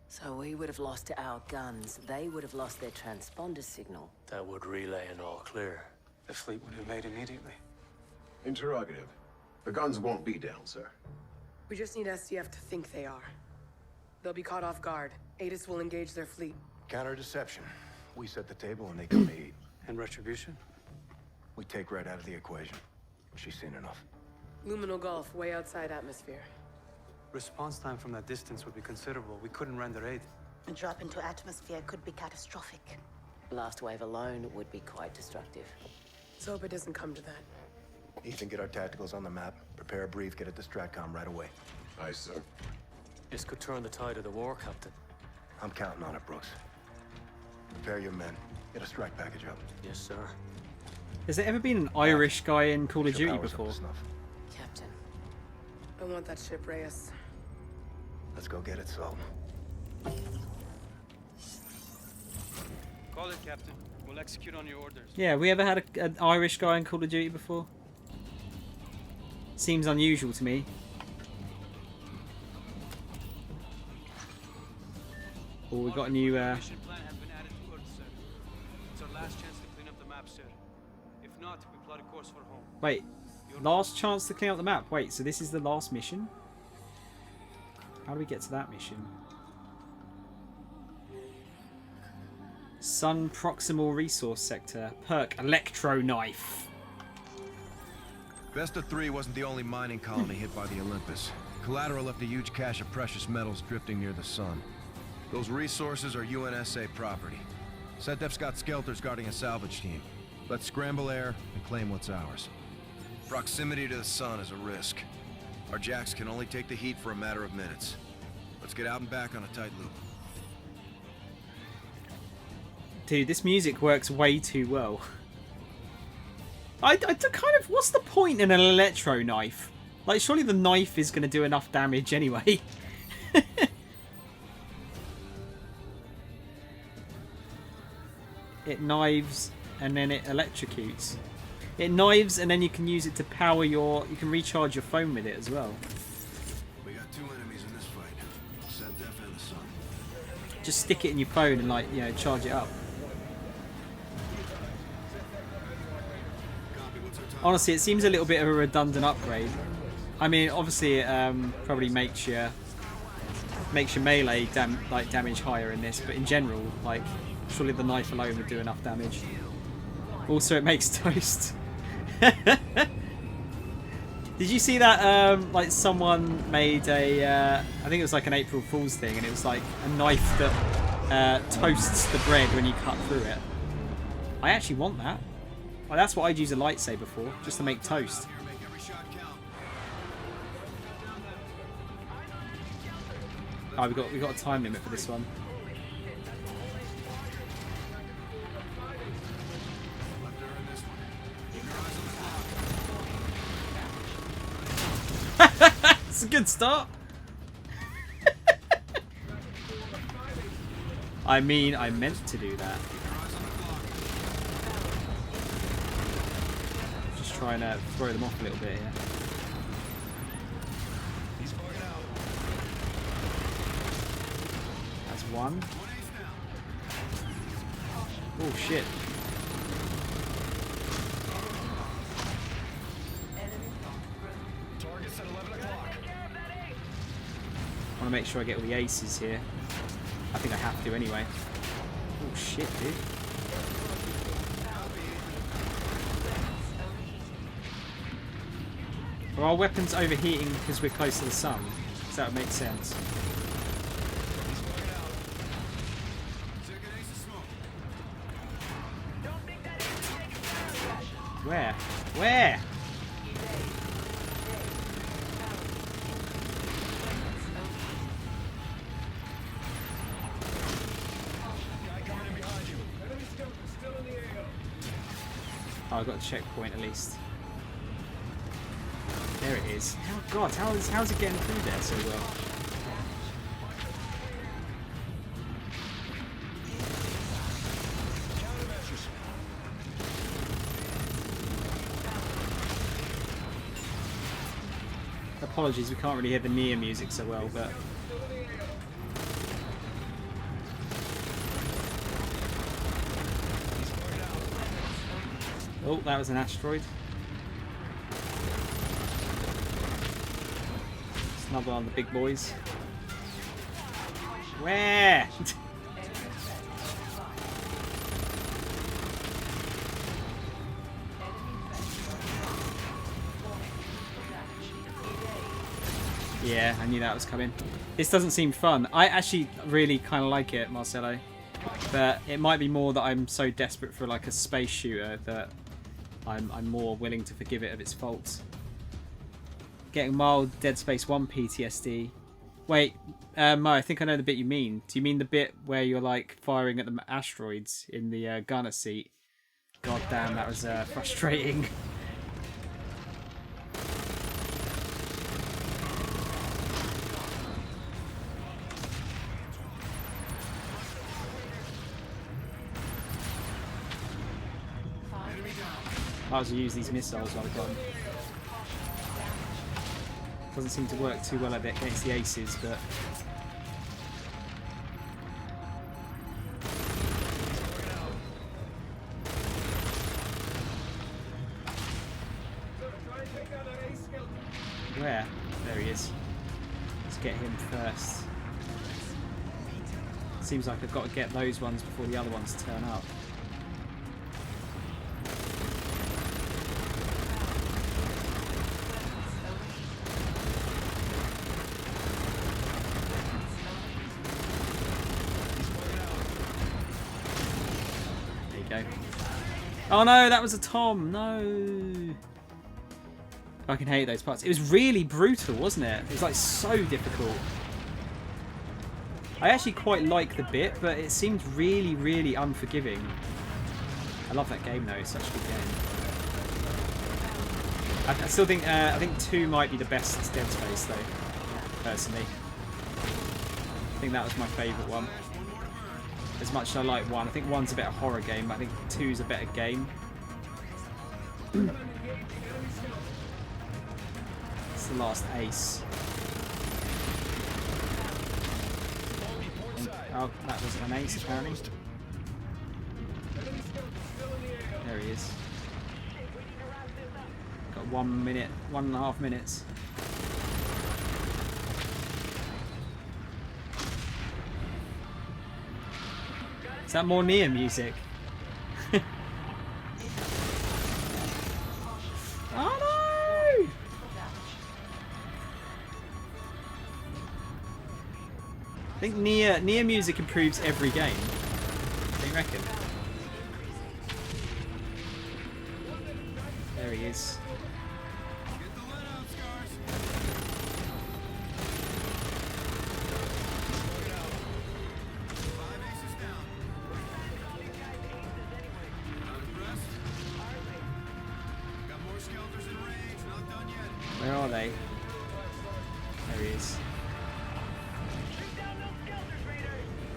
So we would have lost our guns. They would have lost their transponder signal. That would relay an all clear. The fleet would have made immediately. Interrogative. The guns won't be down, sir. We just need SDF to think they are. They'll be caught off guard. Atis will engage their fleet. Counter-deception. We set the table and they come to eat. And retribution? We take Red out of the equation. She's seen enough. Luminal Gulf, way outside atmosphere. Response time from that distance would be considerable. We couldn't render aid. A drop into atmosphere could be catastrophic. Blast wave alone would be quite destructive. Let's hope it doesn't come to that. Ethan, get our tacticals on the map. Prepare a brief, get it to Stratcom right away. Aye, sir. This could turn the tide of the war, Captain. I'm counting on it, Brooks. Prepare your men. Get a strike package up. Yes, sir. Has there ever been an Irish guy in Call of Duty before? Captain. I want that ship, Reyes. Let's go get it, Saul. Call it, Captain. We'll execute on your orders. Yeah, we ever had an Irish guy in Call of Duty before? Seems unusual to me. Oh, we got a new. Mission plan has been added to Earth, sir. It's our last chance to clean up the map, sir. If not, we plot a course for home. Wait, last chance to clean up the map. Wait, so this is the last mission? How do we get to that mission? Sun Proximal Resource Sector. Perk Electro Knife. Vesta 3 wasn't the only mining colony hit by the Olympus. Collateral left a huge cache of precious metals drifting near the sun. Those resources are UNSA property. SETDEF's got skelters guarding a salvage team. Let's scramble air and claim what's ours. Proximity to the sun is a risk. Our jacks can only take the heat for a matter of minutes. Let's get out and back on a tight loop. Dude, this music works way too well. I kind of... What's the point in an electro knife? Like, surely the knife is going to do enough damage anyway. It knives and then it electrocutes. It knives and then you can use it to power your... You can recharge your phone with it as well. We got two enemies in this fight. SETDEF and the sun. Just stick it in your phone and, like, you know, charge it up. Honestly, it seems a little bit of a redundant upgrade. I mean, obviously, it probably makes your melee damage higher in this, but in general, like, surely the knife alone would do enough damage. Also, it makes toast. Did you see that? Like someone made a, I think it was like an April Fool's thing, and it was like a knife that toasts the bread when you cut through it. I actually want that. Like, that's what I'd use a lightsaber for, just to make toast. Oh, we got a time limit for this one. It's a good start. I mean, I meant to do that. Just trying to throw them off a little bit here. That's one. Oh shit. I want to make sure I get all the aces here. I think I have to anyway. Oh shit, dude. Are our weapons overheating because we're close to the sun? Does that make sense? Where? Where? Oh, I've got a checkpoint at least. There it is. Oh god, how's it getting through there so well? Apologies, we can't really hear the Nia music so well, but... Oh, that was an asteroid. Snubble on the big boys. Where? Yeah, I knew that was coming. This doesn't seem fun. I actually really kind of like it, Marcelo. But it might be more that I'm so desperate for like a space shooter that I'm more willing to forgive it of its faults. Getting mild Dead Space 1 PTSD. Wait, Mo, I think I know the bit you mean. Do you mean the bit where you're like firing at the asteroids in the gunner seat? God damn, that was frustrating. I was to use these missiles while I've got them. Doesn't seem to work too well a bit against the aces, but... Where? There he is. Let's get him first. Seems like I've got to get those ones before the other ones turn up. Oh no, that was a Tom. No. I can hate those parts. It was really brutal, wasn't it? It was like so difficult. I actually quite like the bit, but it seemed really, really unforgiving. I love that game though. It's such a good game. I still think I think 2 might be the best Dead Space though, personally. I think that was my favourite one. As much as I like 1, I think 1's a better horror game, but I think 2's a better game. It's the last ace. Oh, that wasn't an ace apparently. There he is. Got 1 minute, 1.5 minutes. Is that more Nia music? Oh no! I think Nier music improves every game. What do you reckon? There he is. Where are they? There he is.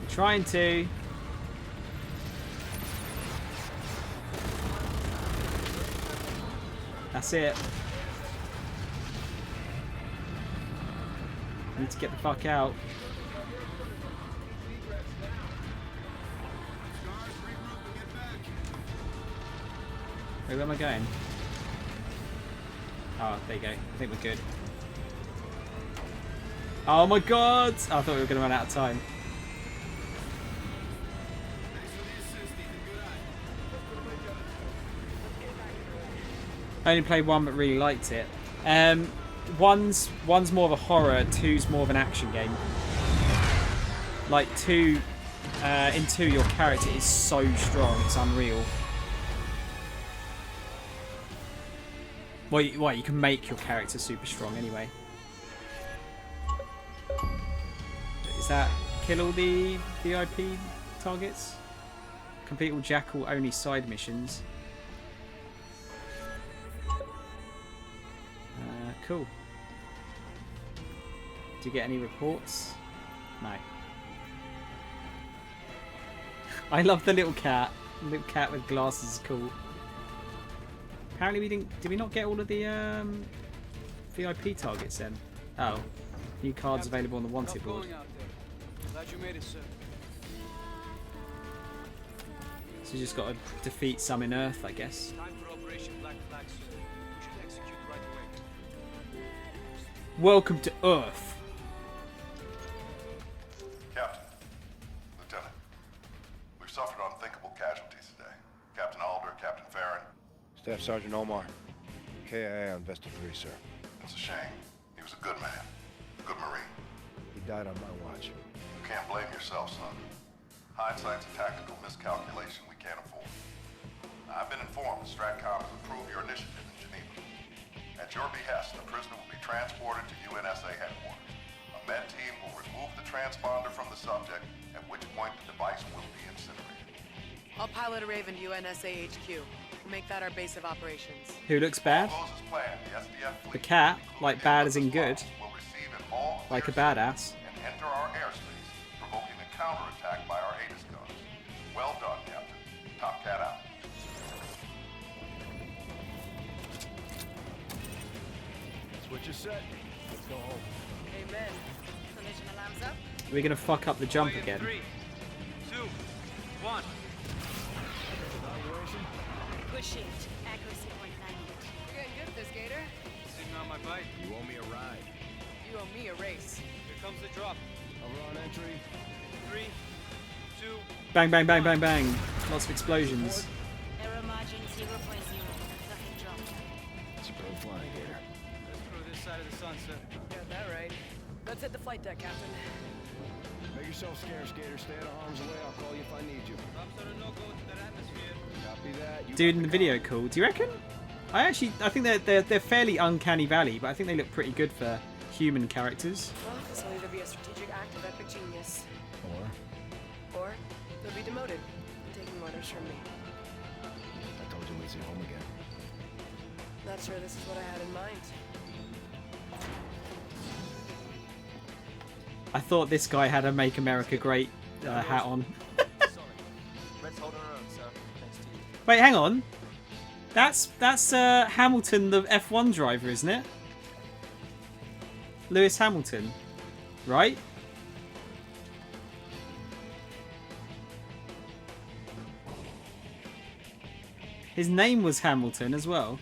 Trying to. That's it. Need to get the fuck out. Wait, where am I going? Oh, there you go. I think we're good. Oh my god! I thought we were going to run out of time. I only played one but really liked it. One's more of a horror, two's more of an action game. Like in two your character is so strong, it's unreal. Well, you can make your character super strong anyway. Is that kill all the VIP targets? Complete all Jackal only side missions. Cool. Do you get any reports? No. I love the little cat. The little cat with glasses is cool. Apparently we didn't... Did we not get all of the VIP targets then? Oh. New cards available on the wanted board. Glad you made it, sir. So you just got to defeat some in Earth, I guess. Time for Operation Black Flag, sir. We should execute right away. Welcome to Earth. Captain, Lieutenant, we've suffered unthinkable casualties today. Captain Alder, Captain Farron. Staff Sergeant Omar. KIA on Vesta 3, sir. It's a shame. He was a good man. A good Marine. He died on my watch. You can't blame yourself, son. Hindsight's a tactical miscalculation we can't afford. I've been informed that Stratcom has approved your initiative in Geneva. At your behest, the prisoner will be transported to UNSA headquarters. A med team will remove the transponder from the subject, at which point the device will be incinerated. I'll pilot a Raven to UNSA HQ. We'll make that our base of operations. Who looks bad? The cat, like bad as in good. Like a badass. And enter our airspace, provoking a counterattack by our Aegis guns. Well done, Captain. Top Cat out. Switch is set. Let's go home. Amen. Collision alarms up. We're gonna fuck up the jump again. 3, 2, 1. Good shift. Accuracy 0.98. You're getting good at this, Gator. Sitting on my bike. You owe me a ride. You owe me a race. Here comes the drop. Over on entry. 3, 2. Bang, bang, bang, bang, bang. Lots of explosions. Error margin 0.0. Nothing dropped. Superb flying, Gator. Let's through this side of the sun, sir. Got that right. Let's hit the flight deck, Captain. Make yourself scarce, Gator. Stay out of harm's way. I'll call you if I need you. Drops are a no-go to that atmosphere. Copy that. You Dude in the video call. Do you reckon? I think they're fairly uncanny valley, but I think they look pretty good for human characters. Well, this will either be a strategic act of epic genius. Or they'll be demoted and taking orders from me. I told you we'd see home again. Not sure this is what I had in mind. I thought this guy had a Make America Great hat on. Let's hold our own, sir. Thanks to you. Wait, hang on. That's Hamilton, the F1 driver, isn't it? Lewis Hamilton, right? His name was Hamilton as well.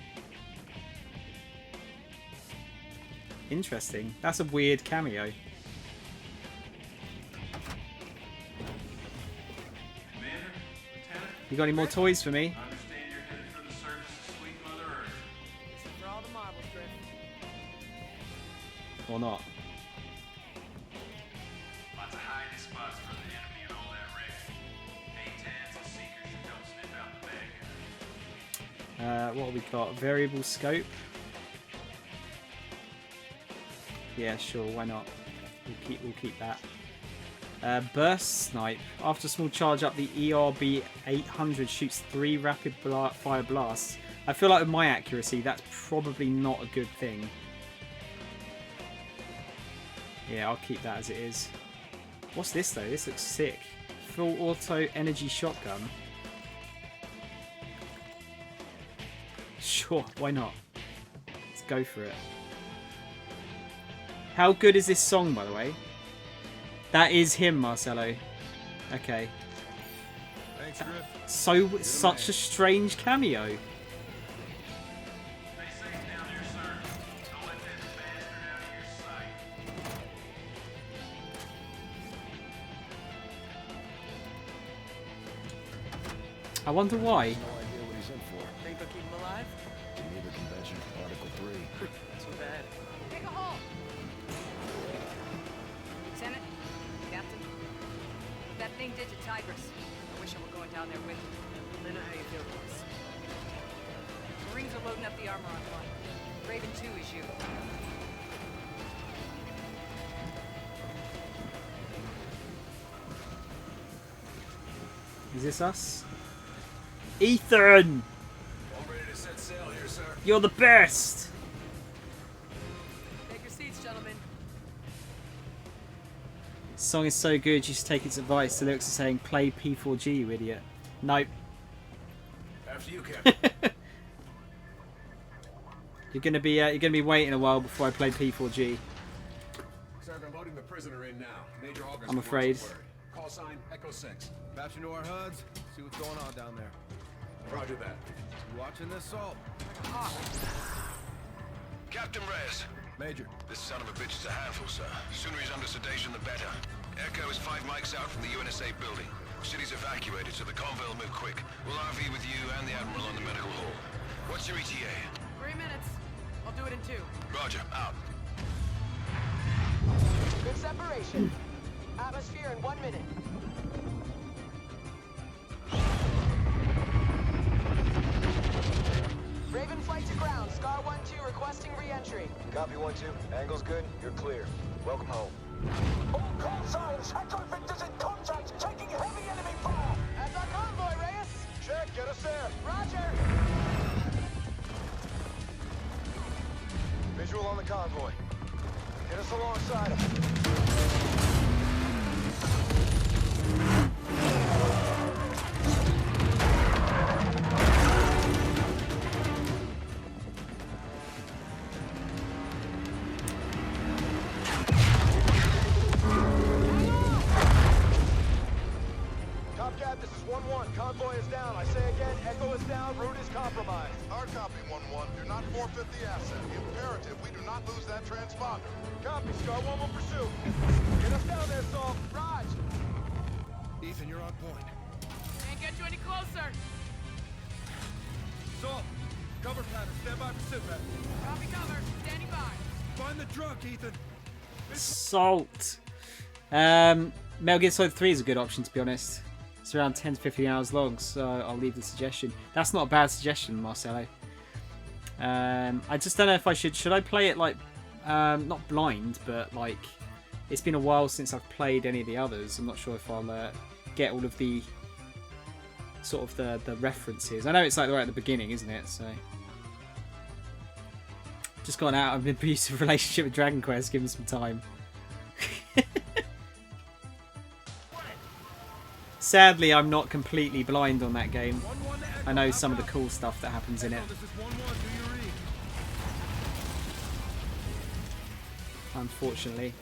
Interesting. That's a weird cameo. You got any more toys for me? For all the marbles, Griff. Or not? Lots of high What have we got? Variable scope. Yeah, sure. Why not? We'll keep that. Burst snipe. After a small charge up, the ERB 800 shoots 3 rapid fire blasts. I feel like with my accuracy, that's probably not a good thing. Yeah, I'll keep that as it is. What's this though? This looks sick. Full auto energy shotgun. Sure, why not? Let's go for it. How good is this song, by the way? That is him, Marcelo. Okay. Thanks, Griff. Such a strange cameo. I wonder why. No idea what he's in for. Think they'll keep him alive? Geneva Convention, Article 3. Too bad. Take a haul. Lieutenant, Captain, that thing did to Tigress. I wish I were going down there with you. Lena, how you feel, boys? Marines are loading up the armor on one. Raven 2 is you. Is this us? Ethan! All ready to set sail here, sir. You're the best! Take your seats, gentlemen. This song is so good, you should take its advice. The lyrics are saying, play P4G, you idiot. Nope. After you, Captain. You're gonna be waiting a while before I play P4G. Sir, they're loading the prisoner in now. Major August. I'm afraid. Call sign Echo 6. Perhaps you know our HUDs. See what's going on down there. Roger that. You watching this, Salt? Captain Reyes. Major. This son of a bitch is a handful, sir. Sooner he's under sedation, the better. Echo is 5 mics out from the UNSA building. City's evacuated, so the convoy will move quick. We'll RV with you and the Admiral on the medical hall. What's your ETA? 3 minutes. I'll do it in 2. Roger, out. Good separation. Atmosphere in 1 minute. Raven flight to ground. Scar 1-2 requesting re-entry. Copy 1-2. Angle's good. You're clear. Welcome home. All call signs. Echo Victor's in contact. Taking heavy enemy fire. That's our convoy, Reyes. Check. Get us there. Roger. Visual on the convoy. Get us alongside him. Topcat, this is 1-1. Convoy is down. I say again, Echo is down. Route is compromised. Hard copy, 1-1. Do not forfeit the asset. Imperative we do not lose that transponder. Copy, Scar 1 will pursue. Get us down there, Saul. Raj. Ethan, you're on point. Can't get you any closer. Salt, cover pattern. Stand by for sitrep. Copy cover. Standing by. Find the drunk, Ethan. Salt. Metal Gear Solid 3 is a good option, to be honest. It's around 10 to 15 hours long, so I'll leave the suggestion. That's not a bad suggestion, Marcelo. I just don't know if I should I play it like, not blind, but like, it's been a while since I've played any of the others. I'm not sure if I'll get all of the sort of the references. I know it's like right at the beginning, isn't it? So just got out of an abusive relationship with Dragon Quest, give him some time. Sadly, I'm not completely blind on that game. I know some of the cool stuff that happens in it. Unfortunately.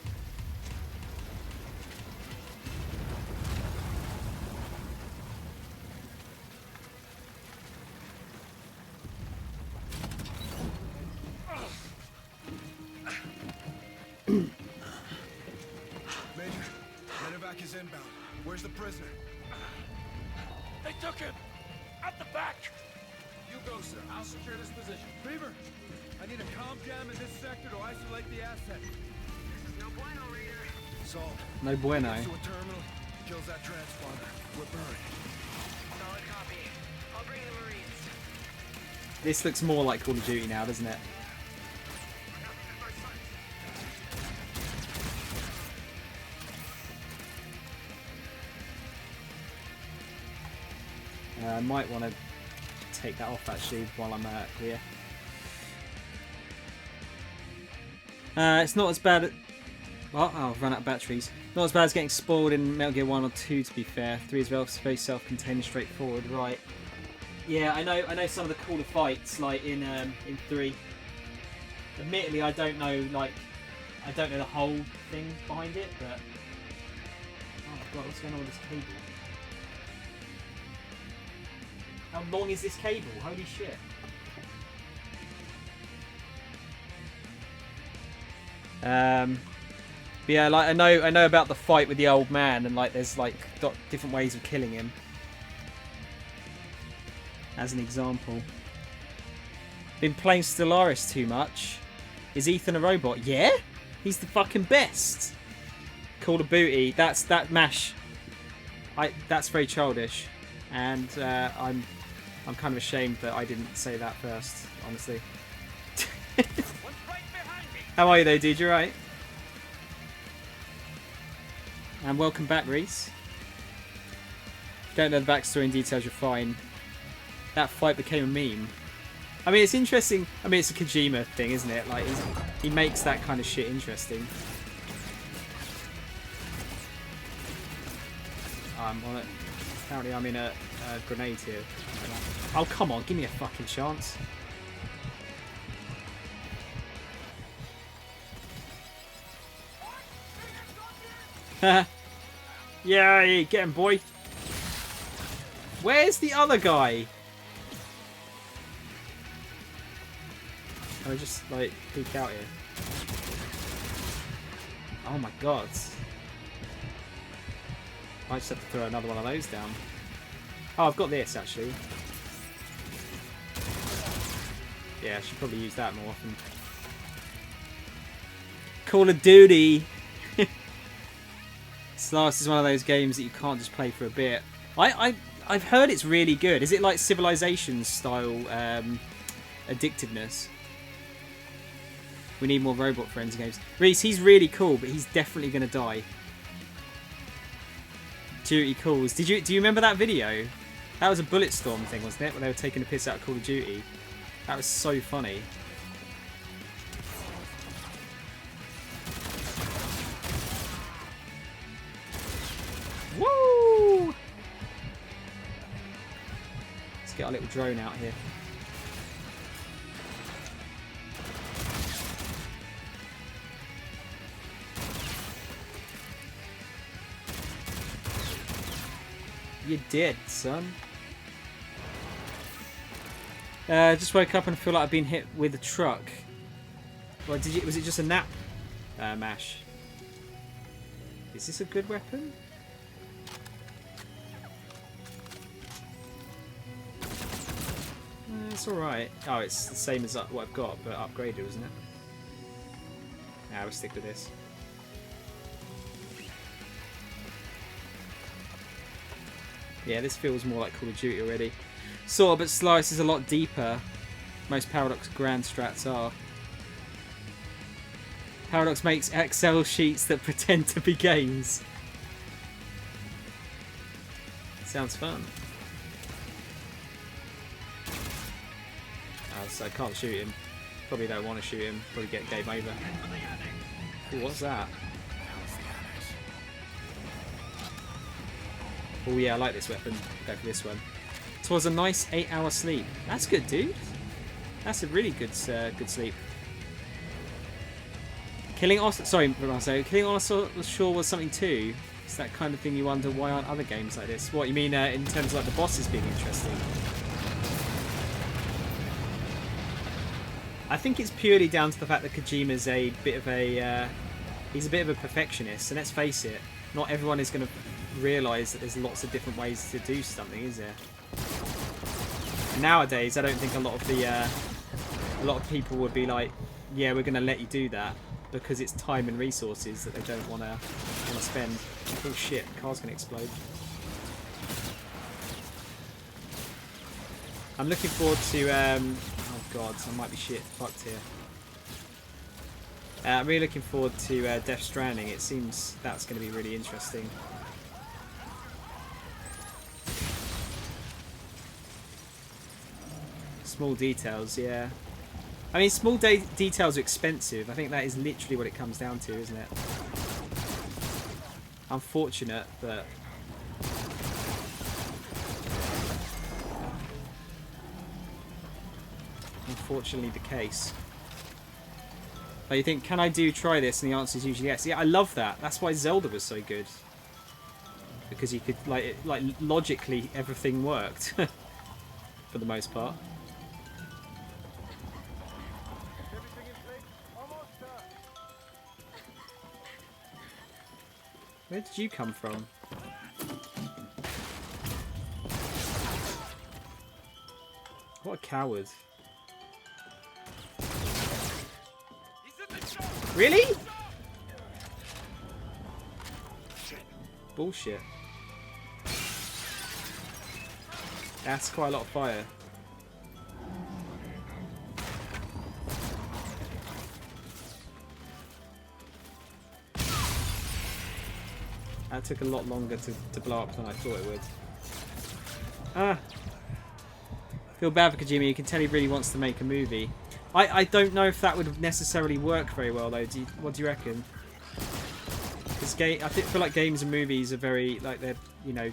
Major, medevac is inbound. Where's the prisoner? They took him! At the back! You go, sir. I'll secure this position. Beaver, I need a comm jam in this sector to isolate the asset. This is no bueno, Raider. Salt. No bueno. Gets to a terminal, kills that transponder. We're buried. Solid copy. I'll bring the Marines. This looks more like Call of Duty now, doesn't it? I might want to take that off actually while I'm clear. It's not as bad. Well, I've run out of batteries. Not as bad as getting spoiled in Metal Gear 1 or 2, to be fair. 3 is very self-contained and straightforward, right? Yeah, I know some of the cooler fights, like in 3. Admittedly, I don't know the whole thing behind it, but oh my god, what's going on with this cable? How long is this cable? Holy shit! But yeah, like I know about the fight with the old man, and like there's like different ways of killing him. As an example. Been playing Stellaris too much. Is Ethan a robot? Yeah, he's the fucking best. Call of Duty. That mash. That's very childish, and I'm kind of ashamed that I didn't say that first. Honestly. How are you though, dude? You right? And welcome back, Reese. If you don't know the backstory and details, you're fine. That fight became a meme. I mean, it's interesting. I mean, it's a Kojima thing, isn't it? Like, he makes that kind of shit interesting. I'm on it. Apparently, I'm in a grenade here. Oh, come on. Give me a fucking chance. Yeah, get him, boy. Where's the other guy? Can I just, like, peek out here? Oh my god. I just have to throw another one of those down. Oh, I've got this, actually. Yeah, I should probably use that more often. Call of Duty! Stellaris is one of those games that you can't just play for a bit. I've heard it's really good. Is it like Civilization style addictiveness? We need more robot friends in games. Reese, he's really cool, but he's definitely going to die. Duty calls. Do you remember that video? That was a Bulletstorm thing, wasn't it? Where they were taking a piss out of Call of Duty. That was so funny. Woo! Let's get our little drone out here. You're dead, son. Just woke up and feel like I've been hit with a truck. Well, was it just a nap mash? Is this a good weapon? It's alright. Oh, it's the same as what I've got, but upgraded, isn't it? Nah, we'll stick with this. Yeah, this feels more like Call of Duty already. Sort of, but Stellaris is a lot deeper. Most Paradox grand strats are. Paradox makes Excel sheets that pretend to be games. Sounds fun. Oh, so I can't shoot him. Probably don't want to shoot him. Probably get game over. Ooh, what's that? Oh yeah, I like this weapon. Go for this one. Twas a nice 8-hour sleep. That's good, dude. That's a really good sleep. Killing killing on shore was something too. It's that kind of thing you wonder why aren't other games like this. What you mean in terms of like the bosses being interesting? I think it's purely down to the fact that Kojima's a bit of a he's a bit of a perfectionist, and let's face it, not everyone is going to realise that there's lots of different ways to do something, is there? And nowadays, I don't think a lot of people would be like, yeah, we're going to let you do that, because it's time and resources that they don't want to spend. Oh shit, the car's going to explode. I'm looking forward to god, I might be fucked here. I'm really looking forward to Death Stranding. It seems that's going to be really interesting. Small details, yeah. I mean, small details are expensive. I think that is literally what it comes down to, isn't it? Unfortunate, but... unfortunately the case. But you think, can I try this? And the answer is usually yes. Yeah, I love that. That's why Zelda was so good. Because you could, like logically, everything worked. For the most part. Where did you come from? What a coward. Really? Bullshit. That's quite a lot of fire. That took a lot longer to blow up than I thought it would. Ah. Feel bad for Kojima. You can tell he really wants to make a movie. I don't know if that would necessarily work very well though. What do you reckon? Because I feel like games and movies are very like they're, you know.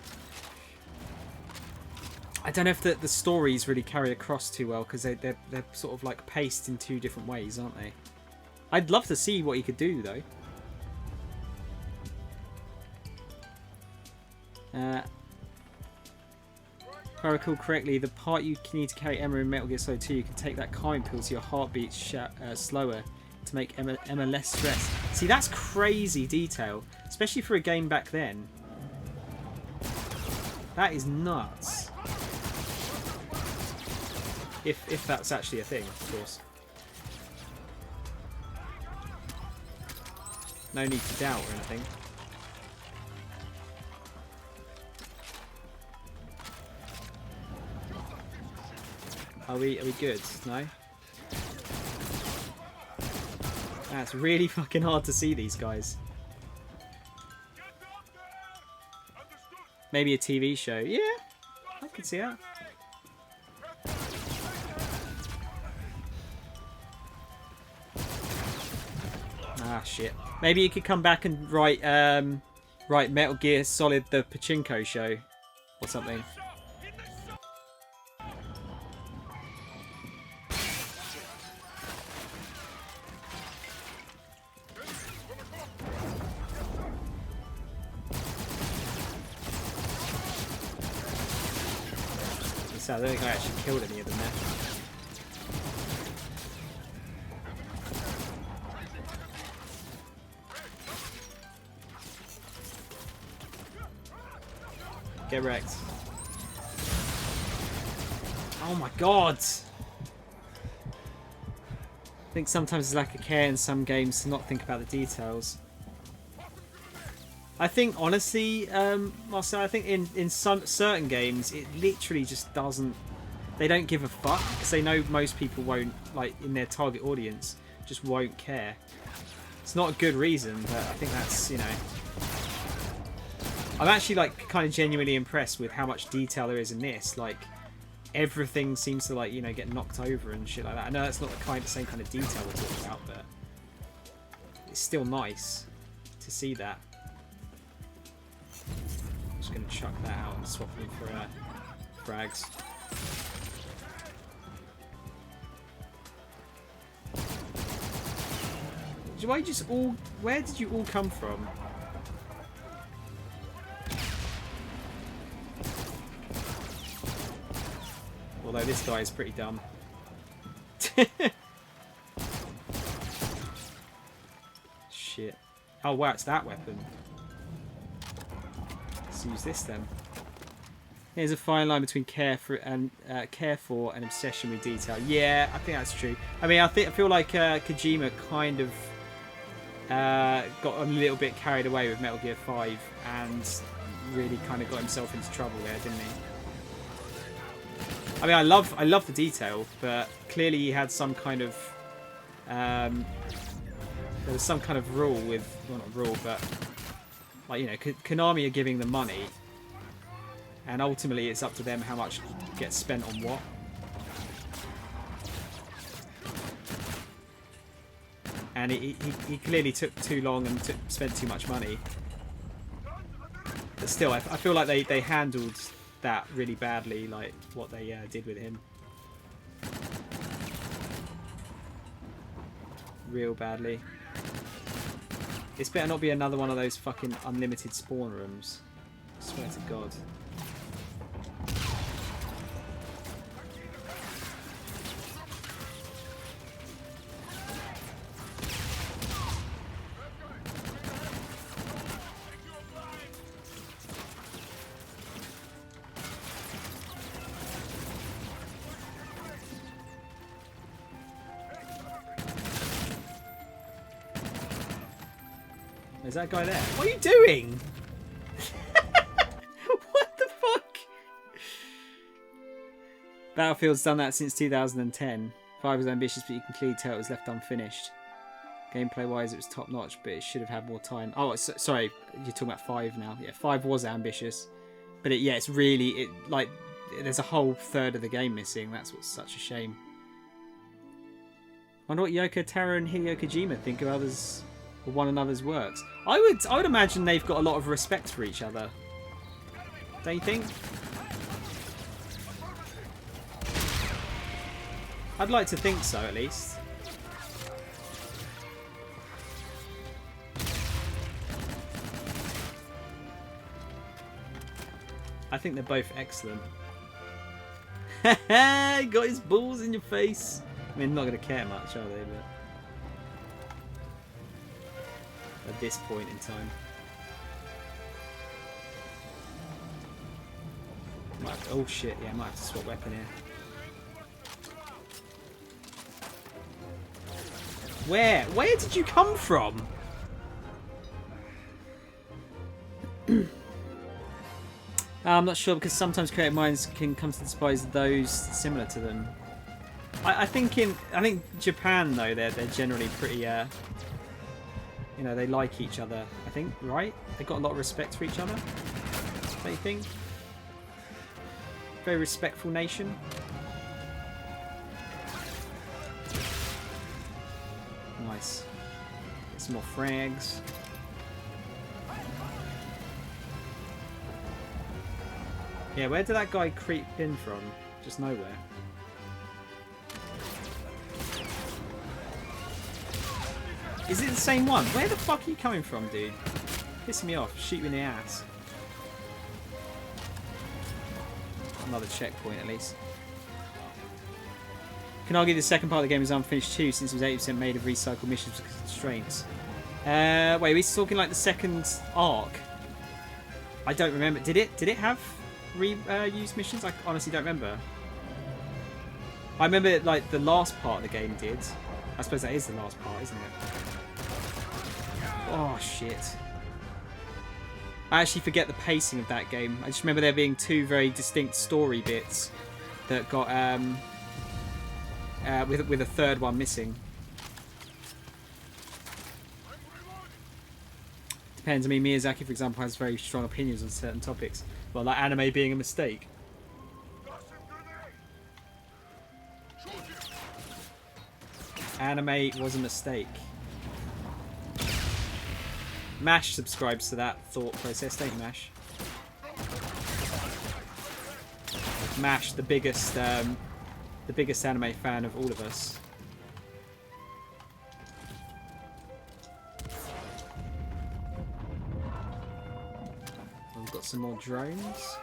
I don't know if the stories really carry across too well because they're sort of like paced in two different ways, aren't they? I'd love to see what he could do though. If I recall correctly, the part you need to carry Emma in Metal Gear Solid 2, you can take that calming pill so your heart beats slower to make Emma less stressed. See, that's crazy detail, especially for a game back then. That is nuts. If that's actually a thing, of course. No need to doubt or anything. Are we good? No? It's really fucking hard to see these guys. Maybe a TV show. Yeah, I can see that. Ah, shit. Maybe you could come back and write Metal Gear Solid the Pachinko show or something. I don't think I actually killed any of them there. Get wrecked. Oh my god! I think sometimes there's lack of care in some games to not think about the details. I think, honestly, Marcel, I think in some certain games, it literally just doesn't... They don't give a fuck, because they know most people won't, like, in their target audience, just won't care. It's not a good reason, but I think that's, you know... I'm actually, like, kind of genuinely impressed with how much detail there is in this. Like, everything seems to, like, you know, get knocked over and shit like that. I know that's not the same kind of detail we're talking about, but... It's still nice to see that. I'm just going to chuck that out and swap them for frags. Where did you all come from? Although this guy is pretty dumb. Shit. Oh wow, it's that weapon. Let's use this then. There's a fine line between care for and obsession with detail. Yeah, I think that's true. I mean, I feel like Kojima kind of got a little bit carried away with Metal Gear 5 and really kind of got himself into trouble there, didn't he? I mean, I love the detail, but clearly he had some kind of there was some kind of rule with, well, not rule, but like, you know, Konami are giving the money, and ultimately it's up to them how much gets spent on what. And he clearly took too long and spent too much money. But still, I feel like they handled that really badly, like what they did with him. Real badly. This better not be another one of those fucking unlimited spawn rooms. I swear to God. Is that guy there? What are you doing? What the fuck? Battlefield's done that since 2010. 5 was ambitious, but you can clearly tell it was left unfinished. Gameplay wise, it was top notch, but it should have had more time. Oh, sorry, you're talking about 5 now. Yeah, 5 was ambitious, but it's really like there's a whole third of the game missing. That's what's such a shame. I wonder what Yoko Taro and Hideo Kojima think of others. Or one another's works. I would imagine they've got a lot of respect for each other. Don't you think? I'd like to think so, at least. I think they're both excellent. He got his balls in your face. I mean, not going to care much, are they? But at this point in time. Oh shit, yeah, I might have to swap weapon here. Where? Where did you come from? I'm not sure, because sometimes creative minds can come to despise those similar to them. I think Japan though, they're generally pretty you know, they like each other, I think, right? They've got a lot of respect for each other, don't you think? Very respectful nation. Nice. Get some more frags. Yeah, where did that guy creep in from? Just nowhere. Is it the same one? Where the fuck are you coming from, dude? Pissing me off. Shoot you in the ass. Another checkpoint, at least. Can argue the second part of the game is unfinished too, since it was 80% made of recycled missions with constraints. Wait, are we talking like the second arc? I don't remember. Did it have reused missions? I honestly don't remember. I remember like the last part of the game did. I suppose that is the last part, isn't it? Oh shit. I actually forget the pacing of that game. I just remember there being two very distinct story bits that got with a third one missing. Depends. I mean, Miyazaki, for example, has very strong opinions on certain topics. Well, like anime being a mistake. Anime was a mistake. Mash subscribes to that thought process, don't you, Mash? Mash, the biggest anime fan of all of us. We've got some more drones.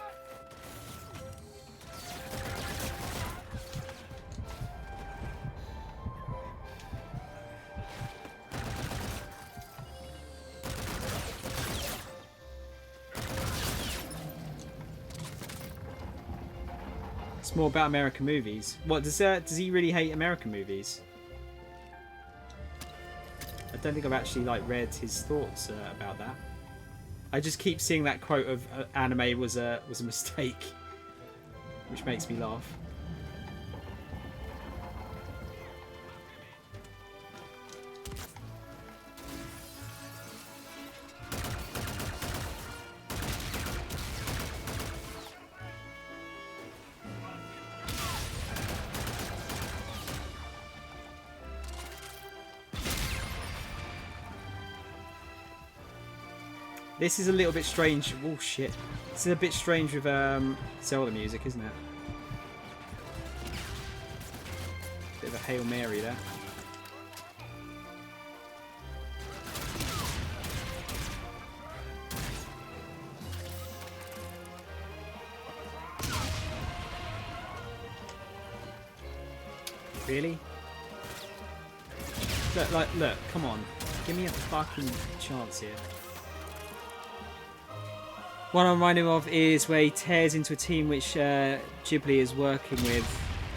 It's more about American movies. What does he really hate American movies? I don't think I've actually like read his thoughts about that. I just keep seeing that quote of anime was a mistake, which makes me laugh. This is a little bit strange. Oh shit. This is a bit strange with Zelda music, isn't it? Bit of a Hail Mary there. Really? Look, come on. Give me a fucking chance here. What I'm reminded of is where he tears into a team which Ghibli is working with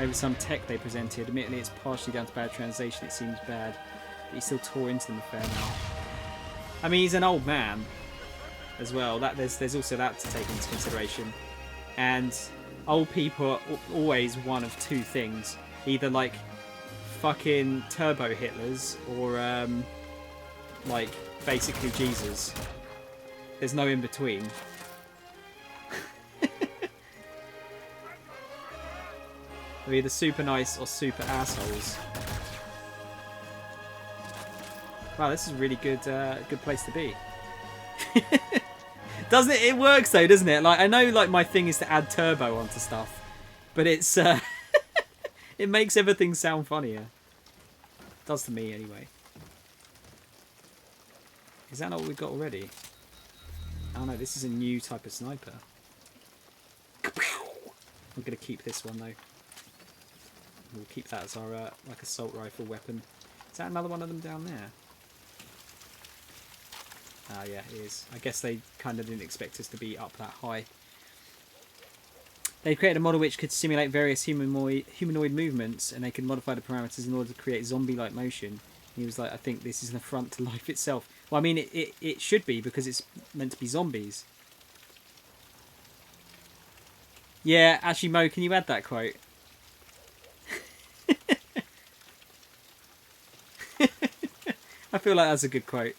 over some tech they presented. Admittedly, it's partially down to bad translation. It seems bad, but he still tore into them a fair amount. I mean, he's an old man as well. There's also that to take into consideration. And old people are always one of two things: either like fucking turbo Hitlers or like basically Jesus. There's no in between. They're either super nice or super assholes. Wow, this is a really good good place to be. Doesn't it? It works though, doesn't it? Like, I know like my thing is to add turbo onto stuff, but it's it makes everything sound funnier. It does to me anyway. Is that not what we've got already? Oh no, this is a new type of sniper. We're gonna keep this one though. We'll keep that as our like assault rifle weapon. Is that another one of them down there? Ah, yeah, it is. I guess they kind of didn't expect us to be up that high. They created a model which could simulate various humanoid movements, and they could modify the parameters in order to create zombie-like motion. He was like, I think this is an affront to life itself. Well, I mean, it should be, because it's meant to be zombies. Yeah, actually, Mo, can you add that quote? I feel like that's a good quote.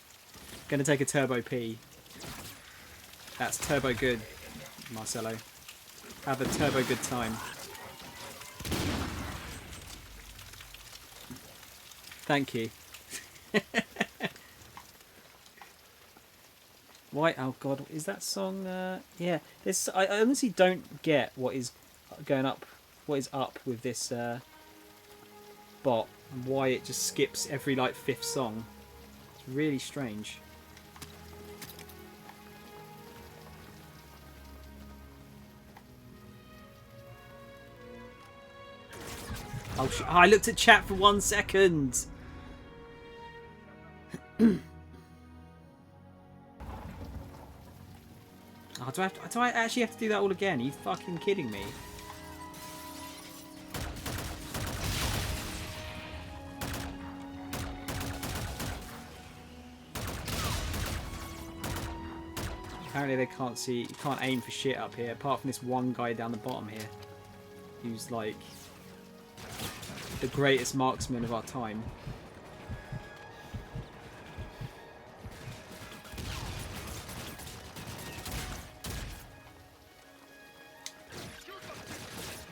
Gonna take a turbo P. That's turbo good, Marcelo. Have a turbo good time. Thank you. Why? Oh god, is that song? Yeah, this. I honestly don't get what is going up. What is up with this bot? And why it just skips every like 5th song? It's really strange. Oh, I looked at chat for 1 second. Oh, do I actually have to do that all again? Are you fucking kidding me? Apparently they can't see, you can't aim for shit up here, apart from this one guy down the bottom here, who's like the greatest marksman of our time.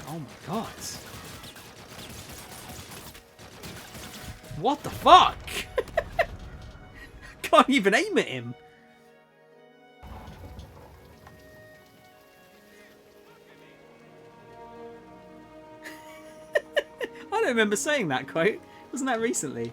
Oh my god. What the fuck? Can't even aim at him. I don't remember saying that quote. Wasn't that recently?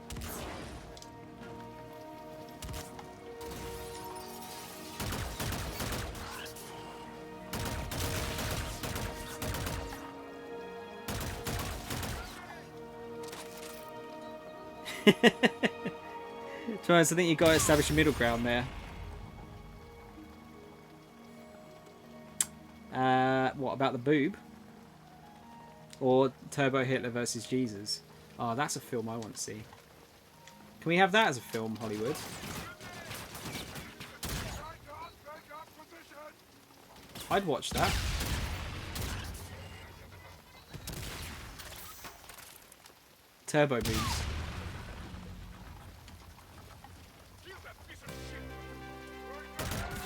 Travis, I think you've got to establish a middle ground there. What about the boob? Or Turbo Hitler versus Jesus? Oh, that's a film I want to see. Can we have that as a film, Hollywood? I'd watch that. Turbo boobs.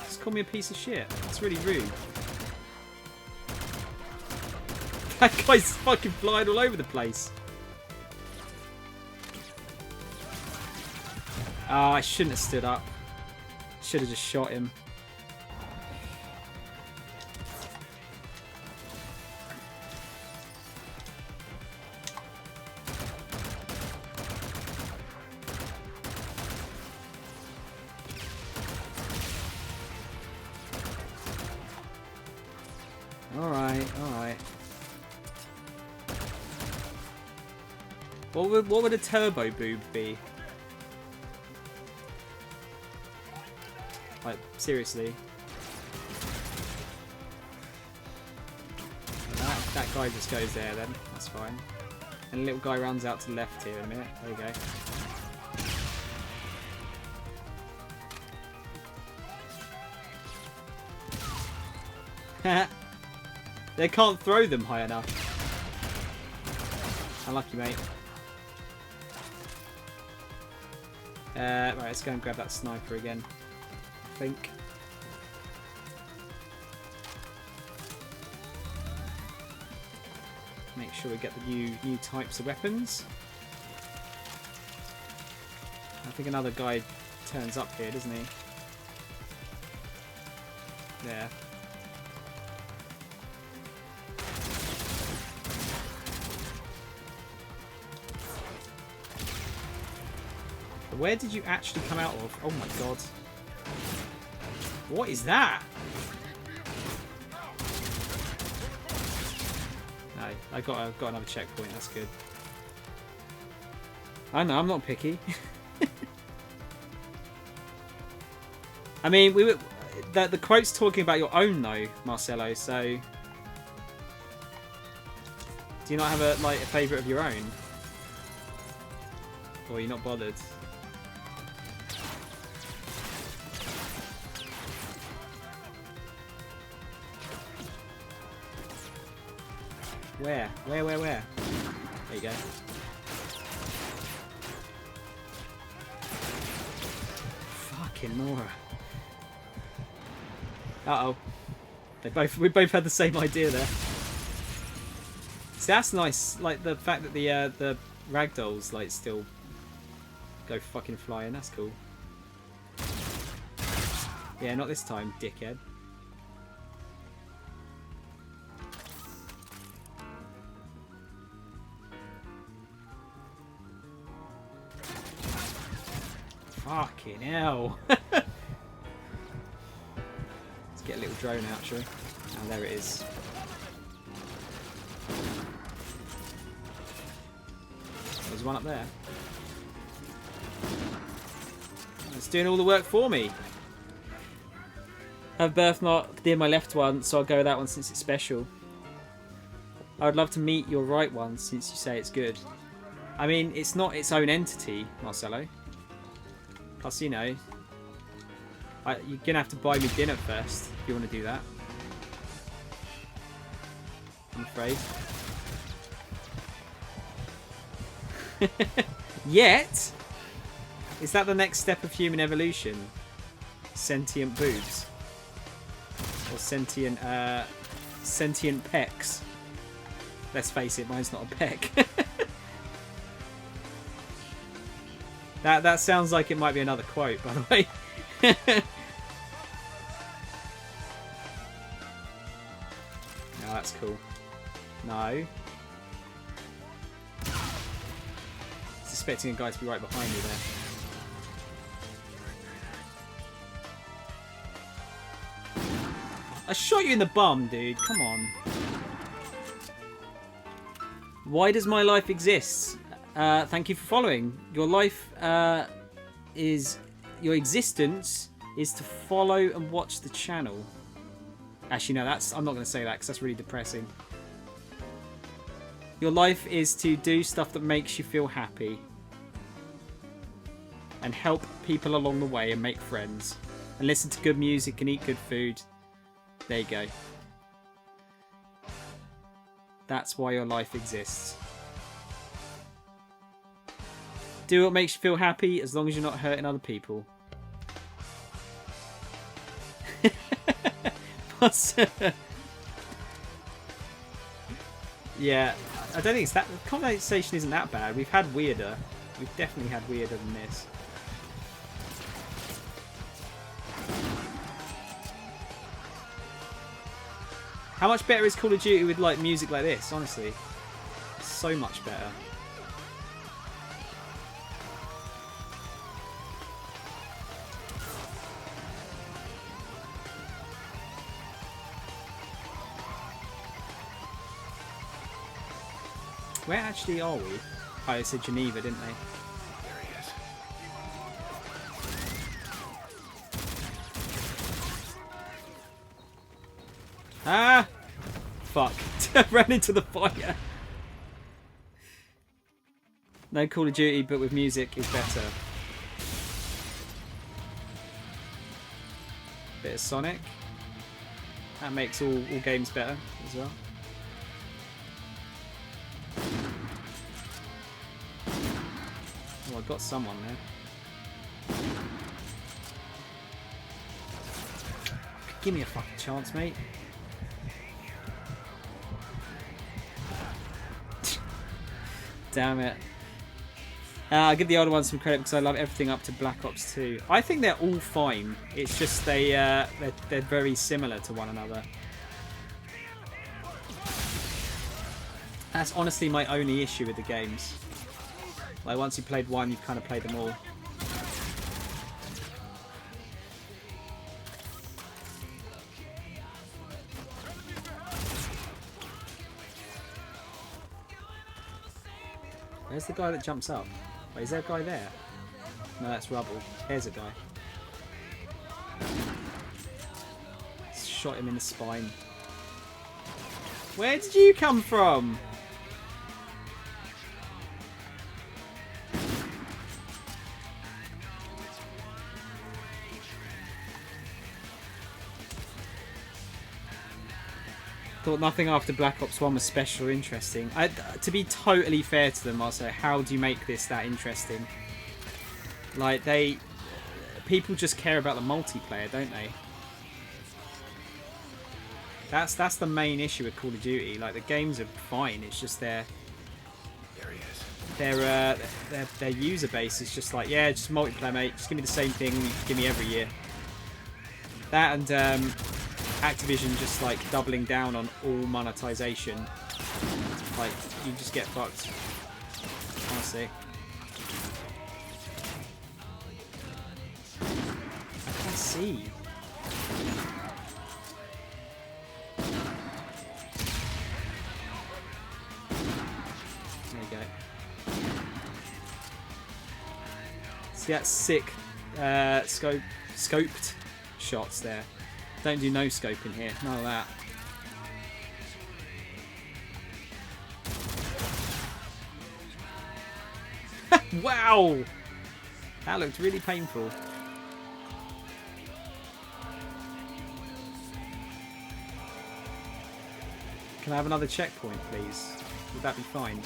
Just call me a piece of shit. That's really rude. That guy's fucking flying all over the place. Oh, I shouldn't have stood up. Should have just shot him. Alright, alright. What would a turbo boob be? Like, seriously. That guy just goes there then. That's fine. And the little guy runs out to the left here in a minute. There you go. They can't throw them high enough. Unlucky, mate. Right, let's go and grab that sniper again. I think. Make sure we get the new types of weapons. I think another guy turns up here, doesn't he? There. Where did you actually come out of? Oh my god. What is that? No, I got another checkpoint, that's good. I know, I'm not picky. I mean, the quote's talking about your own though, Marcelo, so do you not have a favourite of your own? Or are you not bothered? Where? Where? There you go. Fucking Nora. Uh-oh. We both had the same idea there. See, that's nice. Like, the fact that the ragdolls, like, still go fucking flying. That's cool. Yeah, not this time, dickhead. Fucking hell. Let's get a little drone out, shall we? Oh, there it is. There's one up there. It's doing all the work for me. I have birthmark near my left one, so I'll go with that one since it's special. I would love to meet your right one since you say it's good. I mean, it's not its own entity, Marcelo. Plus, you know, you're going to have to buy me dinner first if you want to do that. I'm afraid. Yet? Is that the next step of human evolution? Sentient boobs? Or sentient pecs? Let's face it, mine's not a peck. That sounds like it might be another quote, by the way. No, that's cool. No. Expecting a guy to be right behind me there. I shot you in the bum, dude. Come on. Why does my life exist? Thank you for following. Your life your existence is to follow and watch the channel. Actually, no, I'm not going to say that because that's really depressing. Your life is to do stuff that makes you feel happy. And help people along the way and make friends. And listen to good music and eat good food. There you go. That's why your life exists. Do what makes you feel happy as long as you're not hurting other people. Yeah, I don't think it's that. The conversation isn't that bad. We've had weirder. We've definitely had weirder than this. How much better is Call of Duty with like music like this? Honestly, so much better. Where actually are we? Oh, they said Geneva, didn't they? There he is. Ah! Fuck. Ran into the fire. No Call of Duty, but with music is better. Bit of Sonic. That makes all games better as well. Oh, I got someone there. Give me a fucking chance, mate. Damn it. I'll give the older ones some credit because I love everything up to Black Ops 2. I think they're all fine. It's just they're very similar to one another. That's honestly my only issue with the games. Like once you've played one, you've kind of played them all. Where's the guy that jumps up? Wait, is there a guy there? No, that's rubble. There's a guy. Shot him in the spine. Where did you come from? Thought nothing after Black Ops 1 was special or interesting. To be totally fair to them, I'll say, how do you make this that interesting? Like, people just care about the multiplayer, don't they? That's the main issue with Call of Duty. Like, the games are fine. It's just their user base is just like, yeah, just multiplayer, mate. Just give me the same thing you give me every year. That and Activision just like doubling down on all monetization. Like, you just get fucked. Honestly. I can't see. There you go. See that sick scoped shots there. Don't do no scope in here. None of that. Wow! That looked really painful. Can I have another checkpoint, please? Would that be fine?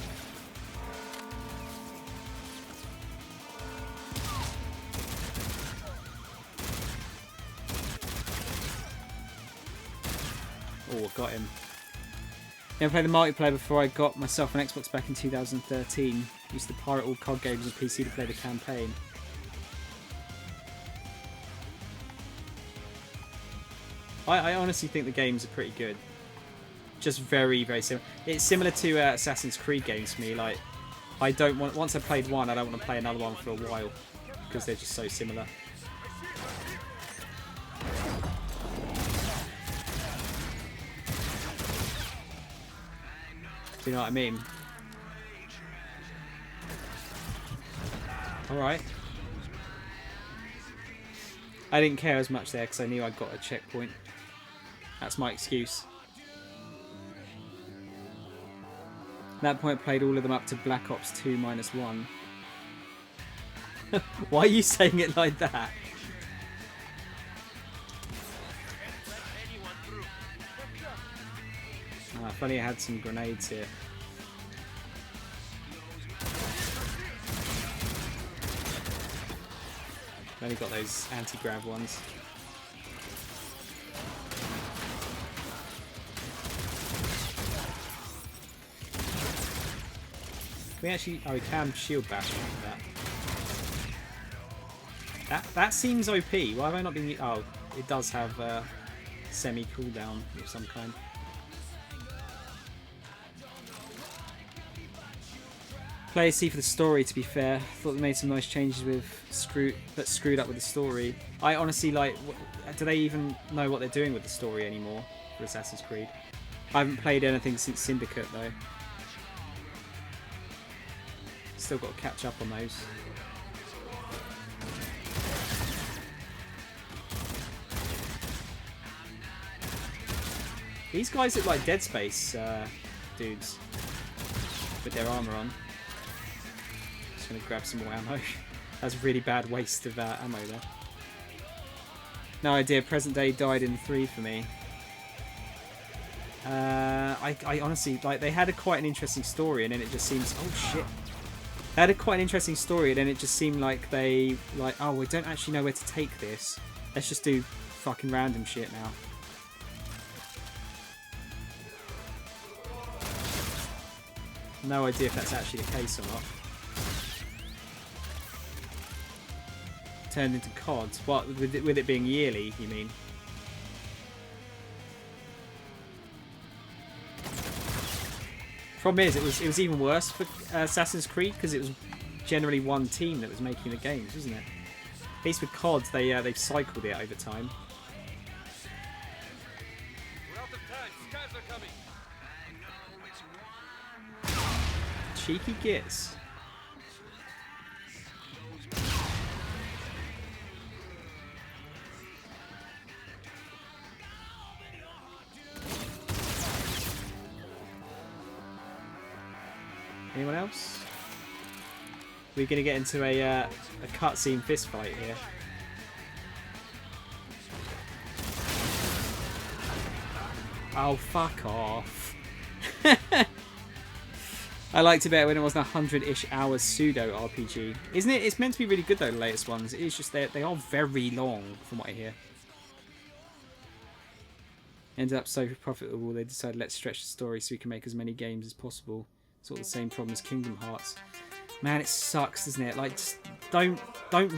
Oh, I got him. Never played the multiplayer before I got myself an Xbox back in 2013. Used to pirate all COD games on PC to play the campaign. I honestly think the games are pretty good. Just very, very similar. It's similar to Assassin's Creed games for me. Like, I don't want, once I've played one, I don't want to play another one for a while because they're just so similar. Do you know what I mean? Alright. I didn't care as much there because I knew I'd got a checkpoint. That's my excuse. At that point I played all of them up to Black Ops 2 -1. Why are you saying it like that? Ah, funny I had some grenades here. I've only got those anti-grav ones. Can we actually... Oh, we can shield bash with that. That seems OP. Why have I not been... Oh, it does have semi-cooldown of some kind. Play C for the story, to be fair. Thought they made some nice changes with screwed up with the story. I honestly, like, do they even know what they're doing with the story anymore for Assassin's Creed? I haven't played anything since Syndicate, though. Still got to catch up on those. These guys look like Dead Space dudes with their armor on. Just gonna grab some more ammo. That's a really bad waste of ammo there. No idea. Present Day died in 3 for me. I honestly, like, they had quite an interesting story, and then it just seems, oh shit. They had quite an interesting story, and then it just seemed like they, like, oh, we don't actually know where to take this. Let's just do fucking random shit now. No idea if that's actually the case or not. Turned into CODs. What, with it being yearly, you mean? Problem is, it was even worse for Assassin's Creed because it was generally one team that was making the games, wasn't it? At least with CODs, they've cycled it over time. We're out of time. Scavs are coming. Cheeky gits. Anyone else? We're gonna get into a cutscene fist fight here. Oh, fuck off. I liked it better when it was a 100-ish hours pseudo RPG. Isn't it? It's meant to be really good though, the latest ones. It is just they are very long from what I hear. Ended up so profitable they decided let's stretch the story so we can make as many games as possible. Sort of the same problem as Kingdom Hearts. Man, it sucks, doesn't it? Like, just don't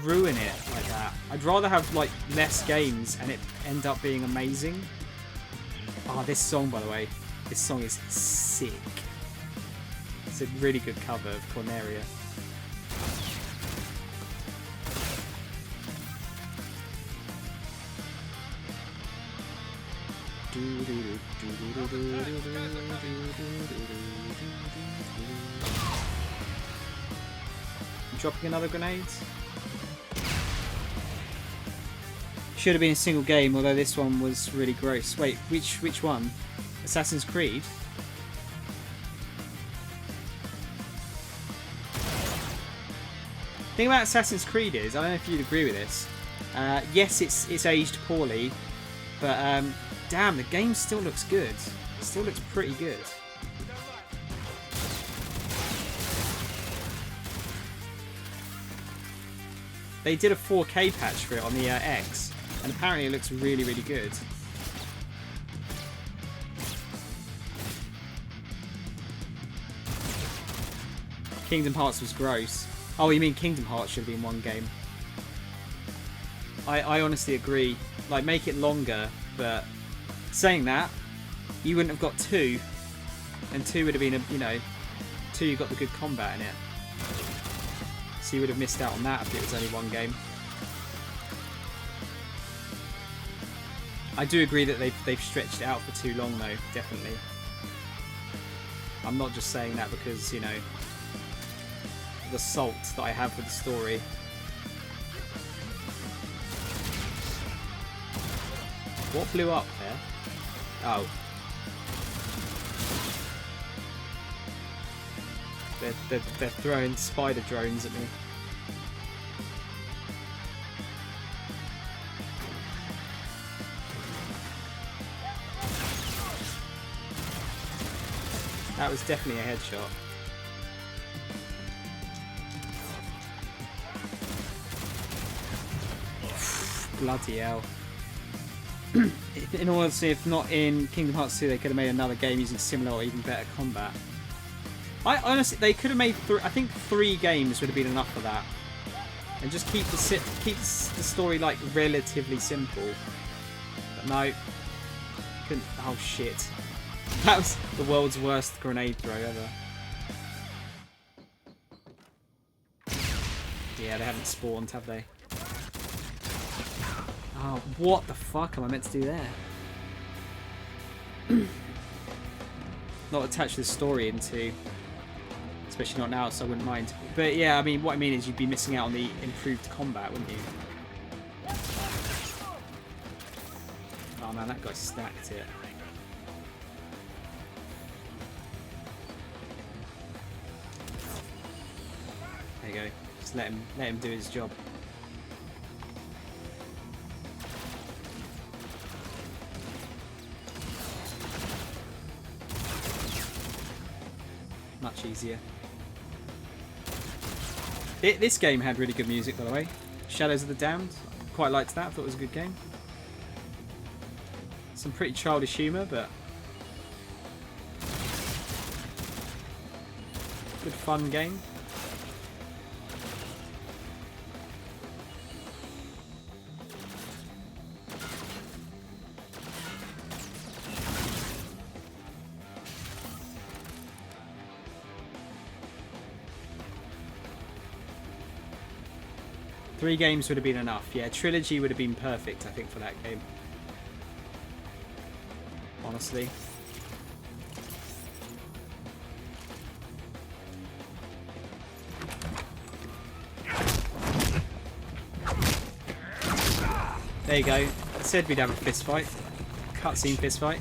ruin it like that. I'd rather have like less games and it end up being amazing. Oh, this song, by the way, this song is sick. It's a really good cover of Corneria. Dropping another grenade. Should have been a single game, although this one was really gross. Wait, which one? Assassin's Creed? The thing about Assassin's Creed is, I don't know if you'd agree with this. Yes, it's aged poorly, but damn, the game still looks good. It still looks pretty good. They did a 4K patch for it on the X, and apparently it looks really, really good. Kingdom Hearts was gross. Oh, you mean Kingdom Hearts should have been one game? I honestly agree. Like, make it longer, but saying that, you wouldn't have got 2, and 2 would have been, you know, 2 you got the good combat in it. So you would have missed out on that if it was only one game. I do agree that they've stretched it out for too long though, definitely. I'm not just saying that because, you know, the salt that I have with the story. What blew up there? Oh. They're throwing spider drones at me. That was definitely a headshot. Bloody hell. In all honesty, if not in Kingdom Hearts 2, they could have made another game using similar or even better combat. I honestly, they could have made I think 3 games would have been enough for that, and just keep the story like relatively simple. But no, couldn't. Oh shit, that was the world's worst grenade throw ever. Yeah, they haven't spawned, have they? Oh, what the fuck am I meant to do there? Not attach this story into. It's Especially not now, so I wouldn't mind. But yeah, I mean, what I mean is you'd be missing out on the improved combat, wouldn't you? Oh man, that guy stacked it. There you go. Just let him do his job. Much easier. This game had really good music, by the way. Shadows of the Damned. Quite liked that. I thought it was a good game. Some pretty childish humour, but good fun game. Three games would have been enough. Yeah, trilogy would have been perfect, I think, for that game. Honestly. There you go. I said we'd have a fist fight. Cutscene fist fight.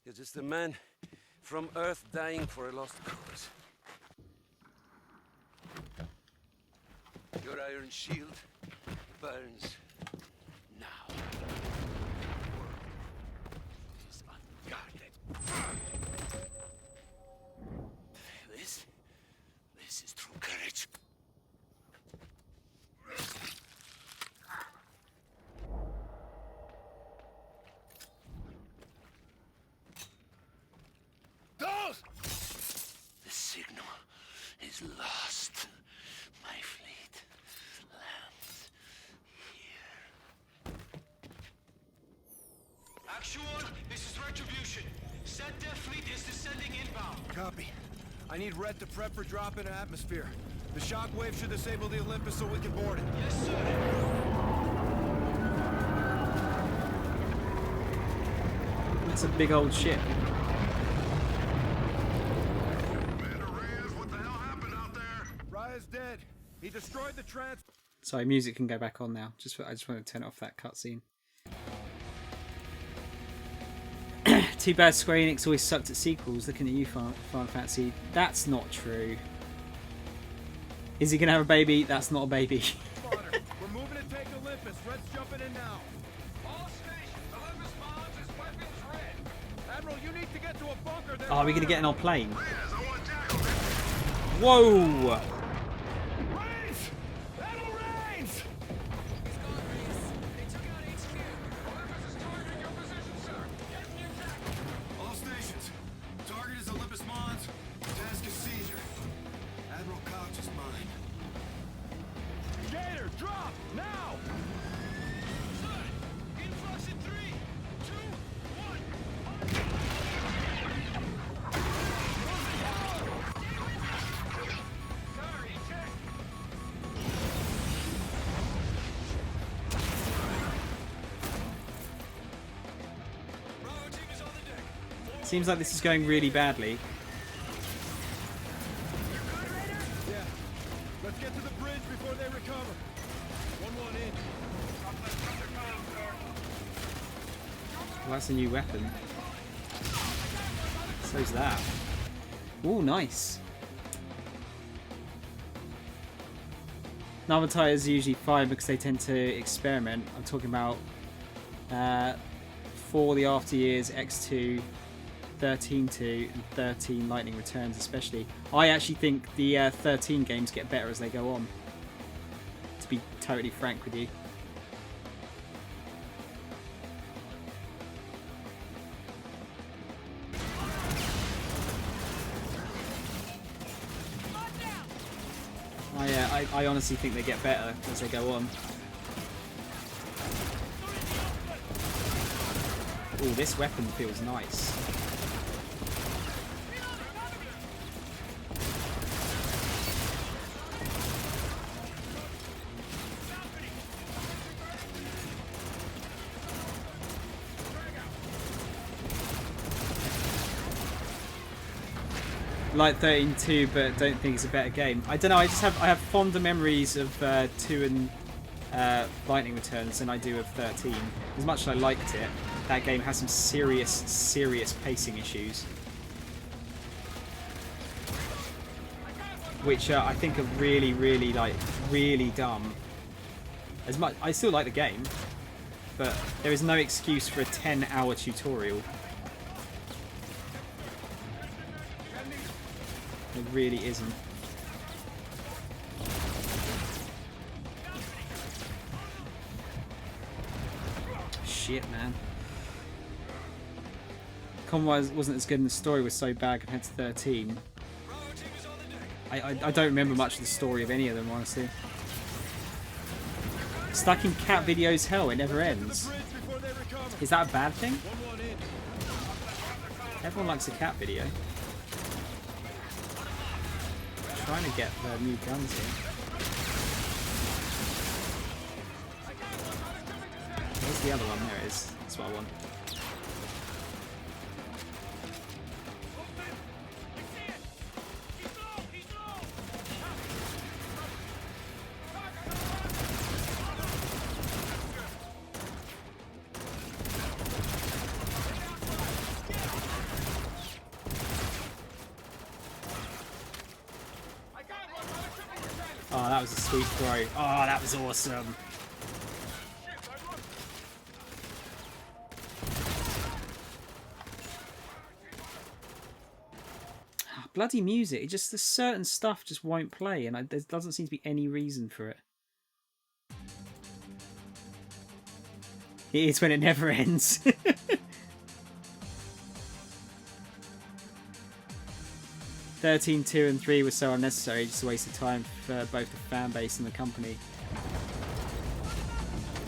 You're just a man from Earth dying for a lost cause. Your iron shield burns now. The world is unguarded. This is true courage. The signal is lost. My fleet lands here. Actual, this is Retribution. Said Death Fleet is descending inbound. Copy. I need Red to prep for drop into atmosphere. The shockwave should disable the Olympus so we can board it. Yes, sir. That's a big old ship. Raya's dead. He destroyed the trans. Sorry, music can go back on now. I just want to turn off that cutscene. Too bad Square Enix always sucked at sequels. Looking at you, Final Fantasy. That's not true. Is he gonna have a baby? That's not a baby. We're moving to take Olympus. Red's jumping in now. All stations, Olympus Mons is weapons red. Admiral, you need to get to a bunker there. Oh, are we gonna get in our plane? Whoa! All stations. Target is Olympus Mons. Task is seizure. Admiral Koch is mine. Gator, drop! Now! Influx in 3, 2, 1. Sorry, check. Bravo team is on the deck. Seems like this is going really badly. Yeah. Let's get to the bridge before they recover. 1-1 in. Well, that's a new weapon. So's that. Ooh, nice. Navatires are usually fine because they tend to experiment. I'm talking about for the after years, X2, 13-2, and 13 Lightning Returns especially. I actually think the 13 games get better as they go on, to be totally frank with you. I honestly think they get better as they go on. Oh, this weapon feels nice. like 13 too, but don't think it's a better game. I don't know. I have fonder memories of 2 and Lightning Returns than I do of 13. As much as I liked it, that game has some serious pacing issues, which I think are really dumb. As much I still like the game, but there is no excuse for a 10-hour tutorial. It really isn't. Shit, man. Combat wasn't as good and the story was so bad compared to 13. I don't remember much of the story of any of them, honestly. Stuck in cat videos, hell, it never ends. Is that a bad thing? Everyone likes a cat video. I'm trying to get the new guns here. Where's the other one? There it is. That's what I want. Oh, that was a sweet throw. Oh, that was awesome. Bloody music. It just, the certain stuff just won't play, and there doesn't seem to be any reason for it. It is when it never ends. 13, 2 and 3 was so unnecessary, just a waste of time for both the fan base and the company.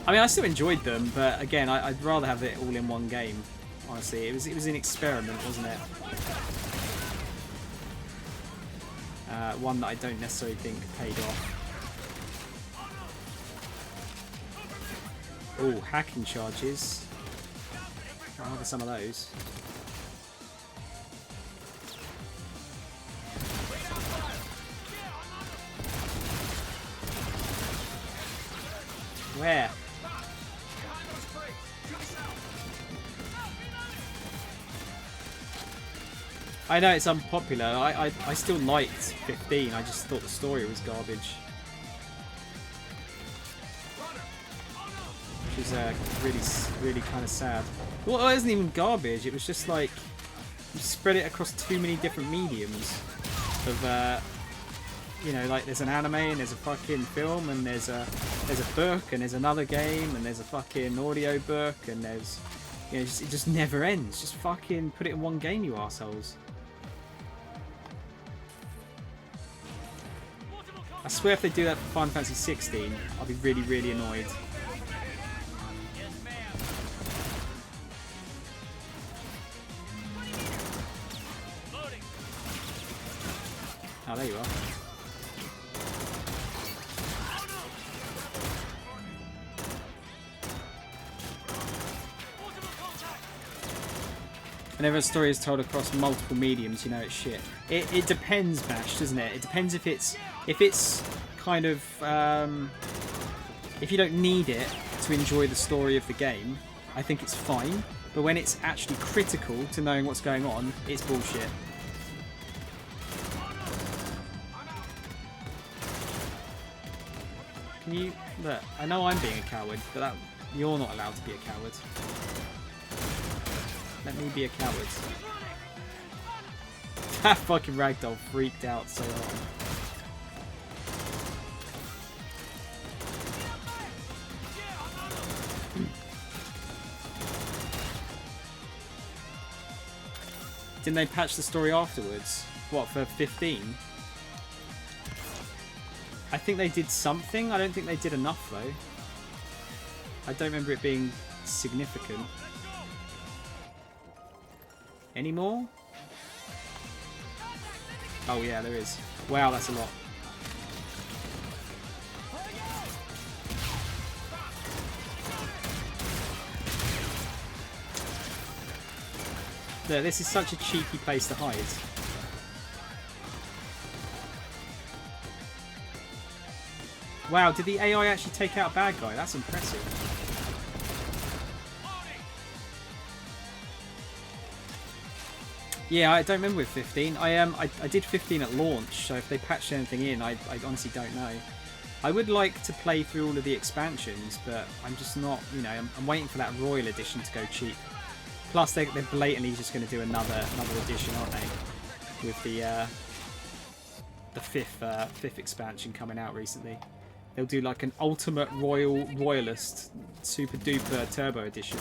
I mean, I still enjoyed them, but again, I'd rather have it all in one game. Honestly, it was an experiment, wasn't it? One that I don't necessarily think paid off. Oh, hacking charges. I'll have some of those. Where? I know it's unpopular. I still liked 15. I just thought the story was garbage. Which is really kind of sad. Well, it wasn't even garbage. It was just like you spread it across too many different mediums of you know, like there's an anime and there's a fucking film and there's a book and there's another game and there's a fucking audio book and there's, you know, it just never ends. Just fucking put it in one game, you assholes. I swear if they do that for Final Fantasy 16, I'll be really annoyed. Oh, there you are. Whenever a story is told across multiple mediums, you know it's shit. It depends, Bash, doesn't it? It depends if it's kind of if you don't need it to enjoy the story of the game, I think it's fine. But when it's actually critical to knowing what's going on, it's bullshit. Can you look? I know I'm being a coward, but you're not allowed to be a coward. Let me be a coward. That fucking ragdoll freaked out so hard. Didn't they patch the story afterwards? What, for 15? I think they did something. I don't think they did enough though. I don't remember it being significant. Any more? Oh yeah, there is. Wow, that's a lot. Look, this is such a cheeky place to hide. Wow, did the AI actually take out a bad guy? That's impressive. Yeah, I don't remember with 15. I did 15 at launch, so if they patched anything in, I honestly don't know. I would like to play through all of the expansions, but I'm just not, you know, I'm waiting for that Royal Edition to go cheap. Plus, they're blatantly just going to do another edition, aren't they? With the fifth expansion coming out recently. They'll do like an Ultimate Royalist Super Duper Turbo Edition.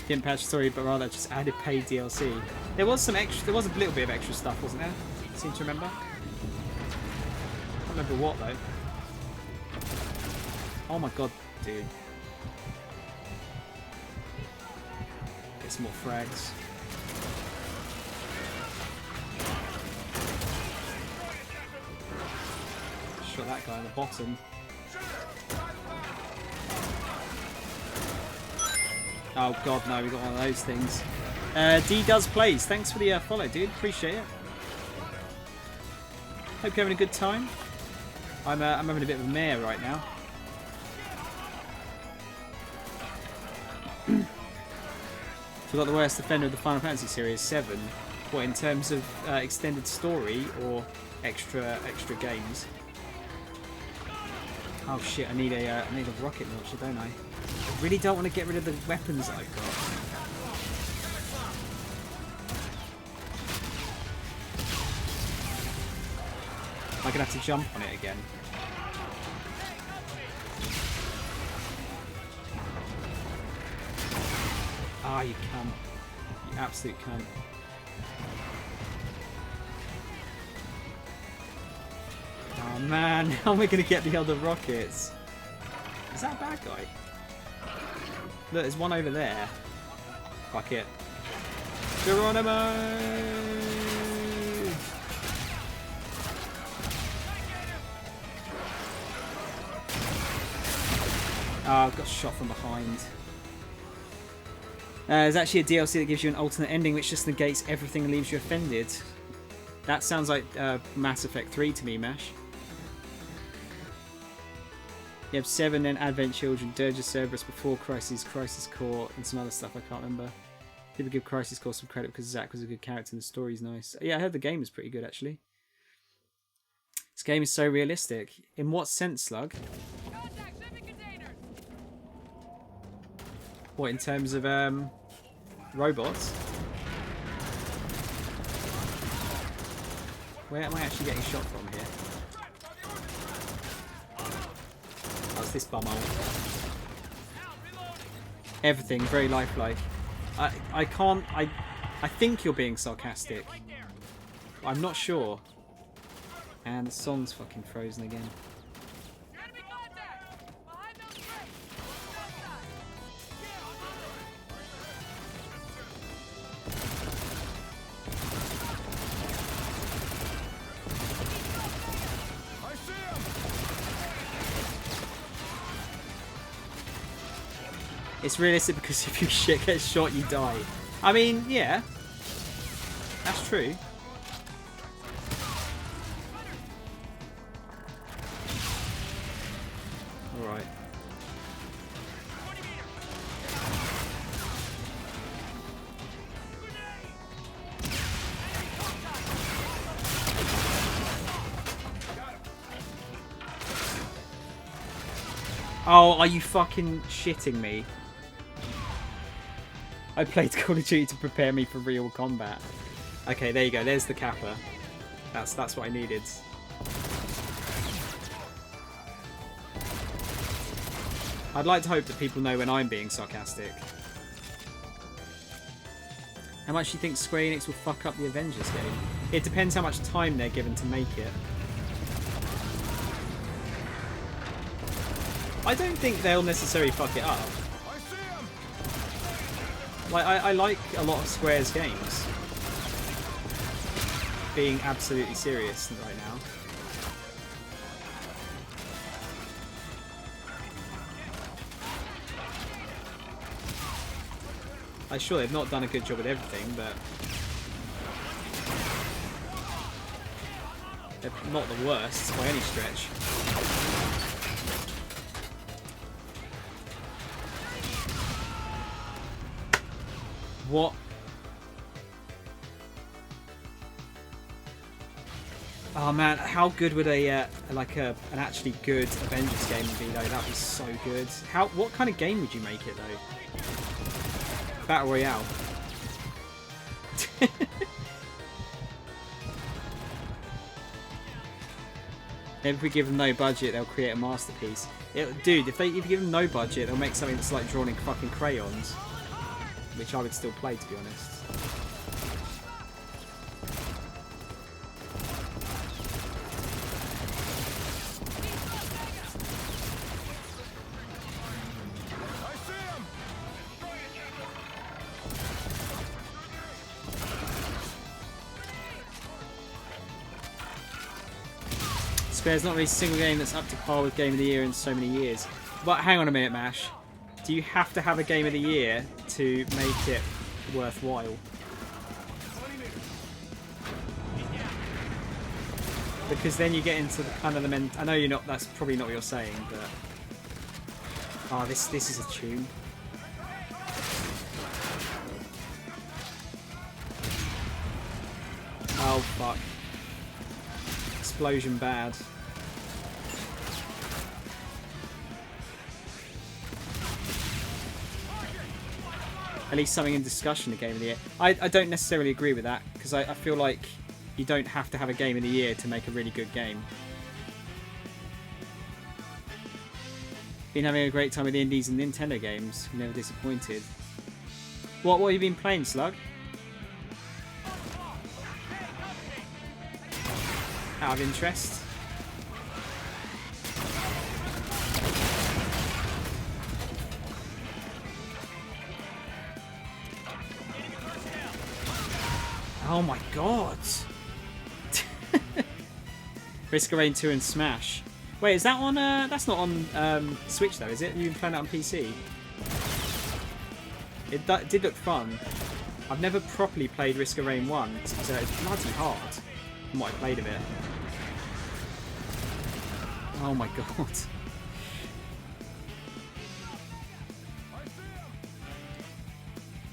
Didn't patch the story, but rather just added paid DLC. There was some extra. There was a little bit of extra stuff, wasn't there? I seem to remember. I can't remember what though. Oh my god, dude. Get some more frags. Shot that guy on the bottom. Oh god, no, we got one of those things. D does plays. Thanks for the follow, dude. Appreciate it. Hope you're having a good time. I'm having a bit of a mare right now. Forgot the worst offender of the Final Fantasy series, 7. What, in terms of extended story or extra games? Oh shit! I need a rocket launcher, don't I? I really don't want to get rid of the weapons that I've got. I'm gonna have to jump on it again. Ah, you cunt. You absolute cunt. Oh man, how am I going to get the other rockets? Is that a bad guy? Look, there's one over there. Fuck it. Geronimo! Oh, I've got shot from behind. There's actually a DLC that gives you an alternate ending which just negates everything and leaves you offended. That sounds like Mass Effect 3 to me, Mash. You have 7, then Advent Children, Dirge of Cerberus, before Crisis Core, and some other stuff I can't remember. People give Crisis Core some credit because Zack was a good character and the story's nice. Yeah, I heard the game was pretty good, actually. This game is so realistic. In what sense, Slug? What, in terms of robots? Where am I actually getting shot from here? What's this bumhole? Everything, very lifelike. I can't... I think you're being sarcastic. I'm not sure. And the song's fucking frozen again. It's realistic because if you get shot, you die. I mean, yeah. That's true. Alright. Oh, are you fucking shitting me? I played Call of Duty to prepare me for real combat. Okay, there you go. There's the Kappa. That's what I needed. I'd like to hope that people know when I'm being sarcastic. How much do you think Square Enix will fuck up the Avengers game? It depends how much time they're given to make it. I don't think they'll necessarily fuck it up. Like, I like a lot of Square's games. Being absolutely serious right now. I'm sure they've not done a good job with everything, but they're not the worst by any stretch. What? Oh man, how good would a like an actually good Avengers game be though? That'd be so good. What kind of game would you make it though? Battle Royale. If we give them no budget, they'll create a masterpiece. Dude, if you give them no budget, they'll make something that's like drawn in fucking crayons, which I would still play, to be honest. There's not really a single game that's up to par with Game of the Year in so many years. But hang on a minute, Mash. Do you have to have a Game of the Year to make it worthwhile? Because then you get into the kind of the I know you're not. That's probably not what you're saying, but oh, this is a tune. Oh fuck! Explosion bad. At least something in discussion the Game of the Year. I don't necessarily agree with that, because I feel like you don't have to have a Game of the Year to make a really good game. Been having a great time with the indies and Nintendo games. Never disappointed. What have you been playing, Slug? Out of interest. Oh my god! Risk of Rain 2 and Smash. Wait, is that on? That's not on Switch though, is it? You've been playing that on PC. It did look fun. I've never properly played Risk of Rain 1, so it's bloody hard from what I played of it. Oh my god.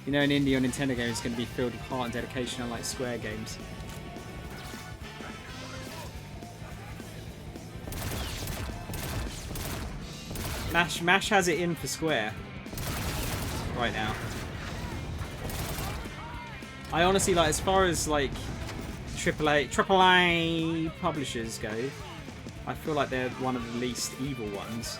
You know, an indie or Nintendo game is going to be filled with heart and dedication, unlike Square games. Mash has it in for Square right now. I honestly, like, as far as like AAA publishers go, I feel like they're one of the least evil ones.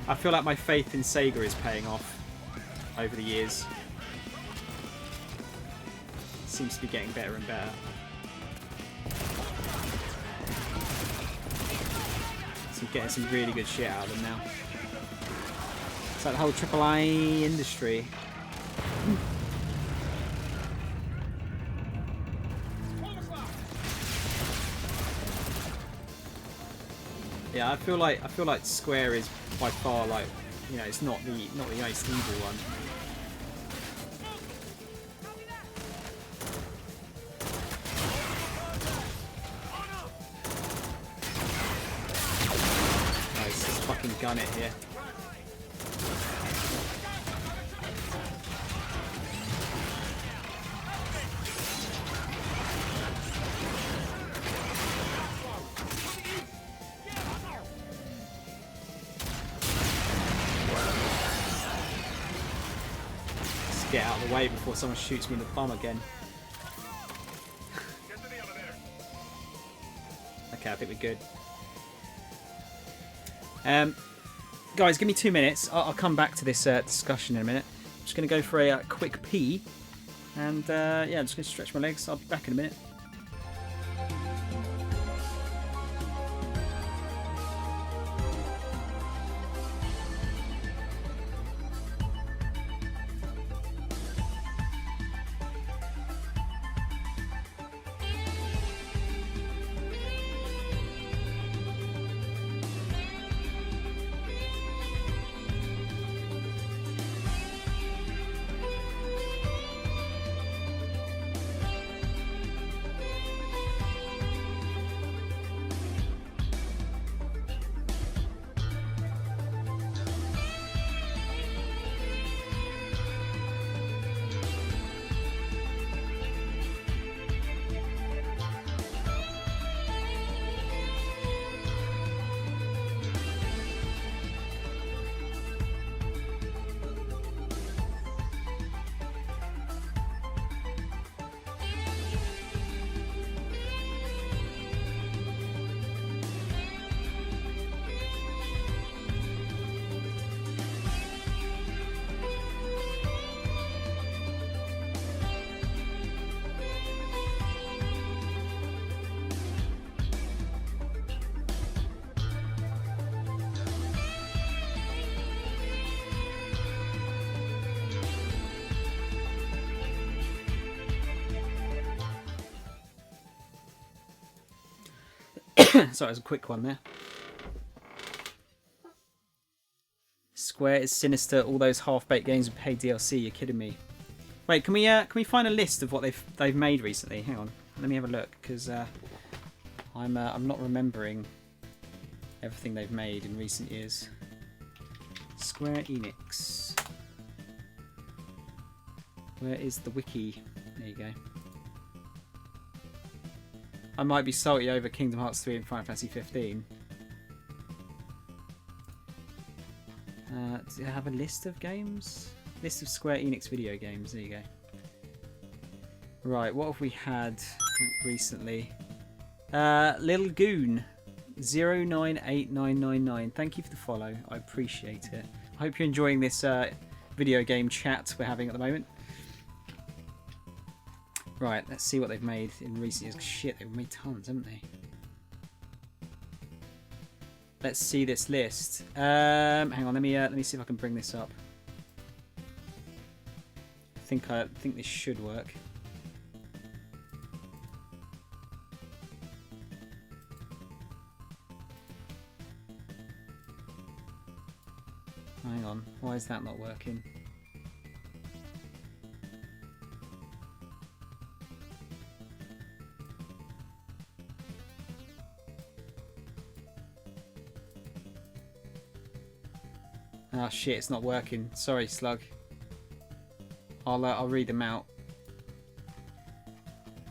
I feel like my faith in Sega is paying off over the years. Seems to be getting better and better. So I'm getting some really good shit out of them now. It's like the whole AAA industry. Yeah, I feel like Square is by far, like, you know, it's not the most evil one. Nice, just fucking gun it here. Get out of the way before someone shoots me in the bum again. Okay, I think we're good. Guys, give me 2 minutes. I'll come back to this discussion in a minute. I'm just going to go for a quick pee. And yeah, I'm just going to stretch my legs. I'll be back in a minute. Sorry, it was a quick one there. Square is sinister. All those half-baked games with paid DLC. You're kidding me. Wait, can we find a list of what they've made recently? Hang on, let me have a look because I'm not remembering everything they've made in recent years. Square Enix. Where is the wiki? There you go. I might be salty over Kingdom Hearts 3 and Final Fantasy 15. Do I have a list of games? List of Square Enix video games. There you go. Right, what have we had recently? Little Goon 098999. Thank you for the follow. I appreciate it. I hope you're enjoying this video game chat we're having at the moment. Right, let's see what they've made in recent years. Shit, they've made tons, haven't they? Let's see this list. Hang on, let me see if I can bring this up. I think this should work. Hang on, why is that not working? Oh shit, it's not working. Sorry, Slug. I'll read them out.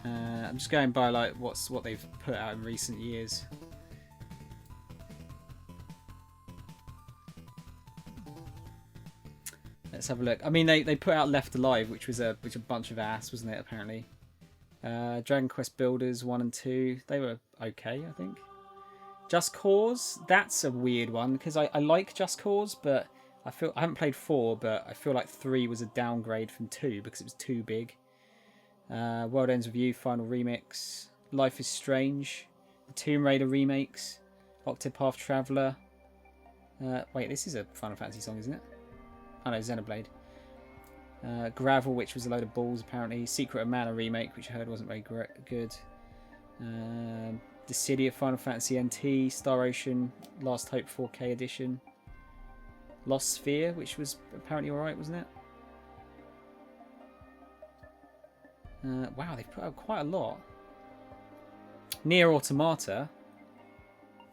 I'm just going by like what they've put out in recent years. Let's have a look. I mean, they put out Left Alive, which was a bunch of ass, wasn't it? Apparently, Dragon Quest Builders 1 and 2, they were okay, I think. Just Cause, that's a weird one because I like Just Cause, but I haven't played 4, but I feel like 3 was a downgrade from 2 because it was too big. World Ends With You Final Remix, Life is Strange, the Tomb Raider remakes, Octopath Traveler. Wait, this is a Final Fantasy song, isn't it? Oh no, Xenoblade. Gravel, which was a load of balls apparently. Secret of Mana remake, which I heard wasn't very good. The City of Final Fantasy NT, Star Ocean, Last Hope 4K edition. Lost Sphere, which was apparently alright, wasn't it? Wow, they've put out quite a lot. Nier Automata.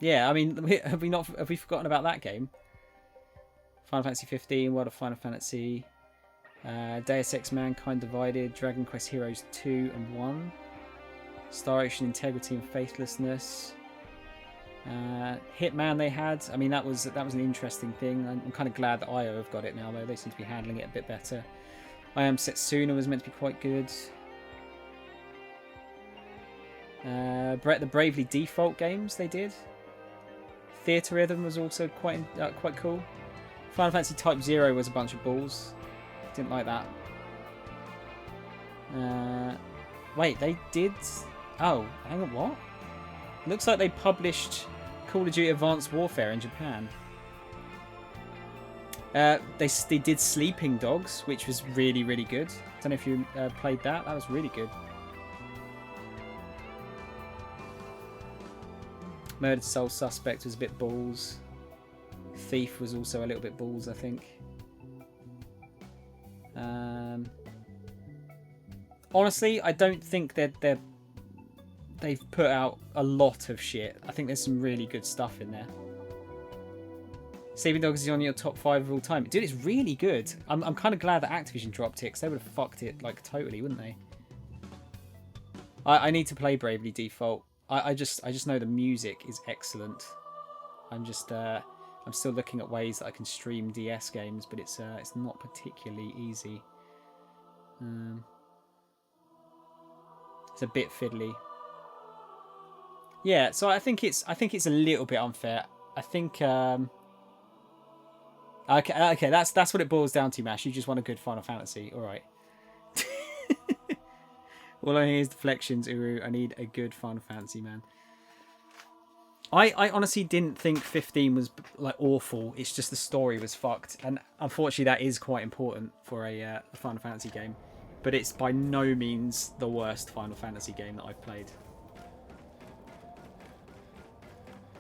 Yeah, I mean, have we forgotten about that game? Final Fantasy 15, World of Final Fantasy, Deus Ex Mankind Divided, Dragon Quest Heroes 2 and 1, Star Ocean Integrity and Faithlessness, Hitman they had. I mean, that was an interesting thing. I'm kind of glad that IO have got it now, though. They seem to be handling it a bit better. I Am Setsuna was meant to be quite good. The Bravely Default games they did. Theatre Rhythm was also quite cool. Final Fantasy Type 0 was a bunch of balls. Didn't like that. Wait, they did... Oh, hang on, what? Looks like they published Call of Duty Advanced Warfare in Japan. They did Sleeping Dogs, which was really, really good. Don't know if you played that. That was really good. Murdered Soul Suspect was a bit balls. Thief was also a little bit balls, I think. Honestly, I don't think they've put out a lot of shit. I think there's some really good stuff in there. Sleeping Dogs is on your top 5 of all time. Dude, it's really good. I'm kind of glad that Activision dropped it because they would have fucked it like totally, wouldn't they? I need to play Bravely Default. I just know the music is excellent. I'm still looking at ways that I can stream DS games, but it's not particularly easy. It's a bit fiddly. Yeah, so I think it's a little bit unfair. I think okay, that's what it boils down to, Mash. You just want a good Final Fantasy, all right. All I hear is deflections, Uru. I need a good Final Fantasy, man. I honestly didn't think 15 was like awful. It's just the story was fucked, and unfortunately that is quite important for a Final Fantasy game. But it's by no means the worst Final Fantasy game that I've played.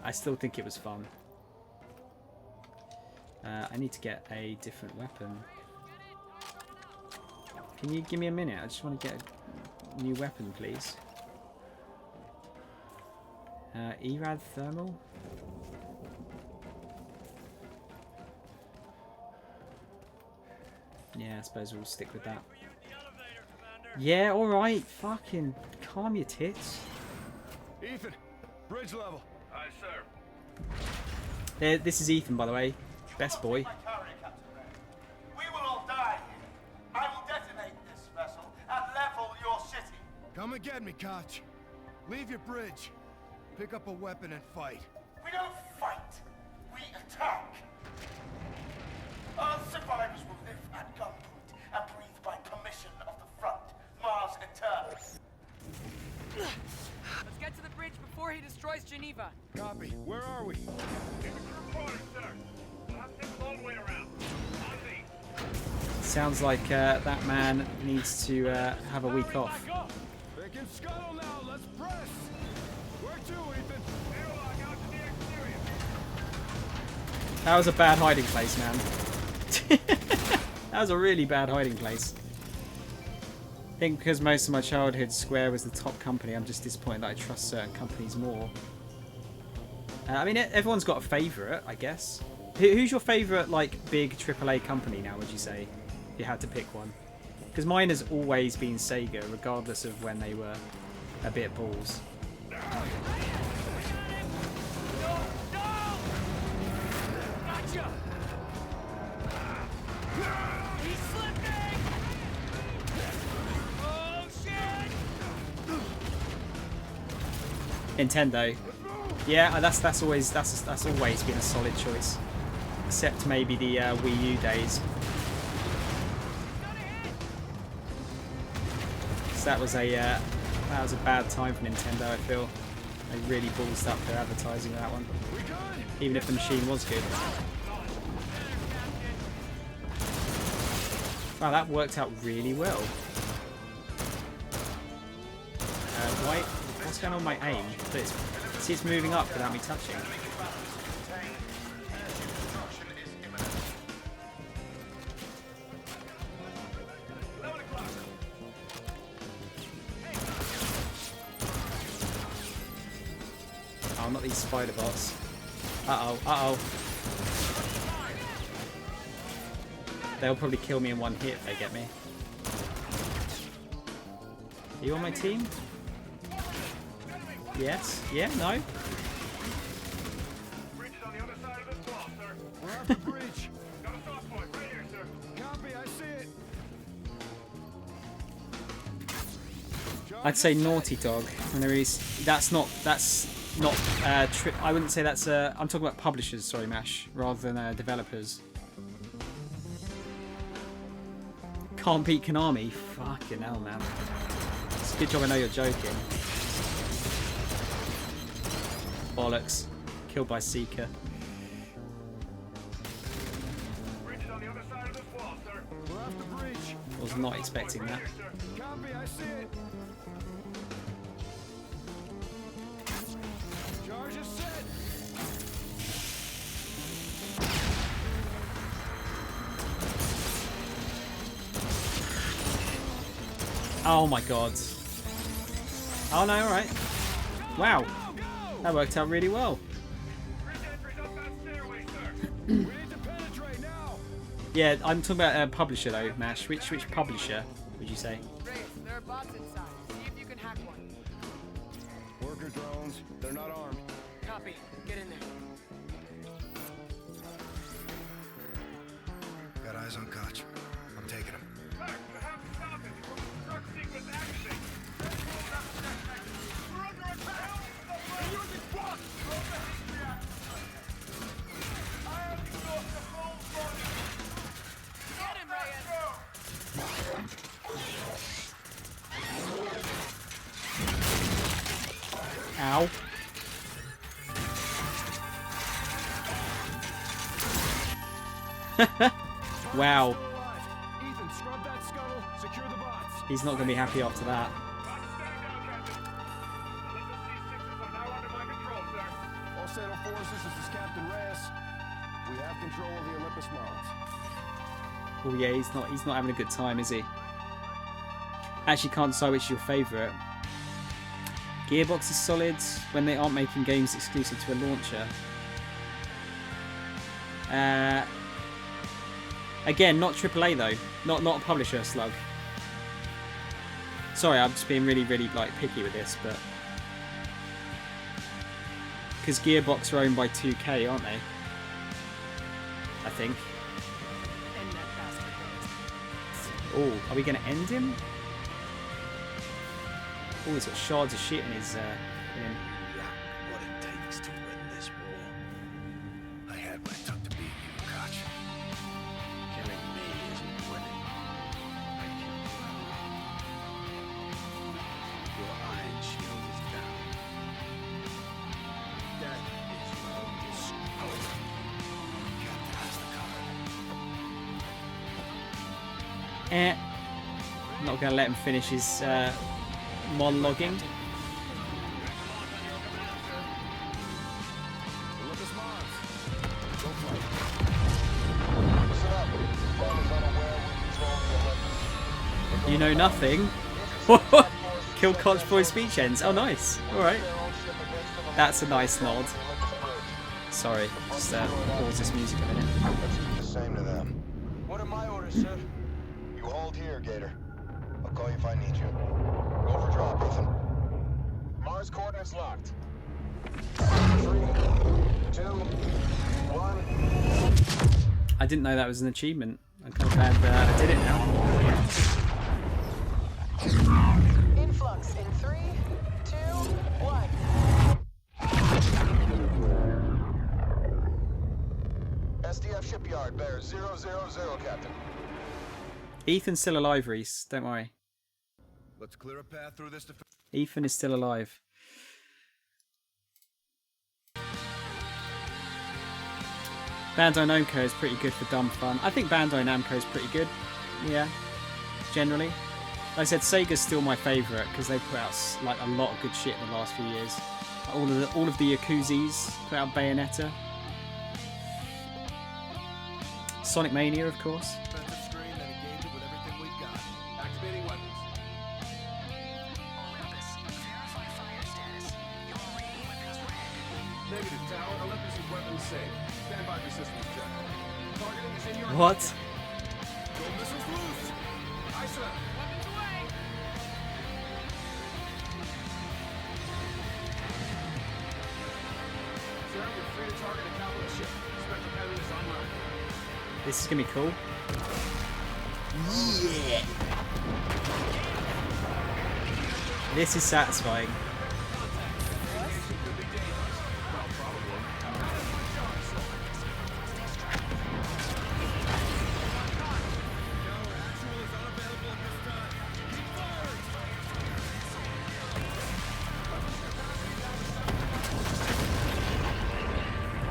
I still think it was fun. I need to get a different weapon. Can you give me a minute? I just want to get a new weapon, please. Erad thermal? Yeah, I suppose we'll stick with that. Yeah, alright. Fucking calm your tits. Ethan, bridge level. Aye, sir. This is Ethan, by the way. Best boy. We will all die here. I will detonate this vessel and level your city. Come and get me, Koch. Leave your bridge. Pick up a weapon and fight. We don't fight. We attack. Our survivors will live at gunpoint and breathe by permission of the front. Mars Eternal. Let's get to the bridge before he destroys Geneva. Copy. Where are we? In the crew quarters, sir. We'll have to take all the way around. On me. Sounds like that man needs to have a week off. They can scuttle now. Let's press. Where to, Ethan? Airlock out to the exterior. That was a bad hiding place, man. That was a really bad hiding place. I think because most of my childhood, Square was the top company, I'm just disappointed that I trust certain companies more. I mean, everyone's got a favourite, I guess. Who's your favourite, like, big AAA company now, would you say? If you had to pick one. Because mine has always been Sega, regardless of when they were a bit balls. Gotcha! He's slipping! Oh, shit! Nintendo. Yeah, that's always been a solid choice. Except maybe the Wii U days. So that was a bad time for Nintendo, I feel. They really ballsed up their advertising with that one. Even if the machine was good. Wow, that worked out really well. What's going on with my aim? See, it's moving up without me touching. Oh, not these spider bots. Uh-oh, uh-oh. They'll probably kill me in one hit if they get me. Are you on my team? Yes? Yeah? No? Bridge is on the other side of this wall, sir. We're off the bridge. Got a soft point right here, sir. Copy, I see it. I'd say Naughty Dog. And there is. That's not. I wouldn't say that's. I'm talking about publishers. Sorry, Mash, rather than developers. Can't beat Konami. Fucking hell, man. It's a good job I know you're joking. Bollocks. Killed by Seeker. Bridge is on the other side of this wall, sir. We're off the bridge. Was not expecting that. Copy, I see it. Charge is set. Oh my god. Oh no, alright. Wow. That worked out really well. Yeah, I'm talking about publisher though, Mash. Which publisher would you say? Race, there are bots inside. See if you can hack one. Worker drones. They're not armed. Copy. Get in there. Got eyes on Koch. I'm taking him. Sir, you have to stop it before the truck sequence activates. We're under attack. They're using what? I have exhausted the whole body. Get him, Reyes! Ow. Wow. Ethan, scrub that scuttle. Secure the bots. He's not going to be happy after that. All Sato Forces, this is Captain Reyes. We have control of the Olympus Mons. Oh yeah, he's not having a good time, is he? Actually, can't decide which is your favourite. Gearbox is solid when they aren't making games exclusive to a launcher. Again, not AAA though. Not a publisher, Slug. Sorry, I'm just being really, really like picky with this, but because Gearbox are owned by 2K, aren't they? I think. Oh, are we going to end him? Oh, he's got shards of shit in his. What it takes to win this war. I had my tongue to beat you, Koch. Killing me isn't winning. I killed you. Your iron shield is down. That is no disgrace. Captain has the card. I'm not going to let him finish his monologuing. You know nothing. Kill Koch before his speech ends. Oh, nice. All right. That's a nice nod. Sorry, just pause this music a minute. The same to them. What are my orders, sir? You hold here, Gator. I'll call you if I need you. Go for drop, Ethan. Mars coordinates locked. 3, 2, 1. I didn't know that was an achievement. I'm kind of glad I did it now. Influx in 3, 2, 1. SDF shipyard, bear 000, Captain. Ethan's still alive, Reese. Don't worry. Let's clear a path through this. Ethan is still alive. Bandai Namco is pretty good for dumb fun. I think Bandai Namco is pretty good. Yeah, generally. Like I said, Sega's still my favourite because they put out like a lot of good shit in the last few years. All of the Yakuzis put out Bayonetta. Sonic Mania, of course. Activating weapons. Negative tower. Olympus is weapons safe. Stand by for systems check. Targeting is in your. What? Go missiles loose. Aye, sir. Weapons away. Sir, you're free to target a capital ship. Spectre cannon is online. This is gonna be cool. Yeah. This is satisfying.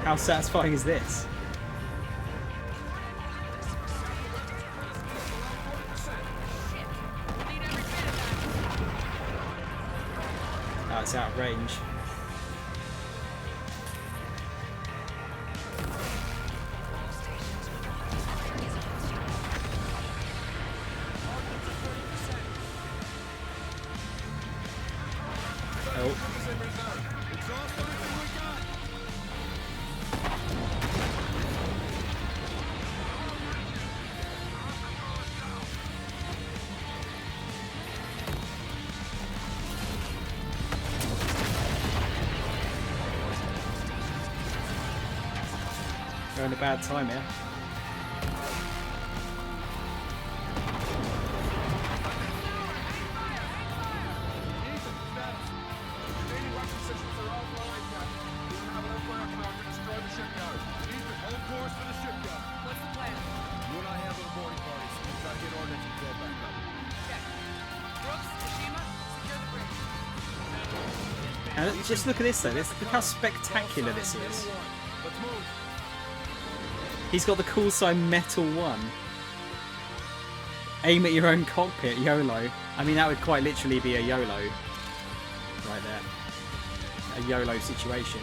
How satisfying is this? Oh, it's out of range. Oh. We're in a bad time here. And just look at this though, look how spectacular this is. He's got the call sign Metal 1. Aim at your own cockpit, YOLO. I mean, that would quite literally be a YOLO. Right there. A YOLO situation.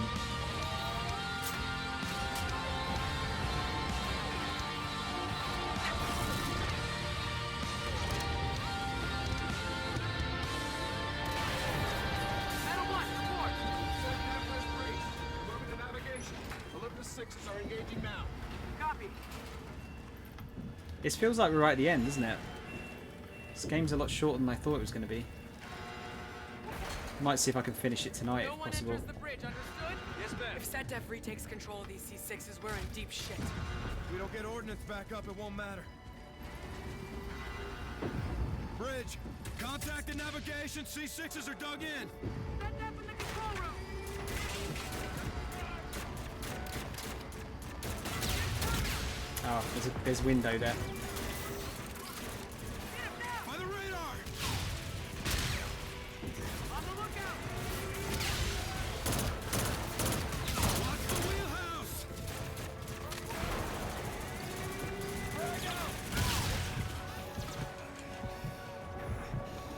C6s are engaging now. Copy. This feels like we're right at the end, doesn't it? This game's a lot shorter than I thought it was going to be. Might see if I can finish it tonight if possible. The bridge, understood? Yes, ma'am. If SetDef retakes control of these C6s, we're in deep shit. If we don't get ordnance back up, it won't matter. Bridge, contact the navigation. C6s are dug in. SetDef in the control room. Oh, there's a window there. By the radar. On the lookout. Watch the wheelhouse.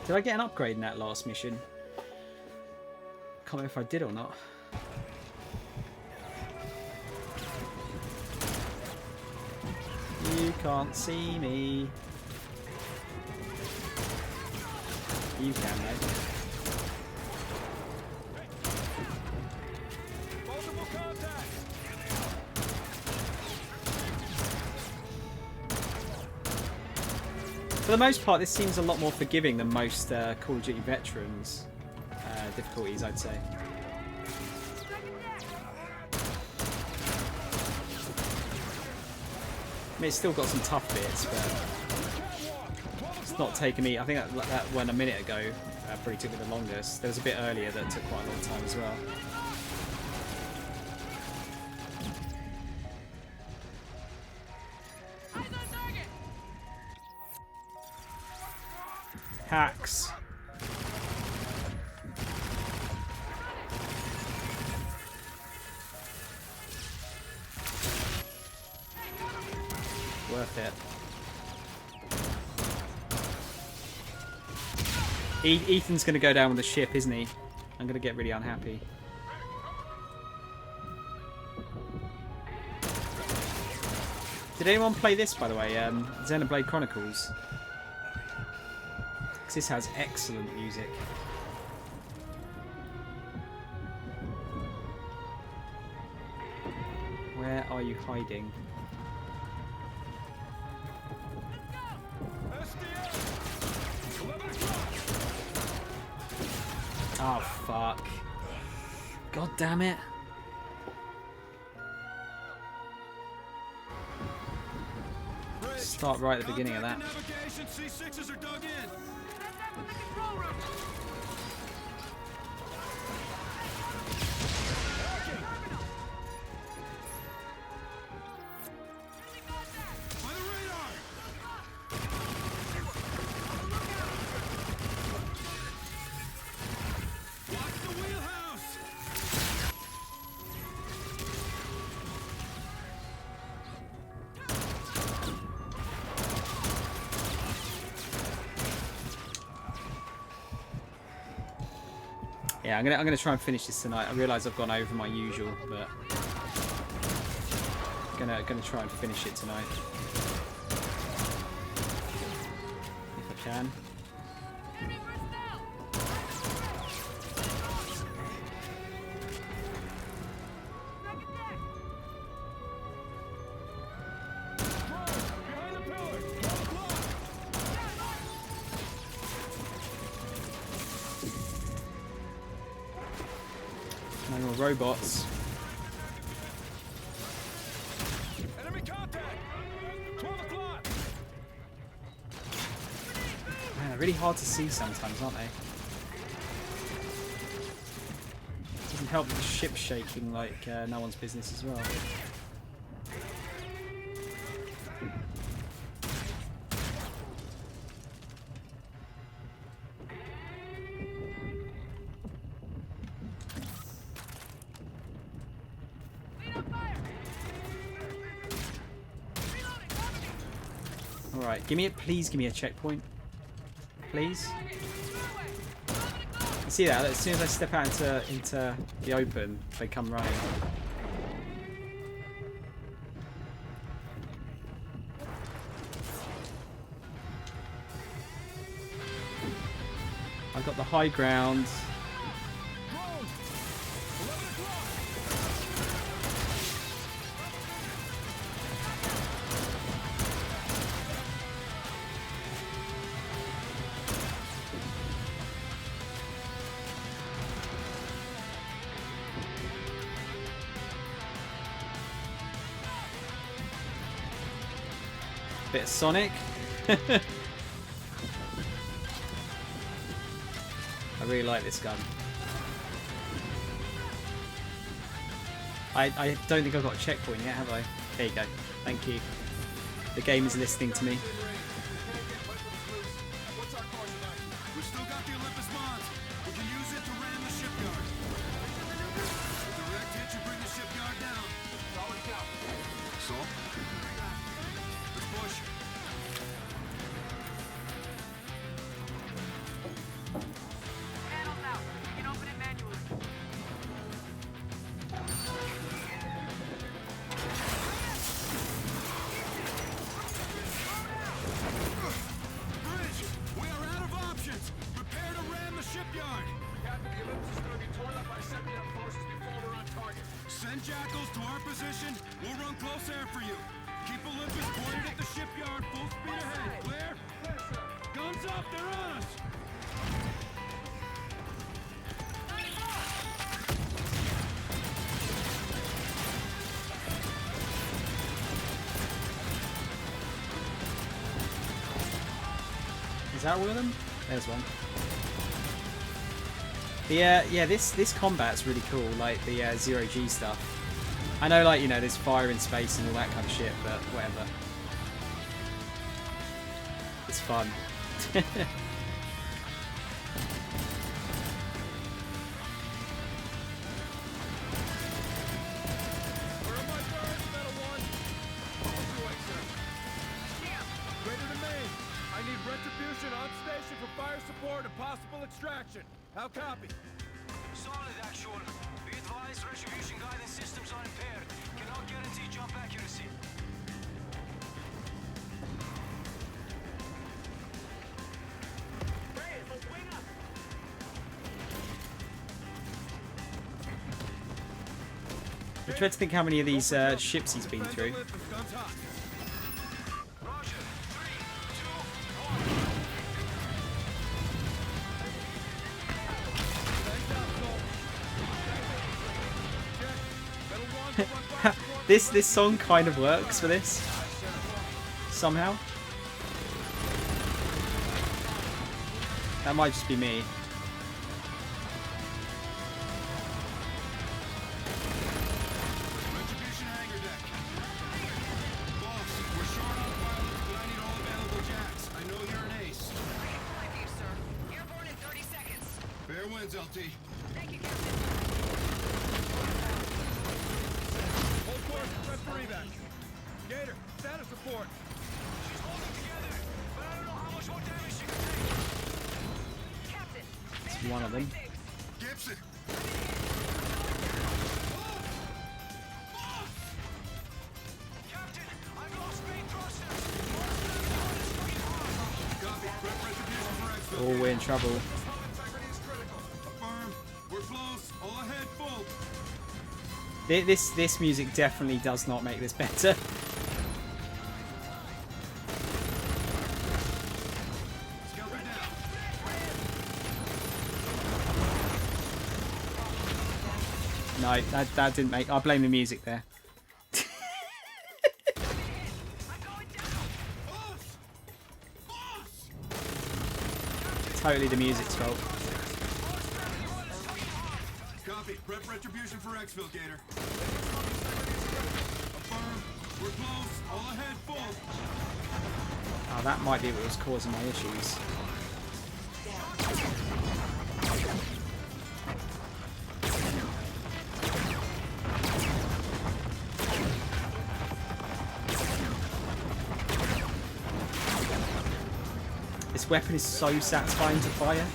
Did I get an upgrade in that last mission? Can't remember if I did or not. You can't see me. You can, mate. Multiple contacts. For the most part, this seems a lot more forgiving than most Call of Duty Veterans difficulties, I'd say. I mean, it's still got some tough bits, but it's not taking me. I think that one a minute ago probably took me the longest. There was a bit earlier that took quite a long time as well. Hacks. Worth it. Ethan's going to go down with the ship, isn't he? I'm going to get really unhappy. Did anyone play this, by the way? Xenoblade Chronicles? Because this has excellent music. Where are you hiding? Oh, fuck. God damn it. Start right at the beginning of that. Navigation. C6s are dug in. SetDef in the control room. By the radar. Watch the wheelhouse. Yeah, I'm gonna try and finish this tonight. I realise I've gone over my usual, but gonna try and finish it tonight if I can. Behind the pillar. Block. No more robots. Enemy contact. 12 o'clock. Man, they're really hard to see sometimes, aren't they? Doesn't help with the ship shaking like no one's business as well. Alright, please give me a checkpoint. Please. You see that? As soon as I step out into the open, they come running. I've got the high ground. Bit of Sonic. I really like this gun. I don't think I've got a checkpoint yet, have I? There you go. Thank you. The game is listening to me. We've still got the Olympus Mons. We can use it to ram the shipyard. With a direct hit, you bring the shipyard down. Solid go. So? Let's push. Panels out. You can open it manually. Bridge, we are out of options. Prepare to ram the shipyard. Captain, the Olympus is going to be torn up by Sentinel forces before we're on target. Send Jackals to our position. We'll run close air for you. Keep Olympus pointed at the shipyard. Full speed ahead. Clear? Clear, sir. Guns up. They're on us. Is that one of them? There's one. The yeah, this combat's really cool, like the zero G stuff. I know, like, you know, there's fire in space and all that kind of shit, but whatever. It's fun. Where are my birds, Metal One? On your way, sir. Greater to Maine. I need retribution on station for fire support and possible extraction. How copy? Solid, actual. Be advised, retribution guidance systems are impaired. Cannot guarantee jump accuracy. Reyes, let's wing up. I dread to think how many of these ships he's been through. Guns hot. Roger. 3, 2, 1. This song kind of works for this somehow. That might just be me. Retribution hangar deck. Boss, we're short on pilots, but I need all available jacks. I know you're an ace. Fly for you, sir. Airborne in 30 seconds. Fair winds, LT. Thank you, Captain. Hold course, press for evac. Gator, status report. She's holding together, but I don't know how much more damage she can take. Captain, It's one of them. Gibson. Captain, I've lost main thrusters. Copy. Prep retribution for exfil. Oh, we're in trouble. Integrity is critical. Affirm. We're close. All ahead, full. This music definitely does not make this better. Skelter down. No, that didn't make. I blame the music there. Totally the music's fault. Copy. Prep retribution for exfil, Gator. Affirm. We're close. All ahead, full. Oh, that might be what was causing my issues. This weapon is so satisfying to fire.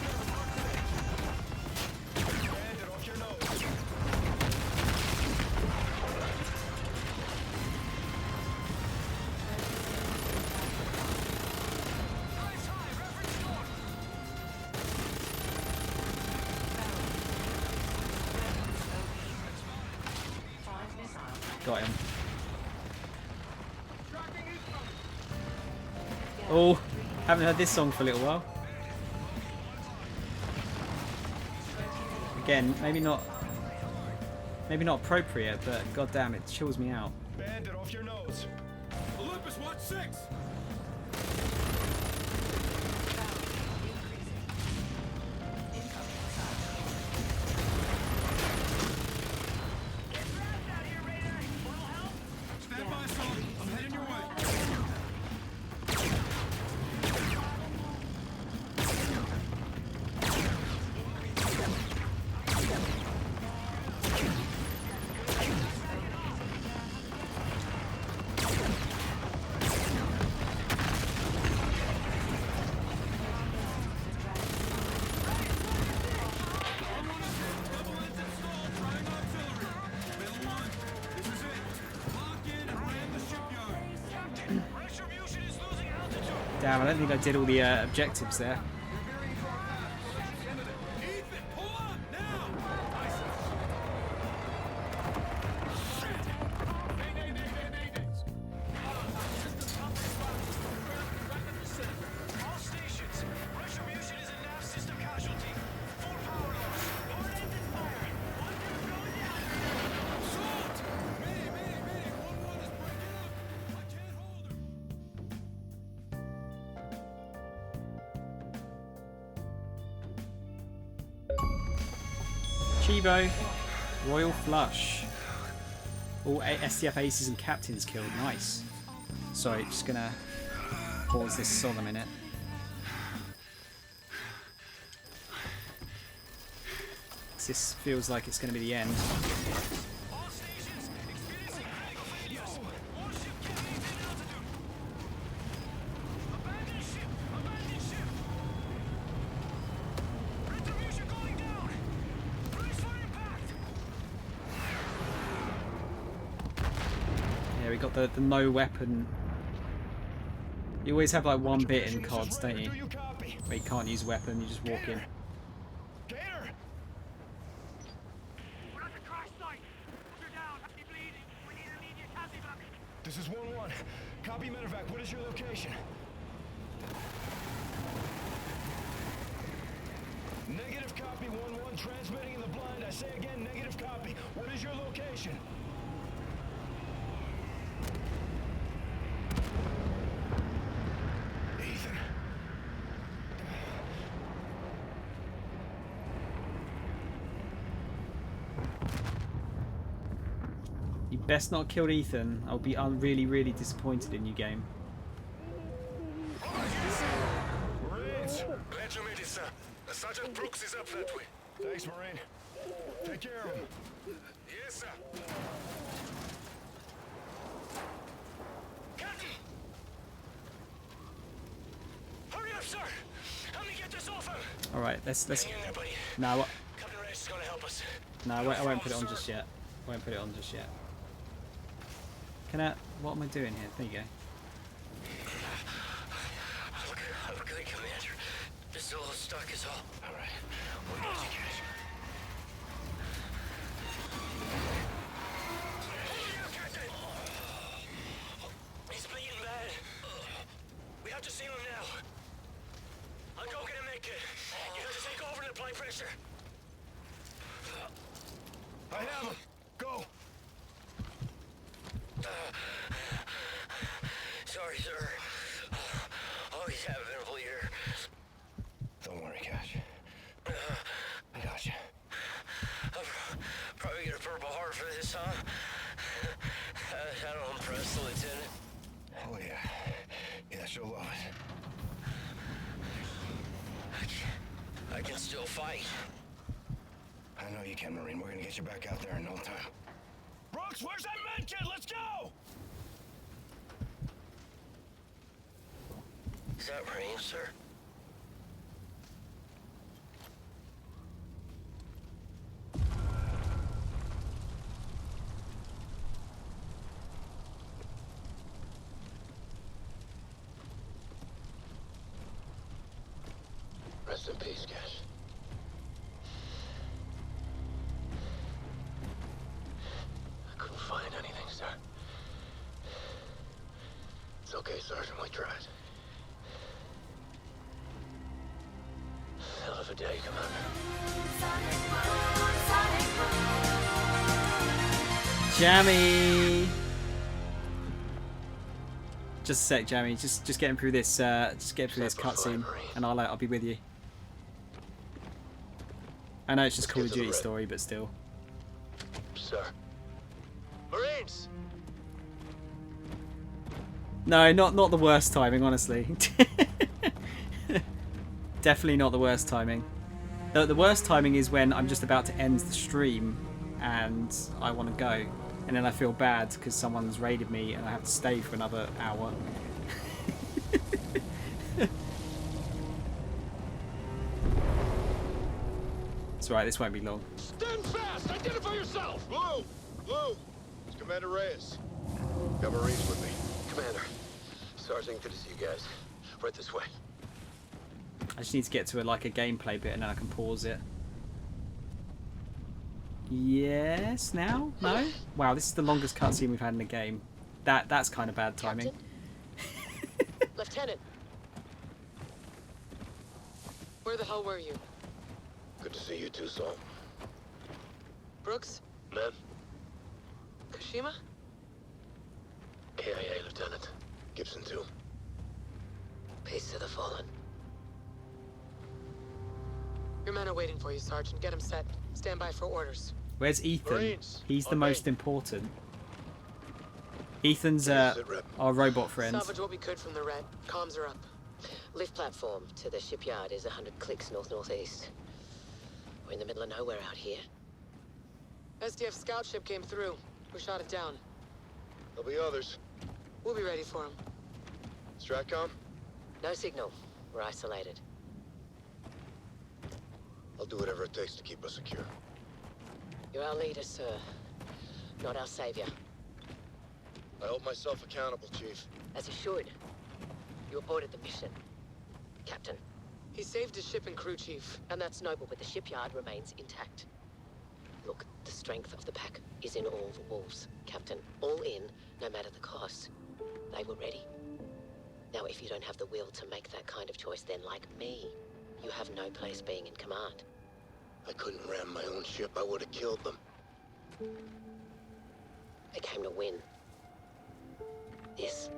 Got him. Oh, haven't heard this song for a little while. Again, maybe not appropriate, but goddamn, it chills me out. Bandit, off your nose. Olympus, watch 6! Stand by, Saul. I'm heading your way. Damn, I don't think I did all the objectives there. Chivo, Royal Flush. All STF aces and captains killed. Nice. Sorry, just gonna pause this song a minute. This feels like it's gonna be the end. Yeah, we got the no weapon. You always have like one bit in CODs, don't you? Where you can't use weapon, you just walk in. This is 1-1. Copy medevac. What is your location? Negative copy. 1-1. Transmitting in the blind. I say again, negative copy. What is your location? Ethan. You best not kill Ethan. I'll be really, really disappointed in you, game. Marines! Glad you made it, sir. Sergeant Brooks is up that way. Thanks, Marine. Take care of him. Yes, sir. Captain! Hurry up, sir! Help me get this off him! Alright, let's... Hang in there, buddy. Nah, what? Captain Reyes is gonna help us. Nah, I won't put it on just yet. I won't put it on just yet. Can I... What am I doing here? There you go. I'm good, Commander. Just a little stuck is all. Alright. We'll get you, Cash. He's bleeding bad. We have to seal him now. I'll go get a med kit. You have to take over and apply pressure. I have him. Go. Sorry, sir. Always have been a bleeder. Don't worry, Cash. I got you. I'll probably get a Purple Heart for this, huh? That'll impress the lieutenant. Oh, yeah. Yeah, she'll love it. I can still fight. I know you can, Marine. We're gonna get you back out there in no time. Brooks, where's that med kit? Let's go! Is that Marine, sir? Rest in peace, Cash. I couldn't find anything, sir. It's okay, Sergeant. We tried. Hell of a day, Commander. Jammy! Just a sec, Jamie. Just getting through this. Just getting through this cutscene, and I'll be with you. I know it's just Call of Duty story, but still. Sir. Marines! No, not the worst timing, honestly. Definitely not the worst timing. The worst timing is when I'm just about to end the stream and I want to go, and then I feel bad because someone's raided me and I have to stay for another hour. It's alright, this won't be long. Stand fast! Identify yourself! Blue! Blue! It's Commander Reyes. Got Marines with me. Commander. Sergeant, good to see you guys. Right this way. I just need to get to a gameplay bit and then I can pause it. Yes, now? No? Wow, this is the longest cutscene we've had in the game. That's kind of bad timing. Lieutenant. Where the hell were you? Good to see you too, Saul. Brooks? Man? Kashima? KIA, Lieutenant. Gibson too. Peace to the fallen. Your men are waiting for you, Sergeant. Get them set. Stand by for orders. Where's Ethan? Marines, He's the most important. Ethan's our robot friend. Salvage what we could from the Red. Comms are up. Lift platform to the shipyard is 100 clicks north-northeast. We're in the middle of nowhere out here. SDF scout ship came through. We shot it down. There'll be others. We'll be ready for them. Stratcom? No signal. We're isolated. I'll do whatever it takes to keep us secure. You're our leader, sir. Not our savior. I hold myself accountable, Chief. As you should. You aborted the mission. Captain. He saved his ship and crew, Chief. And that's noble, but the shipyard remains intact. Look, the strength of the pack is in all the wolves, Captain. All in, no matter the cost. They were ready. Now, if you don't have the will to make that kind of choice, then like me, you have no place being in command. I couldn't ram my own ship. I would have killed them. They came to win. This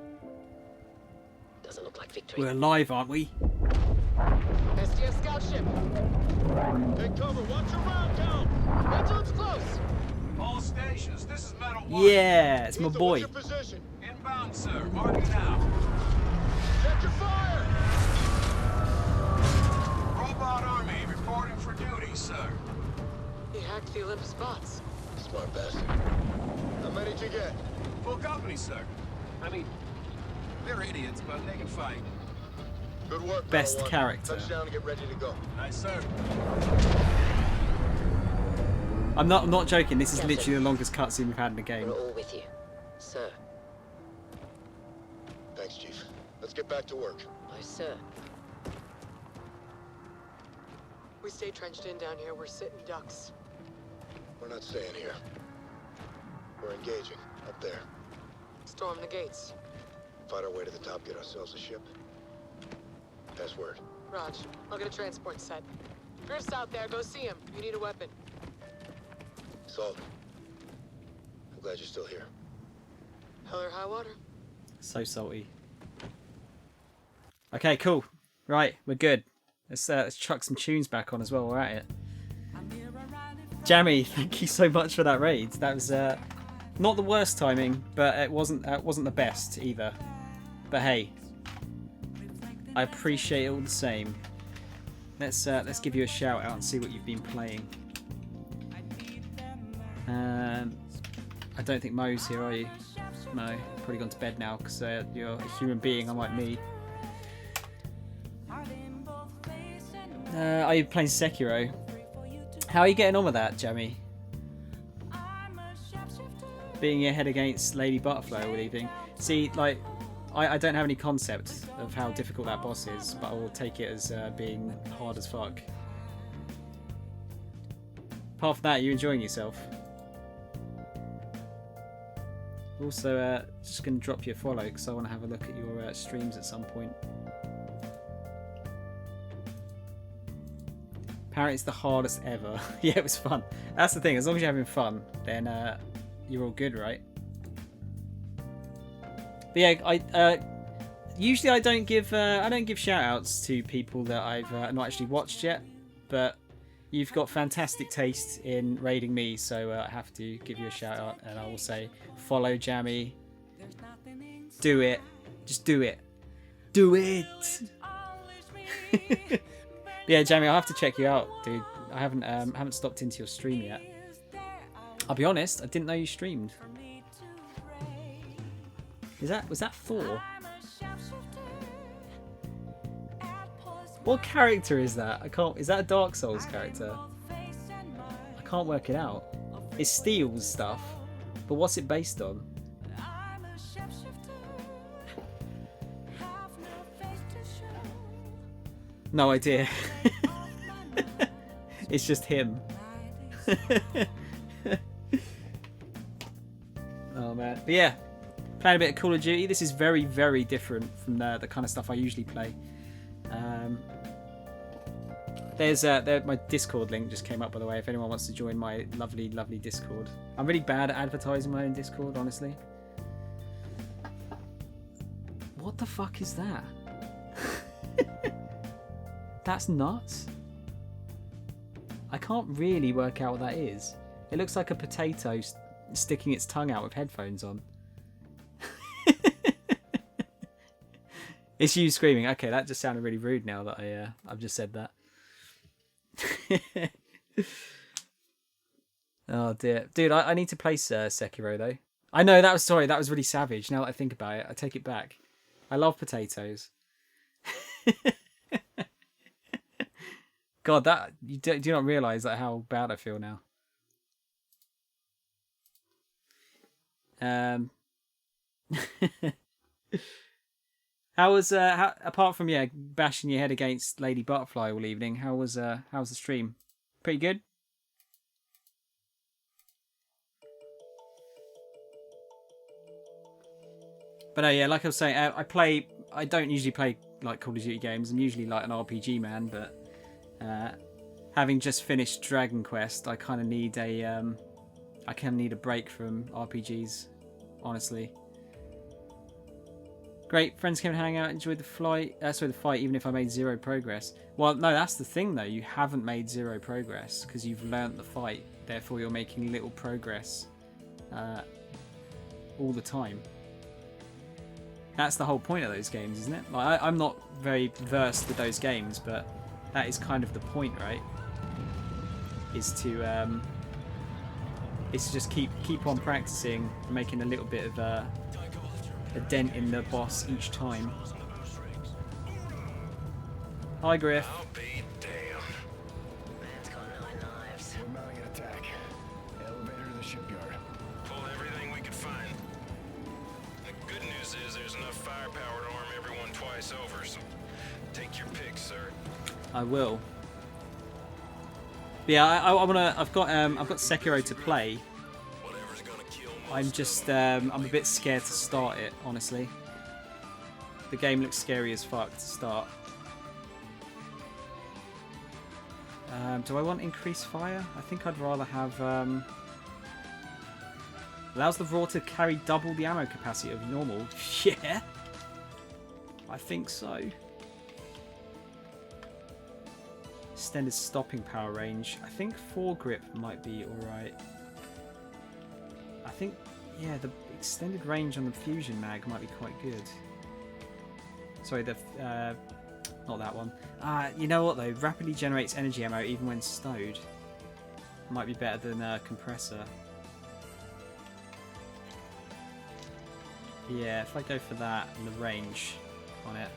doesn't look like victory. We're alive, aren't we? SDF scout ship. Take cover. Watch your round count. Wait till it's close. All stations. This is Metal 1. Yeah, it's my Ethan, boy. what's your position? Inbound, sir. Marking now. Check your fire. Robot Army reporting for duty, sir. He hacked the Olympus bots. Smart bastard. How many did you get? Full company, sir. I mean, they're idiots, but they can fight. Good work, Best Metal 1. character. Touchdown and get ready to go. Aye, sir. I'm not joking. This is literally the longest cutscene we've had in the game. We're all with you, sir. Thanks, Chief. Let's get back to work. Oh, sir. We stay trenched in down here. We're sitting ducks. We're not staying here. We're engaging up there. Storm the gates. Fight our way to the top, get ourselves a ship. Pass word. Raj, I'll get a transport set. Drift's out there. Go see him. You need a weapon. Salt. I'm glad you're still here. Hell or high water. So salty. Okay, cool. Right, we're good. Let's chuck some tunes back on as well. We're at it. Jammy, thank you so much for that raid. That was not the worst timing, but it wasn't the best either. But hey, I appreciate it all the same. Let's give you a shout out and see what you've been playing. I don't think Mo's here, are you? No, probably gone to bed now because you're a human being unlike me. Are you playing Sekiro? How are you getting on with that, Jammy? Being your head against Lady Butterfly all evening. See, like, I don't have any concept of how difficult that boss is, but I will take it as being hard as fuck. Apart from that, are you enjoying yourself? Also, just going to drop you a follow because I want to have a look at your streams at some point. Apparently it's the hardest ever. Yeah, it was fun. That's the thing, as long as you're having fun, then you're all good, right? But yeah, Usually I don't give shout outs to people that I've not actually watched yet, but you've got fantastic taste in raiding me, so I have to give you a shout out, and I will say follow Jammy. Do it. Just do it. Do it. Yeah, Jamie, I'll have to check you out, dude. I haven't stopped into your stream yet. I'll be honest, I didn't know you streamed. Was that Thor? What character is that? Is that a Dark Souls character? I can't work it out. It's Steel's stuff, but what's it based on? No idea. It's just him. Oh man. But yeah, playing a bit of Call of Duty. This is very, very different from the kind of stuff I usually play. There's my Discord link just came up, by the way, if anyone wants to join my lovely, lovely Discord. I'm really bad at advertising my own Discord, honestly. What the fuck is that? That's nuts. I can't really work out what that is. It looks like a potato sticking its tongue out with headphones on. It's you screaming. Okay, that just sounded really rude now that I've just said that. Oh dear. Dude, I need to place Sekiro though. I know that was really savage. Now that I think about it, I take it back. I love potatoes. God, that you do not realise that how bad I feel now. How was apart from bashing your head against Lady Butterfly all evening? How was the stream? Pretty good. But yeah, like I was saying, I don't usually play like Call of Duty games. I'm usually like an RPG man, but having just finished Dragon Quest, I kind of need a break from RPGs, honestly. Great, friends came and hang out, enjoyed the fight, even if I made zero progress. Well, no, that's the thing though, you haven't made zero progress because you've learnt the fight, therefore you're making little progress all the time. That's the whole point of those games, isn't it? Like, I'm not very versed with those games, but that is kind of the point, right? Is to just keep on practicing, making a little bit of a dent in the boss each time. Hi, Griff. I'll be damned. Man's got 9 knives. We're mounting an attack. Elevator to the shipyard. Pull everything we can find. The good news is there's enough firepower to arm everyone twice over, so take your pick, sir. I will. But yeah, I've got Sekiro to play. I'm just I'm a bit scared to start it, honestly. The game looks scary as fuck to start. Do I want increased fire? I think I'd rather have allows the raw to carry double the ammo capacity of normal. Yeah, I think so. Extended stopping power range. I think foregrip might be alright. I think, yeah, the extended range on the fusion mag might be quite good. Sorry, not that one. You know what though? Rapidly generates energy ammo even when stowed. Might be better than a compressor. Yeah, if I go for that and the range on it.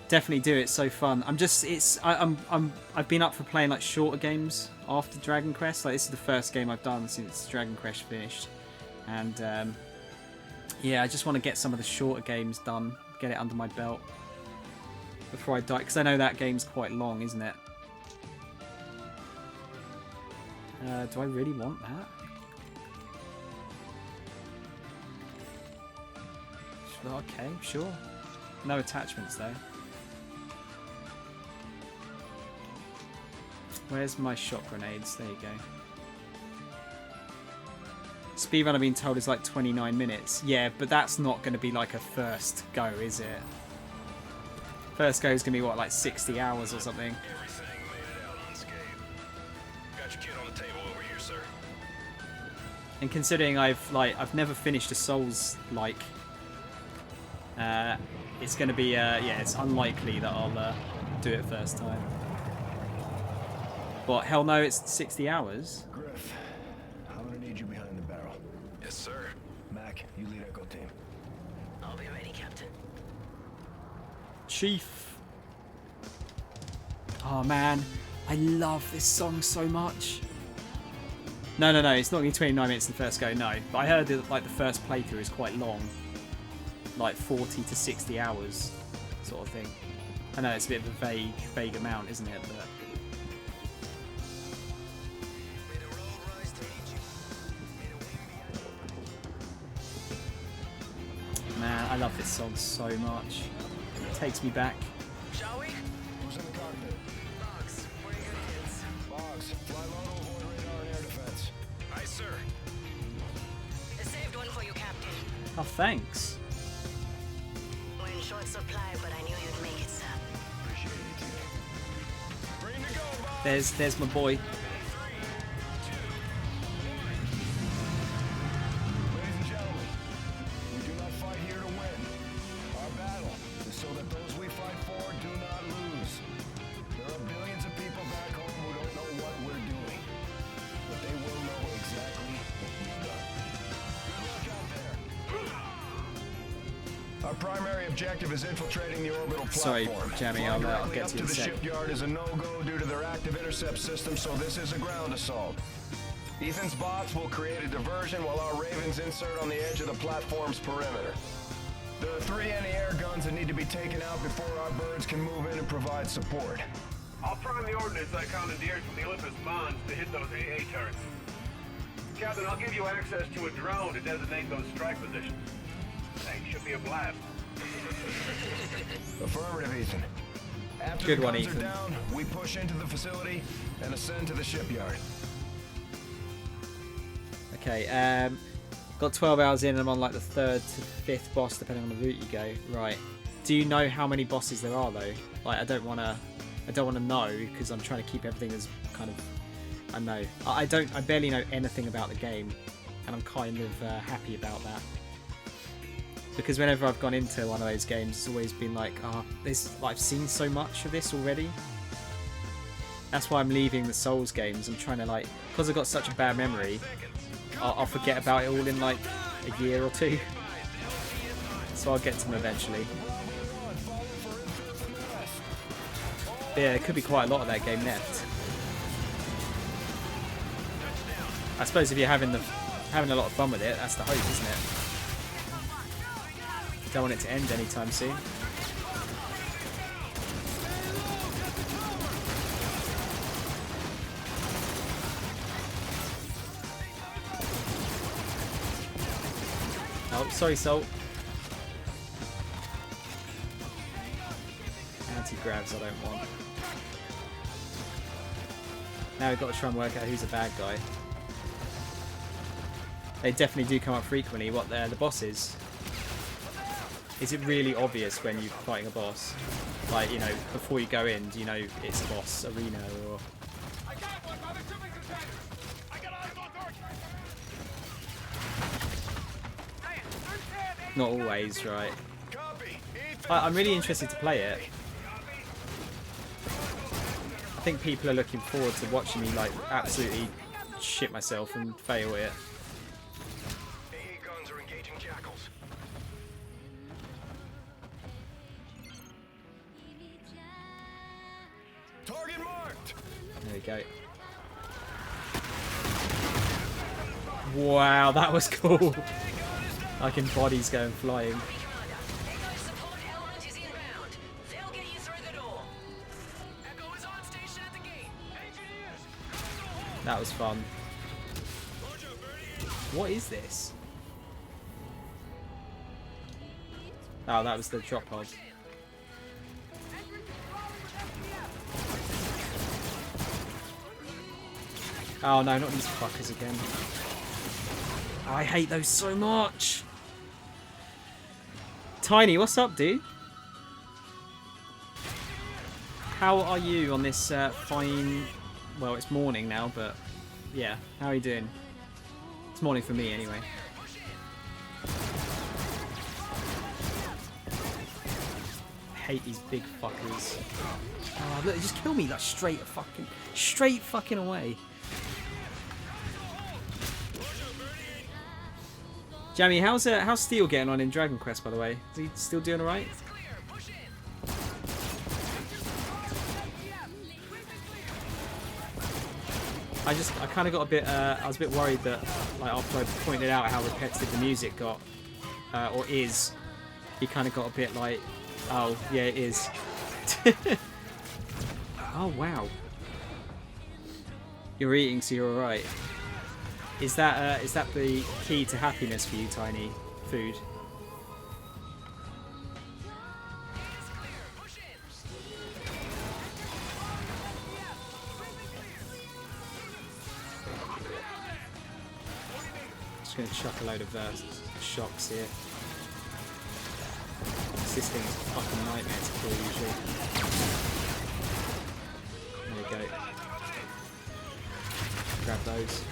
Definitely do it. It's so fun. I've been up for playing like shorter games after Dragon Quest. Like this is the first game I've done since Dragon Quest finished, and yeah, I just want to get some of the shorter games done, get it under my belt before I die, because I know that game's quite long, isn't it? Do I really want that? Okay, sure. No attachments though. Where's my shot grenades? There you go. Speedrun I've been told is like 29 minutes. Yeah, but that's not going to be like a first go, is it? First go is going to be what, like 60 hours or something? And considering I've never finished a Souls it's going to be yeah, it's unlikely that I'll do it first time. What? Hell no, it's 60 hours. Griff, I'm gonna need you behind the barrel. Yes, sir. Mac, you lead Echo team. I'll be ready, Captain. Chief. Oh man, I love this song so much. No, it's not going to be 29 minutes in the first go, no. But I heard that like the first playthrough is quite long. Like 40 to 60 hours sort of thing. I know it's a bit of a vague amount, isn't it? But man, I love this song so much. It takes me back. Shall we? Who's in the cockpit? Boggs, where are you gonna kids? Boggs, fly low to avoid radar and air defense. Aye, sir. I saved one for you, Captain. Oh, thanks. We're in short supply, but I knew you'd make it, sir. Appreciate it, Tina. Ready to go, Boggs. There's my boy. Ladies and gentlemen, we do not fight here to win. Our battle is so that those we fight for do not lose. There are billions of people back home who don't know what we're doing, but they will know exactly what we've done. Good luck out there. Our primary objective is infiltrating the orbital Sorry, platform. Jamie, I'll get to you in a the sec. shipyard is a no-go due to their active intercept system, so this is a ground assault. Ethan's bots will create a diversion while our Ravens insert on the edge of the platform's perimeter. There are 3 anti-air guns that need to be taken out before our birds can move in and provide support. I'll prime the ordnance I commandeered from the Olympus Mons to hit those AA turrets. Captain, I'll give you access to a drone to designate those strike positions. Hey, should be a blast. Affirmative, Ethan. After Good the one, guns Ethan. are down, we push into the facility and ascend to the shipyard. Okay, got 12 hours in and I'm on like the 3rd to 5th boss depending on the route you go. Right. Do you know how many bosses there are though? Like I don't wanna know because I'm trying to keep everything as kind of I know. I barely know anything about the game and I'm kind of happy about that. Because whenever I've gone into one of those games it's always been like, I've seen so much of this already. That's why I'm leaving the Souls games. I'm trying to because I've got such a bad memory, I'll forget about it all in like a year or 2. So I'll get to them eventually. But yeah, there could be quite a lot of that game left. I suppose if you're having a lot of fun with it, that's the hope, isn't it? Don't want it to end anytime soon. Oh, sorry, Salt. Anti-gravs I don't want. Now we've got to try and work out who's a bad guy. They definitely do come up frequently. What they're the bosses. Is it really obvious when you're fighting a boss? Like, you know, before you go in, do you know it's a boss arena or... Not always, right. I'm really interested to play it. I think people are looking forward to watching me, like, absolutely shit myself and fail it. Target marked. There we go. Wow, that was cool. Like in bodies going flying. That was fun. What is this? Oh, that was the drop pod. Oh no, not these fuckers again. Oh, I hate those so much. Tiny, what's up, dude? How are you on this fine... Well, it's morning now, but yeah. How are you doing? It's morning for me, anyway. I hate these big fuckers. Oh, look, they just kill me like straight fucking away. Jamie, how's Steel getting on in Dragon Quest, by the way? Is he still doing alright? I kind of got a bit, I was a bit worried that, like, after I pointed out how repetitive the music got, or is, he kind of got a bit like, oh, yeah, it is. Oh, wow. You're eating, so you're alright. Is that the key to happiness for you, Tiny? Food? Just going to chuck a load of shocks here. This thing is a fucking nightmare to kill usually. There we go. Grab those.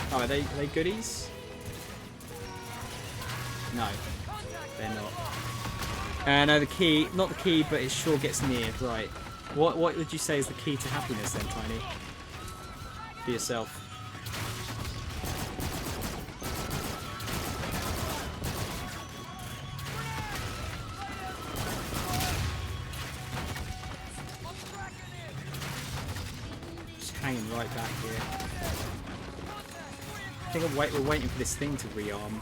Oh, are they goodies? No, they're not. No, the key, not the key, but it sure gets near. Right. What would you say is the key to happiness then, Tiny? For yourself. Just hanging right back here. I think we're waiting for this thing to rearm.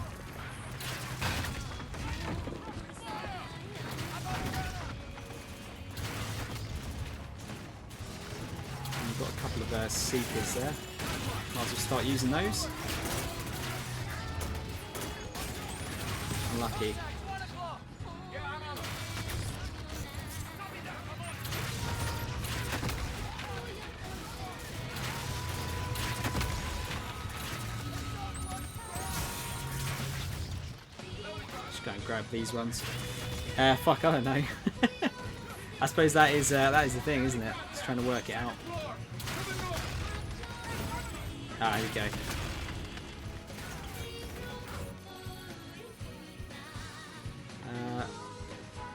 And we've got a couple of seekers there. Might as well start using those. Unlucky. Just go and grab these ones. Fuck, I don't know. I suppose that is the thing, isn't it? Just trying to work it out. Ah, here we go.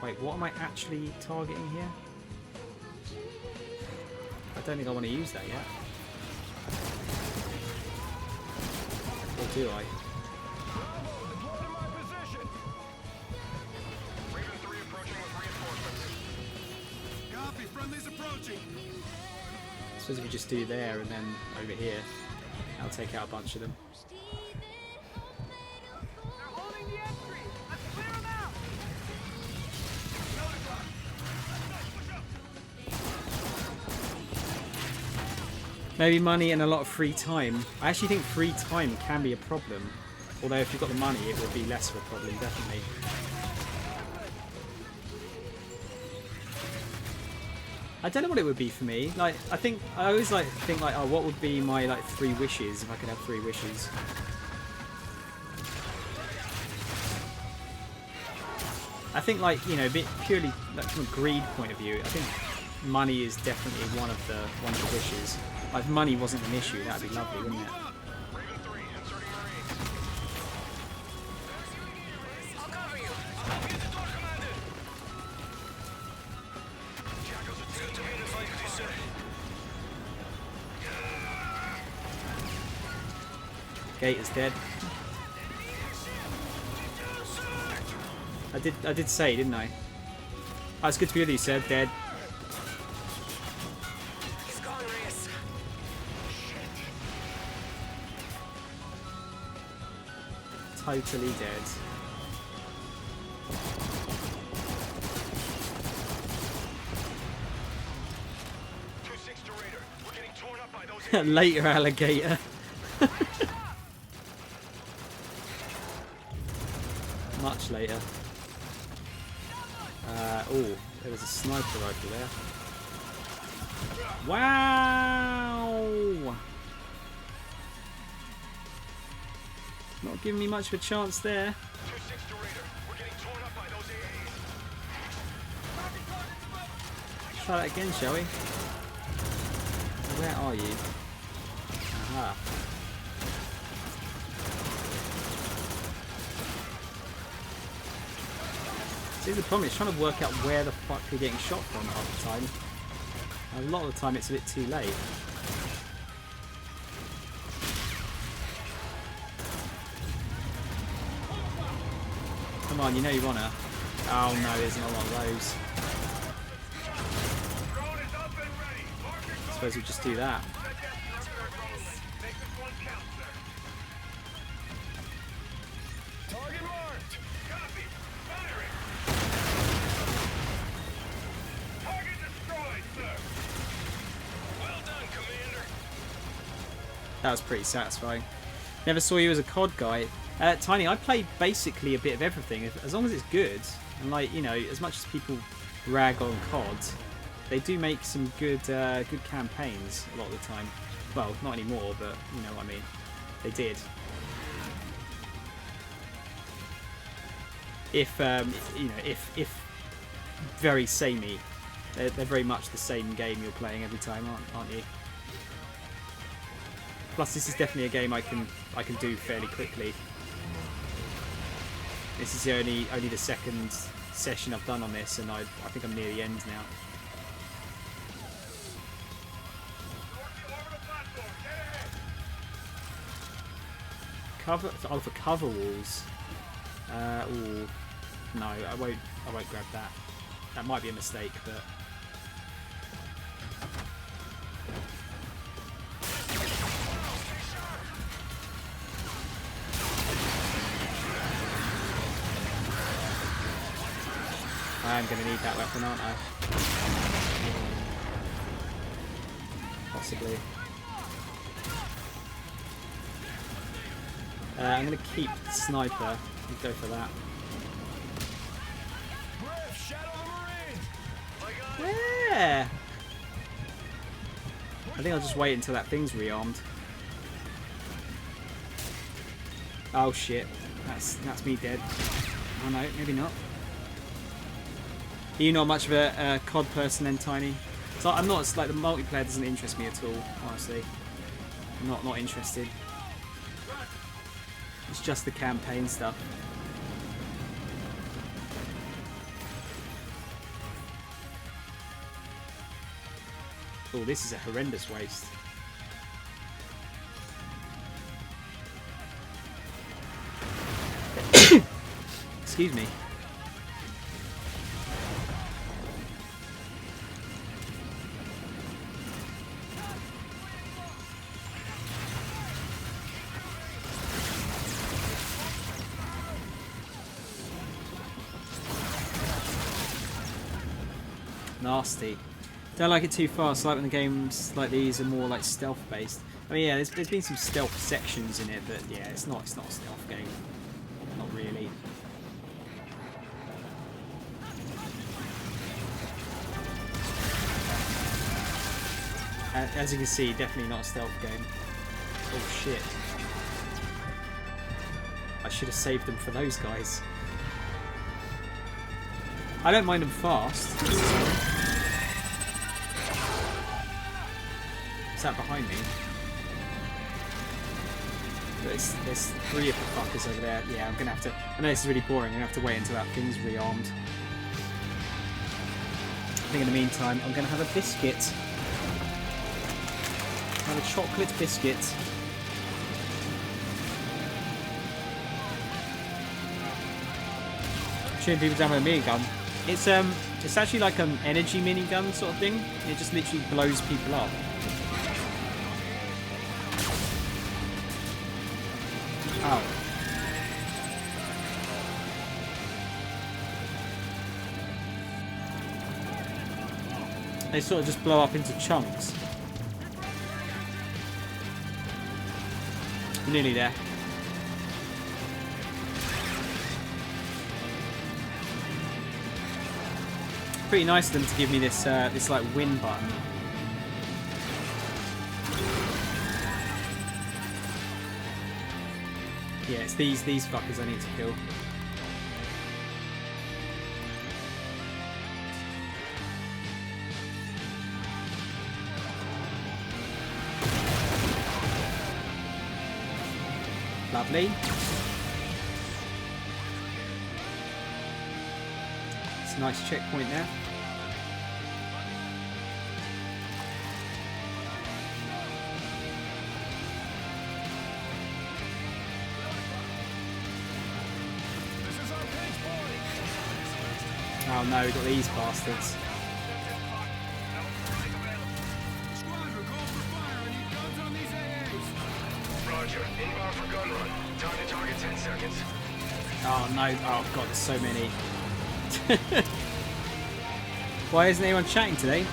Wait, what am I actually targeting here? I don't think I want to use that yet. Or do I? Copy, friendly's approaching. I suppose if we just do there and then over here, I'll take out a bunch of them. Maybe money and a lot of free time. I actually think free time can be a problem. Although if you've got the money, it would be less of a problem, definitely. I don't know what it would be for me. Like, I always like think like, oh, what would be my like 3 wishes if I could have 3 wishes? I think like, you know, a bit purely like from a greed point of view, I think money is definitely one of the wishes. Like, if money wasn't an issue, that'd be lovely, wouldn't it? Gate is dead. I did say, didn't I? Oh, it's good to be with you, sir. Dead. Totally dead. Later, alligator. Much later. Oh, there was a sniper rifle there. Wow! Not giving me much of a chance there. Try that again, shall we? Where are you? Aha. See, the problem is trying to work out where the fuck you're getting shot from half the time. A lot of the time it's a bit too late. Come on, you know you wanna. Oh no, there's not a lot of those. I suppose we'll just do that. Target marked. Copy. Firing. Target destroyed, sir. Well done, Commander. That was pretty satisfying. Never saw you as a COD guy. Tiny, I play basically a bit of everything, as long as it's good. And like, you know, as much as people rag on COD, they do make some good good campaigns a lot of the time. Well, not anymore, but you know what I mean. They did. If you know, if very samey, they're very much the same game you're playing every time, aren't you? Plus, this is definitely a game I can do fairly quickly. This is only the second session I've done on this, and I think I'm near the end now. Cover? Oh, for cover walls. Ooh, no, I won't grab that. That might be a mistake, but. I'm going to need that weapon, aren't I? Possibly. I'm going to keep the sniper and go for that. Yeah! I think I'll just wait until that thing's rearmed. Oh shit. That's me dead. Oh no, maybe not. Are you not much of a COD person then, Tiny? So I'm not, like, the multiplayer doesn't interest me at all, honestly. I'm not interested. It's just the campaign stuff. Oh, this is a horrendous waste. Excuse me. Nasty. Don't like it too fast. I like when the games like these are more like stealth based. I mean, yeah, there's been some stealth sections in it, but yeah, it's not a stealth game. Not really. As you can see, definitely not a stealth game. Oh shit. I should have saved them for those guys. I don't mind them fast. Is that behind me? There's three of the fuckers over there. Yeah, I'm gonna have to. I know this is really boring. I'm gonna have to wait until that thing's rearmed. I think in the meantime, I'm gonna have a biscuit. Have a chocolate biscuit. Shooting people down with a minigun. It's actually like an energy minigun sort of thing. It just literally blows people up. Oh. They sort of just blow up into chunks. We're nearly there. Pretty nice of them to give me this this like win button. Yeah, it's these fuckers I need to kill. Lovely. It's a nice checkpoint there. Oh no, we got these bastards. Roger. Inbound for gun run. Time to target 10 seconds. Oh no, oh god, there's so many. Why isn't anyone chatting today?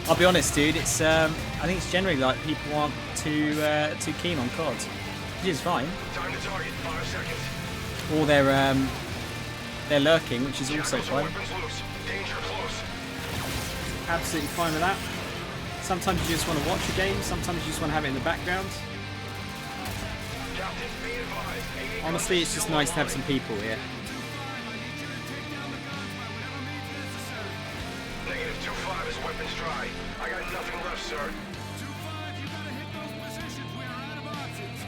I'll be honest, dude, it's I think it's generally like people aren't too keen on COD. Which is fine. Time to target. 5 seconds. Or they're lurking, which is also fine. Danger close. Absolutely fine with that. Sometimes you just want to watch a game, sometimes you just want to have it in the background. Honestly, it's just nice to have some people here. Negative 2-5 is weapons dry. I got nothing left, sir. 2-5, you gotta hit those positions. We are out of options.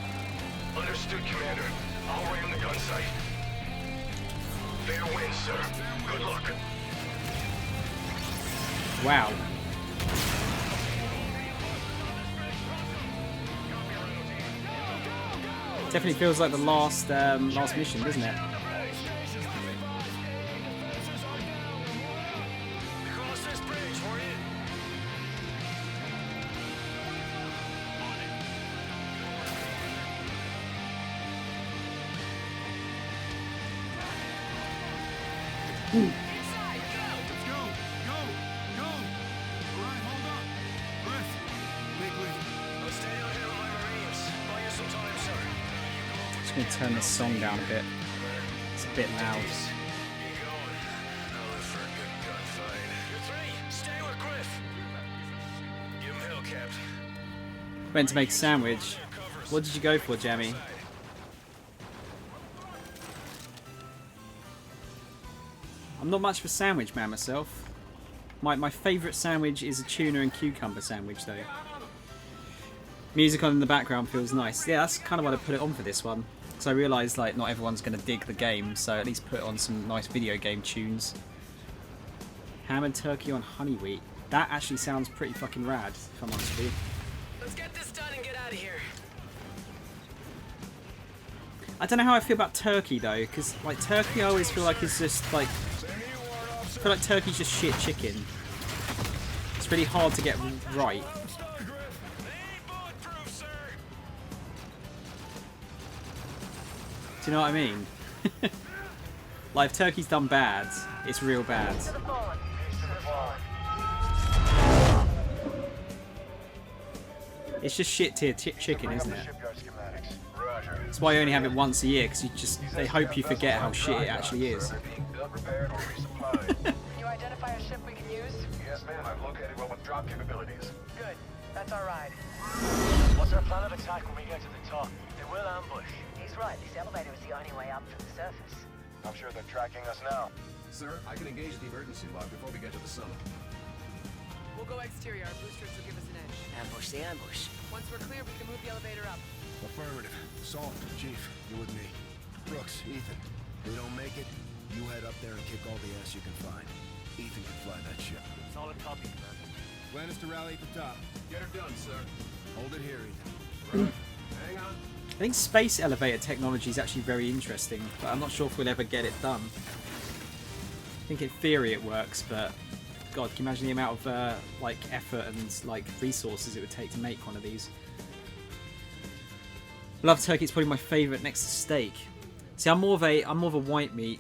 Understood, Commander. I'll ram the gun site. Fair win, sir. Good luck. Wow. Definitely feels like the last mission, doesn't it? Just gonna turn this song down a bit. It's a bit loud. Went to make a sandwich. What did you go for, Jamie? I'm not much of a sandwich man myself. My favourite sandwich is a tuna and cucumber sandwich though. Music on in the background feels nice. Yeah, that's kind of what I put it on for this one. Because I realised like not everyone's going to dig the game, so at least put on some nice video game tunes. Ham and turkey on honey wheat. That actually sounds pretty fucking rad, if I'm honest with you. Let's get this done and get out of here. I don't know how I feel about turkey though, because like turkey I always feel like it's just like... I feel like turkey's just shit chicken. It's really hard to get right. Do you know what I mean? Like if turkey's done bad, it's real bad. It's just shit tier chicken, isn't it? That's why you only have it once a year, because they hope you forget how shit it actually is. You identify a ship we can use? Yes, ma'am. I've located one with drop capabilities. Good. That's our ride. What's our plan of attack when we get to the top? They will ambush. He's right. This elevator is the only way up from the surface. I'm sure they're tracking us now. Sir, I can engage the emergency lock before we get to the summit. We'll go exterior. Our boosters will give us an edge. Ambush the ambush. Once we're clear, we can move the elevator up. Affirmative. Salt, Chief, you with me. Brooks, Ethan. They don't make it, you head up there and kick all the ass you can find. Ethan can fly that ship. Solid copy, Commander. Plan is to rally at the top. Get her done, sir. Hold it here, Ethan. Hang on. I think space elevator technology is actually very interesting, but I'm not sure if we'll ever get it done. I think in theory it works, but God, can you imagine the amount of like effort and like resources it would take to make one of these? Love turkey. It's probably my favourite next to steak. See, I'm more of a white meat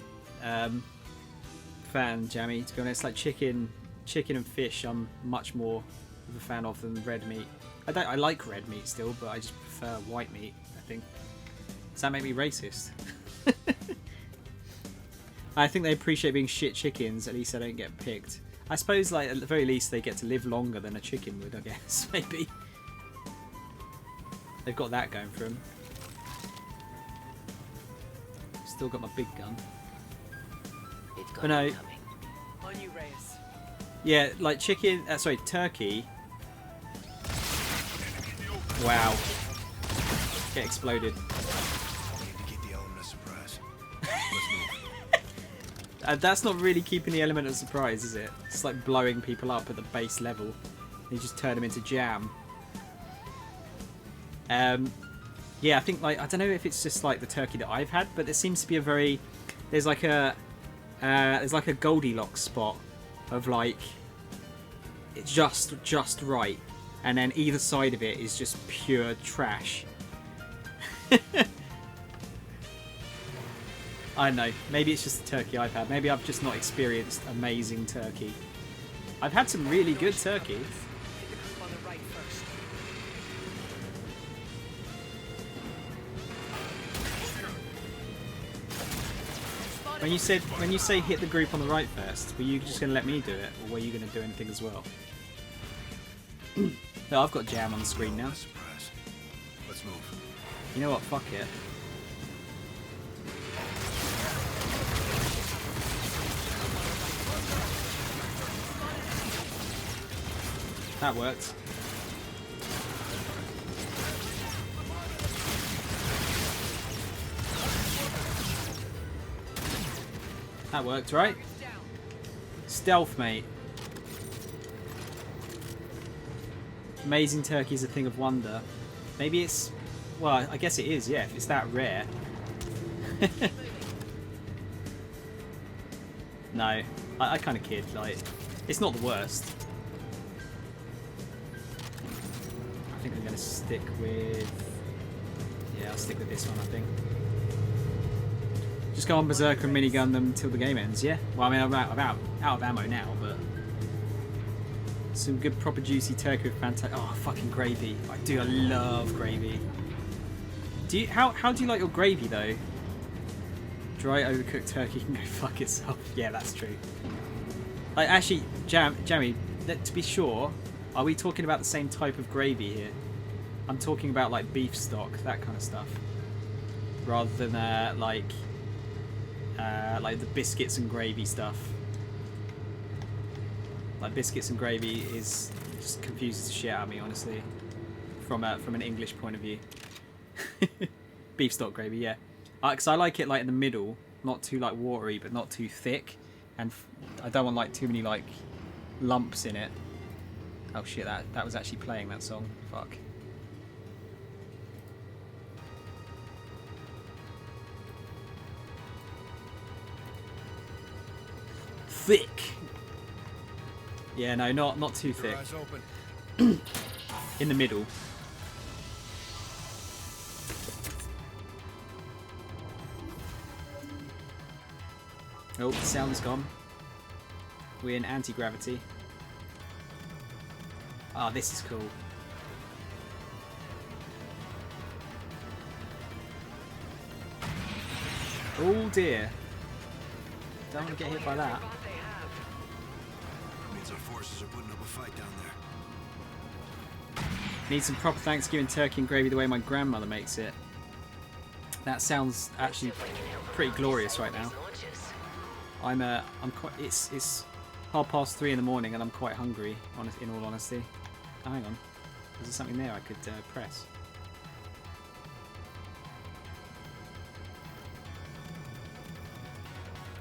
fan, Jamie. To be honest, like chicken and fish, I'm much more of a fan of than red meat. I like red meat still, but I just prefer white meat. I think. Does that make me racist? I think they appreciate being shit chickens. At least they don't get picked. I suppose, like at the very least, they get to live longer than a chicken would. I guess maybe they've got that going for them. Still got my big gun. It's But no, On you, Reyes. yeah, like chicken. Sorry, turkey. Wow. Get exploded. Keep the element of surprise. That's not really keeping the element of surprise, is it? It's like blowing people up at the base level. You just turn them into jam. Yeah, I think like I don't know if it's just like the turkey that I've had, but there seems to be a very there's like a Goldilocks spot of like it's just right, and then either side of it is just pure trash. I don't know. Maybe it's just the turkey I've had. Maybe I've just not experienced amazing turkey. I've had some really good turkey. On the right first. When you say hit the group on the right first, were you just going to let me do it, or were you going to do anything as well? No, I've got jam on the screen now. Let's move. You know what? Fuck it. That worked. That worked, right? Stealth, mate. Amazing turkey is a thing of wonder. Maybe it's... Well, I guess it is, yeah, if it's that rare. No, I kind of kid. Like, it's not the worst. I think I'm going to stick with... Yeah, I'll stick with this one, I think. Just go on Berserker and minigun them till the game ends, yeah? Well, I mean, I'm out of ammo now, but... Some good proper juicy turkey with fantastic... Oh, fucking gravy. I love gravy. Do you... How do you like your gravy, though? Dry, overcooked turkey can go fuck itself. Yeah, that's true. Like, actually, Jamie, to be sure, are we talking about the same type of gravy here? I'm talking about, like, beef stock, that kind of stuff. Rather than, like the biscuits and gravy stuff. Like biscuits and gravy is just confuses the shit out of me, honestly, from an English point of view. Beef stock gravy, yeah, because I like it like in the middle, not too like watery, but not too thick, and I don't want like too many like lumps in it. Oh shit, that was actually playing that song. Fuck. Thick. Yeah, no, not too thick. In the middle. Oh, the sound's gone. We're in anti-gravity. Ah, this is cool. Oh dear. Don't want to get hit by that. Means our forces are putting up a fight down there. Need some proper Thanksgiving turkey and gravy the way my grandmother makes it. That sounds actually pretty glorious right now. I'm quite. It's 3:30 in the morning and I'm quite hungry. In all honesty. Oh, hang on. Is there something there I could press?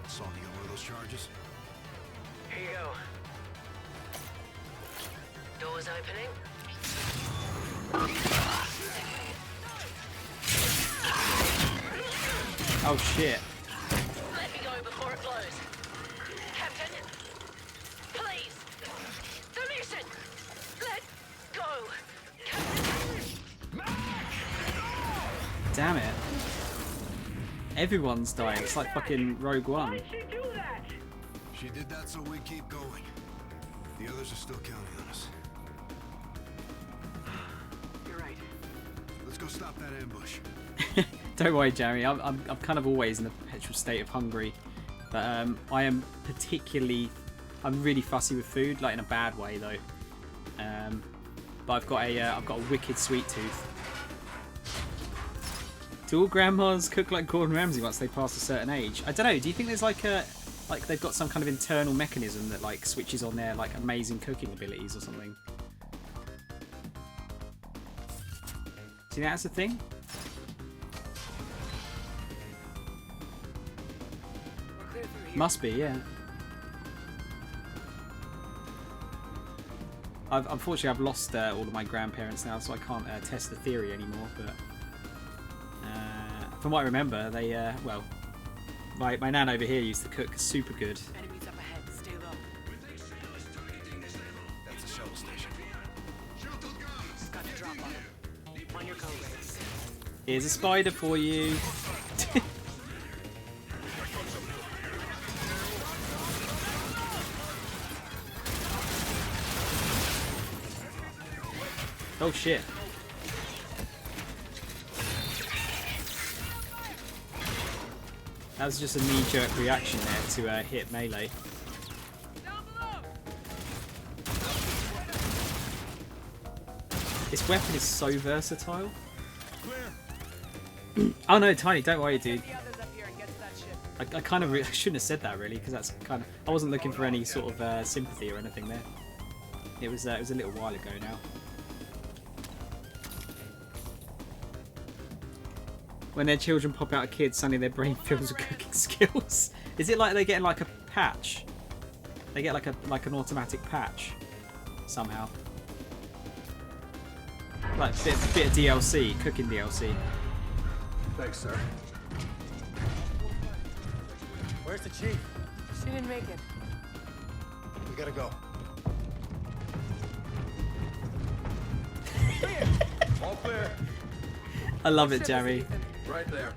Saul, you got one of those charges? Here you go. Doors opening. Oh shit. Let me go before it blows. Captain, please. The mission. Let go. Damn it. Everyone's dying. It's like fucking Rogue One. She did that so we keep going. The others are still counting on us. You're right. Let's go stop that ambush. Don't worry, Jeremy. I'm kind of always in a perpetual state of hungry, but I am particularly. I'm really fussy with food, like in a bad way though. But I've got a wicked sweet tooth. Do all grandmas cook like Gordon Ramsay once they pass a certain age? I don't know. Do you think there's like they've got some kind of internal mechanism that like switches on their like amazing cooking abilities or something? Do you think that's a thing? Must be, yeah. Unfortunately, I've lost all of my grandparents now, so I can't test the theory anymore. But from what I remember, they well, my nan over here used to cook super good. Enemies up ahead. Stay low. That's a shuttle station. Got to drop on him. On your go, Riggs. Here's a spider for you. Oh shit. That was just a knee-jerk reaction there to hit melee. This weapon is so versatile. Oh no, Tiny, don't worry, dude. I kind of I shouldn't have said that really, because that's kind of I wasn't looking for any sort of sympathy or anything there. It was a little while ago now. When their children pop out of kids, suddenly their brain fills with cooking skills. Is it like they're getting like a patch? They get like an automatic patch somehow. Like a bit of DLC, cooking DLC. Thanks, sir. Where's the chief? She didn't make it. We gotta go. All clear. I love it, Jerry. Right there.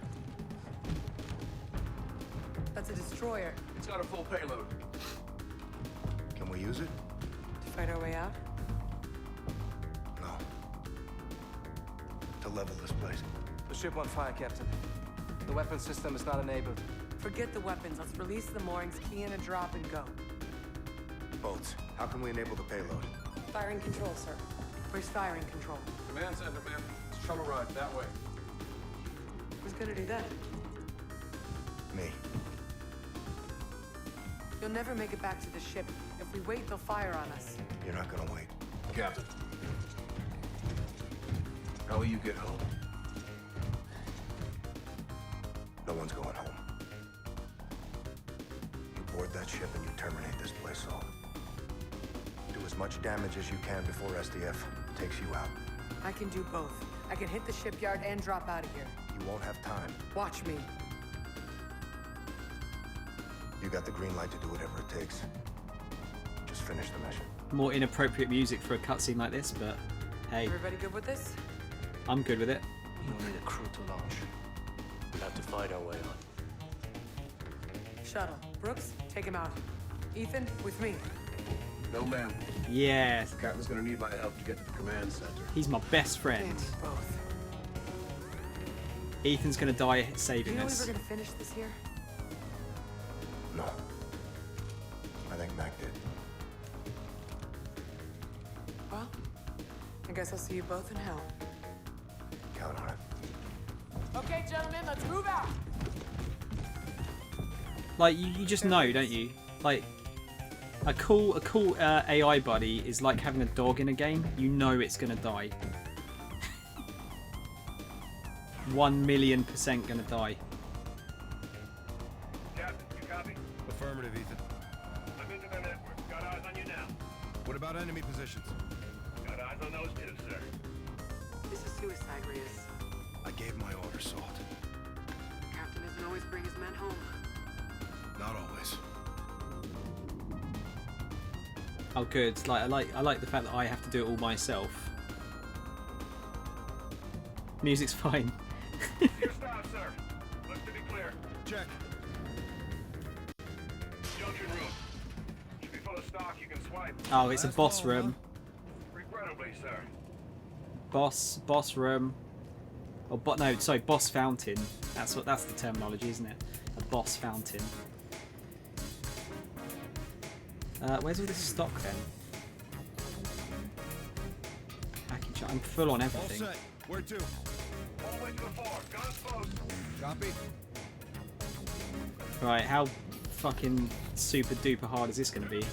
That's a destroyer. It's got a full payload. Can we use it? To fight our way out? No. To level this place. The ship on fire, Captain. The weapon system is not enabled. Forget the weapons. Let's release the moorings, key in a drop, and go. Bolts. How can we enable the payload? Firing control, sir. Where's firing control? Command center, man. It's shuttle ride that way. Who's gonna do that? Me. You'll never make it back to the ship. If we wait, they'll fire on us. You're not gonna wait. Captain. How will you get home? No one's going home. You board that ship and you terminate this place off. Do as much damage as you can before SDF takes you out. I can do both. I can hit the shipyard and drop out of here. You won't have time. Watch me. You got the green light to do whatever it takes. Just finish the mission. More inappropriate music for a cutscene like this, but hey. Everybody good with this? I'm good with it. You don't need a crew to launch. We'll have to fight our way on. Shuttle. Brooks, take him out. Ethan, with me. No, ma'am. Yes. The captain's gonna need my help to get to the command center. He's my best friend. Both. Ethan's gonna die Do saving you know us. we were gonna finish this here? No. I think Mac did. Well, I guess I'll see you both in hell. Count on it. Okay, gentlemen, let's move out. Like you just know, don't you? Like a cool AI buddy is like having a dog in a game. You know it's gonna die. 1,000,000% gonna die. Captain, you copy? Affirmative, Ethan. I'm into the network. Got eyes on you now. What about enemy positions? Got eyes on those two, sir. This is suicide, Reyes. I gave my order, Salt. Captain doesn't always bring his men home. Not always. Oh, good. Like I like the fact that I have to do it all myself. Music's fine. Your stop, sir. Looks to be clear. Check. Junction room. Should be full of stock you can swipe. Oh, it's a boss room. Regrettably, sir. Boss room. Oh, but no, sorry, boss fountain. That's the terminology, isn't it? A boss fountain. Where's all this stock then? I'm full on everything. All set. Where to? All the way to the fore. Guns close. Copy. Right, how fucking super duper hard is this going to be?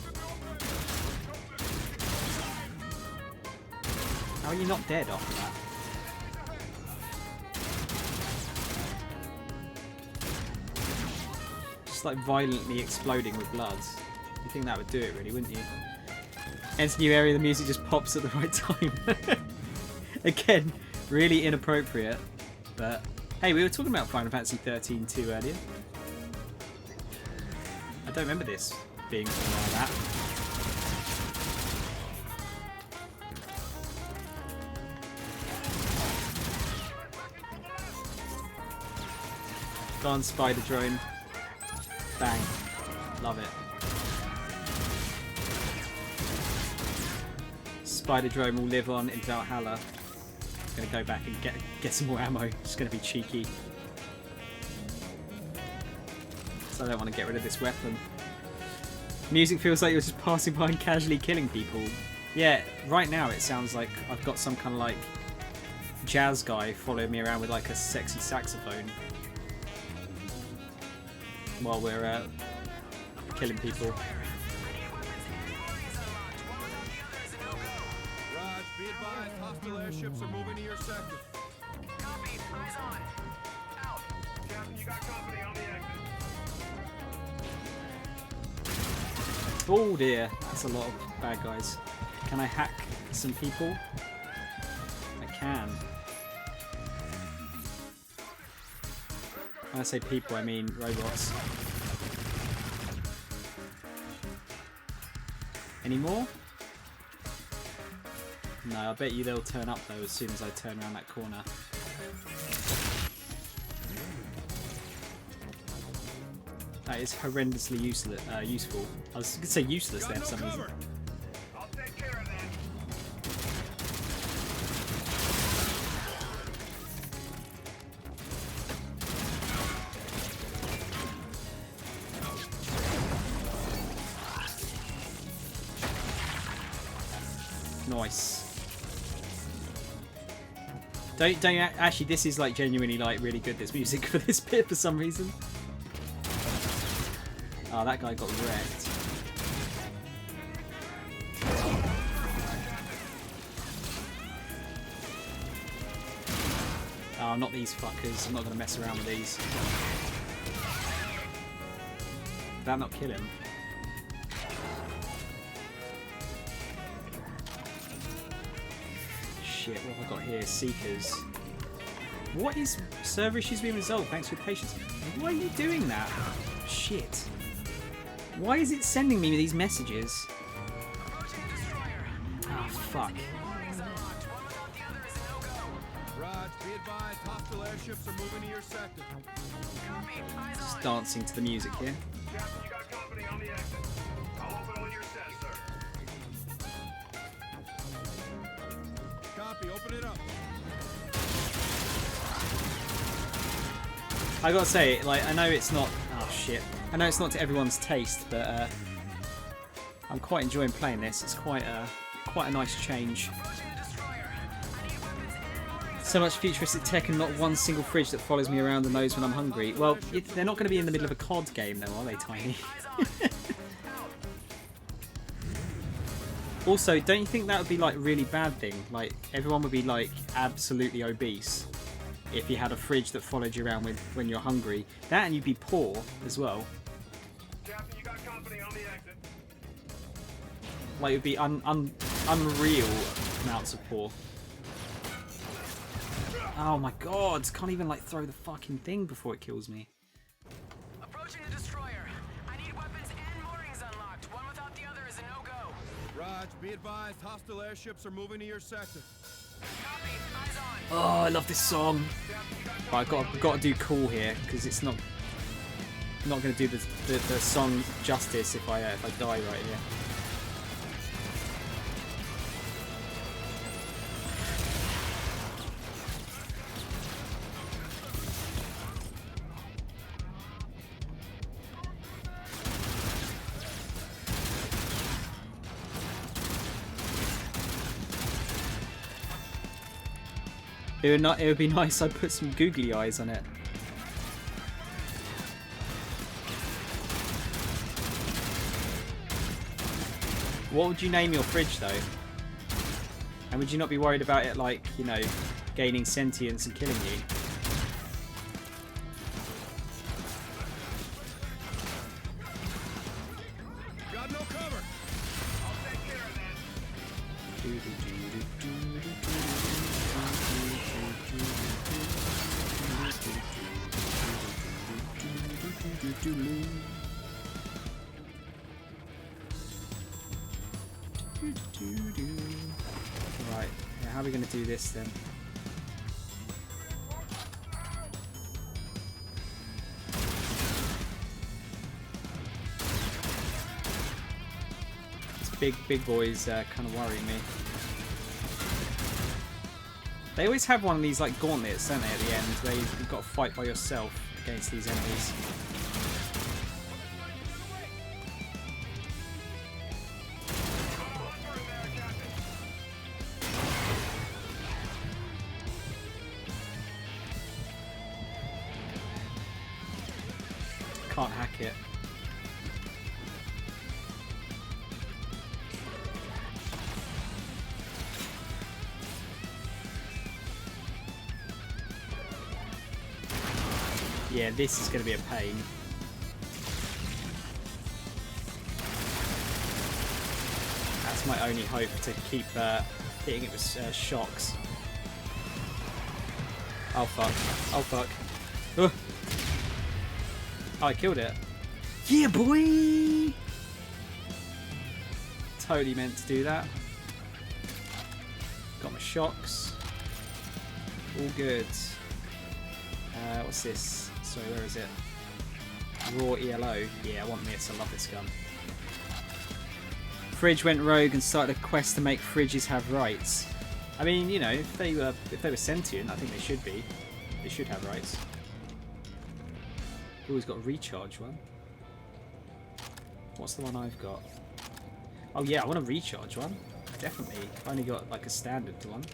How are you not dead after that? Just like violently exploding with blood. You think that would do it really, wouldn't you? Enter new area, the music just pops at the right time. Again, really inappropriate. But hey, we were talking about Final Fantasy 13-2 earlier. I don't remember this being something like that. Go on, spider drone. Bang. Love it. Spider drone will live on in Valhalla. Gonna go back and get some more ammo. Just gonna be cheeky. So I don't want to get rid of this weapon. Music feels like you're just passing by and casually killing people. Yeah, right now it sounds like I've got some kind of like jazz guy following me around with like a sexy saxophone while we're killing people. Raj, be advised, hostile airships are moving to your sector. Copy. Eyes on. Out. Captain, you got company on the exit. Oh dear, that's a lot of bad guys. Can I hack some people? I can. When I say people, I mean robots. Any more? No, I bet you they'll turn up though as soon as I turn around that corner. That is horrendously useful. I was going to say useless there for some reason. I'll take care of that. Nice. Don't actually. This is like genuinely like really good. This music for this bit for some reason. Oh, that guy got wrecked. Oh, not these fuckers. I'm not going to mess around with these. Did that not kill him? Shit, what have I got here? Seekers. What is... Server issues being resolved? Thanks for your patience. Why are you doing that? Shit. Why is it sending me these messages? Ah, fuck. Raj, be advised, hostile airships are moving to your sector. Just dancing to the music here. Captain, you got company on the exit. I'll open when you're set, sir. Copy, open it up. I gotta say, like, I know it's not... Oh, shit. I know it's not to everyone's taste, but I'm quite enjoying playing this. It's quite a nice change. So much futuristic tech and not one single fridge that follows me around the nose when I'm hungry. Well, they're not going to be in the middle of a COD game, though, are they, Tiny? Also, don't you think that would be, like, a really bad thing? Like, everyone would be, like, absolutely obese if you had a fridge that followed you around with when you're hungry. That and you'd be poor as well. Captain, you got company on the exit. Like, it would be unreal amounts of poor. Oh my god, can't even like throw the fucking thing before it kills me. Approaching the destroyer. I need weapons and moorings unlocked. One without the other is a no-go. Raj, be advised, hostile airships are moving to your sector. Copy. Eyes on. Oh, I love this song. Right, I've got to do cool here because it's not going to do the song justice if I die right here. It would be nice I put some googly eyes on it. What would you name your fridge though? And would you not be worried about it, like, you know, gaining sentience and killing you? Got no cover. I'll take care of that. Right, yeah, how are we going to do this then? These big boys kind of worry me. They always have one of these like gauntlets, don't they, at the end, where you've got to fight by yourself against these enemies. Can't hack it. Yeah, this is going to be a pain. That's my only hope, to keep hitting it with shocks. Oh fuck. Oh fuck. Oh, I killed it. Yeah, boy! Totally meant to do that. Got my shocks. All good. What's this? Sorry, where is it? Raw ELO. Yeah, I want this. I love this gun. Fridge went rogue and started a quest to make fridges have rights. I mean, you know, if they were sentient, I think they should be. They should have rights. Always got a recharge one. What's the one I've got? Oh yeah, I want a recharge one. Definitely. I've only got like a standard one.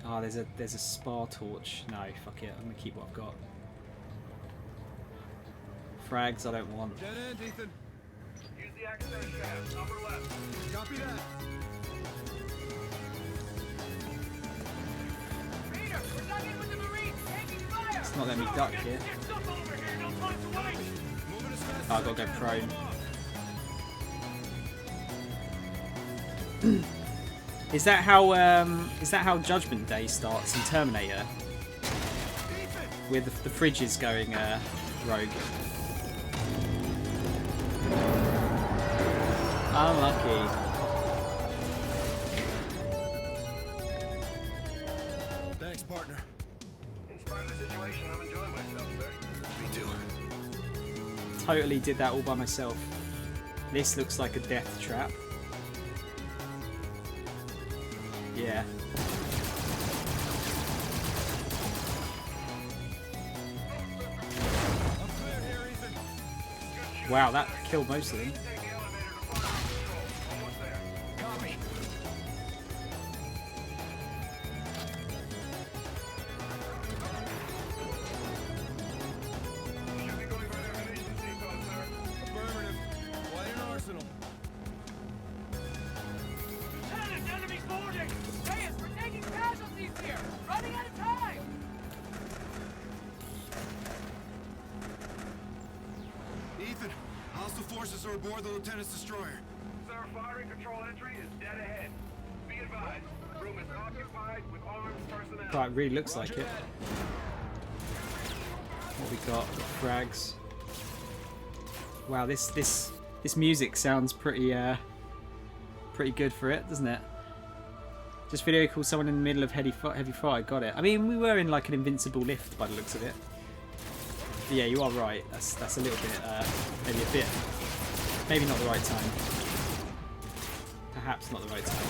Oh, there's a spar torch. No, fuck it. I'm gonna keep what I've got. Frags I don't want. Dead end, Ethan. Use the access shaft, upper left. Copy that. Peter, we're done in with the Marines, taking fire! It's not letting me duck here. Oh, I've got to go prone. Is that how Judgment Day starts in Terminator? With the fridges going rogue. Unlucky. Thanks, partner. In spite of the situation, I'm enjoying myself, sir. Me too. Totally did that all by myself. This looks like a death trap. Yeah. Wow, that killed most of them. Ethan, hostile forces are aboard the Lieutenant's destroyer. Sir, firing control entry is dead ahead. Be advised, room is occupied with armed personnel. That really looks like it. What we got? Frags. Wow, this music sounds pretty good for it, doesn't it? Just video call someone in the middle of heavy fire. Got it. I mean, we were in like an invincible lift by the looks of it. But yeah, you are right. That's a little bit, maybe not the right time. Perhaps not the right time.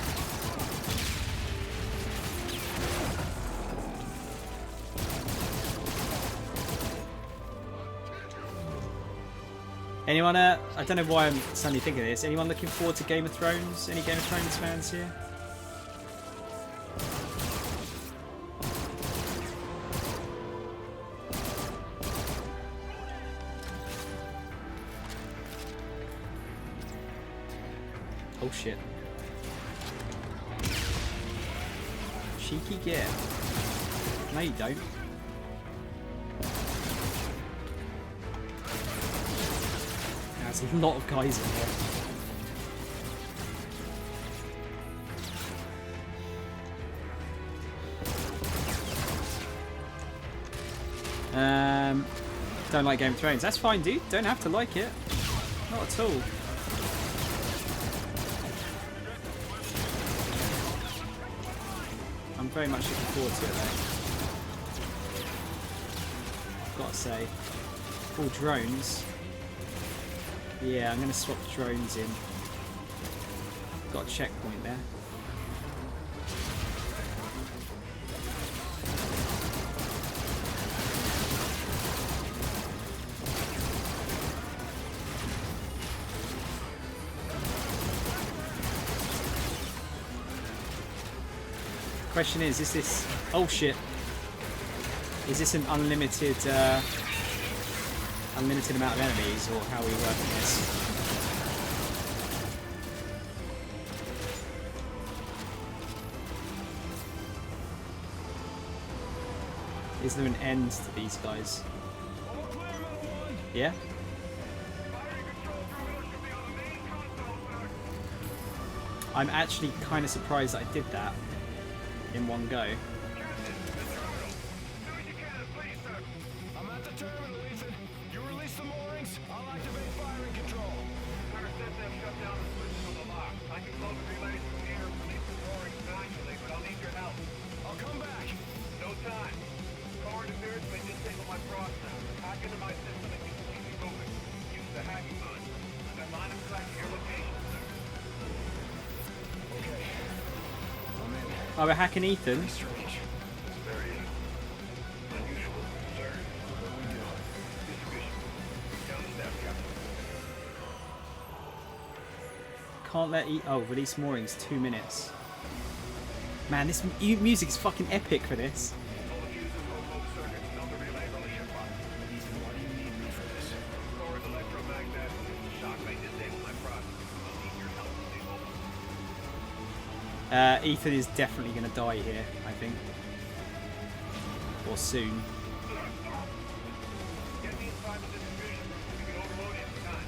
Anyone, I don't know why I'm suddenly thinking of this. Anyone looking forward to Game of Thrones? Any Game of Thrones fans here? Oh shit. Cheeky git. No you don't. There's a lot of guys in here. Don't like Game of Thrones. That's fine, dude. Don't have to like it. Not at all. I'm very much looking forward to it, though. Gotta say. All drones. Yeah, I'm gonna swap drones in. Got a checkpoint there. Question is this... Oh shit. Is this an unlimited unlimited amount of enemies, or how are we working this? Is there an end to these guys? Yeah? I'm actually kind of surprised that I did that in one go. I'm at the terminal, Ethan. You release the moorings, I'll activate firing control. Sir, set them shut down the switches on the lock. I can close the relays from here, release the moorings manually, but I'll need your help. I'll come back. No time. Car interference may disable my process. Hack into my system and you can keep me moving. Use the hacking button. I've got line of sight to your location, sir. Okay. I'm in. Oh, we're hacking Ethan. Strange. Very unusual, sir. What do we do? Distribution. Down the step, Captain. Can't let release moorings 2 minutes. Man, this music is fucking epic for this. Ethan is definitely going to die here, I think. Or soon. Get me inside the distribution. We can overload it in time.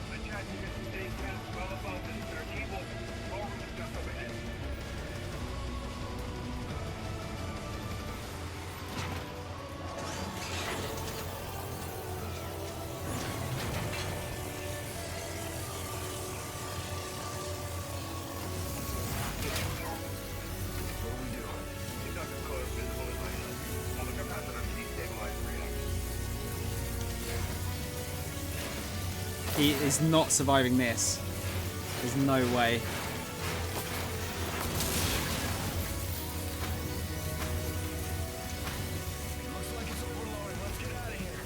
My chat unit stays well above this, sir. Keep moving. Forward is just overhead. He is not surviving this. There's no way. Looks like it's overloaded. Let's get out of here.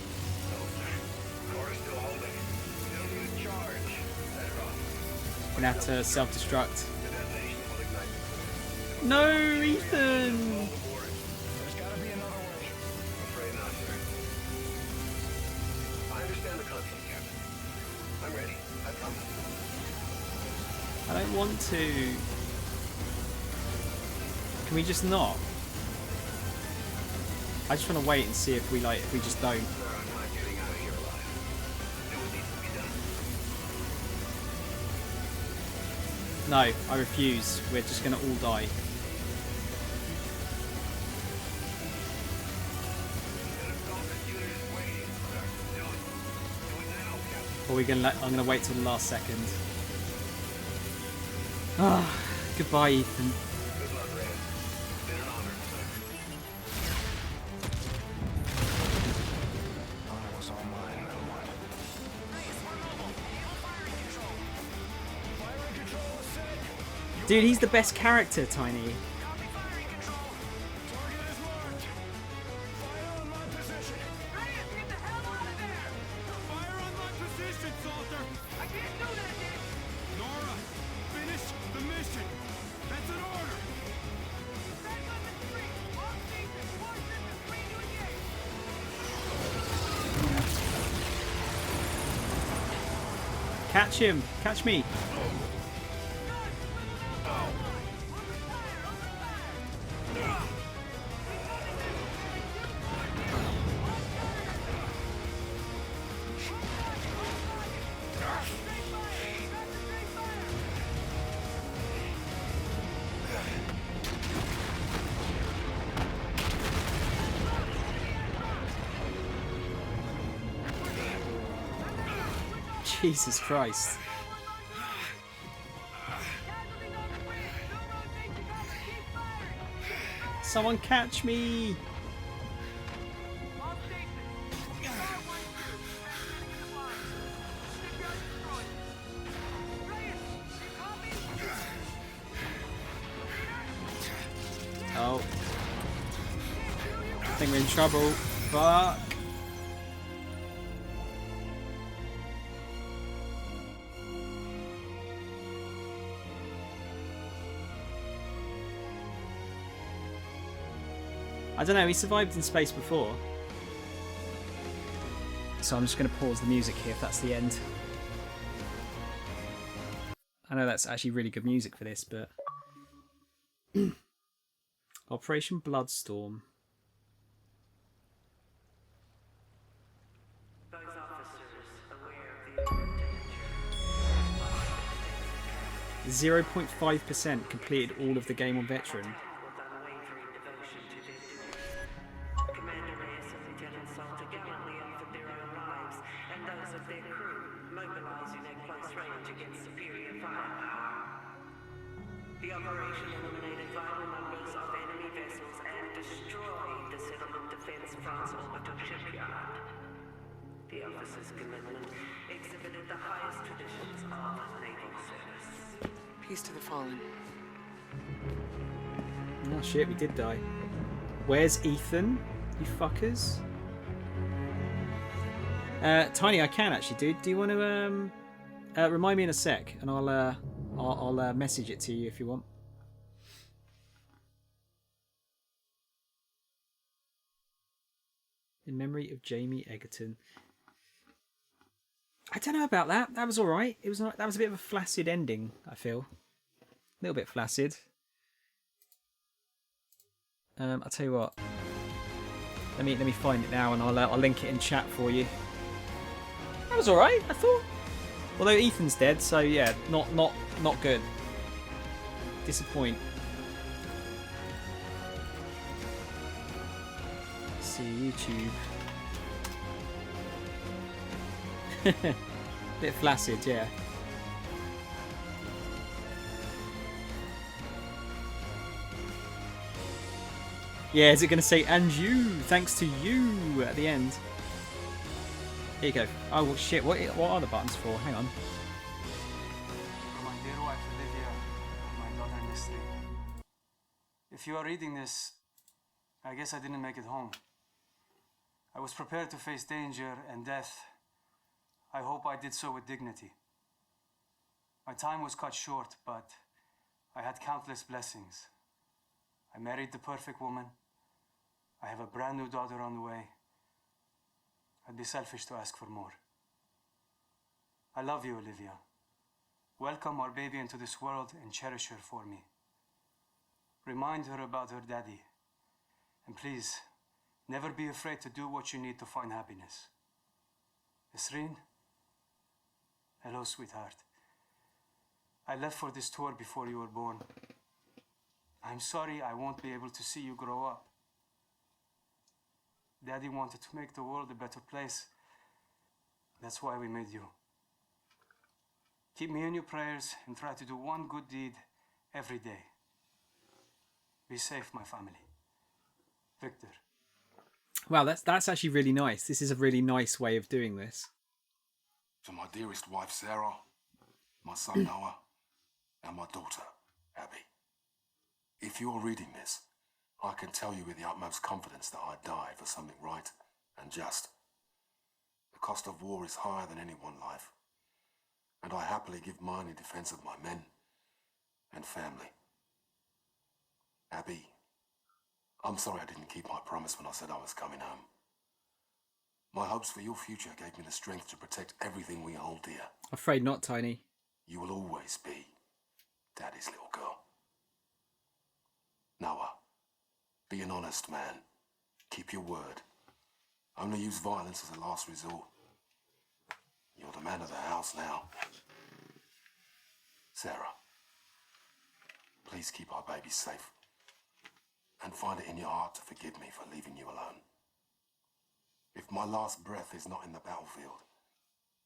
Car is still holding. We don't need a charge. Set it off. Gonna have to self-destruct. The detonation will ignite. No, Ethan! There's gotta be another way. I'm afraid not, sir. I understand the conflict, Captain. I'm ready. I promise. I don't want to. Can we just not? I just want to wait and see if we just don't. Sir, I'm not getting out of here alive. Do what needs to be done. No, I refuse. We're just gonna all die. Or we gonna I'm gonna wait till the last second. Ah, goodbye, Ethan. Good luck, Rand. Been an honor, sir. Honor was all mine, no one. Firing control is set. Dude, he's the best character, Tiny. Copy firing control. Target is marked. Fire on my position. Reyes, get the hell out of there! Fire on my position, Salter! I can't do that, Dick! Nora, finish the mission! That's an order! Back on the street! All stations, four systems, ready to engage! Catch him! Catch me! Guys, Jesus Christ. Someone catch me! Oh. I think we're in trouble. Fuck. I don't know, he survived in space before. So I'm just going to pause the music here if that's the end. I know that's actually really good music for this, but... Operation Bloodstorm. Those officers aware of the 0.5% completed all of the game on Veteran. Commander Reyes and Lieutenant Salter gallantly offered their own lives and those of their crew, mobilizing at close range against superior firepower. The operation eliminated vital numbers of enemy vessels and destroyed the settlement defense front's orbital shipyard. The officers' commitment exhibited the highest traditions of naval service. Peace to the fallen. Oh shit, we did die. Where's Ethan, you fuckers? Tiny, I can actually, dude. Do you want to remind me in a sec, and I'll message it to you if you want. In memory of Jamie Egerton. I don't know about that. That was all right. It was that was a bit of a flaccid ending. I feel a little bit flaccid. I'll tell you what. Let me find it now, and I'll link it in chat for you. That was all right, I thought. Although Ethan's dead, so yeah, not good. Disappoint. Let's see YouTube. Bit flaccid, yeah. Yeah, is it going to say, and you, thanks to you, at the end? Here you go. Oh, well, shit, what are the buttons for? Hang on. For my dear wife, Olivia, and my daughter, Nestle. If you are reading this, I guess I didn't make it home. I was prepared to face danger and death. I hope I did so with dignity. My time was cut short, but I had countless blessings. I married the perfect woman. I have a brand new daughter on the way. I'd be selfish to ask for more. I love you, Olivia. Welcome our baby into this world and cherish her for me. Remind her about her daddy. And please, never be afraid to do what you need to find happiness. Esreen? Hello, sweetheart. I left for this tour before you were born. I'm sorry I won't be able to see you grow up. Daddy wanted to make the world a better place. That's why we made you. Keep me in your prayers and try to do one good deed every day. Be safe, my family. Victor. Wow, that's actually really nice. This is a really nice way of doing this. To my dearest wife, Sarah, my son, Noah, and my daughter, Abby. If you're reading this, I can tell you with the utmost confidence that I died for something right and just. The cost of war is higher than any one life, and I happily give mine in defense of my men and family. Abby, I'm sorry I didn't keep my promise when I said I was coming home. My hopes for your future gave me the strength to protect everything we hold dear. Afraid not, Tiny. You will always be Daddy's little girl. Noah, be an honest man. Keep your word. Only use violence as a last resort. You're the man of the house now. Sarah, please keep our baby safe. And find it in your heart to forgive me for leaving you alone. If my last breath is not in the battlefield,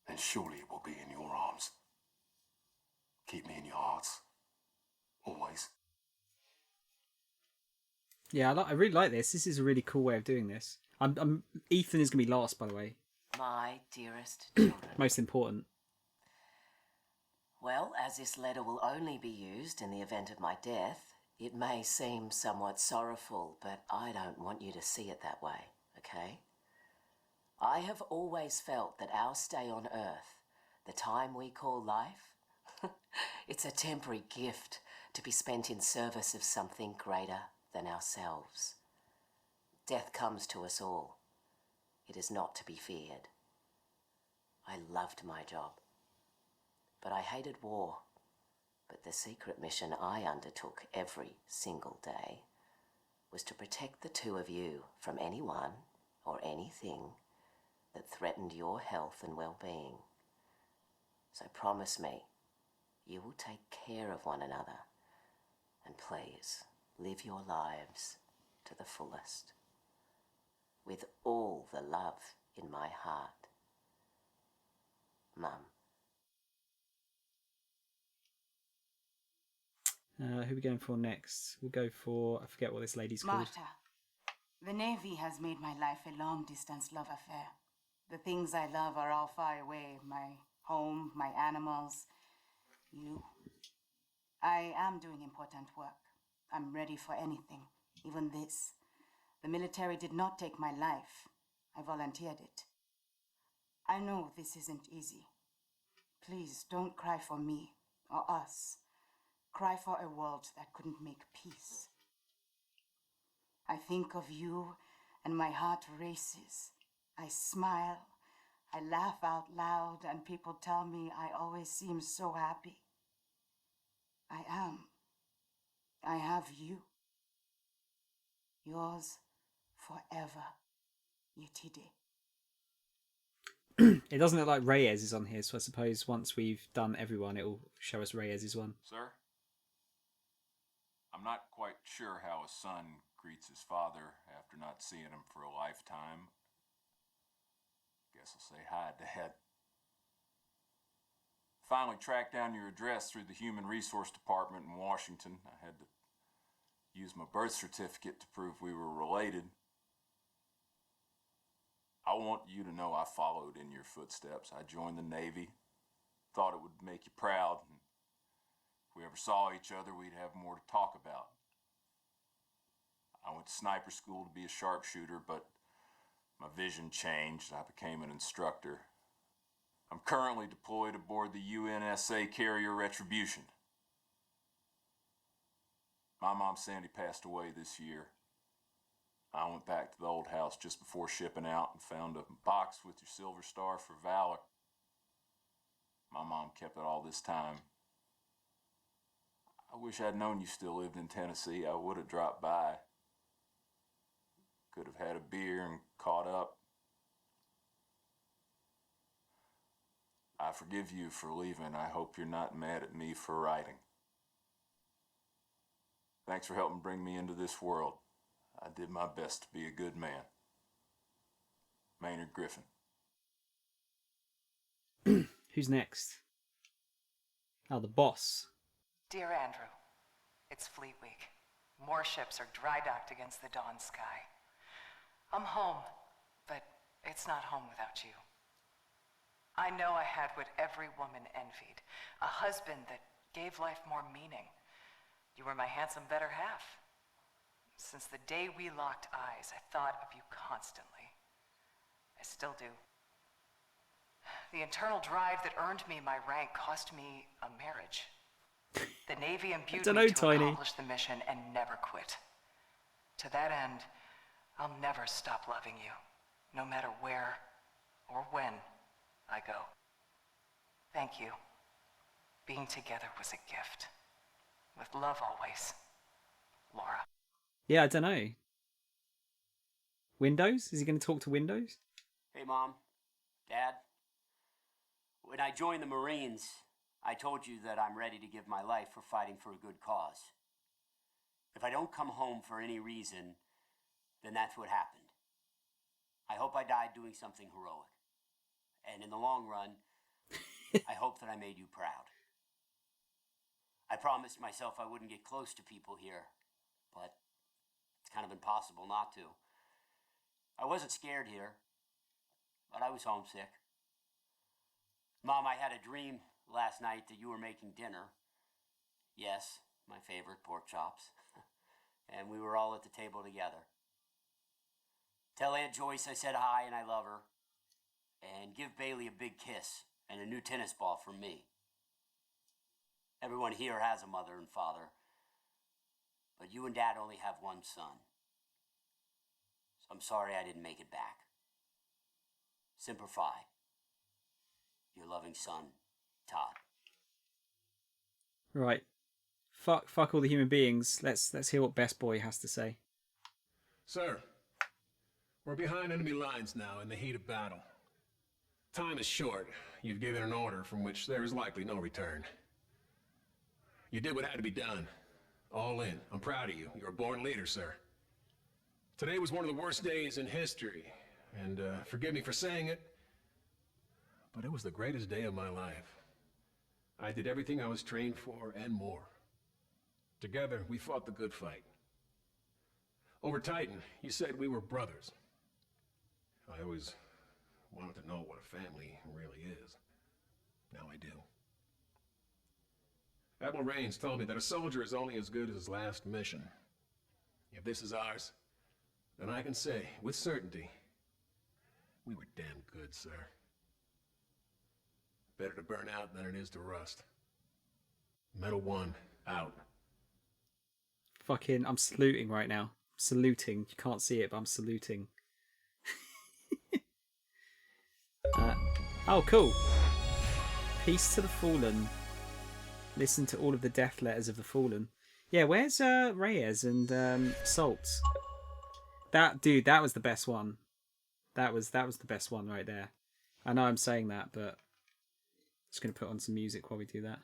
then surely it will be in your arms. Keep me in your hearts. Always. Yeah, I really like this. This is a really cool way of doing this. Ethan is going to be last, by the way. My dearest children. Most important. Well, as this letter will only be used in the event of my death, it may seem somewhat sorrowful, but I don't want you to see it that way, okay? I have always felt that our stay on Earth, the time we call life, it's a temporary gift to be spent in service of something greater than ourselves. Death comes to us all. It is not to be feared. I loved my job, but I hated war. But the secret mission I undertook every single day was to protect the two of you from anyone or anything that threatened your health and well-being. So promise me you will take care of one another, and please live your lives to the fullest, with all the love in my heart. Mum. Who are we going for next? We'll go for, I forget what this lady's called. Marta, the Navy has made my life a long-distance love affair. The things I love are all far away. My home, my animals, you. I am doing important work. I'm ready for anything, even this. The military did not take my life. I volunteered it. I know this isn't easy. Please don't cry for me or us. Cry for a world that couldn't make peace. I think of you and my heart races. I smile, I laugh out loud, and people tell me I always seem so happy. I am. I have you. Yours forever, Yetide. It doesn't look like Reyes is on here, so I suppose once we've done everyone, it'll show us Reyes' one. Sir? I'm not quite sure how a son greets his father after not seeing him for a lifetime. Guess I'll say hi, Dad. Finally tracked down your address through the Human Resource Department in Washington. I had to use my birth certificate to prove we were related. I want you to know I followed in your footsteps. I joined the Navy. Thought it would make you proud. If we ever saw each other, we'd have more to talk about. I went to sniper school to be a sharpshooter, but my vision changed. I became an instructor. I'm currently deployed aboard the UNSA carrier Retribution. My mom Sandy passed away this year. I went back to the old house just before shipping out and found a box with your Silver Star for Valor. My mom kept it all this time. I wish I'd known you still lived in Tennessee. I would have dropped by. Could have had a beer and caught up. I forgive you for leaving. I hope you're not mad at me for writing. Thanks for helping bring me into this world. I did my best to be a good man. Maynard Griffin. Who's next? Oh, the boss. Dear Andrew, it's Fleet Week. More ships are dry docked against the dawn sky. I'm home, but it's not home without you. I know I had what every woman envied, a husband that gave life more meaning. You were my handsome better half. Since the day we locked eyes, I thought of you constantly. I still do. The internal drive that earned me my rank cost me a marriage. The Navy imbued me to accomplish the mission and never quit. To that end, I'll never stop loving you, no matter where or when I go. Thank you. Being together was a gift. With love always, Laura. Yeah, I don't know. Windows? Is he going to talk to Windows? Hey, Mom. Dad. When I joined the Marines, I told you that I'm ready to give my life for fighting for a good cause. If I don't come home for any reason, then that's what happened. I hope I died doing something heroic. And in the long run, I hope that I made you proud. I promised myself I wouldn't get close to people here, but it's kind of impossible not to. I wasn't scared here, but I was homesick. Mom, I had a dream last night that you were making dinner. Yes, my favorite pork chops. And we were all at the table together. Tell Aunt Joyce I said hi and I love her. And give Bailey a big kiss and a new tennis ball from me. Everyone here has a mother and father, but you and Dad only have one son. So I'm sorry I didn't make it back. Semper Fi. Your loving son, Todd. Right. Fuck all the human beings. Let's hear what Best Boy has to say. Sir, we're behind enemy lines now in the heat of battle. Time is short. You've given an order from which there is likely no return. You did what had to be done. All in. I'm proud of you. You're a born leader, sir. Today was one of the worst days in history, and forgive me for saying it, but it was the greatest day of my life. I did everything I was trained for and more. Together, we fought the good fight. Over Titan, you said we were brothers. I always wanted to know what a family really is. Now I do. Admiral Raines told me that a soldier is only as good as his last mission. If this is ours, then I can say, with certainty, we were damn good, sir. Better to burn out than it is to rust. Metal 1, out. Fucking, I'm saluting right now. Saluting. You can't see it, but I'm saluting. Oh, cool. Peace to the fallen. Listen to all of the death letters of the fallen. Yeah, where's Reyes and Salt? That was the best one. That was the best one right there. I know I'm saying that, but just gonna put on some music while we do that.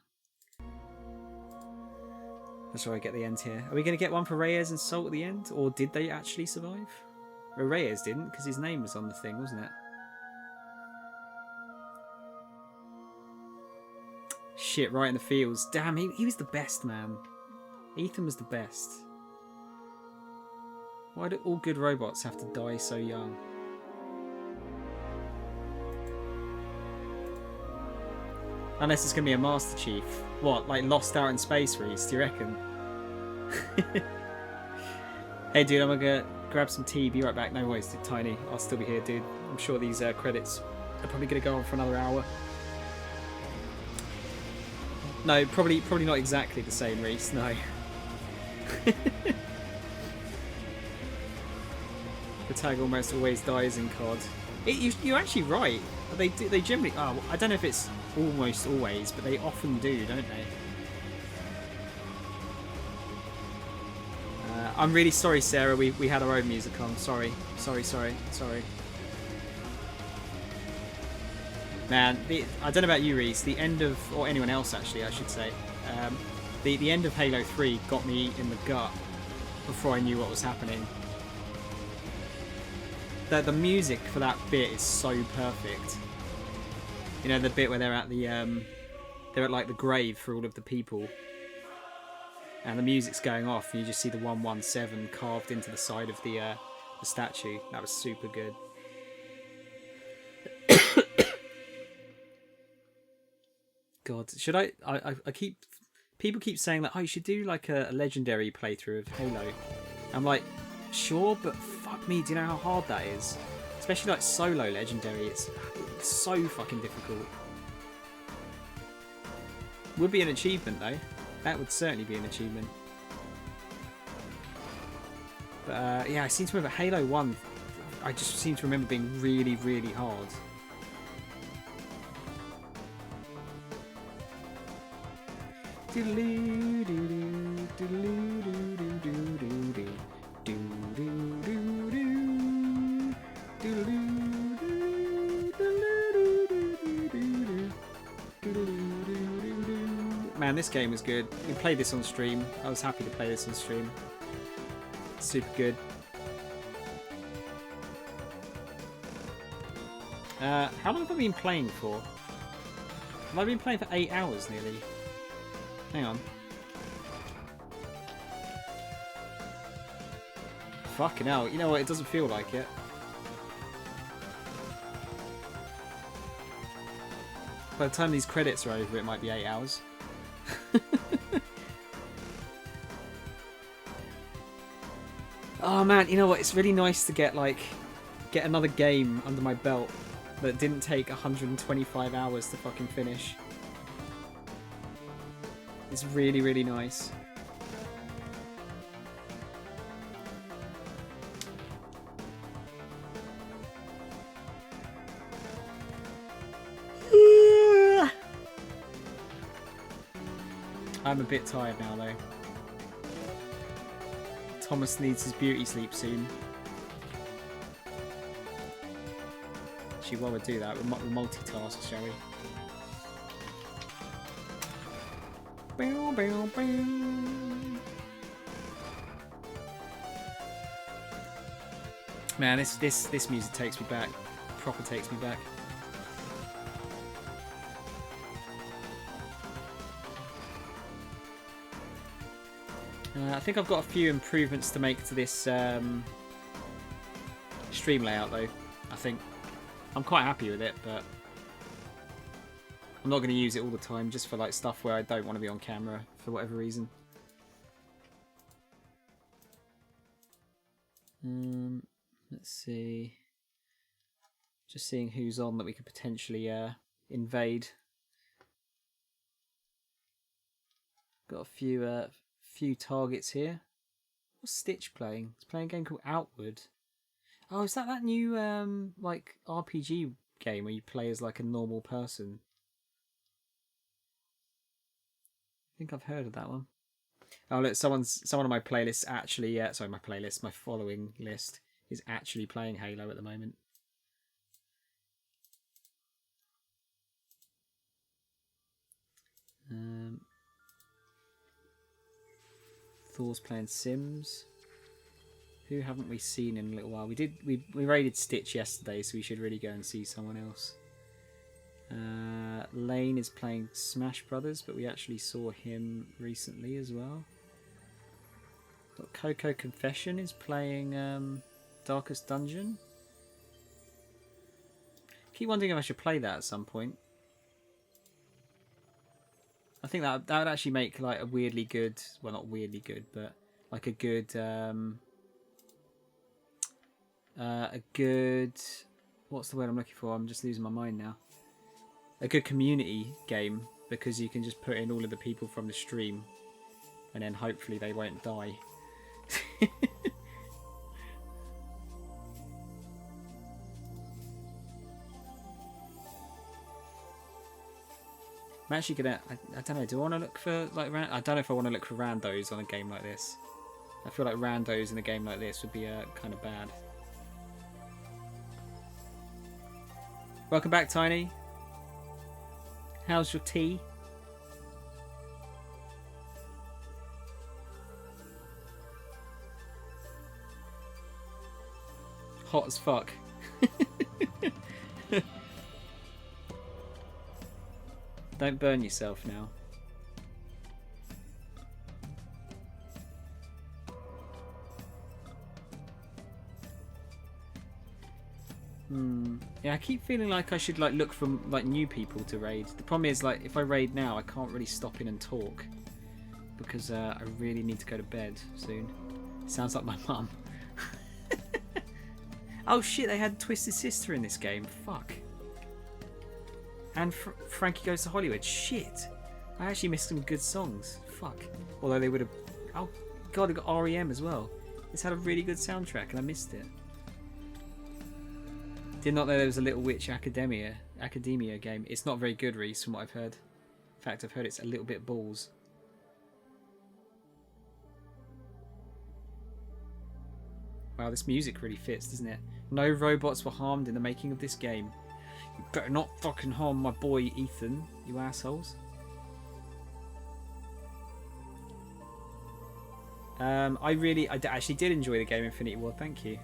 That's where I get the end here. Are we gonna get one for Reyes and Salt at the end, or did they actually survive? Well, Reyes didn't, because his name was on the thing, wasn't it? Shit, right in the feels. Damn, he was the best, man. Ethan was the best. Why do all good robots have to die so young? Unless it's going to be a Master Chief. What, like Lost Out in Space, Reese? Do you reckon? Hey, dude, I'm going to grab some tea. Be right back. No worries, Tiny. I'll still be here, dude. I'm sure these credits are probably going to go on for another hour. No, probably not exactly the same, Reese. No. The tag almost always dies in COD. You're actually right. They generally. Oh, I don't know if it's almost always, but they often do, don't they? I'm really sorry, Sarah. We had our own music on. Sorry. Man, I don't know about you, Reese. The end of, or anyone else actually, I should say. The end of Halo 3 got me in the gut before I knew what was happening. The music for that bit is so perfect. You know, the bit where they're at like the grave for all of the people, and the music's going off, and you just see the 117 carved into the side of the statue. That was super good. God, should I keep... People keep saying that, oh, you should do like a legendary playthrough of Halo. I'm like, sure, but fuck me, do you know how hard that is? Especially like solo legendary, it's so fucking difficult. Would be an achievement though. That would certainly be an achievement. But yeah, I seem to remember Halo 1, I just seem to remember being really, really hard. Man, this game was good. We played this on stream. I was happy to play this on stream. Super good. How long have I been playing for? Have I been playing for 8 hours nearly? Hang on. Fucking hell. You know what? It doesn't feel like it. By the time these credits are over, it might be 8 hours. Oh man, you know what? It's really nice to get another game under my belt that didn't take 125 hours to fucking finish. It's really, really nice. I'm a bit tired now though. Thomas needs his beauty sleep soon. Actually, while we do that, we'll multitask, shall we? Bow, bow, bow. Man, this music takes me back. Proper takes me back. I think I've got a few improvements to make to this stream layout though. I think I'm quite happy with it, but I'm not going to use it all the time, just for like stuff where I don't want to be on camera for whatever reason. Let's see. Just seeing who's on that we could potentially invade. Got a few targets here. What's Stitch playing? He's playing a game called Outward. Oh, is that new like RPG game where you play as like a normal person? I think I've heard of that one. Oh look, someone on my playlist actually, sorry, my following list is actually playing Halo at the moment. Thor's playing Sims. Who haven't we seen in a little while? We raided Stitch yesterday, so we should really go and see someone else. Lane is playing Smash Brothers, but we actually saw him recently as well. Coco Confession is playing Darkest Dungeon. Keep wondering if I should play that at some point. I think that would actually make like a weirdly good, well not weirdly good, but like a good what's the word I'm looking for? I'm just losing my mind now. A good community game, because you can just put in all of the people from the stream and then hopefully they won't die. I'm actually gonna, I don't know, do I want to look for like, I don't know if I want to look for randos on a game like this. I feel like randos in a game like this would be kind of bad. Welcome back, Tiny. How's your tea? Hot as fuck. Don't burn yourself now. Yeah, I keep feeling like I should like look for like new people to raid. The problem is like if I raid now, I can't really stop in and talk because I really need to go to bed soon. Sounds like my mum. Oh shit! They had Twisted Sister in this game. Fuck. And Frankie Goes to Hollywood. Shit. I actually missed some good songs. Fuck. Although they would have. Oh god, I got REM as well. This had a really good soundtrack and I missed it. Did not know there was a Little Witch Academia game. It's not very good, Reese, from what I've heard. In fact, I've heard it's a little bit balls. Wow, this music really fits, doesn't it? No robots were harmed in the making of this game. You better not fucking harm my boy Ethan, you assholes. I actually did enjoy the game Infinity Ward, thank you.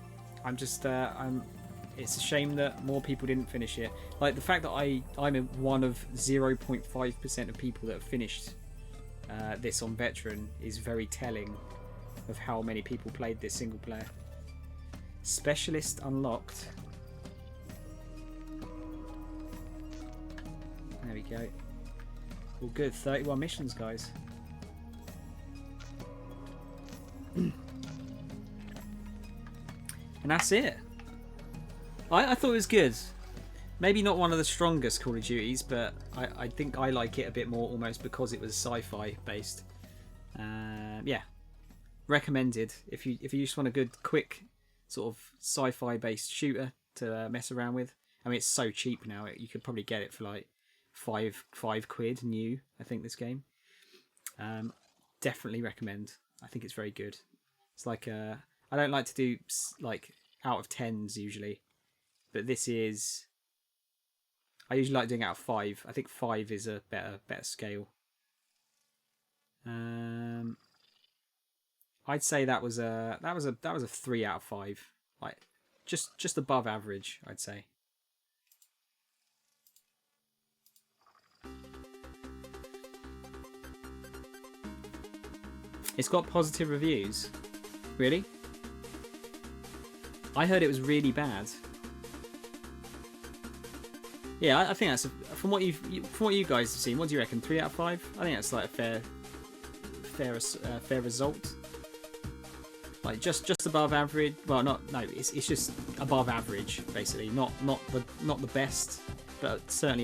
I'm just, It's a shame that more people didn't finish it. Like the fact that I'm one of 0.5% of people that have finished this on Veteran is very telling of how many people played this single player. Specialist unlocked. There we go. All good. 31 missions, guys. And that's it. I thought it was good. Maybe not one of the strongest Call of Duties, but I think I like it a bit more almost because it was sci-fi based. Yeah, recommended if you just want a good, quick sort of sci-fi based shooter to mess around with. I mean, it's so cheap now. You could probably get it for like £5 new. I think this game. Definitely recommend. I think it's very good. It's like I don't like to do like out of 10s usually, but this is. I usually like doing out of 5. I think 5 is a better scale. I'd say that was a 3 out of 5. Like just above average, I'd say. It's got positive reviews. Really? I heard it was really bad. Yeah, I think that's from what you guys have seen. What do you reckon? 3 out of 5? I think that's like a fair result. Like just above average. Well, no, it's just above average basically. Not the best, but certainly